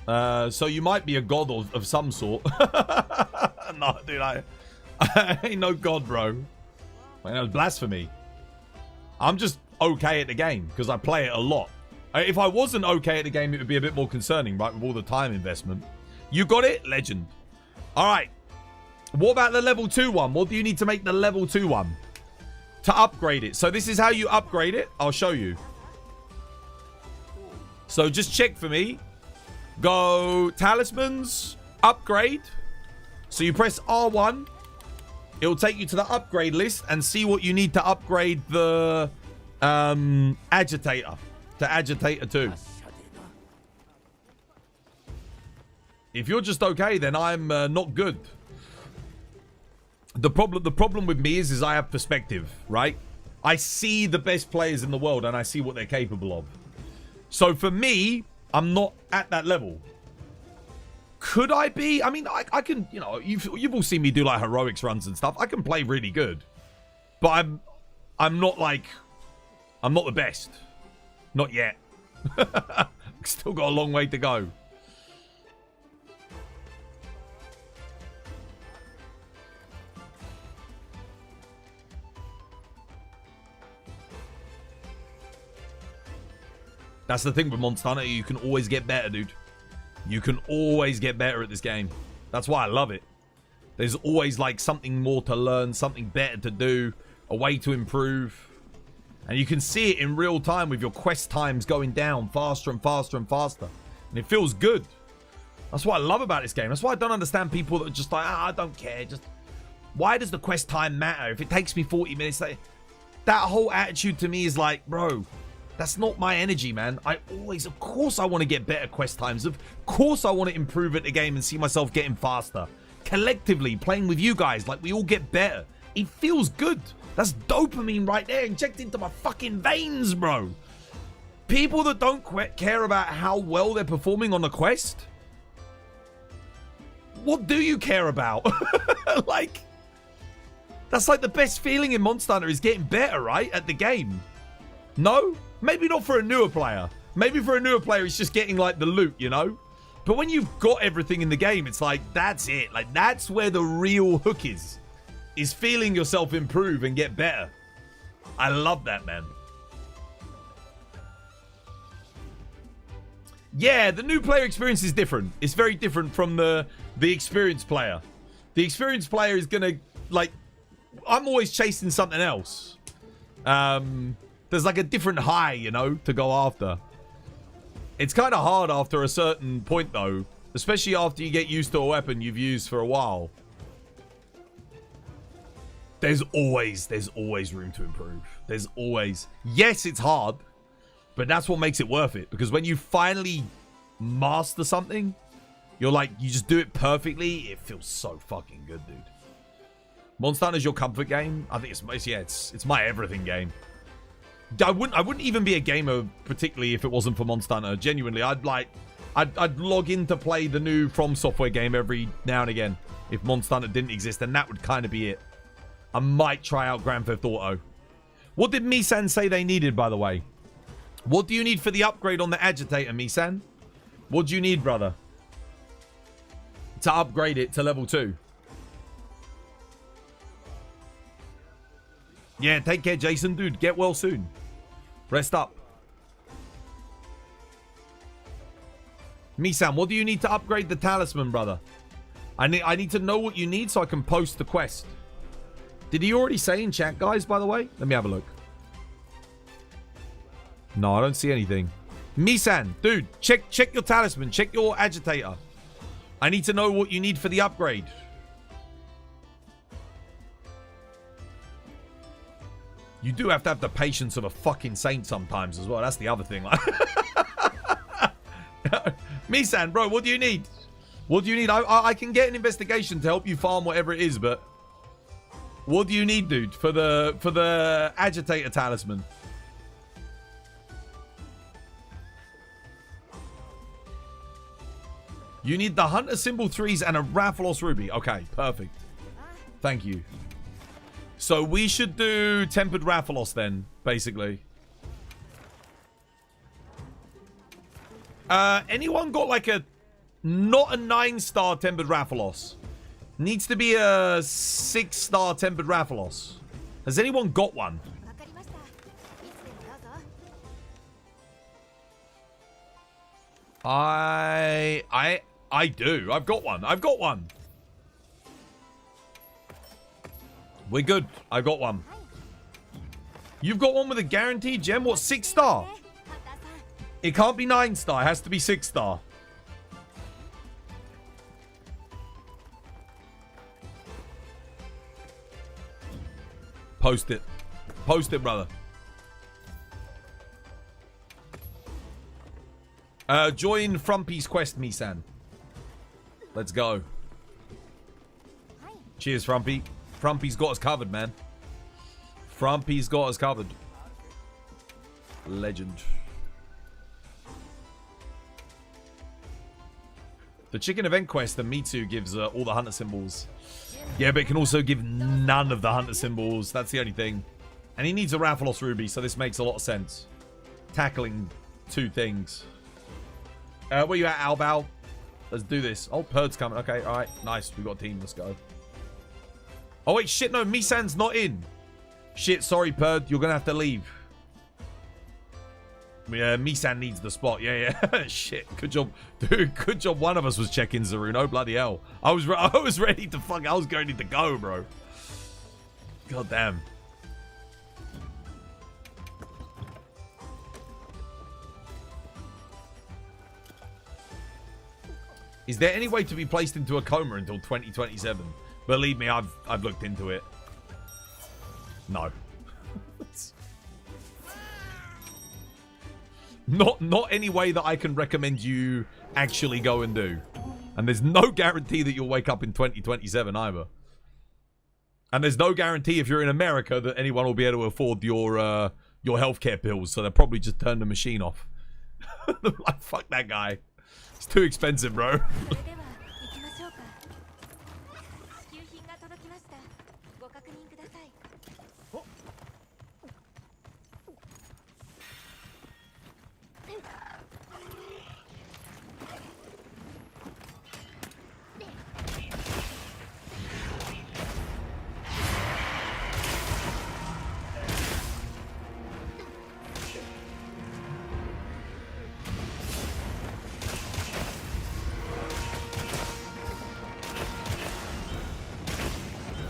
So you might be a god of some sort. No, dude, I ain't no god, bro. Man, that was blasphemy. I'm just okay at the game because I play it a lot. If I wasn't okay at the game, it would be a bit more concerning, right, with all the time investment. You got it? Legend. All right. What about the level 2 one? What do you need to make the level 2 one? To upgrade it. So this is how you upgrade it. I'll show you. So just check for me. Go talismans, upgrade. So you press R1. It'll take you to the upgrade list and see what you need to upgrade the agitator to agitator 2. If you're just okay, then I'm not good. The problem with me is I have perspective, right? I see the best players in the world and I see what they're capable of. So for me, I'm not at that level. Could I be? I mean, I can, you know, you've all seen me do like heroics runs and stuff. I can play really good. But I'm not like, I'm not the best. Not yet. Still got a long way to go. That's the thing with Monster Hunter. You can always get better, dude. You can always get better at this game. That's why I love it. There's always like something more to learn, something better to do, a way to improve. And you can see it in real time with your quest times going down faster and faster and faster. And it feels good. That's what I love about this game. That's why I don't understand people that are just like, I don't care. Just why does the quest time matter? If it takes me 40 minutes, that whole attitude to me is like, bro, that's not my energy, man. Of course I want to get better quest times. Of course I want to improve at the game and see myself getting faster. Collectively, playing with you guys, like we all get better. It feels good. That's dopamine right there, injected into my fucking veins, bro. People that don't care about how well they're performing on the quest, what do you care about? Like, that's like the best feeling in Monster Hunter is getting better, right, at the game. No? Maybe not for a newer player. Maybe for a newer player, it's just getting, like, the loot, you know? But when you've got everything in the game, it's like, that's it. Like, that's where the real hook is feeling yourself improve and get better. I love that, man. Yeah, the new player experience is different. It's very different from the experienced player. The experienced player is going to, like, I'm always chasing something else. There's like a different high, you know, to go after. It's kind of hard after a certain point, though. Especially after you get used to a weapon you've used for a while. There's always room to improve. There's always. Yes, it's hard, but that's what makes it worth it. Because when you finally master something, you're like, you just do it perfectly. It feels so fucking good, dude. Monster Hunter's your comfort game. I think it's my everything game. I wouldn't even be a gamer particularly if it wasn't for Monster Hunter. Genuinely, I'd log in to play the new From Software game every now and again if Monster Hunter didn't exist, and that would kind of be it. I might try out Grand Theft Auto. What did Misan say they needed, by the way? What do you need for the upgrade on the Agitator, Misan? What do you need, brother? To upgrade it to level 2. Yeah, take care, Jason. Dude, get well soon. Rest up. Misan, what do you need to upgrade the talisman, brother? I need to know what you need so I can post the quest. Did he already say in chat, guys, by the way? Let me have a look. No, I don't see anything. Misan, dude, check your talisman. Check your agitator. I need to know what you need for the upgrade. You do have to have the patience of a fucking saint sometimes as well. That's the other thing. Misan, bro, what do you need? What do you need? I can get an investigation to help you farm whatever it is, but what do you need, dude, for the agitator talisman? You need the Hunter Symbol 3s and a Rathalos Ruby. Okay, perfect. Thank you. So we should do Tempered Rathalos then, basically. Anyone got like not a 9-star Tempered Rathalos? Needs to be a 6-star Tempered Rathalos. Has anyone got one? I do. I've got one. We're good. I've got one. You've got one with a guaranteed gem? What, 6-star? It can't be 9-star. It has to be 6-star. Post it. Post it, brother. Join Frumpy's quest, Misan. Let's go. Cheers, Frumpy. Frumpy's got us covered, man. Frumpy's got us covered. Legend. The chicken event quest, the Mitsu gives all the hunter symbols. Yeah, but it can also give none of the hunter symbols. That's the only thing. And he needs a Rathalos Ruby, so this makes a lot of sense. Tackling 2 things. Where you at, Albal? Let's do this. Oh, Perd's coming. Okay, alright. Nice. We got a team. Let's go. Oh, wait. Shit, no. Misan's not in. Shit, sorry, Perd. You're going to have to leave. Yeah, Misan needs the spot. Yeah. Shit. Good job. Dude, good job one of us was checking Zaruno. Bloody hell. I was ready to fuck. I was going to go, bro. God damn. Is there any way to be placed into a coma until 2027? Believe me, I've looked into it. No. Not any way that I can recommend you actually go and do. And there's no guarantee that you'll wake up in 2027 either. And there's no guarantee if you're in America that anyone will be able to afford your healthcare bills. So they'll probably just turn the machine off. Like, fuck that guy. It's too expensive, bro.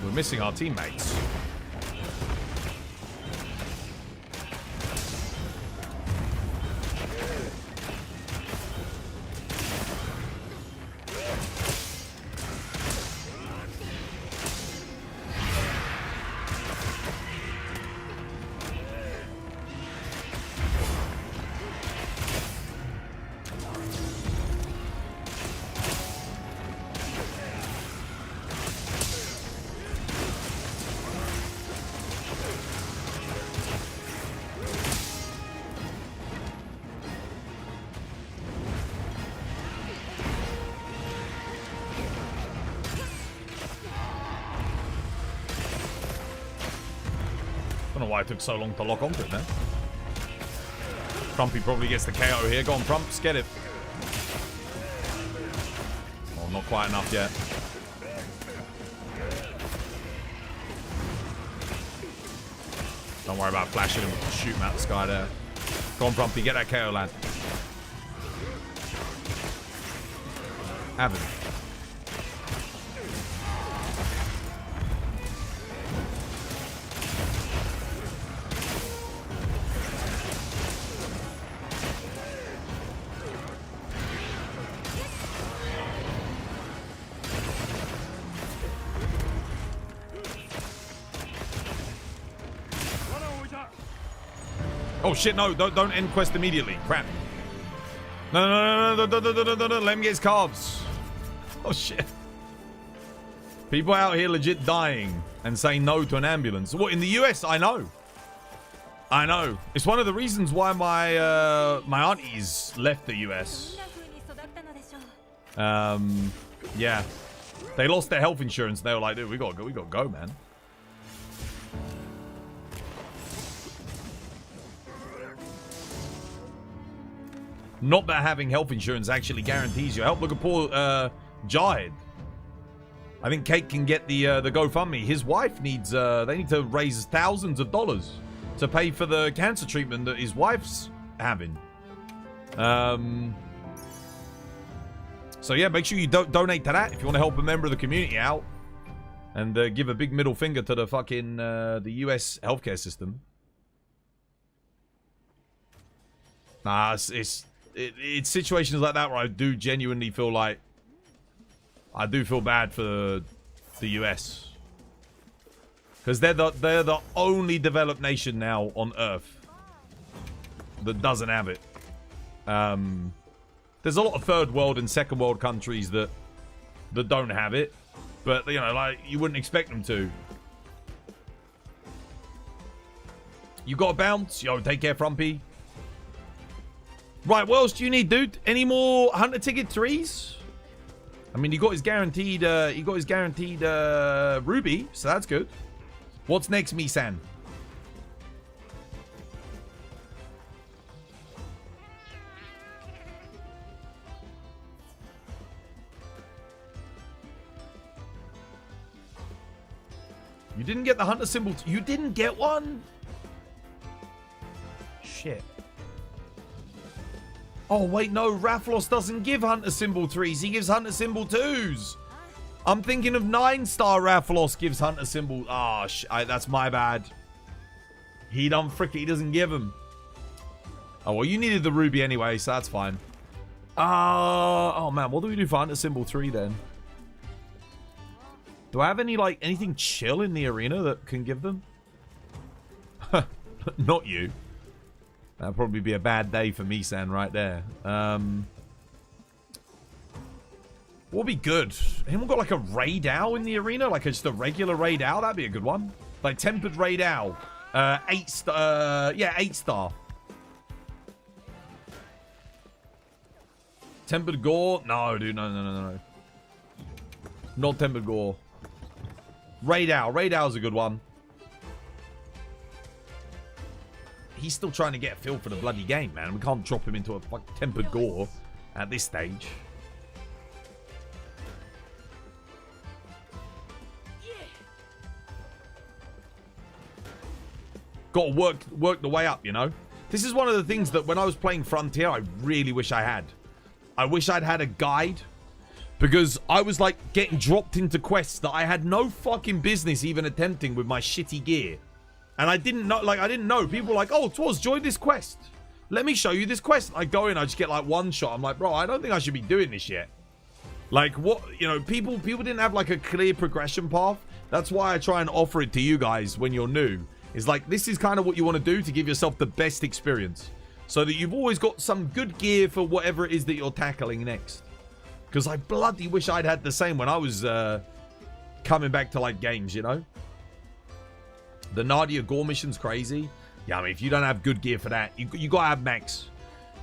We're missing our teammates. why it took so long to lock onto it, man. Frumpy probably gets the KO here. Go on, Frumps, get it. Oh, not quite enough yet. Don't worry about flashing him. Shoot him out the sky there. Go on, Frumpy, get that KO, lad. Have him. Oh shit, no, don't end quest immediately. Crap. No, let him get his carbs. Oh shit. People out here legit dying and saying no to an ambulance. What, in the US? I know. I know. It's one of the reasons why my my aunties left the US. Yeah. They lost their health insurance. They were like, dude, we gotta go, man. Not that having health insurance actually guarantees your help. Look at poor Jahid. I think Kate can get the GoFundMe. His wife needs, they need to raise thousands of dollars to pay for the cancer treatment that his wife's having. So yeah, make sure you donate to that if you want to help a member of the community out. And give a big middle finger to the fucking, the US healthcare system. Nah, it's situations like that where I do genuinely feel like I do feel bad for the US, because they're the only developed nation now on Earth that doesn't have it. There's a lot of third world and second world countries that don't have it, but you know, like, you wouldn't expect them to. You got to bounce, yo. Take care, Frumpy. Right, what else do you need, dude? Any more Hunter Ticket 3s? I mean, he got his guaranteed, Ruby, so that's good. What's next, Misan? You didn't get the Hunter symbol. You didn't get one? Shit. Oh, wait, no. Rafflos doesn't give Hunter Symbol 3s. He gives Hunter Symbol 2s. I'm thinking of 9-star Rafflos gives Hunter Symbol. Ah, that's my bad. He doesn't give him. Oh, well, you needed the Ruby anyway, so that's fine. Oh, man. What do we do for Hunter Symbol 3 then? Do I have any, like, anything chill in the arena that can give them? Not you. That'd probably be a bad day for Misan right there. What'd be good? Anyone got like a Raid Owl in the arena? Like just a regular Raid Owl? That'd be a good one. Like Tempered Raid Owl. 8-star. Yeah, 8-star. Tempered Gore? No, dude. No. Not Tempered Gore. Raid Owl. Raid Owl's a good one. He's still trying to get a feel for the bloody game, man. We can't drop him into a Tempered Gore at this stage. Got to work the way up, you know? This is one of the things that when I was playing Frontier, I really wish I had. I wish I'd had a guide. Because I was, like, getting dropped into quests that I had no fucking business even attempting with my shitty gear. And I didn't know. People were like, oh, Twas, join this quest. Let me show you this quest. I go in, I just get like one shot. I'm like, bro, I don't think I should be doing this yet. Like, what, you know, people didn't have like a clear progression path. That's why I try and offer it to you guys when you're new. It's like, this is kind of what you want to do to give yourself the best experience. So that you've always got some good gear for whatever it is that you're tackling next. Because I bloody wish I'd had the same when I was coming back to like games, you know? The Nadia Gore mission's crazy. Yeah, I mean, if you don't have good gear for that, you got to have max.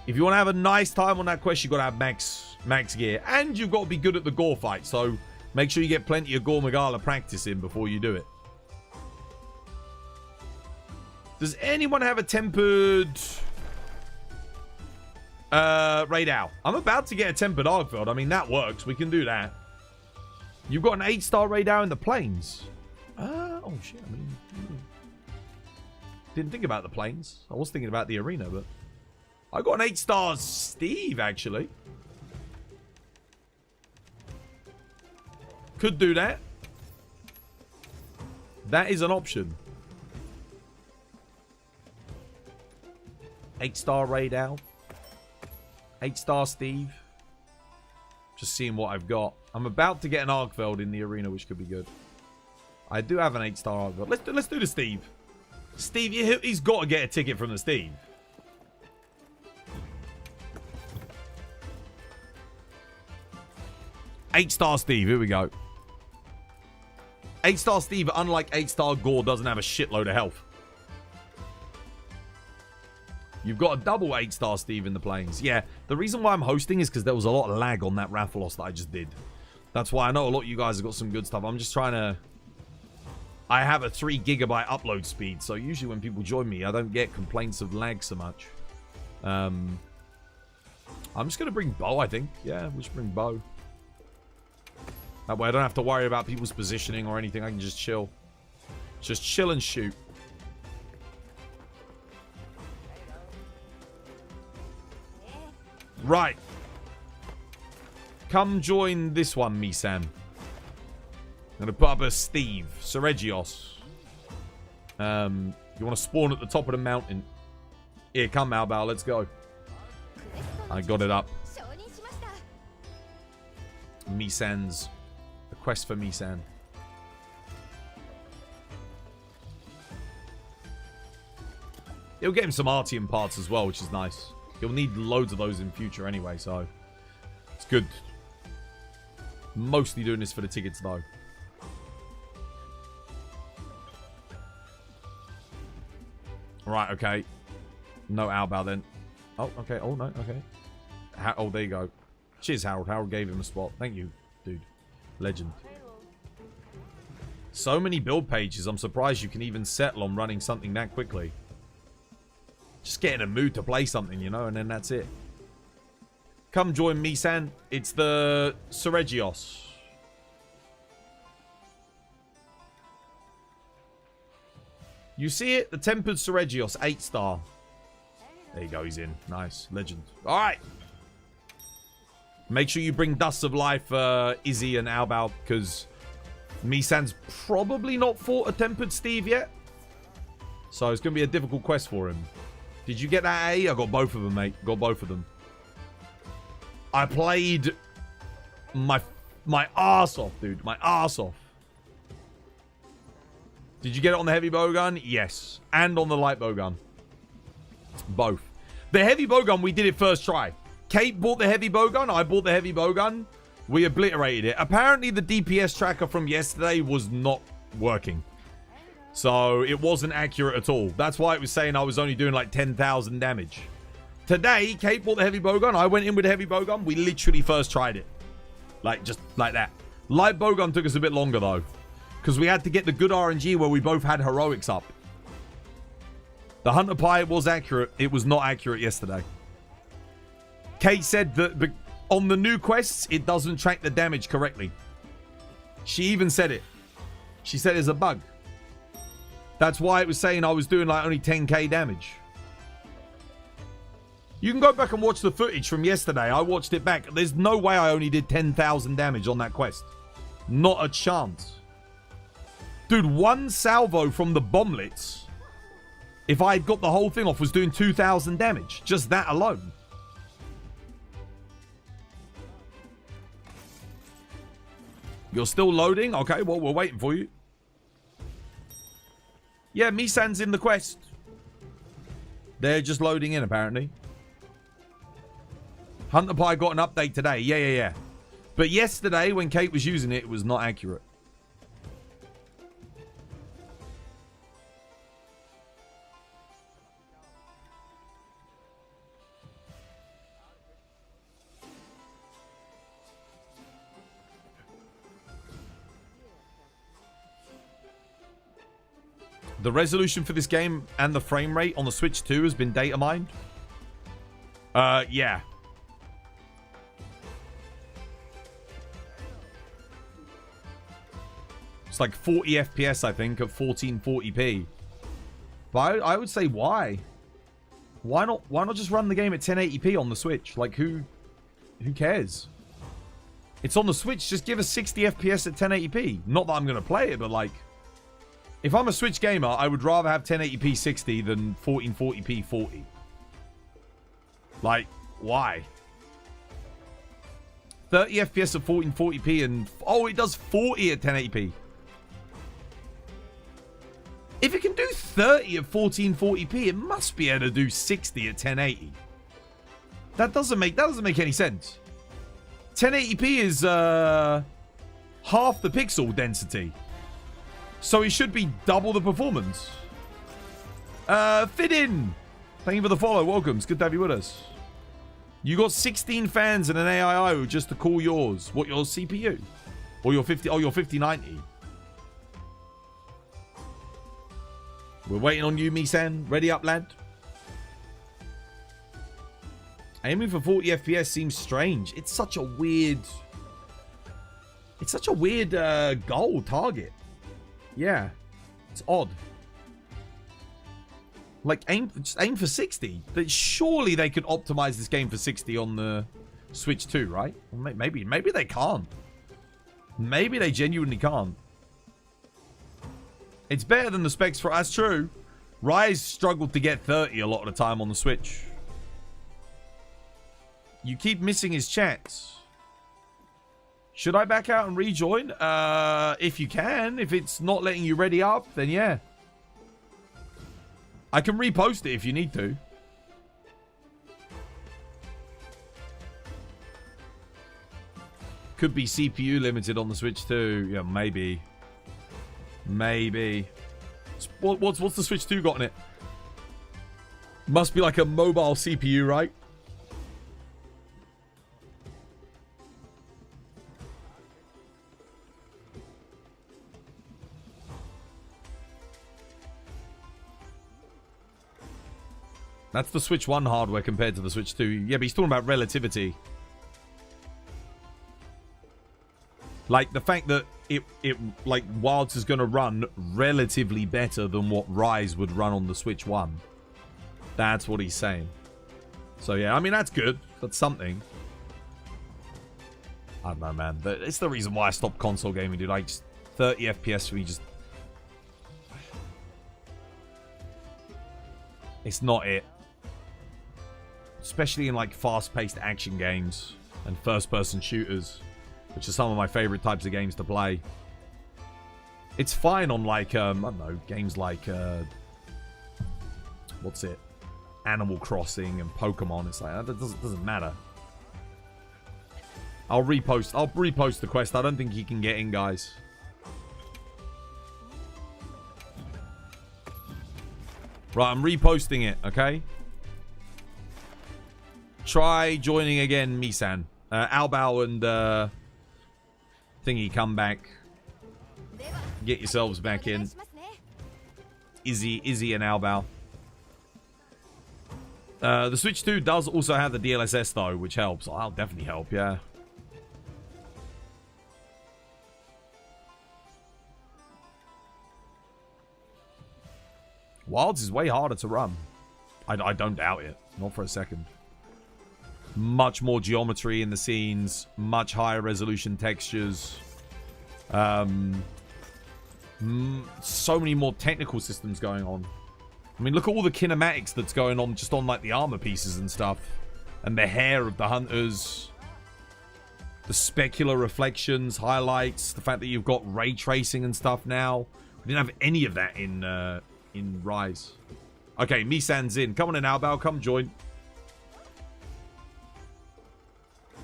If you want to have a nice time on that quest, you got to have max gear. And you've got to be good at the Gore fight. So make sure you get plenty of Gore Magala practice in before you do it. Does anyone have a tempered Raid Owl? I'm about to get a tempered Argfeld. I mean, that works. We can do that. You've got an 8-star Raid Owl in the plains. Oh, shit. I mean, didn't think about the plains. I was thinking about the arena, but I got an 8-star Steve, actually. Could do that. That is an option. 8-star Raid Owl. 8-star Steve. Just seeing what I've got. I'm about to get an Argfeld in the arena, which could be good. I do have an 8-star Argfeld. Let's do the Steve. Steve, he's got to get a ticket from the Steve. Eight-star Steve. Here we go. 8-star Steve, unlike 8-star Gore, doesn't have a shitload of health. You've got a double 8-star Steve in the plains. Yeah, the reason why I'm hosting is because there was a lot of lag on that Rathalos that I just did. That's why I know a lot of you guys have got some good stuff. I'm just trying to... I have a 3 gigabyte upload speed, so usually when people join me, I don't get complaints of lag so much. I'm just going to bring Bo, I think. Yeah, we'll just bring Bo. That way I don't have to worry about people's positioning or anything. I can just chill. Just chill and shoot. Right. Come join this one, Misan. I'm going to put up a Steve. Seregios. You want to spawn at the top of the mountain. Here, come, Malbao. Let's go. I got it up. Misan's... The quest for Misan. It'll get him some Artium parts as well, which is nice. He'll need loads of those in future anyway, so... It's good. Mostly doing this for the tickets, though. Right, okay. No Albao then. Oh, okay. Oh, no, okay. Oh, there you go. Cheers, Harold. Harold gave him a spot. Thank you, dude. Legend. So many build pages. I'm surprised you can even settle on running something that quickly. Just get in a mood to play something, you know, and then that's it. Come join me, San. It's the Seregios. You see it? The Tempered Seregios, 8-star. There you go, he's in. Nice. Legend. Alright. Make sure you bring Dusts of Life, Izzy and Albao, because Misan's probably not fought a Tempered Steve yet. So it's going to be a difficult quest for him. Did you get that A? I got both of them, mate. Got both of them. I played my arse off, dude. My arse off. Did you get it on the heavy bowgun? Yes. And on the light bowgun. Both. The heavy bowgun, we did it first try. Kate bought the heavy bowgun. I bought the heavy bowgun. We obliterated it. Apparently, the DPS tracker from yesterday was not working. So, it wasn't accurate at all. That's why it was saying I was only doing like 10,000 damage. Today, Kate bought the heavy bowgun. I went in with the heavy bowgun. We literally first tried it. Like, just like that. Light bowgun took us a bit longer, though. Because we had to get the good RNG where we both had heroics up. The Hunter Pie was accurate. It was not accurate yesterday. Kate said that on the new quests, it doesn't track the damage correctly. She even said it. She said it's a bug. That's why it was saying I was doing like only 10k damage. You can go back and watch the footage from yesterday. I watched it back. There's no way I only did 10,000 damage on that quest. Not a chance. Dude, one salvo from the bomblets, if I had got the whole thing off, was doing 2,000 damage. Just that alone. You're still loading? Okay, well, we're waiting for you. Yeah, Misan's in the quest. They're just loading in, apparently. Hunter Pie got an update today. Yeah. But yesterday, when Kate was using it, it was not accurate. The resolution for this game and the frame rate on the Switch 2 has been data mined. Yeah. It's like 40 FPS, I think, at 1440p. But I would say why? Why not just run the game at 1080p on the Switch? Like, who cares? It's on the Switch, just give us 60 FPS at 1080p. Not that I'm going to play it, but like, if I'm a Switch gamer, I would rather have 1080p 60 than 1440p 40. Like, why? 30 FPS at 1440p and... Oh, it does 40 at 1080p. If it can do 30 at 1440p, it must be able to do 60 at 1080. That doesn't make any sense. 1080p is half the pixel density. So it should be double the performance. Fit in. Thank you for the follow. Welcome. It's good to have you with us. You got 16 fans and an AIO just to call yours. What, your CPU? Or your 50? Oh, your 5090. We're waiting on you, Misan. Ready up, lad? Aiming for 40 FPS seems strange. It's such a weird... It's such a weird goal target. Yeah. It's odd. Like, just aim for 60. But surely they could optimize this game for 60 on the Switch 2, right? Maybe they can't. Maybe they genuinely can't. It's better than the specs for... That's true. Rise struggled to get 30 a lot of the time on the Switch. You keep missing his chats. Should I back out and rejoin? If you can. If it's not letting you ready up, then yeah. I can repost it if you need to. Could be CPU limited on the Switch too. Yeah, maybe. Maybe. What's the Switch 2 got in it? Must be like a mobile CPU, right? That's the Switch 1 hardware compared to the Switch 2. Yeah, but he's talking about relativity. Like, the fact that it like, Wilds is going to run relatively better than what Rise would run on the Switch 1. That's what he's saying. So, yeah, I mean, that's good. That's something. I don't know, man. It's the reason why I stopped console gaming, dude. Like, just 30 FPS for me, just... It's not it. Especially in, like, fast-paced action games and first-person shooters, which are some of my favorite types of games to play. It's fine on, like, I don't know, games like, what's it? Animal Crossing and Pokemon. It's like, that doesn't matter. I'll repost the quest. I don't think he can get in, guys. Right, I'm reposting it, okay? Try joining again, Misan. Albao and Thingy, come back. Get yourselves back in. Izzy and Albao. The Switch 2 does also have the DLSS though, which helps. I'll definitely help, yeah. Wilds is way harder to run. I don't doubt it. Not for a second. Much more geometry in the scenes. Much higher resolution textures. So many more technical systems going on. I mean, look at all the kinematics that's going on just on, like, the armor pieces and stuff. And the hair of the hunters. The specular reflections, highlights. The fact that you've got ray tracing and stuff now. We didn't have any of that in Rise. Okay, Misan's in. Come on in, Albao. Come join.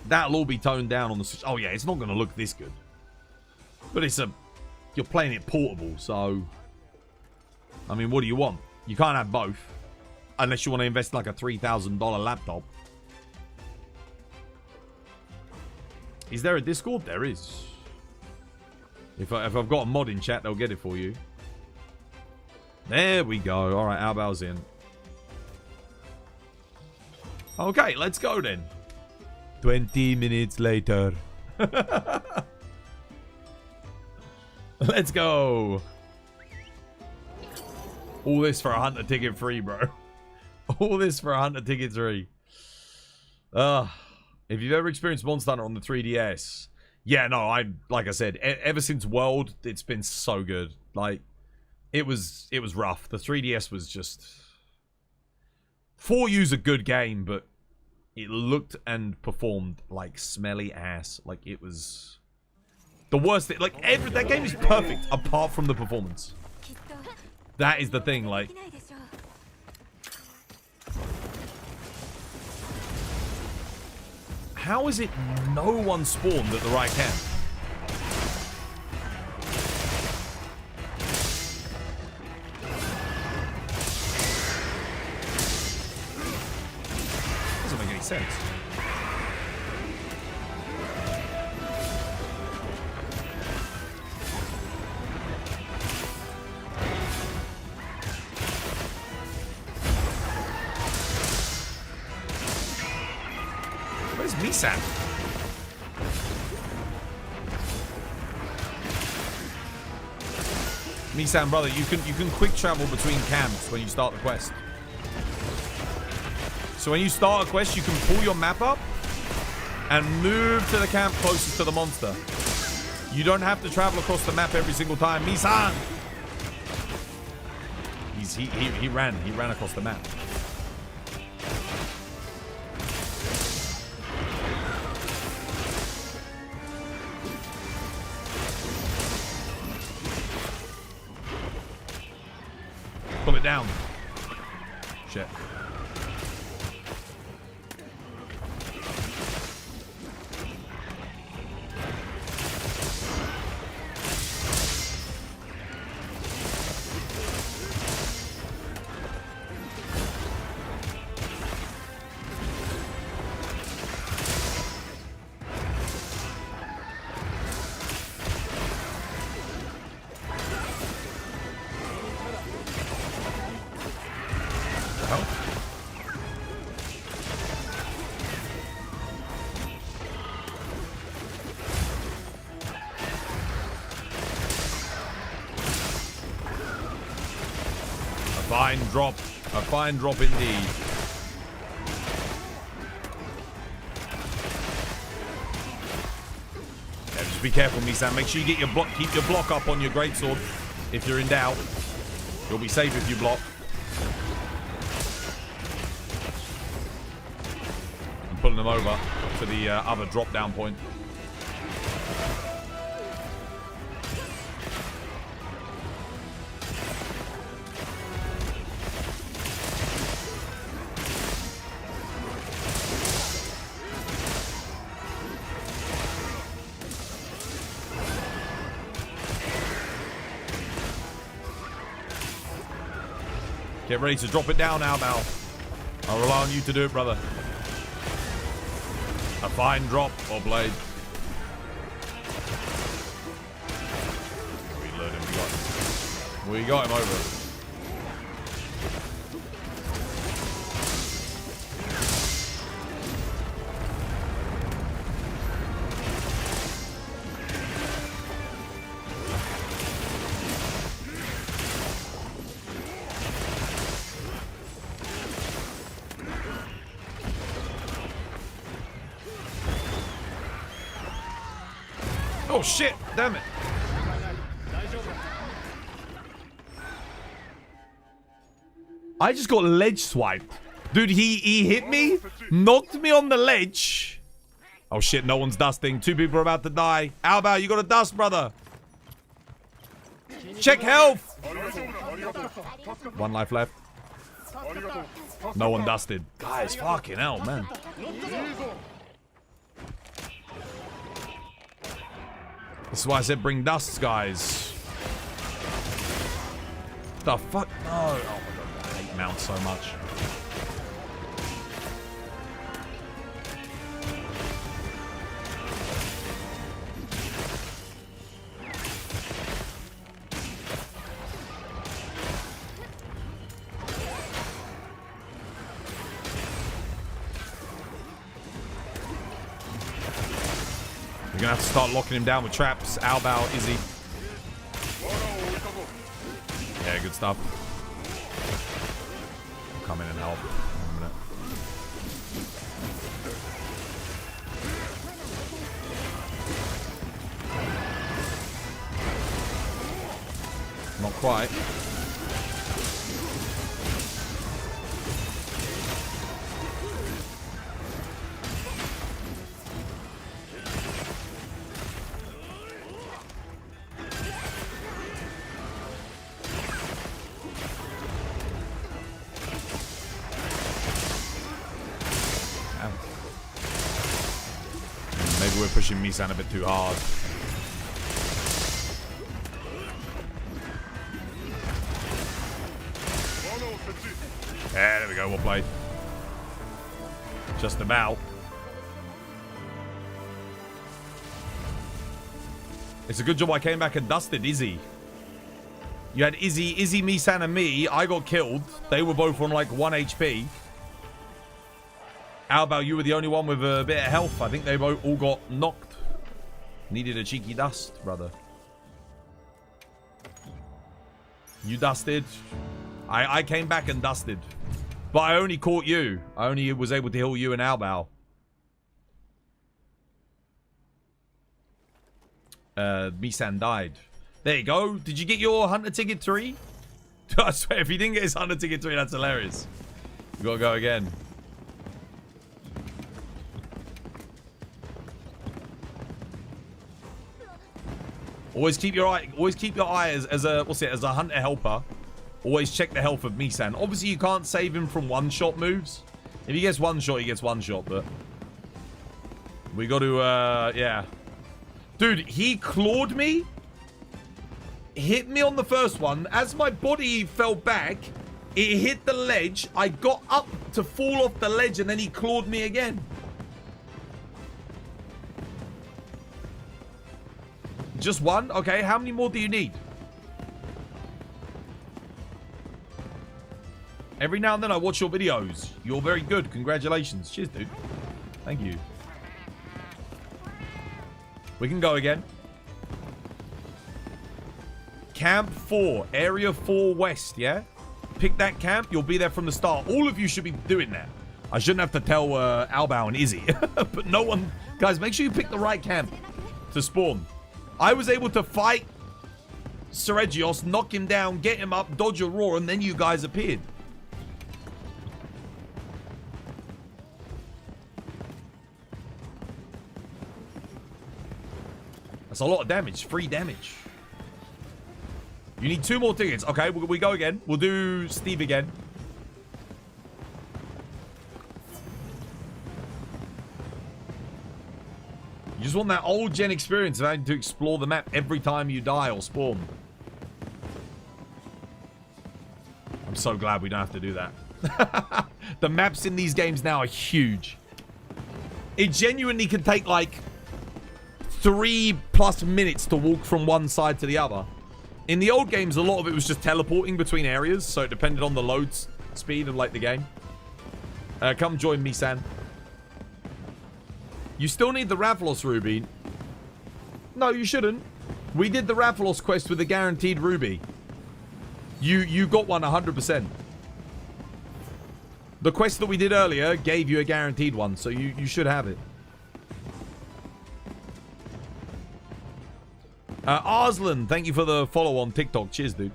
That'll all be toned down on the Switch. Oh, yeah, it's not going to look this good. But it's a... You're playing it portable, so... I mean, what do you want? You can't have both. Unless you want to invest in, like, a $3,000 laptop. Is there a Discord? There is. If I've got a mod in chat, they'll get it for you. There we go. All right, Albao's in. Okay, let's go then. 20 minutes later. Let's go. All this for a Hunter ticket free, bro. All this for a Hunter ticket free. If you've ever experienced Monster Hunter on the 3DS, yeah, no, like I said, ever since World, it's been so good. Like, it was rough. The 3DS was just 4U's a good game, but it looked and performed like smelly ass. Like, it was the worst thing. Like, that game is perfect apart from the performance. That is the thing, like. How is it no one spawned at the right camp? Doesn't make any sense. Where's Misan? Misan, brother, you can quick travel between camps when you start the quest. So when you start a quest, you can pull your map up and move to the camp closest to the monster. You don't have to travel across the map every single time. Misan! He ran across the map. Pull it down. Shit. A fine drop indeed. Yeah, just be careful, Misan. Make sure you get your block. Keep your block up on your greatsword. If you're in doubt, you'll be safe if you block. I'm pulling them over to the other drop down point. Get ready to drop it down now, Mal. I'll rely on you to do it, brother. A fine drop, or blade. We lured him. We got him over. Oh shit, damn it. I just got ledge swiped. Dude, he hit me, knocked me on the ledge. Oh shit, no one's dusting. 2 people are about to die. Albao, you got a dust, brother. Check health. 1 life left. No one dusted. Guys, fucking hell, man. This is why I said bring dusts, guys. The fuck? No. Oh my god, I hate mounts so much. We're gonna have to start locking him down with traps. Albao, Izzy. Yeah, good stuff. Come in and help. One minute. Not quite. Maybe we're pushing Misan a bit too hard. Yeah, there we go. Well played. Just about. It's a good job I came back and dusted Izzy. You had Izzy, Misan, and me. I got killed. They were both on like 1 HP. How about you were the only one with a bit of health? I think they both all got knocked. Needed a cheeky dust, brother. You dusted. I came back and dusted. But I only caught you. I only was able to heal you and Albao. Misan died. There you go. Did you get your Hunter Ticket 3? I swear, if he didn't get his Hunter Ticket 3, that's hilarious. You gotta go again. Always keep your eye as a hunter helper. Always check the health of Misan. Obviously, you can't save him from one-shot moves. If he gets one shot, he gets one shot, but we got to, yeah. Dude, he clawed me, hit me on the first one. As my body fell back, it hit the ledge. I got up to fall off the ledge, and then he clawed me again. Just one? Okay, how many more do you need? Every now and then I watch your videos. You're very good. Congratulations. Cheers, dude. Thank you. We can go again. Camp 4. Area 4 West, yeah? Pick that camp. You'll be there from the start. All of you should be doing that. I shouldn't have to tell Albao and Izzy. But no one... Guys, make sure you pick the right camp to spawn. I was able to fight Seregios, knock him down, get him up, dodge a roar, and then you guys appeared. That's a lot of damage. Free damage. You need 2 more tickets. Okay, we go again. We'll do Steve again. You just want that old gen experience of having to explore the map every time you die or spawn. I'm so glad we don't have to do that. The maps in these games now are huge. It genuinely can take like 3+ minutes to walk from one side to the other. In the old games, a lot of it was just teleporting between areas, so it depended on the load speed of like the game. Come join me, San. You still need the Ravlos Ruby. No, you shouldn't. We did the Ravlos quest with a guaranteed Ruby. You got one 100%. The quest that we did earlier gave you a guaranteed one, so you should have it. Arslan, thank you for the follow on TikTok. Cheers, dude.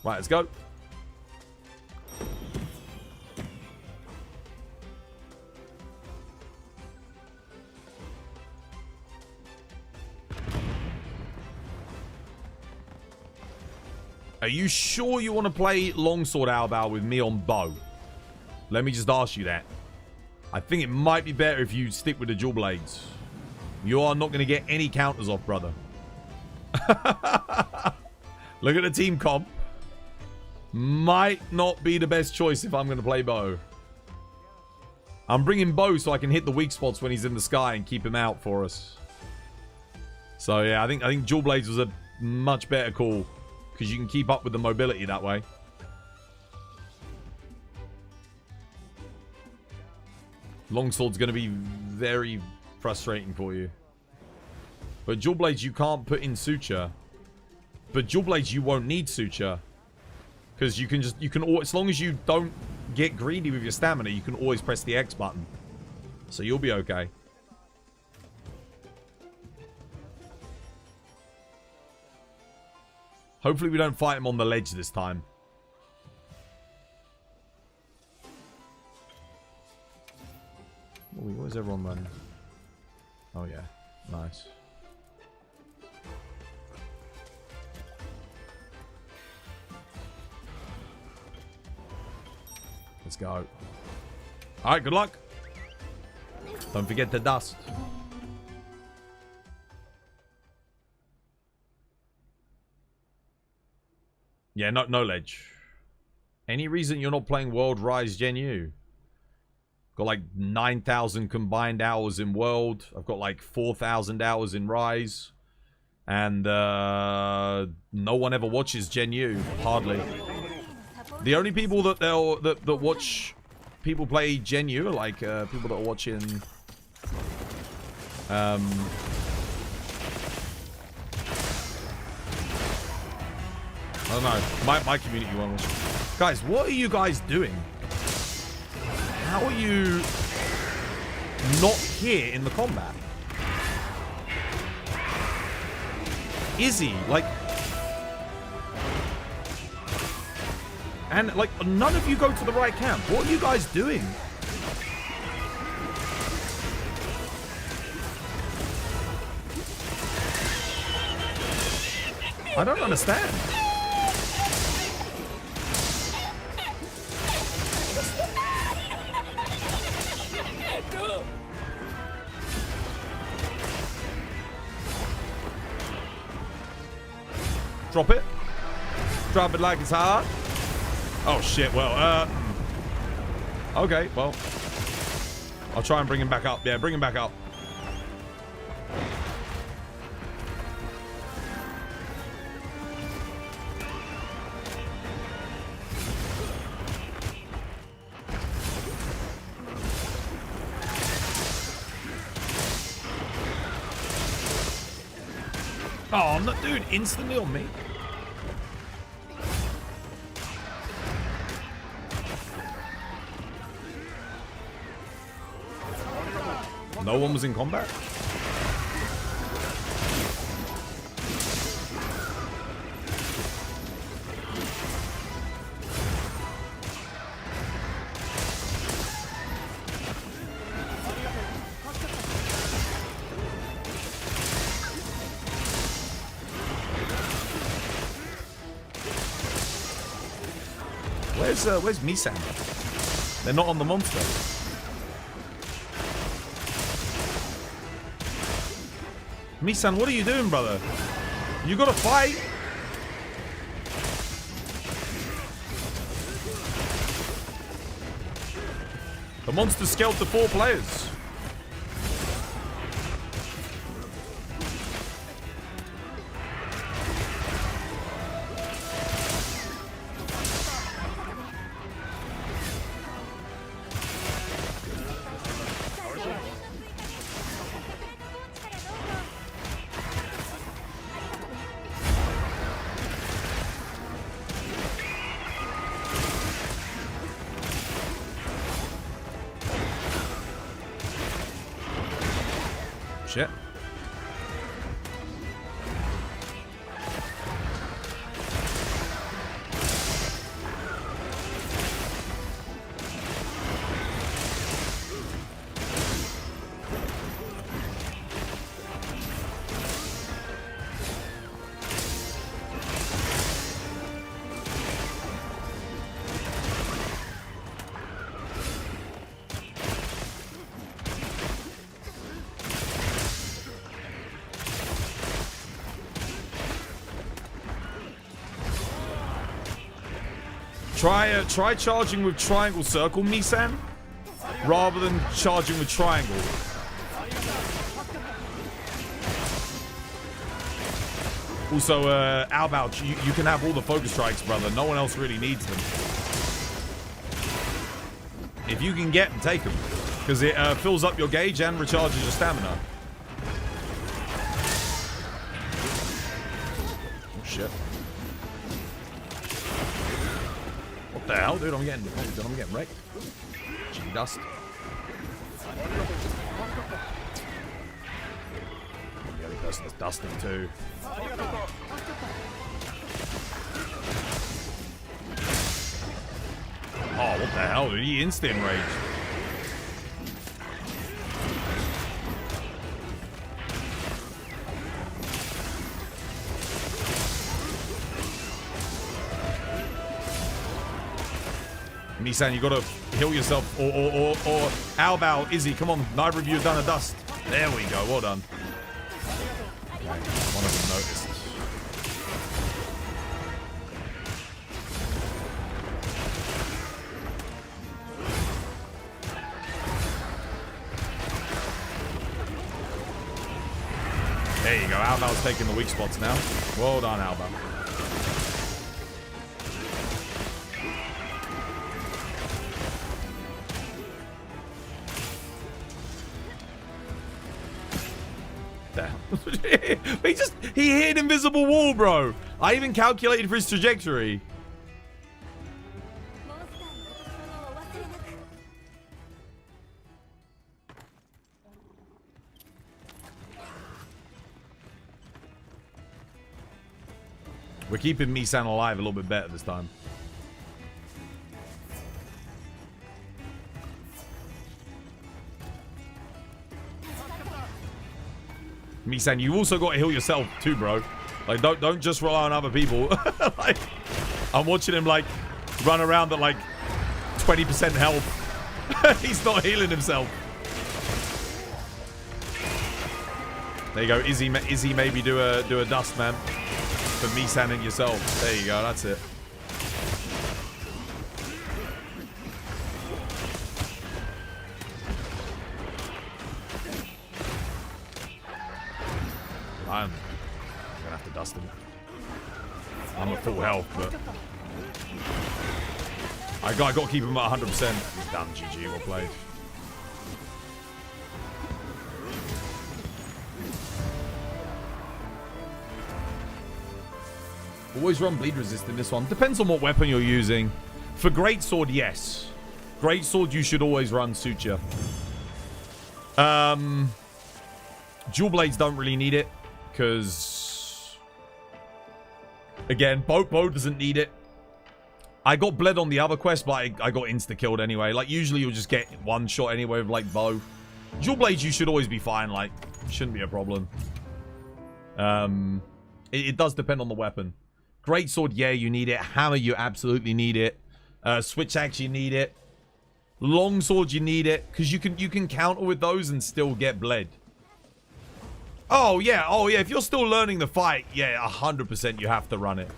Right, let's go. Are you sure you want to play Longsword Albao with me on bow? Let me just ask you that. I think it might be better if you stick with the dual blades. You are not going to get any counters off, brother. Look at the team comp. Might not be the best choice if I'm going to play bow. I'm bringing bow so I can hit the weak spots when he's in the sky and keep him out for us. So yeah, I think dual blades was a much better call because you can keep up with the mobility that way. Longsword's going to be very frustrating for you. But dual blades you can't put in suture. But dual blades you won't need suture. Because you can as long as you don't get greedy with your stamina, you can always press the X button. So you'll be okay. Hopefully we don't fight him on the ledge this time. What is everyone running? Oh yeah, nice. Let's go. Alright, good luck. Don't forget the dust. Yeah, no ledge. Any reason you're not playing World Rise Gen U? Got like 9,000 combined hours in World. I've got like 4,000 hours in Rise. And no one ever watches Gen U. Hardly. The only people that watch people play Gen U are like people that are watching I don't know. My community one was... Guys, what are you guys doing? How are you not here in the combat? Izzy, like... And, like, none of you go to the right camp. What are you guys doing? I don't understand. Drop it. Drop it like it's hot. Oh shit, well, okay, well. I'll try and bring him back up. Yeah, bring him back up. Oh, no, dude, instantly on me. No one was in combat? Where's Misan? They're not on the monster. Misan, what are you doing, brother? You gotta fight. The monster scaled to 4 players. Shit. Try charging with triangle circle, Misan, rather than charging with triangle. Also, Albouch, you can have all the focus strikes, brother. No one else really needs them. If you can get them, take them. Because it fills up your gauge and recharges your stamina. shit. What the hell, dude? I'm getting wrecked. G dust. The other person is dusting too. Oh, what the hell, dude? He instant raged. Misan, you gotta heal yourself, or Albao, Izzy, come on, neither of you have done a dust. There we go, well done. Okay, one of them noticed. There you go, Albao's taking the weak spots now. Well done, Albao. He hit an invisible wall, bro. I even calculated for his trajectory. We're keeping Misan alive a little bit better this time. Misan, you also got to heal yourself too, bro. Like, don't just rely on other people. Like, I'm watching him like run around at like 20% health. He's not healing himself. There you go, Izzy maybe do a dust, man, for Misan and yourself. There you go, that's it. I'm gonna have to dust him. I'm at full health, but I got to keep him at 100%. He's done. GG. Well played. Always run bleed resist in this one. Depends on what weapon you're using. For greatsword, yes. Greatsword, you should always run suture. Dual blades don't really need it. Because, again, bow doesn't need it. I got bled on the other quest, but I got insta-killed anyway. Like, usually you'll just get one shot anyway with, like, bow. Dual blades, you should always be fine. Like, shouldn't be a problem. It does depend on the weapon. Greatsword, yeah, you need it. Hammer, you absolutely need it. Switch axe, you need it. Longsword, you need it. Because you can counter with those and still get bled. Oh, yeah. If you're still learning the fight, yeah, 100% you have to run it.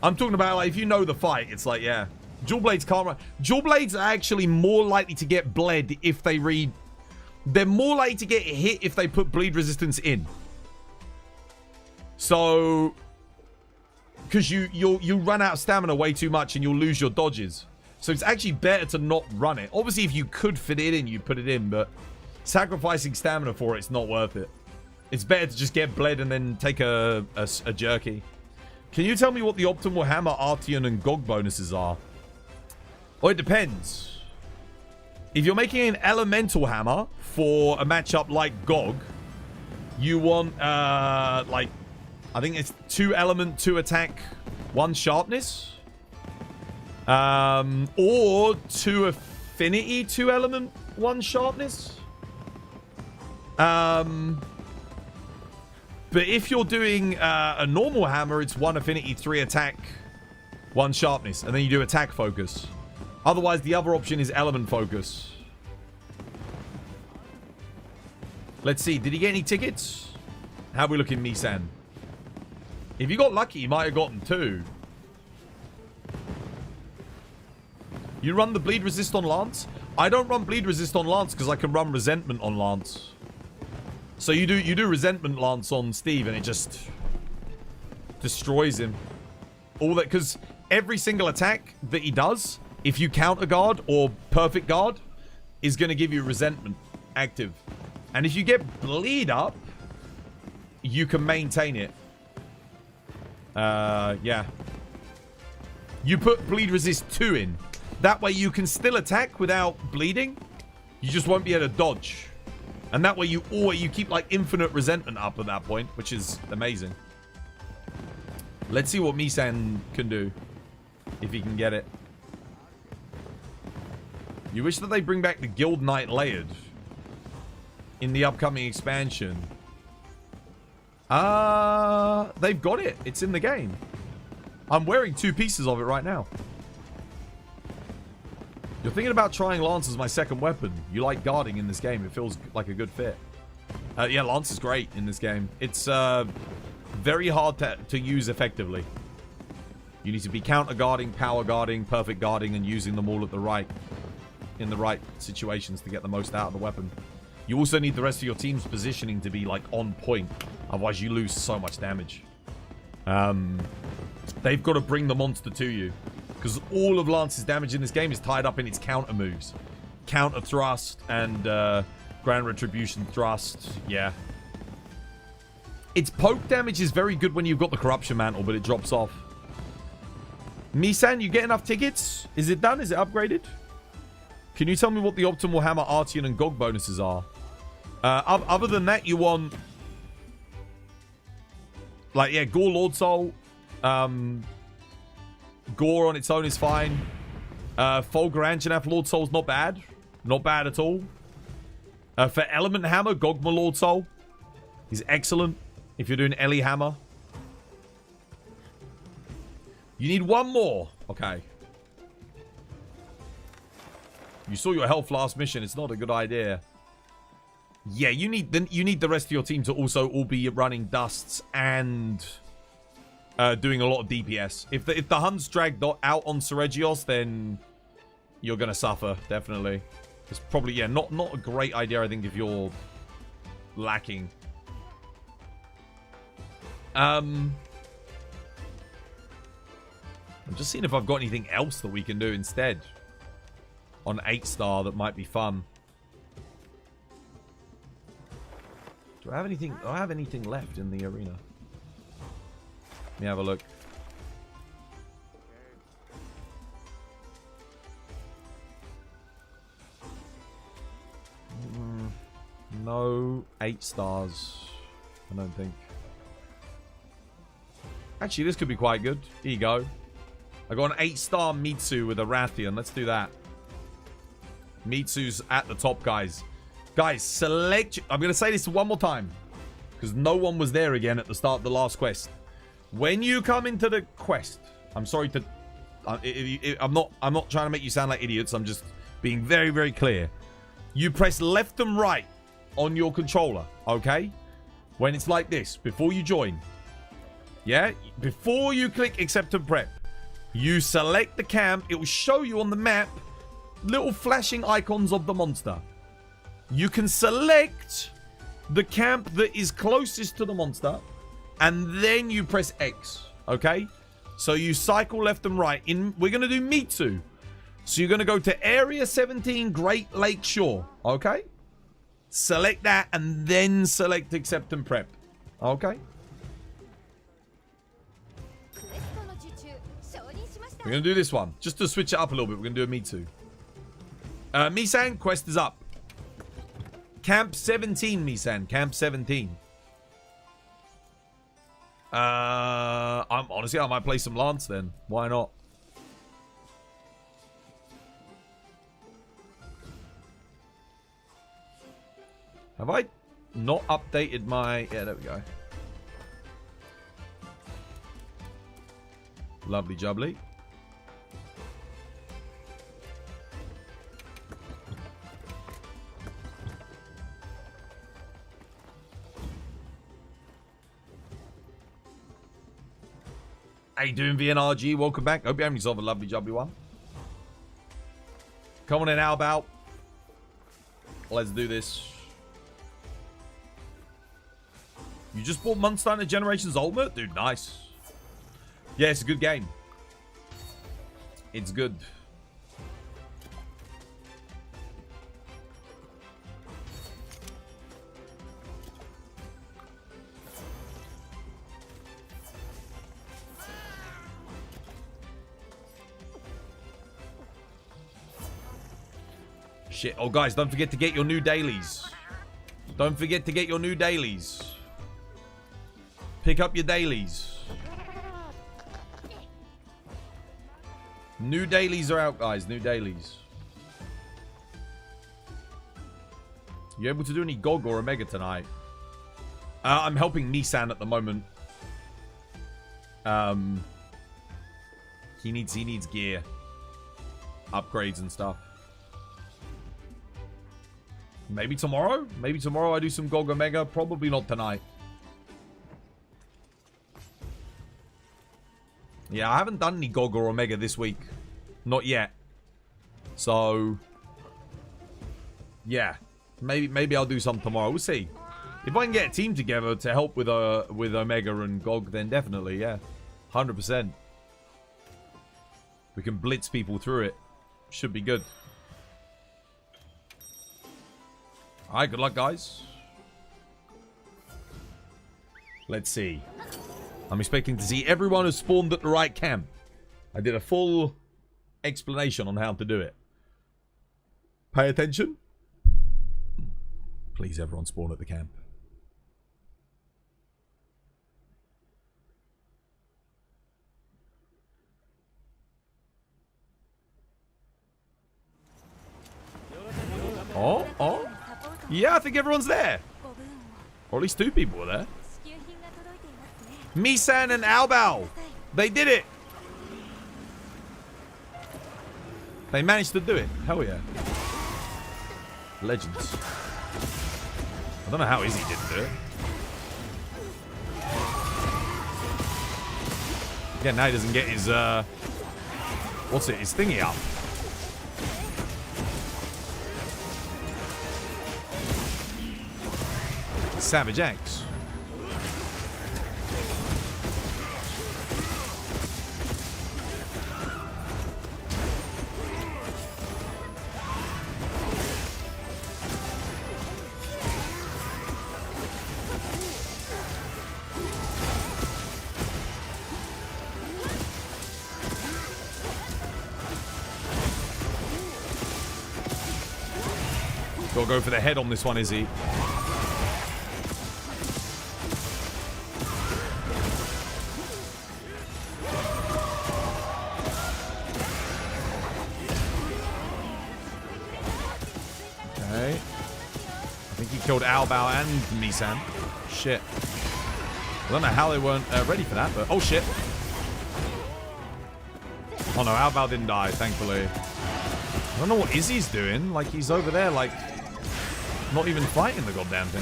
I'm talking about, like, if you know the fight, it's like, yeah. Dual blades can't run. Dual blades are actually more likely to get bled if they read... They're more likely to get hit if they put bleed resistance in. So... Because you'll run out of stamina way too much and you'll lose your dodges. So it's actually better to not run it. Obviously, if you could fit it in, you put it in, but sacrificing stamina for it's not worth it. It's better to just get bled and then take a jerky. Can you tell me what the optimal hammer, Artion, and GOG bonuses are? Well, it depends. If you're making an elemental hammer for a matchup like GOG, you want, like, I think it's 2 element, 2 attack, 1 sharpness. Or 2 affinity, 2 element, 1 sharpness. But if you're doing a normal hammer, it's 1 affinity, 3 attack, 1 sharpness. And then you do attack focus. Otherwise, the other option is element focus. Let's see. Did he get any tickets? How are we looking, Misan? If you got lucky, you might have gotten 2. You run the bleed resist on Lance? I don't run bleed resist on Lance because I can run resentment on Lance. So you do resentment Lance on Steve and it just destroys him. All that, because every single attack that he does, if you counter guard or perfect guard, is going to give you resentment active. And if you get bleed up, you can maintain it. Yeah. You put bleed resist 2 in. That way you can still attack without bleeding. You just won't be able to dodge. And that way you keep like infinite resentment up at that point, which is amazing. Let's see what Misan can do. If he can get it. You wish that they bring back the Guild Knight layered in the upcoming expansion. They've got it. It's in the game. I'm wearing 2 pieces of it right now. You're thinking about trying Lance as my second weapon. You like guarding in this game. It feels like a good fit. Yeah, Lance is great in this game. It's very hard to use effectively. You need to be counter guarding, power guarding, perfect guarding, and using them all at in the right situations to get the most out of the weapon. You also need the rest of your team's positioning to be like on point. Otherwise you lose so much damage. They've got to bring the monster to you. Because all of Lance's damage in this game is tied up in its counter moves. Counter thrust and Grand Retribution thrust. Yeah. Its poke damage is very good when you've got the Corruption Mantle, but it drops off. Misan, you get enough tickets? Is it done? Is it upgraded? Can you tell me what the Optimal Hammer, Artian, and GOG bonuses are? Other than that, you want... Like, yeah, Gore Lord Soul. Gore on its own is fine. Fulgur Anjanath Lord Soul's not bad. Not bad at all. For Element Hammer, Gogma Lord Soul is excellent if you're doing Ellie Hammer. You need one more. Okay. You saw your health last mission. It's not a good idea. Yeah, you need the rest of your team to also all be running dusts and doing a lot of DPS. If the Huns dragged out on Seregios, then you're gonna suffer, definitely. It's probably, yeah, not a great idea, I think, if you're lacking. I'm just seeing if I've got anything else that we can do instead on 8-star that might be fun. Do I have anything? Do I have anything left in the arena? Let me have a look. No 8 stars. I don't think. Actually, this could be quite good. Here you go. I got an 8-star Mitsu with a Rathian. Let's do that. Mitsu's at the top, guys. Guys, select... I'm going to say this one more time. Because no one was there again at the start of the last quest. When you come into the quest... I'm sorry to... I'm not trying to make you sound like idiots. I'm just being very, very clear. You press left and right on your controller, okay? When it's like this, before you join. Yeah? Before you click accept and prep. You select the camp. It will show you on the map little flashing icons of the monster. You can select the camp that is closest to the monster, and then you press X, okay? So you cycle left and right. We're going to do Mitsu. So you're going to go to Area 17 Great Lake Shore, okay? Select that, and then select accept and prep, okay? We're going to do this one. Just to switch it up a little bit, we're going to do a Mitsu. Misan, quest is up. Camp 17, Misan. Camp 17. Honestly, I might play some Lance then. Why not? Have I not updated my... Yeah, there we go. Lovely jubbly. How you doing, VNRG? Welcome back. Hope you're having yourself a lovely jubbly one. Come on in, how about? Let's do this. You just bought Monster Hunter Generations Ultimate? Dude, nice. Yeah, it's a good game. It's good. Shit. Oh, guys, don't forget to get your new dailies. Don't forget to get your new dailies. Pick up your dailies. New dailies are out, guys. New dailies. You able to do any GOG or Omega tonight? I'm helping Misan at the moment. He needs gear. Upgrades and stuff. Maybe tomorrow? Maybe tomorrow I do some GOG Omega. Probably not tonight. Yeah, I haven't done any GOG or Omega this week. Not yet. So, yeah. Maybe I'll do some tomorrow. We'll see. If I can get a team together to help with Omega and GOG, then definitely, yeah. 100%. We can blitz people through it. Should be good. Alright, good luck, guys. Let's see. I'm expecting to see everyone who spawned at the right camp. I did a full explanation on how to do it. Pay attention. Please, everyone spawn at the camp. Oh. Yeah, I think everyone's there. Or at least 2 people were there. Misan and Albao. They did it. They managed to do it. Hell yeah. Legends. I don't know how Izzy didn't do it. Again, now he doesn't get his, what's it? His thingy up. Savage X. Gotta go for the head on this one, Izzy. Okay. I think he killed Albao and Misan. Shit. I don't know how they weren't ready for that, but... Oh, shit. Oh, no. Albao didn't die, thankfully. I don't know what Izzy's doing. Like, he's over there, like... Not even fighting the goddamn thing.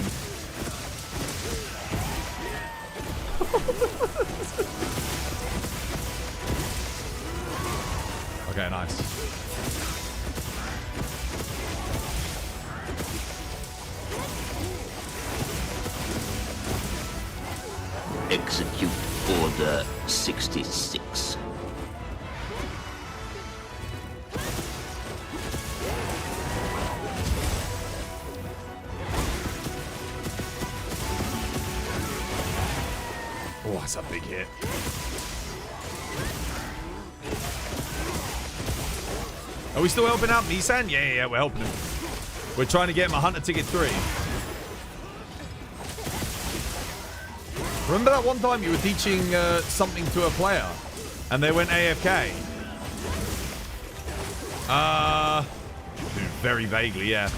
Okay, nice. Execute Order 66. Oh, that's a big hit. Are we still helping out Misan? Yeah, we're helping him. We're trying to get him a Hunter Ticket 3. Remember that one time you were teaching something to a player and they went AFK? Very vaguely, yeah.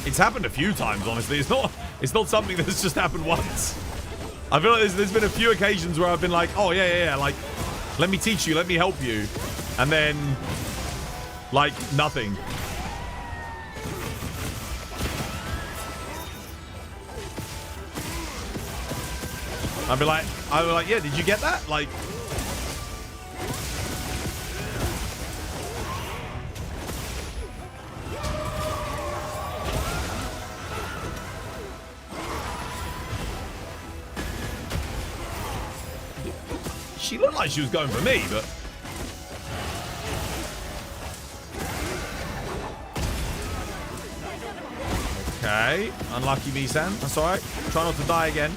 It's happened a few times, honestly. It's not something that's just happened once. I feel like there's been a few occasions where I've been like, oh, yeah, like, let me teach you, let me help you. And then, like, nothing. I'd be like, yeah, did you get that? Like... She looked like she was going for me, but... Okay. Unlucky Misan. That's alright. Try not to die again.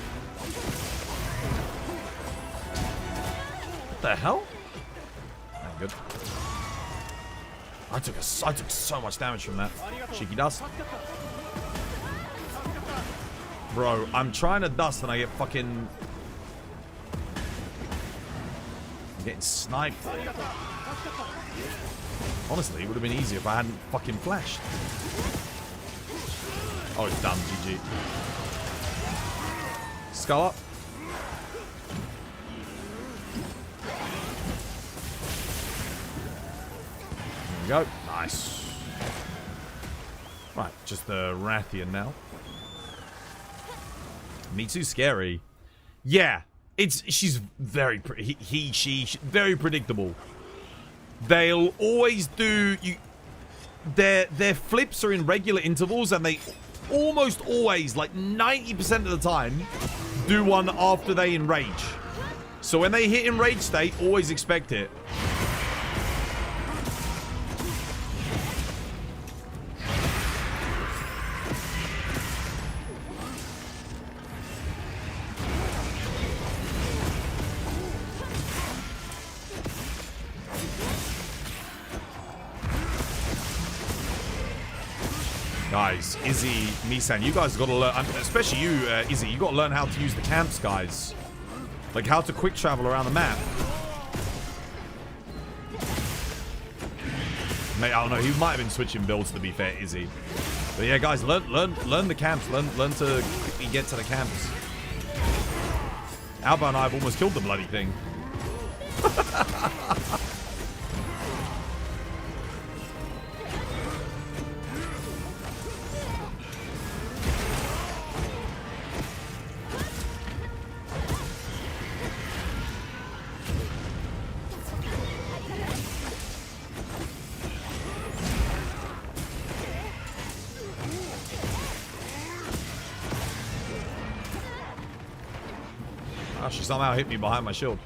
the hell? Ain't good. I took so much damage from that. Cheeky dust. Bro, I'm trying to dust and I get fucking... I'm getting sniped. Honestly, it would have been easier if I hadn't fucking flashed. Oh, it's done. GG. Skull up. There we go. Nice. Right, just the Rathian now. Me too scary. Yeah, she's very she very predictable. They'll always do their flips are in regular intervals, and they almost always, like 90% of the time, do one after they enrage. So when they hit enrage state, always expect it. Guys, Izzy, Misan, you guys got to learn, especially you, Izzy, you got to learn how to use the camps, guys. Like how to quick travel around the map. Mate, I don't know, he might have been switching builds, to be fair, Izzy. But yeah, guys, learn the camps, learn to quickly get to the camps. Alba and I have almost killed the bloody thing. She somehow hit me behind my shield.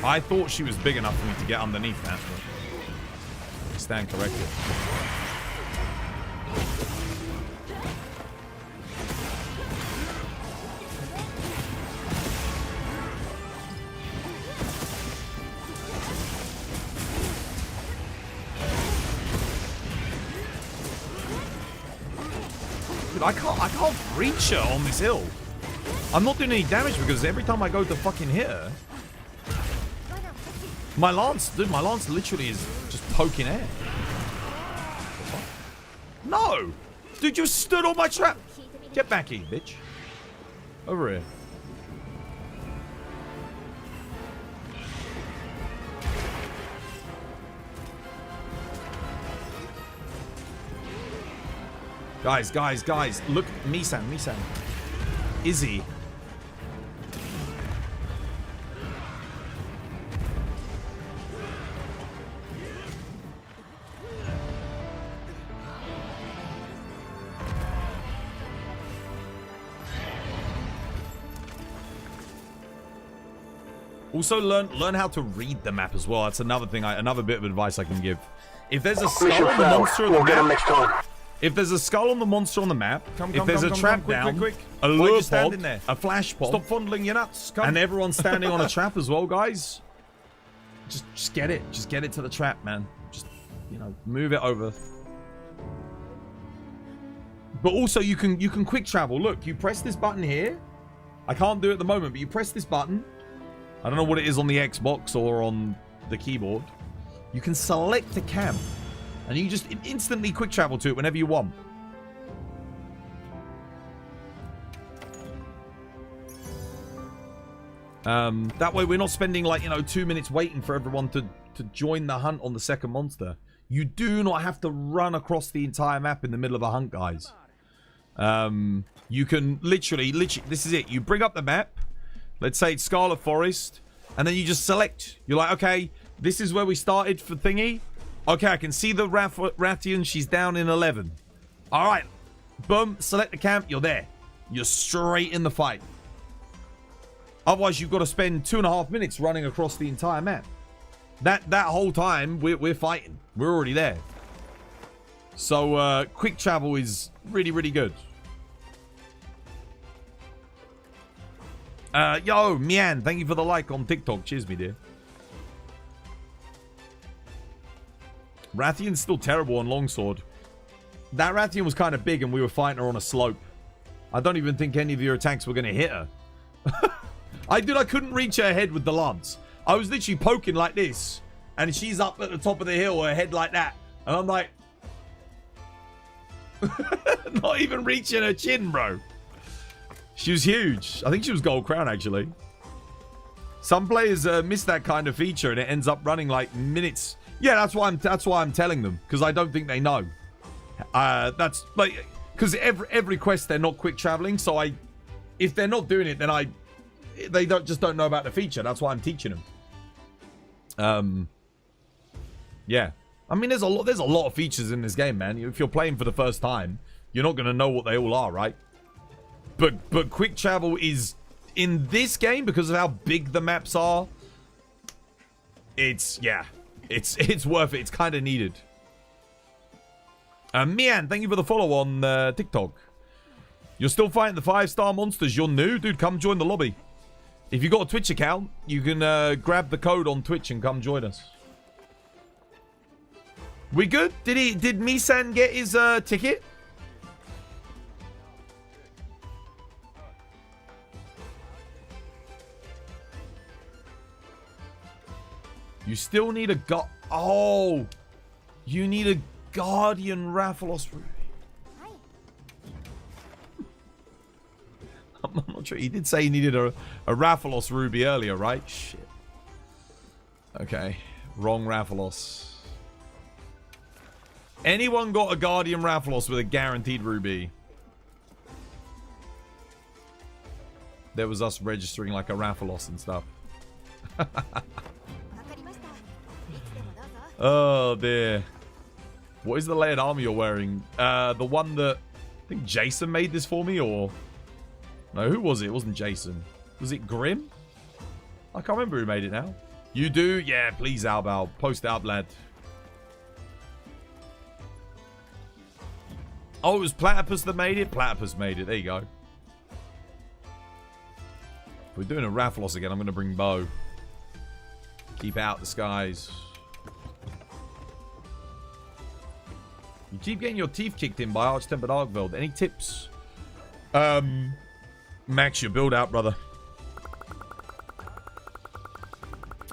I thought she was big enough for me to get underneath that, but I stand corrected. Dude, I can't reach her on this hill. I'm not doing any damage because every time I go to fucking hit her, my lance literally is just poking air. No! Dude, you stood on my trap! Get back here, bitch. Over here. Guys. Look, Misan. Izzy. Also, learn how to read the map as well. That's another thing, another bit of advice I can give. If there's a skull on the monster on the map, if there's a skull on the monster on the map, if there's a trap down, a lure pod, a flash pod, stop fondling your nuts, and everyone's standing on a trap as well, guys, just get it. Just get it to the trap, man. Just, you know, move it over. But also, you can quick travel. Look, you press this button here. I can't do it at the moment, but you press this button. I don't know what it is on the Xbox or on the keyboard. You can select a camp, and you just instantly quick travel to it whenever you want. That way we're not spending, like, you know, 2 minutes waiting for everyone to join the hunt on the second monster. You do not have to run across the entire map in the middle of a hunt, guys. You can literally, this is it. You bring up the map. Let's say it's Scarlet Forest. And then you just select. You're like, okay, this is where we started for thingy. Okay, I can see the Rathian. She's down in 11. All right. Boom. Select the camp. You're there. You're straight in the fight. Otherwise, you've got to spend 2.5 minutes running across the entire map. That whole time, we're fighting. We're already there. So, quick travel is really, really good. Yo, Mian, thank you for the like on TikTok. Cheers, me dear. Rathian's still terrible on longsword. That Rathian was kind of big and we were fighting her on a slope. I don't even think any of your attacks were going to hit her. I couldn't reach her head with the lance. I was literally poking like this. And she's up at the top of the hill, her head like that. And I'm like... not even reaching her chin, bro. She was huge. I think she was gold crown, actually. Some players miss that kind of feature and it ends up running like minutes. Yeah, that's why I'm telling them. Because I don't think they know. That's like... Because every quest, they're not quick traveling. So if they're not doing it, then they just don't know about the feature. That's why I'm teaching them. Yeah. I mean, there's a lot of features in this game, man. If you're playing for the first time, you're not going to know what they all are, right? But quick travel is, in this game, because of how big the maps are, it's worth it. It's kind of needed. Mian, thank you for the follow on TikTok. You're still fighting the 5-star monsters. You're new? Dude, come join the lobby. If you got a Twitch account, you can grab the code on Twitch and come join us. We good? Did Misan get his ticket? You still need a oh, you need a Guardian Rathalos Ruby. I'm not sure. He did say he needed a Rathalos Ruby earlier, right? Shit. Okay. Wrong Rathalos. Anyone got a Guardian Rathalos with a guaranteed Ruby? There was us registering like a Rathalos and stuff. Oh, dear. What is the layered armor you're wearing? The one that... I think Jason made this for me, or... No, who was it? It wasn't Jason. Was it Grim? I can't remember who made it now. You do? Yeah, please, Albal. Post it up, lad. Oh, it was Platypus that made it? Platypus made it. There you go. If we're doing a Rathalos again, I'm going to bring Bo. Keep out the skies. You keep getting your teeth kicked in by Arch-Tempered Arkveld. Any tips? Max your build out, brother.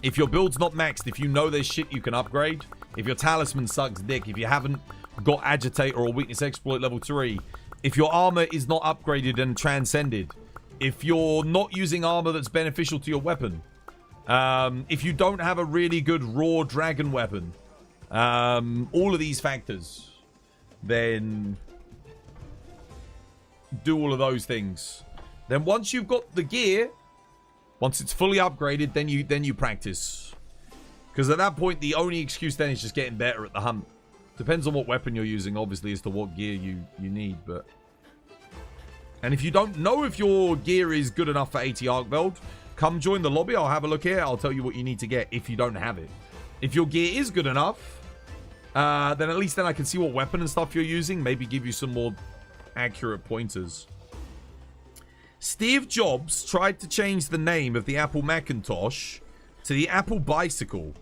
If your build's not maxed, if you know there's shit you can upgrade, if your talisman sucks dick, if you haven't got Agitator or Weakness Exploit level 3, if your armor is not upgraded and transcended, if you're not using armor that's beneficial to your weapon, if you don't have a really good raw dragon weapon, all of these factors, then do all of those things. Then once you've got the gear, once it's fully upgraded, then you practice. Because at that point, the only excuse then is just getting better at the hunt. Depends on what weapon you're using, obviously, as to what gear you need, but... And if you don't know if your gear is good enough for 80 Arkveld, come join the lobby. I'll have a look here. I'll tell you what you need to get if you don't have it. If your gear is good enough, then at least then I can see what weapon and stuff you're using. Maybe give you some more accurate pointers. Steve Jobs tried to change the name of the Apple Macintosh to the Apple Bicycle.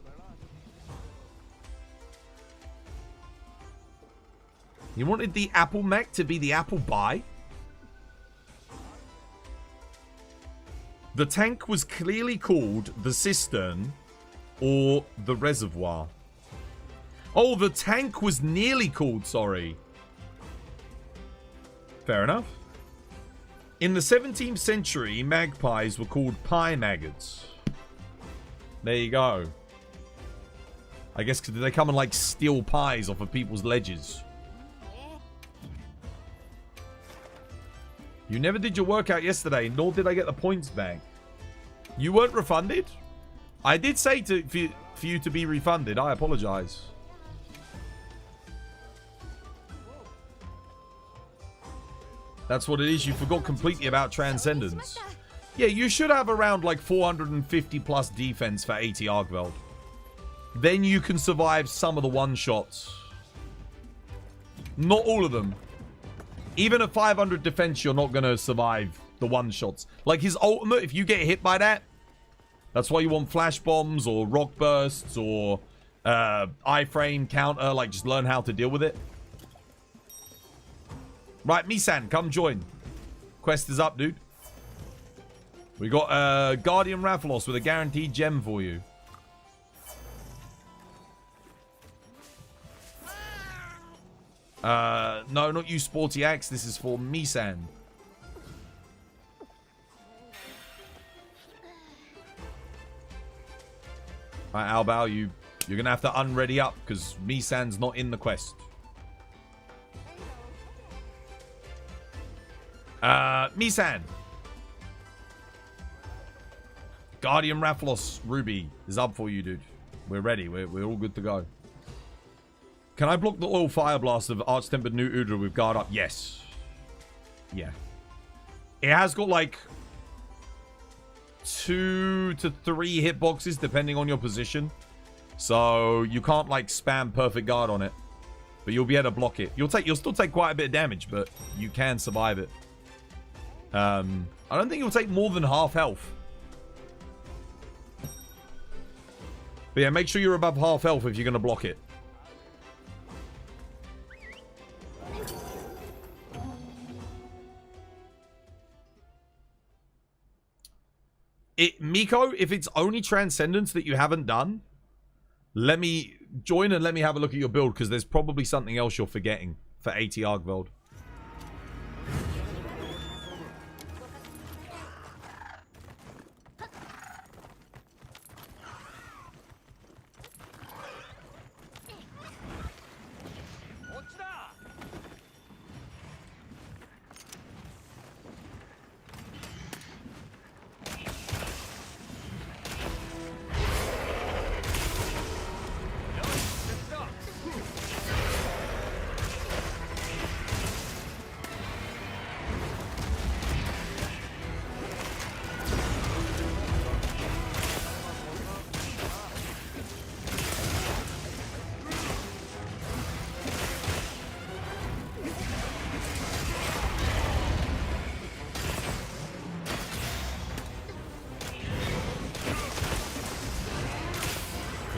He wanted the Apple Mac to be the Apple Bi. The tank was clearly called the Cistern or the Reservoir. Oh, the tank was nearly called, sorry. Fair enough. In the 17th century, magpies were called pie maggots. There you go. I guess because they come and like steal pies off of people's ledges. You never did your workout yesterday, nor did I get the points back. You weren't refunded? I did say for you to be refunded. I apologize. That's what it is. You forgot completely about Transcendence. Yeah, you should have around like 450 plus defense for 80 Argveld. Then you can survive some of the one-shots. Not all of them. Even at 500 defense, you're not going to survive the one-shots. Like his ultimate, if you get hit by that, that's why you want flash bombs or rock bursts or iframe counter. Like, just learn how to deal with it. Right, Misan, come join. Quest is up, dude. We got Guardian Rathalos with a guaranteed gem for you. No, not you, Sporty Axe. This is for Misan. Right, Albao, you're gonna have to unready up because Misan's not in the quest. Misan. Guardian Rathalos Ruby is up for you, dude. We're ready. We're all good to go. Can I block the oil fire blast of Arch-Tempered New Udra with guard up? Yes. Yeah. It has got like 2 to 3 hitboxes depending on your position. So you can't like spam perfect guard on it. But you'll be able to block it. You'll still take quite a bit of damage, but you can survive it. I don't think you'll take more than half health. But yeah, make sure you're above half health if you're going to block it. Miko, if it's only Transcendence that you haven't done, let me join and let me have a look at your build, because there's probably something else you're forgetting for 80 Argveld.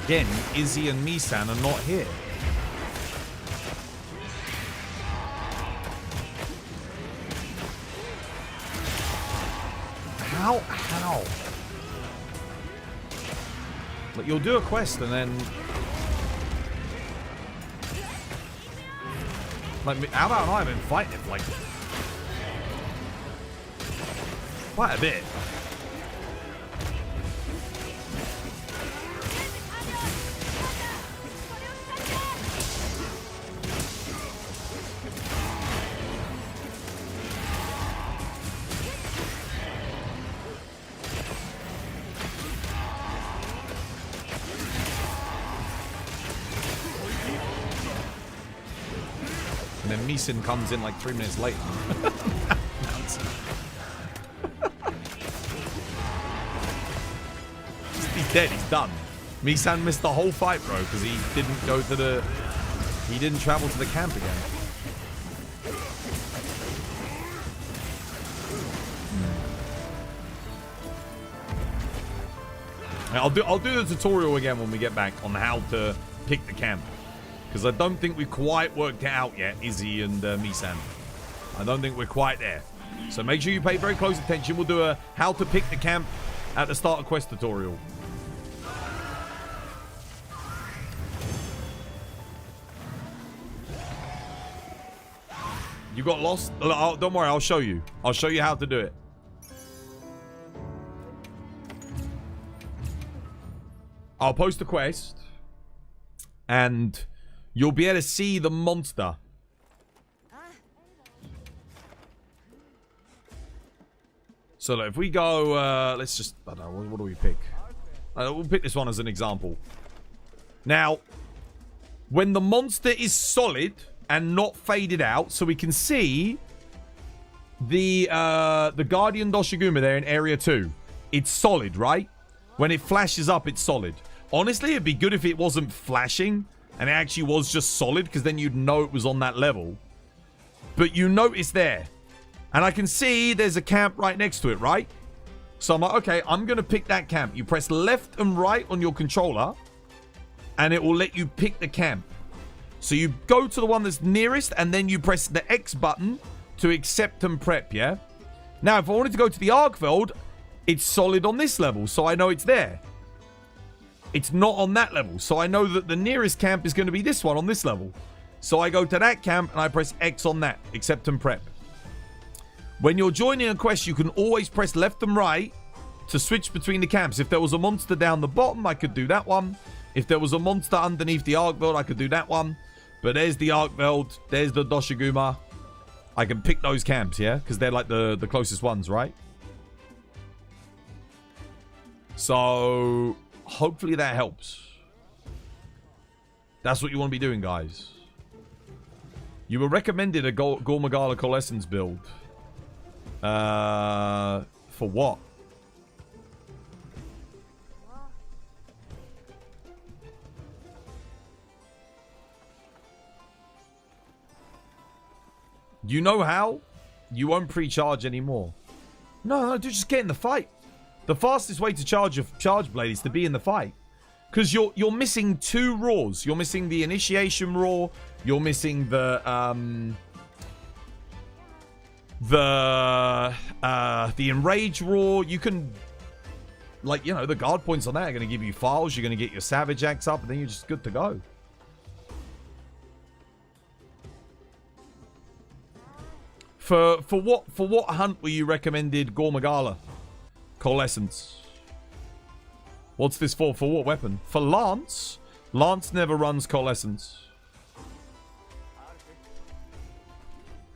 Again, Izzy and Misan are not here. How? Like, you'll do a quest and then... Like, Albao and I have been fighting it, like... quite a bit. Meeson comes in like 3 minutes late. He's dead. He's done. Misan missed the whole fight, bro, because he didn't go to the... He didn't travel to the camp again. I'll do the tutorial again when we get back on how to pick the camp. Because I don't think we quite worked it out yet, Izzy and Misan. I don't think we're quite there. So make sure you pay very close attention. We'll do a how to pick the camp at the start of quest tutorial. You got lost? Oh, don't worry, I'll show you. I'll show you how to do it. I'll post the quest. And... you'll be able to see the monster. So look, if we go, let's just, I don't know, what do we pick? We'll pick this one as an example. Now, when the monster is solid and not faded out, so we can see the Guardian Doshiguma there in Area 2. It's solid, right? When it flashes up, it's solid. Honestly, it'd be good if it wasn't flashing and it actually was just solid, because then you'd know it was on that level. But you notice there. And I can see there's a camp right next to it, right? So I'm like, okay, I'm going to pick that camp. You press left and right on your controller, and it will let you pick the camp. So you go to the one that's nearest, and then you press the X button to accept and prep, yeah? Now, if I wanted to go to the Arkveld, it's solid on this level, so I know it's there. It's not on that level, so I know that the nearest camp is going to be this one on this level. So I go to that camp, and I press X on that, accept and prep. When you're joining a quest, you can always press left and right to switch between the camps. If there was a monster down the bottom, I could do that one. If there was a monster underneath the Arkveld, I could do that one. But there's the Arkveld, there's the Doshiguma. I can pick those camps, yeah? Because they're like the closest ones, right? So, hopefully that helps. That's what you want to be doing, guys. You were recommended a Gormagala Coalescence build. For what? You know how? You won't pre-charge anymore. No, dude, just get in the fight. The fastest way to charge a charge blade is to be in the fight. Because you're missing 2 roars. You're missing the initiation roar. You're missing the enrage roar. You can, like, you know, the guard points on that are going to give you files. You're going to get your savage axe up, and then you're just good to go. For what hunt were you recommended Gormagala Coalescence? What's this for? For what weapon? For Lance? Lance never runs Coalescence.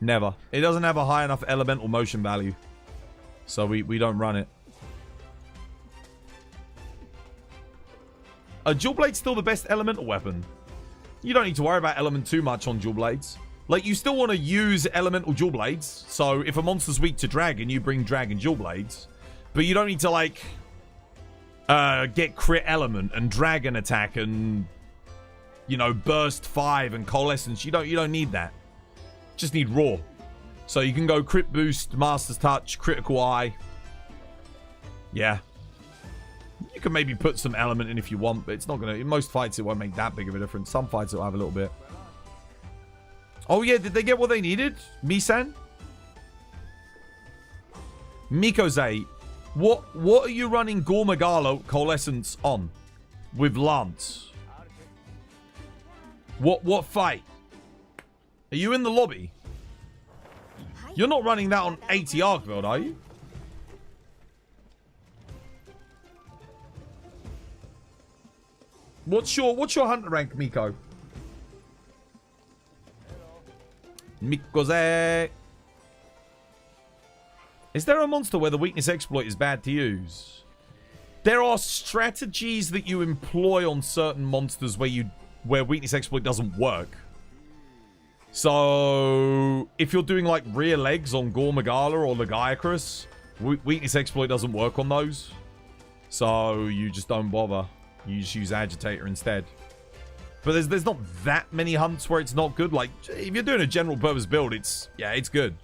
Never. It doesn't have a high enough elemental motion value. So we don't run it. A dual blade's still the best elemental weapon. You don't need to worry about element too much on dual blades. Like, you still want to use elemental dual blades. So if a monster's weak to dragon, you bring dragon dual blades. But you don't need to, like, get crit element and dragon attack and, you know, burst 5 and coalescence. You don't need that. Just need raw. So you can go crit boost, master's touch, critical eye. Yeah. You can maybe put some element in if you want, but it's not gonna, in most fights it won't make that big of a difference. Some fights it'll have a little bit. Oh yeah, did they get what they needed? Misan? Mikoze, what are you running Gormagala Coalescence on? With Lance? What fight? Are you in the lobby? You're not running that on 80 Arkveld, are you? What's your hunter rank, Miko? Mikoze. Is there a monster where the weakness exploit is bad to use? There are strategies that you employ on certain monsters where weakness exploit doesn't work. So if you're doing like rear legs on Gormagala or Lagiacrus, weakness exploit doesn't work on those. So you just don't bother. You just use agitator instead. But there's not that many hunts where it's not good. Like, if you're doing a general purpose build, it's good.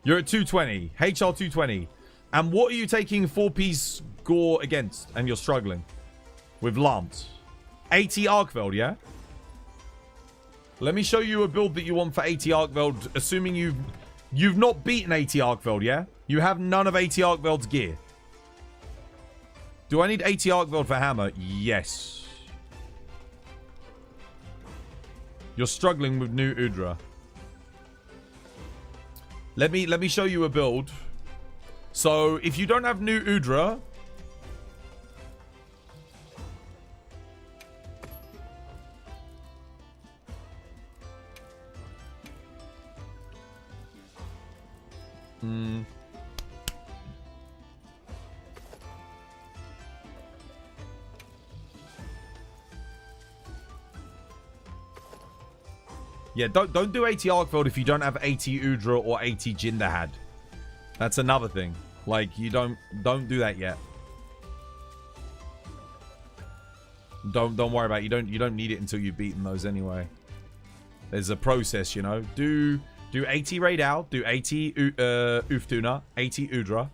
You're at 220. HR 220. And what are you taking 4-piece gore against? And you're struggling. With Lance. 80 Arkveld, yeah? Let me show you a build that you want for 80 Arkveld. Assuming you've not beaten 80 Arkveld, yeah? You have none of 80 Arkveld's gear. Do I need 80 Arkveld for hammer? Yes. You're struggling with new Udra. Let me show you a build. So, if you don't have new Udra, Yeah, don't do 80 Arkveld if you don't have 80 Udra or 80 Jinderhad. That's another thing. Like, you don't do that yet. Don't worry about it. You don't need it until you've beaten those anyway. There's a process, you know. Do 80 Raidal, do 80 Uftuna, 80 Udra,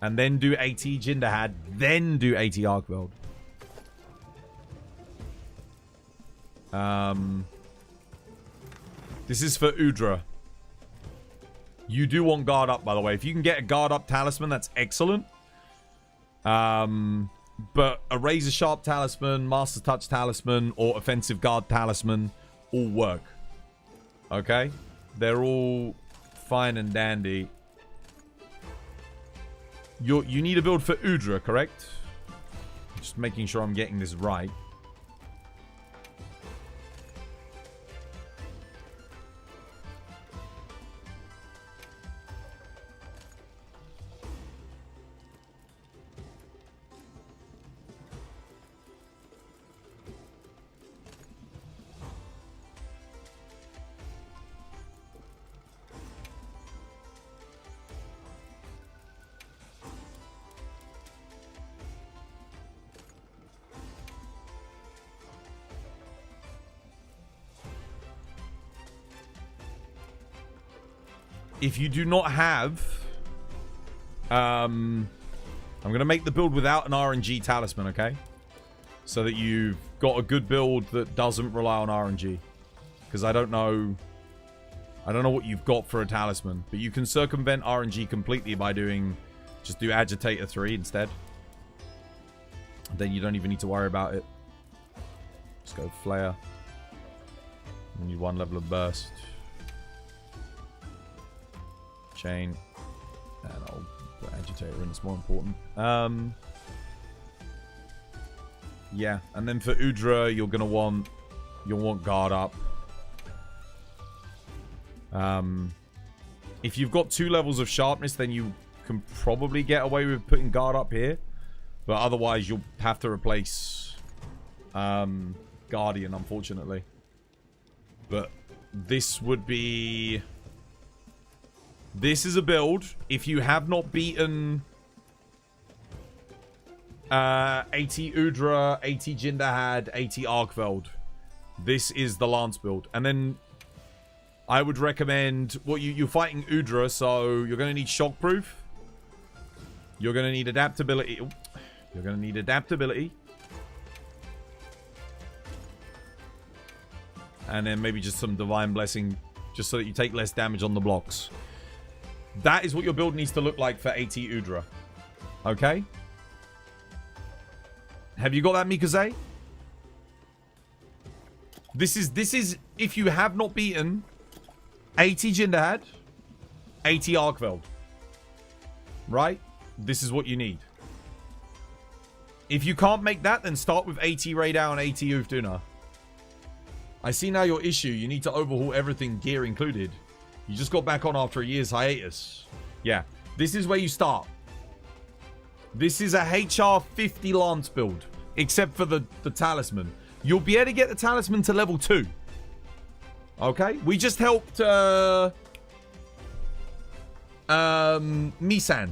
and then do 80 Jinderhad, then do 80 Arkveld. This is for Udra. You do want guard up, by the way. If you can get a guard up talisman, that's excellent. But a razor sharp talisman, master touch talisman, or offensive guard talisman all work. Okay? They're all fine and dandy. You need a build for Udra, correct? Just making sure I'm getting this right. If you do not have... I'm going to make the build without an RNG talisman, okay? So that you've got a good build that doesn't rely on RNG. Because I don't know what you've got for a talisman. But you can circumvent RNG completely by doing... Just do Agitator 3 instead. Then you don't even need to worry about it. Just go Flare. You need 1 level of Burst. Chain. And I'll put Agitator in, it's more important. Yeah, and then for Udra, you'll want guard up. If you've got 2 levels of sharpness, then you can probably get away with putting guard up here. But otherwise, you'll have to replace Guardian, unfortunately. But this would be... This is a build. If you have not beaten 80 Udra, 80 Jinderhad, 80 Arkveld, this is the Lance build. And then I would recommend... Well, you're fighting Udra, so you're going to need Shockproof. You're going to need Adaptability. You're going to need Adaptability. And then maybe just some Divine Blessing, just so that you take less damage on the blocks. That is what your build needs to look like for 80 Udra. Okay? Have you got that, Mikaze? This is if you have not beaten 80 Jinderhad, 80 Arkveld. Right? This is what you need. If you can't make that, then start with 80 Raidal and 80 Uftuna. I see now your issue. You need to overhaul everything, gear included. You just got back on after a year's hiatus. Yeah. This is where you start. This is a HR 50 Lance build. Except for the talisman. You'll be able to get the talisman to level 2. Okay? We just helped Misan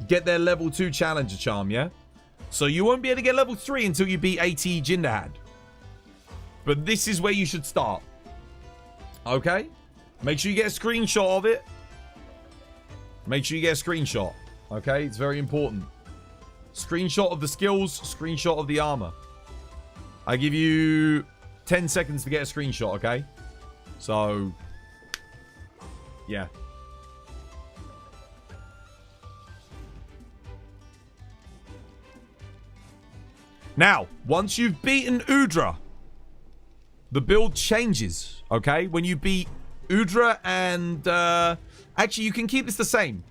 get their level 2 challenger charm, yeah? So you won't be able to get level 3 until you beat 80 Jinderhad. But this is where you should start. Okay? Make sure you get a screenshot of it. Make sure you get a screenshot. Okay? It's very important. Screenshot of the skills. Screenshot of the armor. I give you 10 seconds to get a screenshot, okay? So, yeah. Now, once you've beaten Udra, the build changes, okay? When you beat Udra and... actually, you can keep this the same.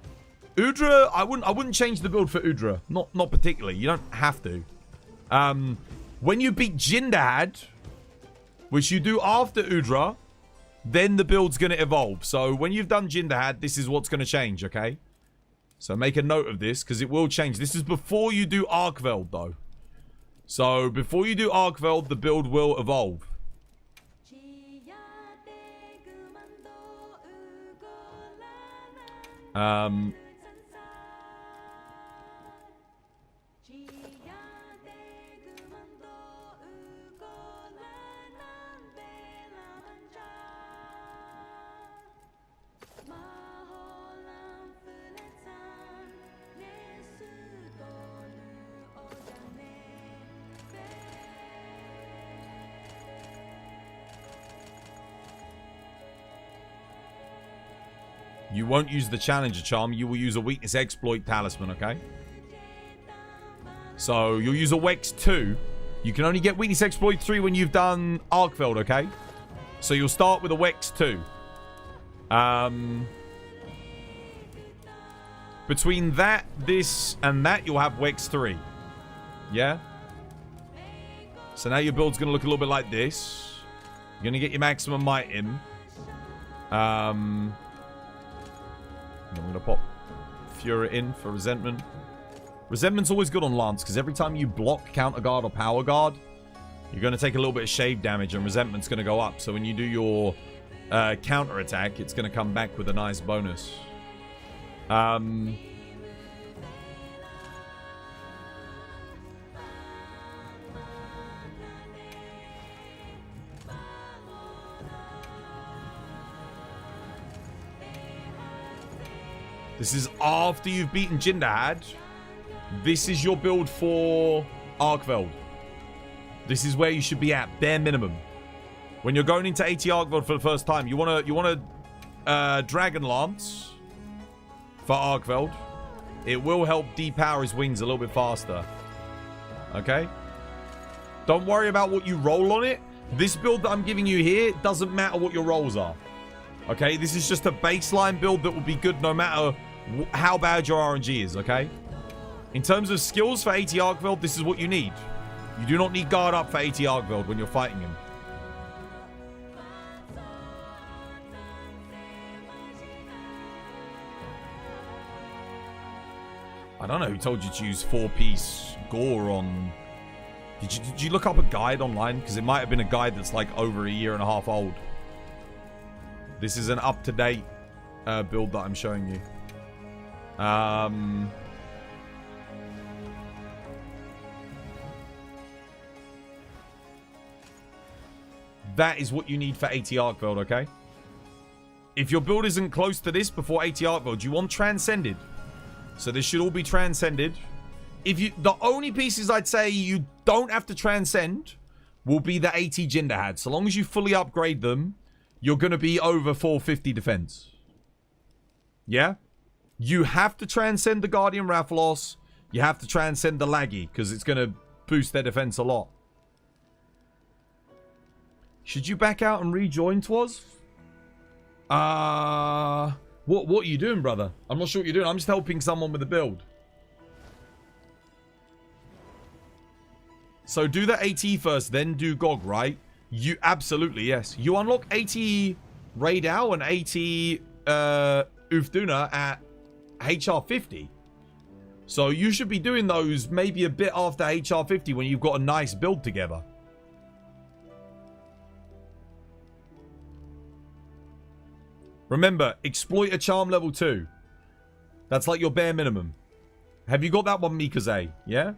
Udra, I wouldn't change the build for Udra. Not particularly. You don't have to. When you beat Jinderhad, which you do after Udra, then the build's going to evolve. So when you've done Jinderhad, this is what's going to change, okay? So make a note of this, because it will change. This is before you do Arkveld, though. So before you do Arkveld, the build will evolve. You won't use the Challenger Charm. You will use a Weakness Exploit Talisman, okay? So, you'll use a Wex 2. You can only get Weakness Exploit 3 when you've done Arkveld, okay? So, you'll start with a Wex 2. Between that, this, and that, you'll have Wex 3. Yeah? So, now your build's going to look a little bit like this. You're going to get your maximum might in. I'm going to pop Fury in for Resentment. Resentment's always good on Lance, because every time you block, Counter Guard, or Power Guard, you're going to take a little bit of shave damage, and Resentment's going to go up. So when you do your counter attack, it's going to come back with a nice bonus. This is after you've beaten Jinderhad. This is your build for Arkveld. This is where you should be at, bare minimum. When you're going into 80 Arkveld for the first time, you want to Dragon Lance for Arkveld. It will help depower his wings a little bit faster. Okay? Don't worry about what you roll on it. This build that I'm giving you here, doesn't matter what your rolls are. Okay? This is just a baseline build that will be good no matter how bad your RNG is, okay? In terms of skills for 80 Arkveld, this is what you need. You do not need guard up for 80 Arkveld when you're fighting him. I don't know who told you to use 4-piece gore on... Did you look up a guide online? Because it might have been a guide that's like over a year and a half old. This is an up-to-date build that I'm showing you. That is what you need for 80 Arkveld, okay? If your build isn't close to this before 80 Arkveld, you want Transcended. So this should all be Transcended. The only pieces I'd say you don't have to Transcend will be the 80 Jinderhad. So long as you fully upgrade them, you're going to be over 450 defense. Yeah? You have to Transcend the Guardian Rathalos. You have to Transcend the Laggy, because it's going to boost their defense a lot. Should you back out and rejoin, Twas? What are you doing, brother? I'm not sure what you're doing. I'm just helping someone with a build. So do the AT first, then do GOG, right? You absolutely, yes. You unlock 80 Raidao and 80 Ufduna at HR 50. So you should be doing those maybe a bit after HR 50 when you've got a nice build together. Remember, exploit a charm level 2. That's like your bare minimum. Have you got that one, Mikaze? Yeah?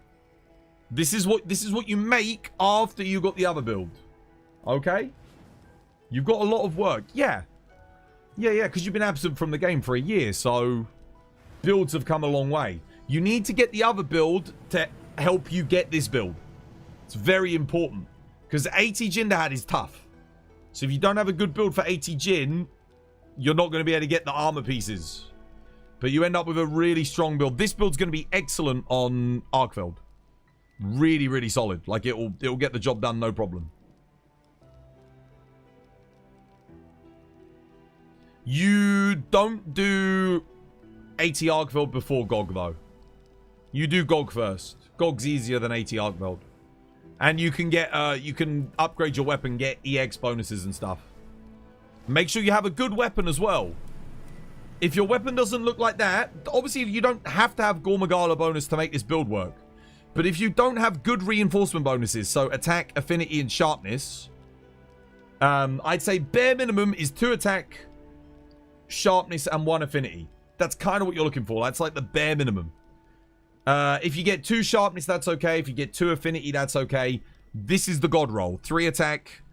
This is what you make after you got the other build. Okay? You've got a lot of work. Yeah. Yeah, because you've been absent from the game for a year, so builds have come a long way. You need to get the other build to help you get this build. It's very important. Because 80 Jinderhad is tough. So if you don't have a good build for 80 Jin, you're not going to be able to get the armor pieces. But you end up with a really strong build. This build's going to be excellent on Arkveld. Really, really solid. Like, it'll get the job done, no problem. You don't do 80 Arkveld before GOG, though. You do GOG first. GOG's easier than 80 Arkveld. And you can get, you can upgrade your weapon, get EX bonuses and stuff. Make sure you have a good weapon as well. If your weapon doesn't look like that, obviously you don't have to have Gormagala bonus to make this build work. But if you don't have good reinforcement bonuses, so attack, affinity, and sharpness, I'd say bare minimum is 2 attack, sharpness, and 1 affinity. That's kind of what you're looking for. That's like the bare minimum. If you get 2 sharpness, that's okay. If you get 2 affinity, that's okay. This is the god roll. 3 attack,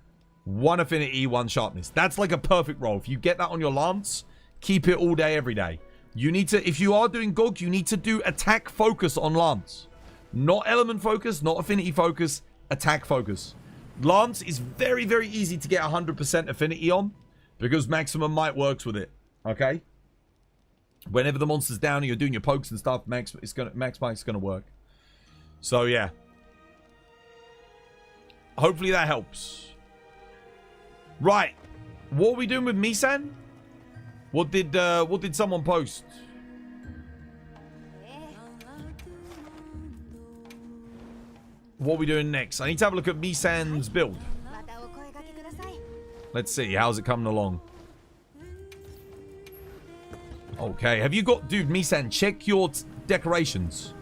1 affinity, 1 sharpness. That's like a perfect roll. If you get that on your lance, keep it all day, every day. You need to, if you are doing GOG, you need to do attack focus on lance. Not element focus, not affinity focus, attack focus. Lance is very, very easy to get 100% affinity on because maximum might works with it. Okay? Whenever the monster's down and you're doing your pokes and stuff, max might's gonna work. So yeah. Hopefully that helps. Right. What are we doing with Misan? What did someone post? What are we doing next? I need to have a look at Misan's build. Let's see. How's it coming along? Okay. Have you got... Dude, Misan, check your decorations.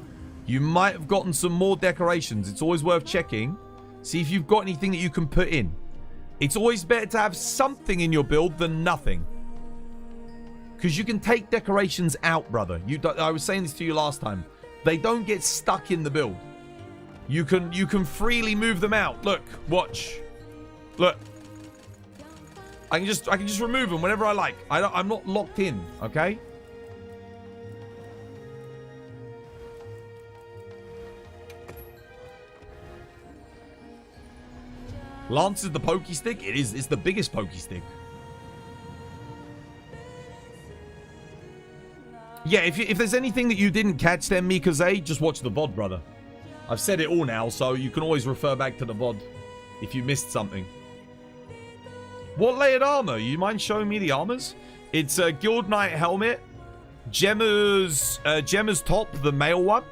You might have gotten some more decorations. It's always worth checking. See if you've got anything that you can put in. It's always better to have something in your build than nothing. Because you can take decorations out, brother. I was saying this to you last time. They don't get stuck in the build. You can freely move them out. Look, watch. Look. I can just remove them whenever I like. I'm not locked in, okay? Lance is the pokey stick. It is. It's the biggest pokey stick. Yeah, if there's anything that you didn't catch then, Mikaze, just watch the VOD, brother. I've said it all now, so you can always refer back to the VOD if you missed something. What layered armor? You mind showing me the armors? It's a Guild Knight helmet, Gemma's top, the male one,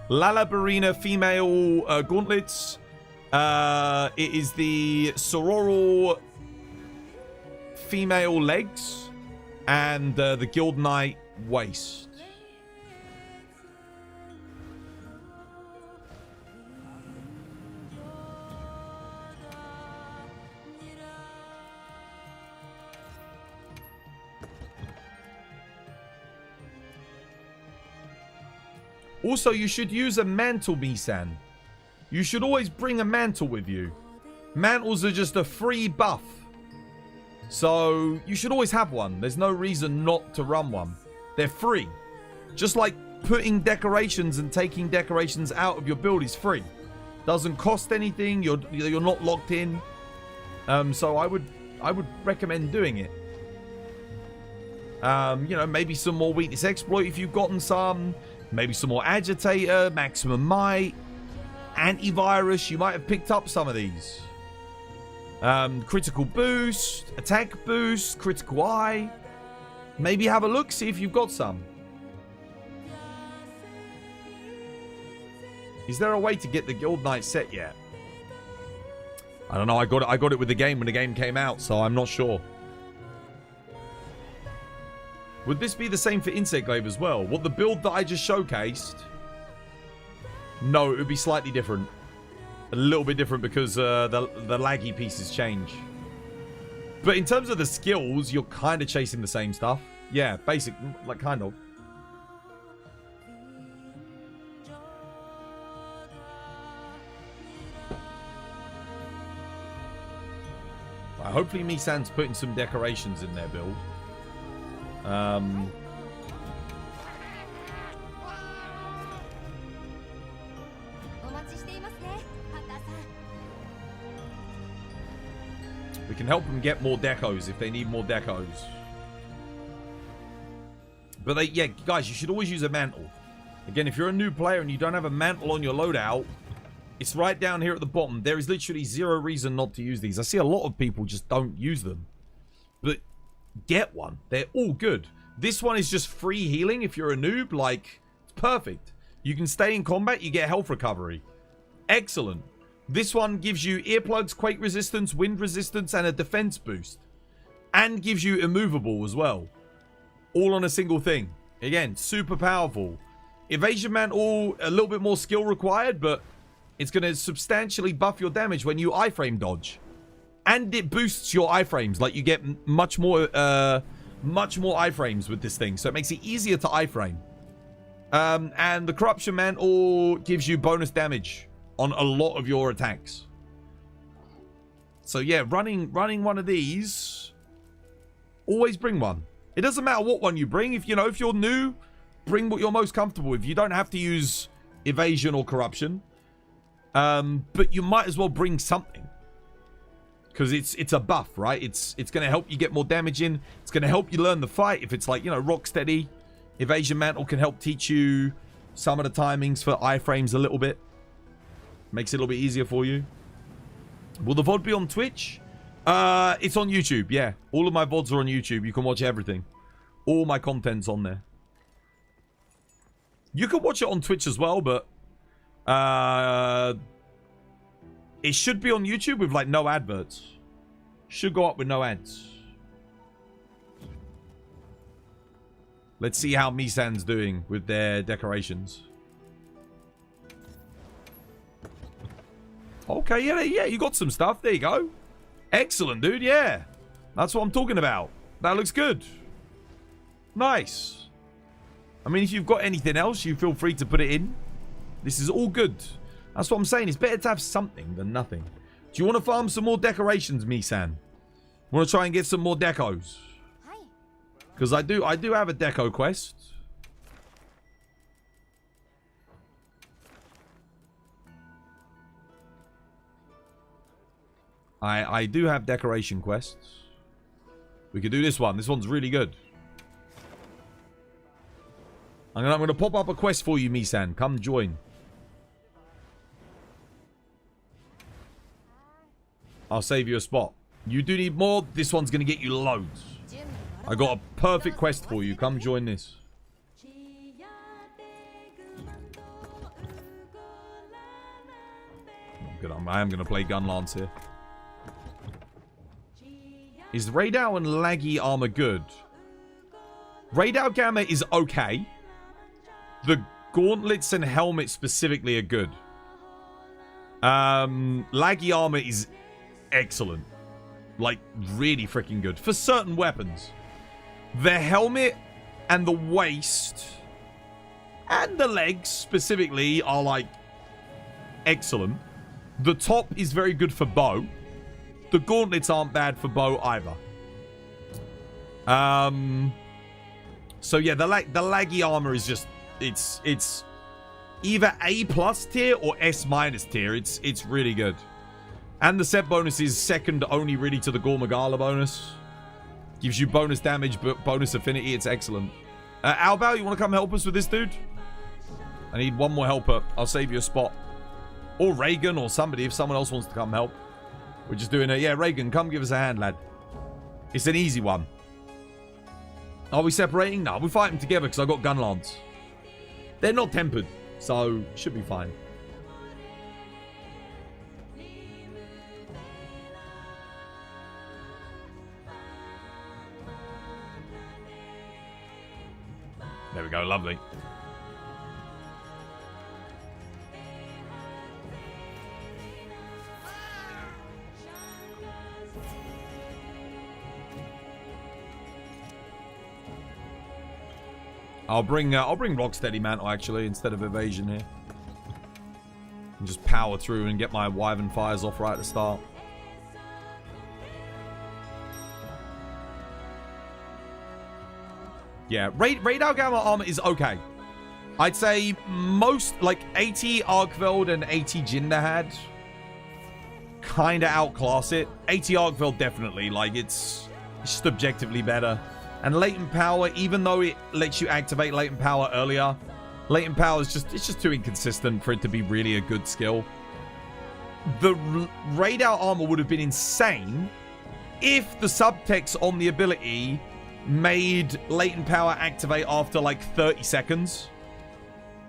Lalabarina female gauntlets. It is the Sororal female legs, and the Guild Knight waist. Also, you should use a mantle, Misan. You should always bring a mantle with you. Mantles are just a free buff. So, you should always have one. There's no reason not to run one. They're free. Just like putting decorations and taking decorations out of your build is free. Doesn't cost anything. You're not locked in. So I would recommend doing it. You know, maybe some more weakness exploit if you've gotten some. Maybe some more agitator, maximum might, antivirus. You might have picked up some of these. Critical boost, attack boost, critical eye. Maybe have a look, see if you've got some. Is there a way to get the Guild Knight set yet? I don't know. I got it with the game when the game came out, so I'm not sure. Would this be the same for Insect Glaive as well? What, the build that I just showcased? No, it would be slightly different. A little bit different because the laggy pieces change. But in terms of the skills, you're kind of chasing the same stuff. Yeah, basic, like kind of. Hopefully Misan's putting some decorations in their build. We can help them get more decos if they need more decos. But yeah, guys, you should always use a mantle. Again, if you're a new player and you don't have a mantle on your loadout, it's right down here at the bottom. There is literally zero reason not to use these. I see a lot of people just don't use them. But get one. They're all good. This one is just free healing if you're a noob. Like, it's perfect. You can stay in combat. You get health recovery. Excellent. This one gives you earplugs, quake resistance, wind resistance, and a defense boost. and gives you immovable as well. All on a single thing. Again, super powerful. Evasion Mantle, a little bit more skill required, but it's going to substantially buff your damage when you iframe dodge. And it boosts your iframes. Like, you get much more iframes with this thing. So it makes it easier to iframe. And the Corruption Mantle gives you bonus damage on a lot of your attacks. So yeah, running one of these, always bring one. It doesn't matter what one you bring. If you're new, bring what you're most comfortable with. You don't have to use evasion or corruption. But you might as well bring something. Because it's a buff, right? It's going to help you get more damage in. It's going to help you learn the fight. If it's like, Rocksteady, Evasion Mantle can help teach you some of the timings for iframes a little bit. Makes it a little bit easier for you. Will the VOD be on Twitch? It's on YouTube, yeah. All of my VODs are on YouTube. You can watch everything. All my content's on there. You can watch it on Twitch as well, but it should be on YouTube with like no adverts. Should go up with no ads. Let's see how Misan's doing with their decorations. Okay, yeah, you got some stuff. There you go. Excellent, dude, yeah. That's what I'm talking about. That looks good. Nice. I mean, if you've got anything else, you feel free to put it in. This is all good. That's what I'm saying. It's better to have something than nothing. Do you want to farm some more decorations, Misan? Want to try and get some more decos? Because I do have a deco quest. I do have decoration quests. We could do this one. This one's really good. I'm gonna pop up a quest for you, Misan. Come join. I'll save you a spot. You do need more. This one's gonna get you loads. I got a perfect quest for you. Come join this. Good. I am gonna play Gunlance here. Is Radau and Laggy armor good? Radau Gamma is okay. The gauntlets and helmet specifically are good. Laggy armor is excellent. Like, really freaking good. For certain weapons. The helmet and the waist and the legs specifically are, like, excellent. The top is very good for bow. The gauntlets aren't bad for bow either. So yeah, the laggy armor is just it's either A+ tier or S- tier. It's really good. And the set bonus is second only really to the Gormagala bonus. Gives you bonus damage, but bonus affinity. It's excellent. Albao, you want to come help us with this dude? I need one more helper. I'll save you a spot. Or Reagan or somebody if someone else wants to come help. We're just doing it. Yeah, Reagan, come give us a hand, lad. It's an easy one. Are we separating? No, we're fighting together because I got Gunlance. They're not tempered, so should be fine. There we go, lovely. I'll bring Rocksteady Mantle actually instead of Evasion here. And just power through and get my Wyvern Fires off right at the start. Yeah, Radar Gamma armor is okay. I'd say most, like 80 Arkveld and 80 Jinderhad kind of outclass it. 80 Arkveld definitely, like it's just objectively better. And latent power, even though it lets you activate latent power earlier, latent power is just too inconsistent for it to be really a good skill. The radar armor would have been insane if the subtext on the ability made latent power activate after like 30 seconds.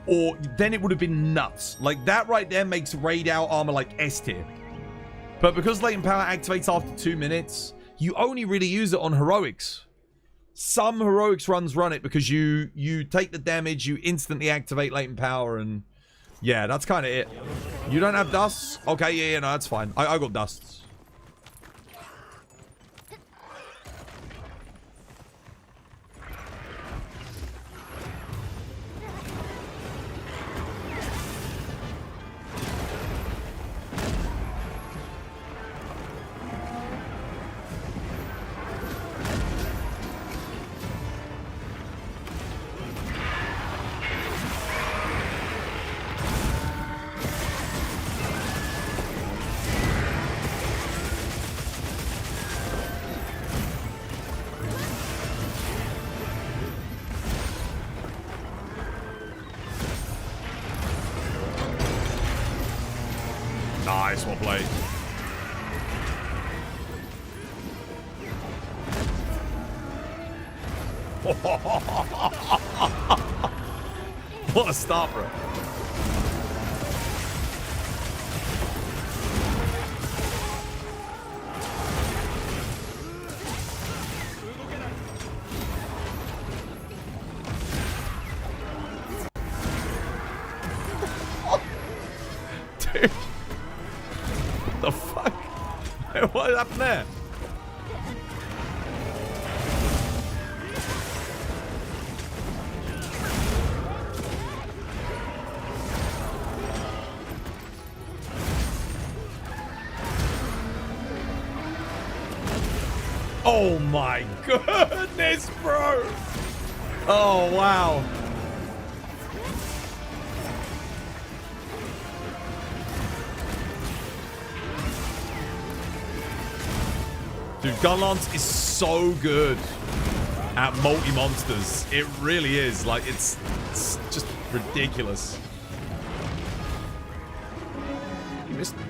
Or then it would have been nuts. Like that right there makes radar armor like S tier. But because latent power activates after 2 minutes, you only really use it on heroics. Some heroics runs run it because you take the damage, you instantly activate latent power, and yeah, that's kind of it. You don't have dusts? Okay, yeah, no, that's fine. I got dusts. Nice, well played. What a start, bro. Dude. The fuck? What happened there? Oh my goodness, bro! Oh wow. Dude, Gunlance is so good at multi-monsters. It really is. Like, it's just ridiculous. You missed me.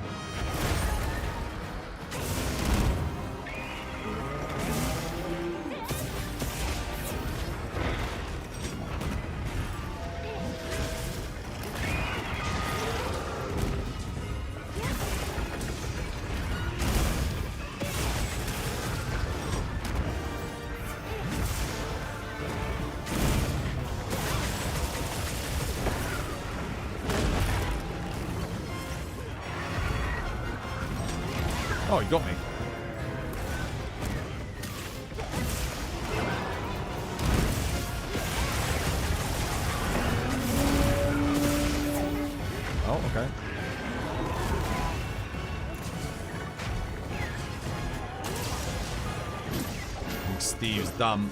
Oh, he got me. Oh, okay. I think Steve's dumb.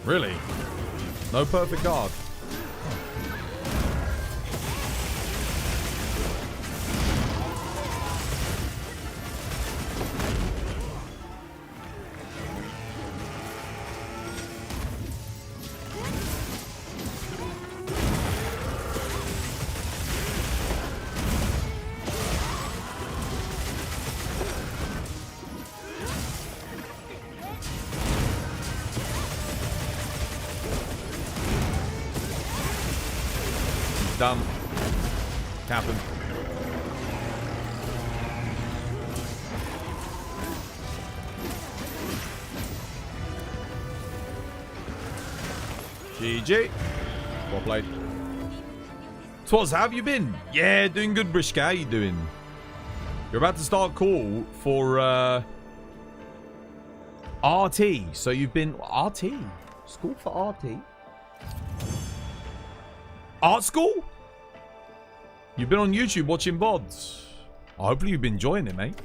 Really? No perfect guard. Dumb. Captain. GG. Well played. Twas, how have you been? Yeah, doing good, Brishka. How you doing? You're about to start call for RT. So you've been RT. School for RT. Art school? You've been on YouTube watching VODs. Hopefully you've been enjoying it, mate.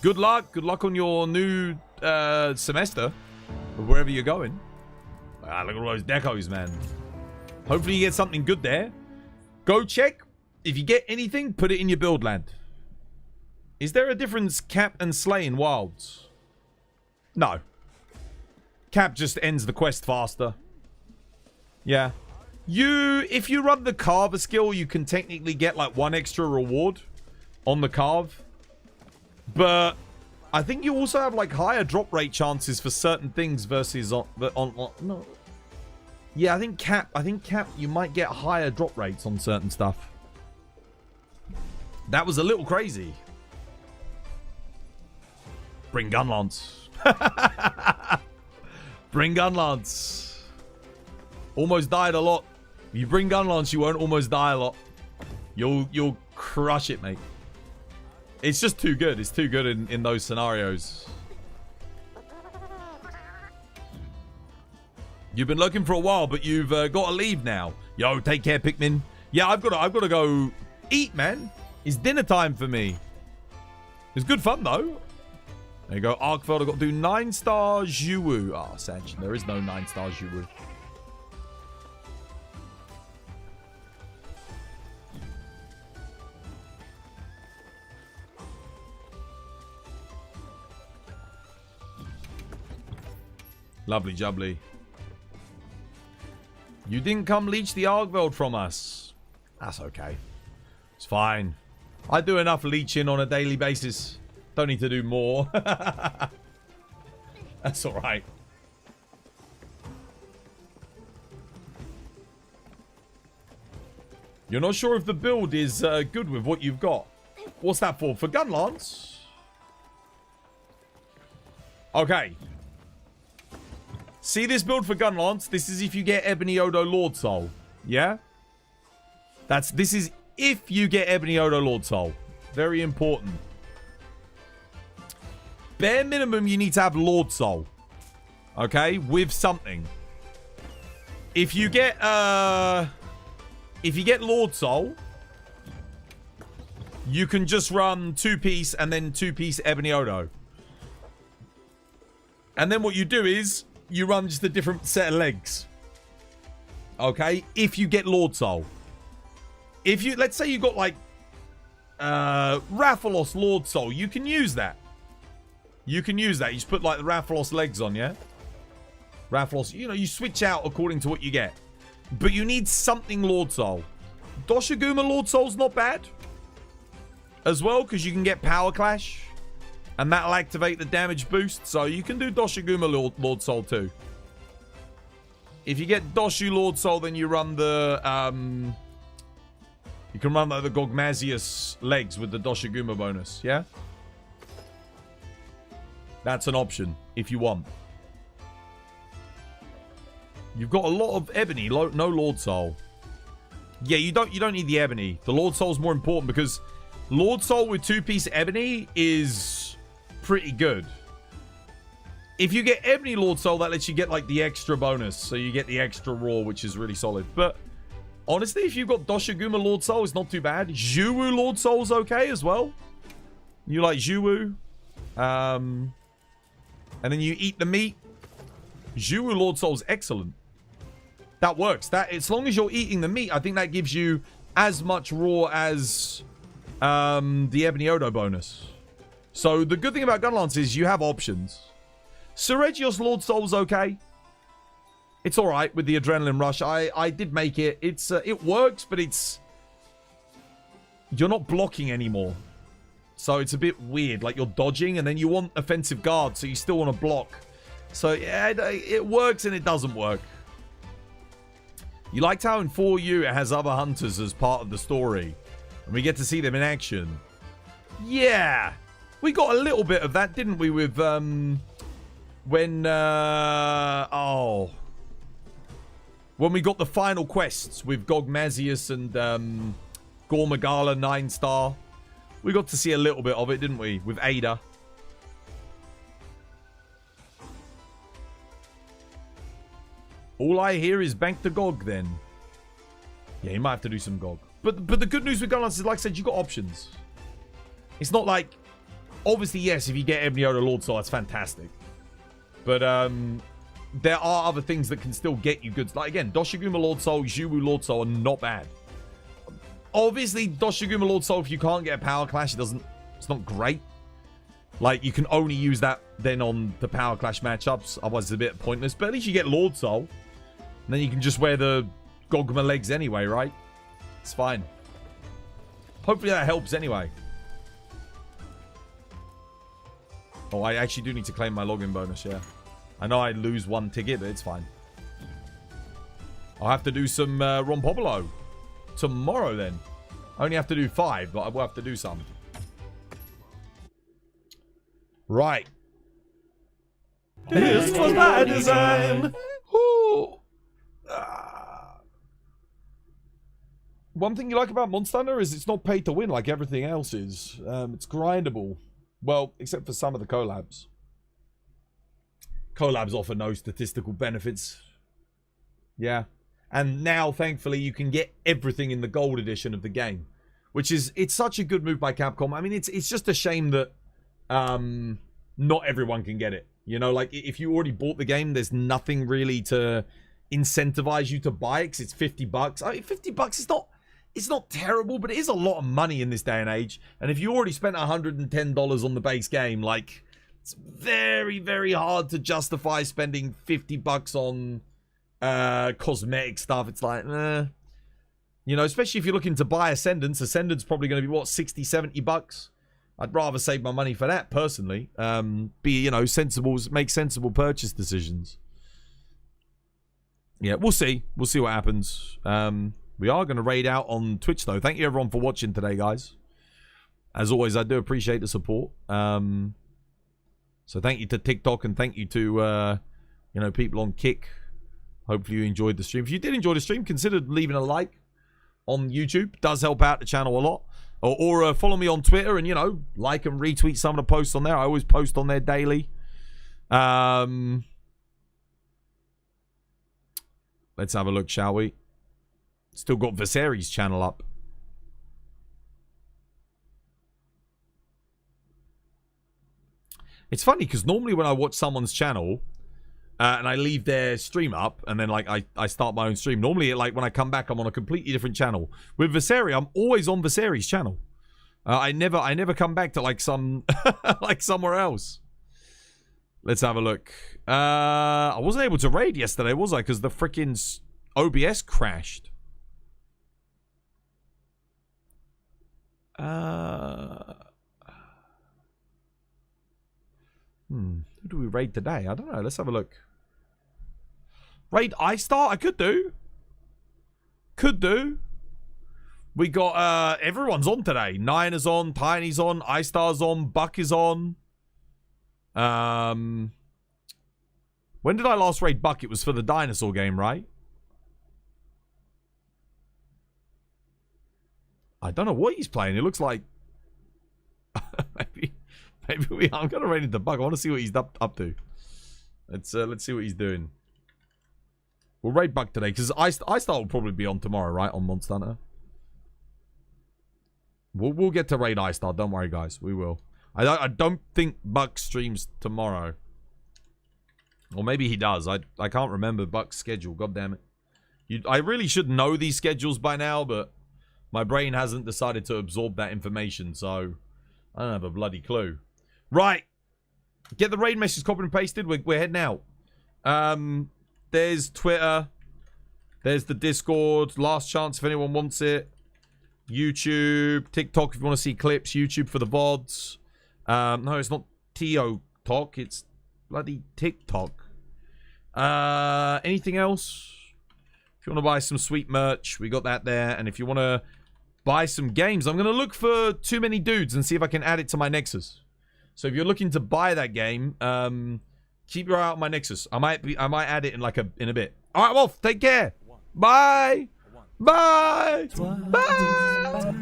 Good luck. Good luck on your new semester. Or wherever you're going. Ah, look at all those decos, man. Hopefully you get something good there. Go check If you get anything, put it in your build land. Is there a difference cap and slay in wilds? No. Cap just ends the quest faster. Yeah. If you run the carver skill, you can technically get like 1 extra reward on the carve. But I think you also have like higher drop rate chances for certain things versus on no. Yeah, I think cap you might get higher drop rates on certain stuff. That was a little crazy. Bring gun lance. Bring gun lance. Almost died a lot. If you bring gun lance, you won't almost die a lot. You'll crush it, mate. It's just too good. It's too good in those scenarios. You've been looking for a while, but you've got to leave now. Yo, take care, Pikmin. Yeah, I've got to go eat, man. It's dinner time for me. It's good fun, though. There you go. Arkfeld, I've got to do 9-star Zhuwu. Ah, Sag, there is no 9-star Zhuwu. Lovely jubbly. You didn't come leech the Arkveld from us. That's okay. It's fine. I do enough leeching on a daily basis. Don't need to do more. That's alright. You're not sure if the build is good with what you've got. What's that for? For gun lance? Okay. See this build for gun lance? This is if you get Ebony Odo Lord Soul. Yeah? This is if you get Ebony Odo Lord Soul. Very important. Bare minimum, you need to have Lord Soul. Okay? With something. If you get Lord Soul, you can just run 2-piece and then 2-piece Ebony Odo. And then what you do is you run just a different set of legs. Okay? If you get Lord Soul. If you, let's say you got like Rathalos Lord Soul, you can use that. You can use that. You just put like the Rathalos legs on, yeah? Rathalos, you know, you switch out according to what you get. But you need something Lord Soul. Doshiguma Lord Soul's not bad. As well, because you can get Power Clash. And that'll activate the damage boost. So you can do Doshiguma Lord Soul too. If you get Doshu Lord Soul, then you run the... you can run like the Gogmazius legs with the Doshiguma bonus, yeah? That's an option, if you want. You've got a lot of Ebony, no Lord Soul. Yeah, you don't need the Ebony. The Lord Soul's more important because Lord Soul with 2-piece Ebony is pretty good. If you get Ebony Lord Soul, that lets you get like the extra bonus. So you get the extra raw, which is really solid. But honestly, if you've got Doshiguma Lord Soul, it's not too bad. Zhuwu Lord Soul's okay as well. You like Zhuwu. And then you eat the meat. Zhuwu Lord Soul's excellent. That works. That, as long as you're eating the meat, I think that gives you as much raw as the Ebony Odo bonus. So the good thing about Gunlance is you have options. Seregios Lord Soul's okay. It's alright with the Adrenaline Rush. I did make it. It works, but it's... You're not blocking anymore. So it's a bit weird. Like you're dodging and then you want offensive guard, so you still want to block. So yeah, it works and it doesn't work. You liked how in 4U it has other hunters as part of the story. And we get to see them in action. Yeah. We got a little bit of that, didn't we, with, when we got the final quests with Gogmazius and, Gormagala 9-star. We got to see a little bit of it, didn't we, with Ada. All I hear is bank the Gog, then. Yeah, you might have to do some Gog. But the good news with Gunlance is, like I said, you got options. It's not like... Obviously, yes, if you get Ebony Odo Lord Soul, that's fantastic. But there are other things that can still get you good. Like, again, Doshiguma Lord Soul, Zhuwu Lord Soul are not bad. obviously, Doshiguma Lord Soul, if you can't get a Power Clash, it's not great. Like, you can only use that then on the Power Clash matchups. Otherwise, it's a bit pointless. But at least you get Lord Soul. And then you can just wear the Gogma legs anyway, right? It's fine. Hopefully that helps anyway. Oh, I actually do need to claim my login bonus, yeah. I know I lose 1 ticket, but it's fine. I'll have to do some Ron Popolo tomorrow then. I only have to do 5, but I will have to do some. Right. This was by design. One thing you like about Monster Hunter is it's not pay to win like everything else is. It's grindable. Well, except for some of the collabs. Collabs offer no statistical benefits. Yeah. And now, thankfully, you can get everything in the gold edition of the game. Which is, it's such a good move by Capcom. I mean, it's just a shame that not everyone can get it. You know, like, if you already bought the game, there's nothing really to incentivize you to buy it, because it's $50. I mean, $50 it's not terrible, but it is a lot of money in this day and age. And if you already spent $110 on the base game, like, it's very, very hard to justify spending $50 on cosmetic stuff. It's like, you know, especially if you're looking to buy Ascendance. Ascendance probably going to be, what, $60, $70? I'd rather save my money for that, personally. You know, make sensible purchase decisions. Yeah, we'll see. We'll see what happens. We are going to raid out on Twitch, though. Thank you, everyone, for watching today, guys. As always, I do appreciate the support. So thank you to TikTok, and thank you to, you know, people on Kick. Hopefully you enjoyed the stream. If you did enjoy the stream, consider leaving a like on YouTube. It does help out the channel a lot. Or follow me on Twitter and, you know, like and retweet some of the posts on there. I always post on there daily. Let's have a look, shall we? Still got Viserys' channel up. It's funny because normally when I watch someone's channel and I leave their stream up and then like I start my own stream, normally like when I come back I'm on a completely different channel. With Viserys, I'm always on Viserys' channel. I never come back to like some like somewhere else. Let's have a look. I wasn't able to raid yesterday, was I? Because the freaking OBS crashed. Who do we raid today? I don't know. Let's have a look. Raid iStar? I could do. Could do. We got, everyone's on today. Nine is on, Tiny's on, iStar's on, Buck is on. When did I last raid Buck? It was for the dinosaur game, right? I don't know what he's playing. It looks like... maybe I'm going to raid into Buck. I want to see what he's up to. Let's see what he's doing. We'll raid Buck today, because iStar will probably be on tomorrow, right? On Monster Hunter. We'll get to raid iStar. Don't worry, guys. We will. I don't think Buck streams tomorrow. Or maybe he does. I can't remember Buck's schedule. God damn it. I really should know these schedules by now, but my brain hasn't decided to absorb that information, so I don't have a bloody clue. Right. Get the raid message copied and pasted. We're heading out. There's Twitter. There's the Discord. Last chance if anyone wants it. YouTube. TikTok if you want to see clips. YouTube for the VODs. No, it's not T.O. Talk. It's bloody TikTok. Anything else? If you want to buy some sweet merch, we got that there. And if you want to buy some games, I'm going to look for Too Many Dudes and see if I can add it to my Nexus. So if you're looking to buy that game, keep your eye out on my Nexus. I might add it in a bit. All right, Wolf, take care. Bye. Bye. Bye.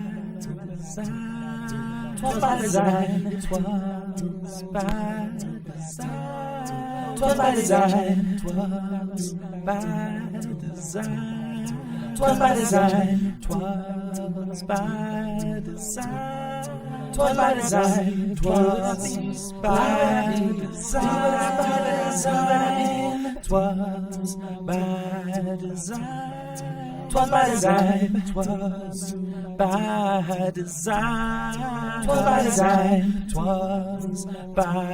Twas by design. It was by design. Twas by design. Twas by design. Twas by design. Twas by design. Twas by design. Twas by design. Twas by design. 'Twas by design. 'Twas by design. 'Twas by design. 'Twas by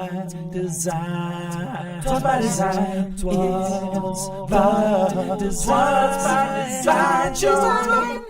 design. 'Twas by design. 'Twas by design. 'Twas by design.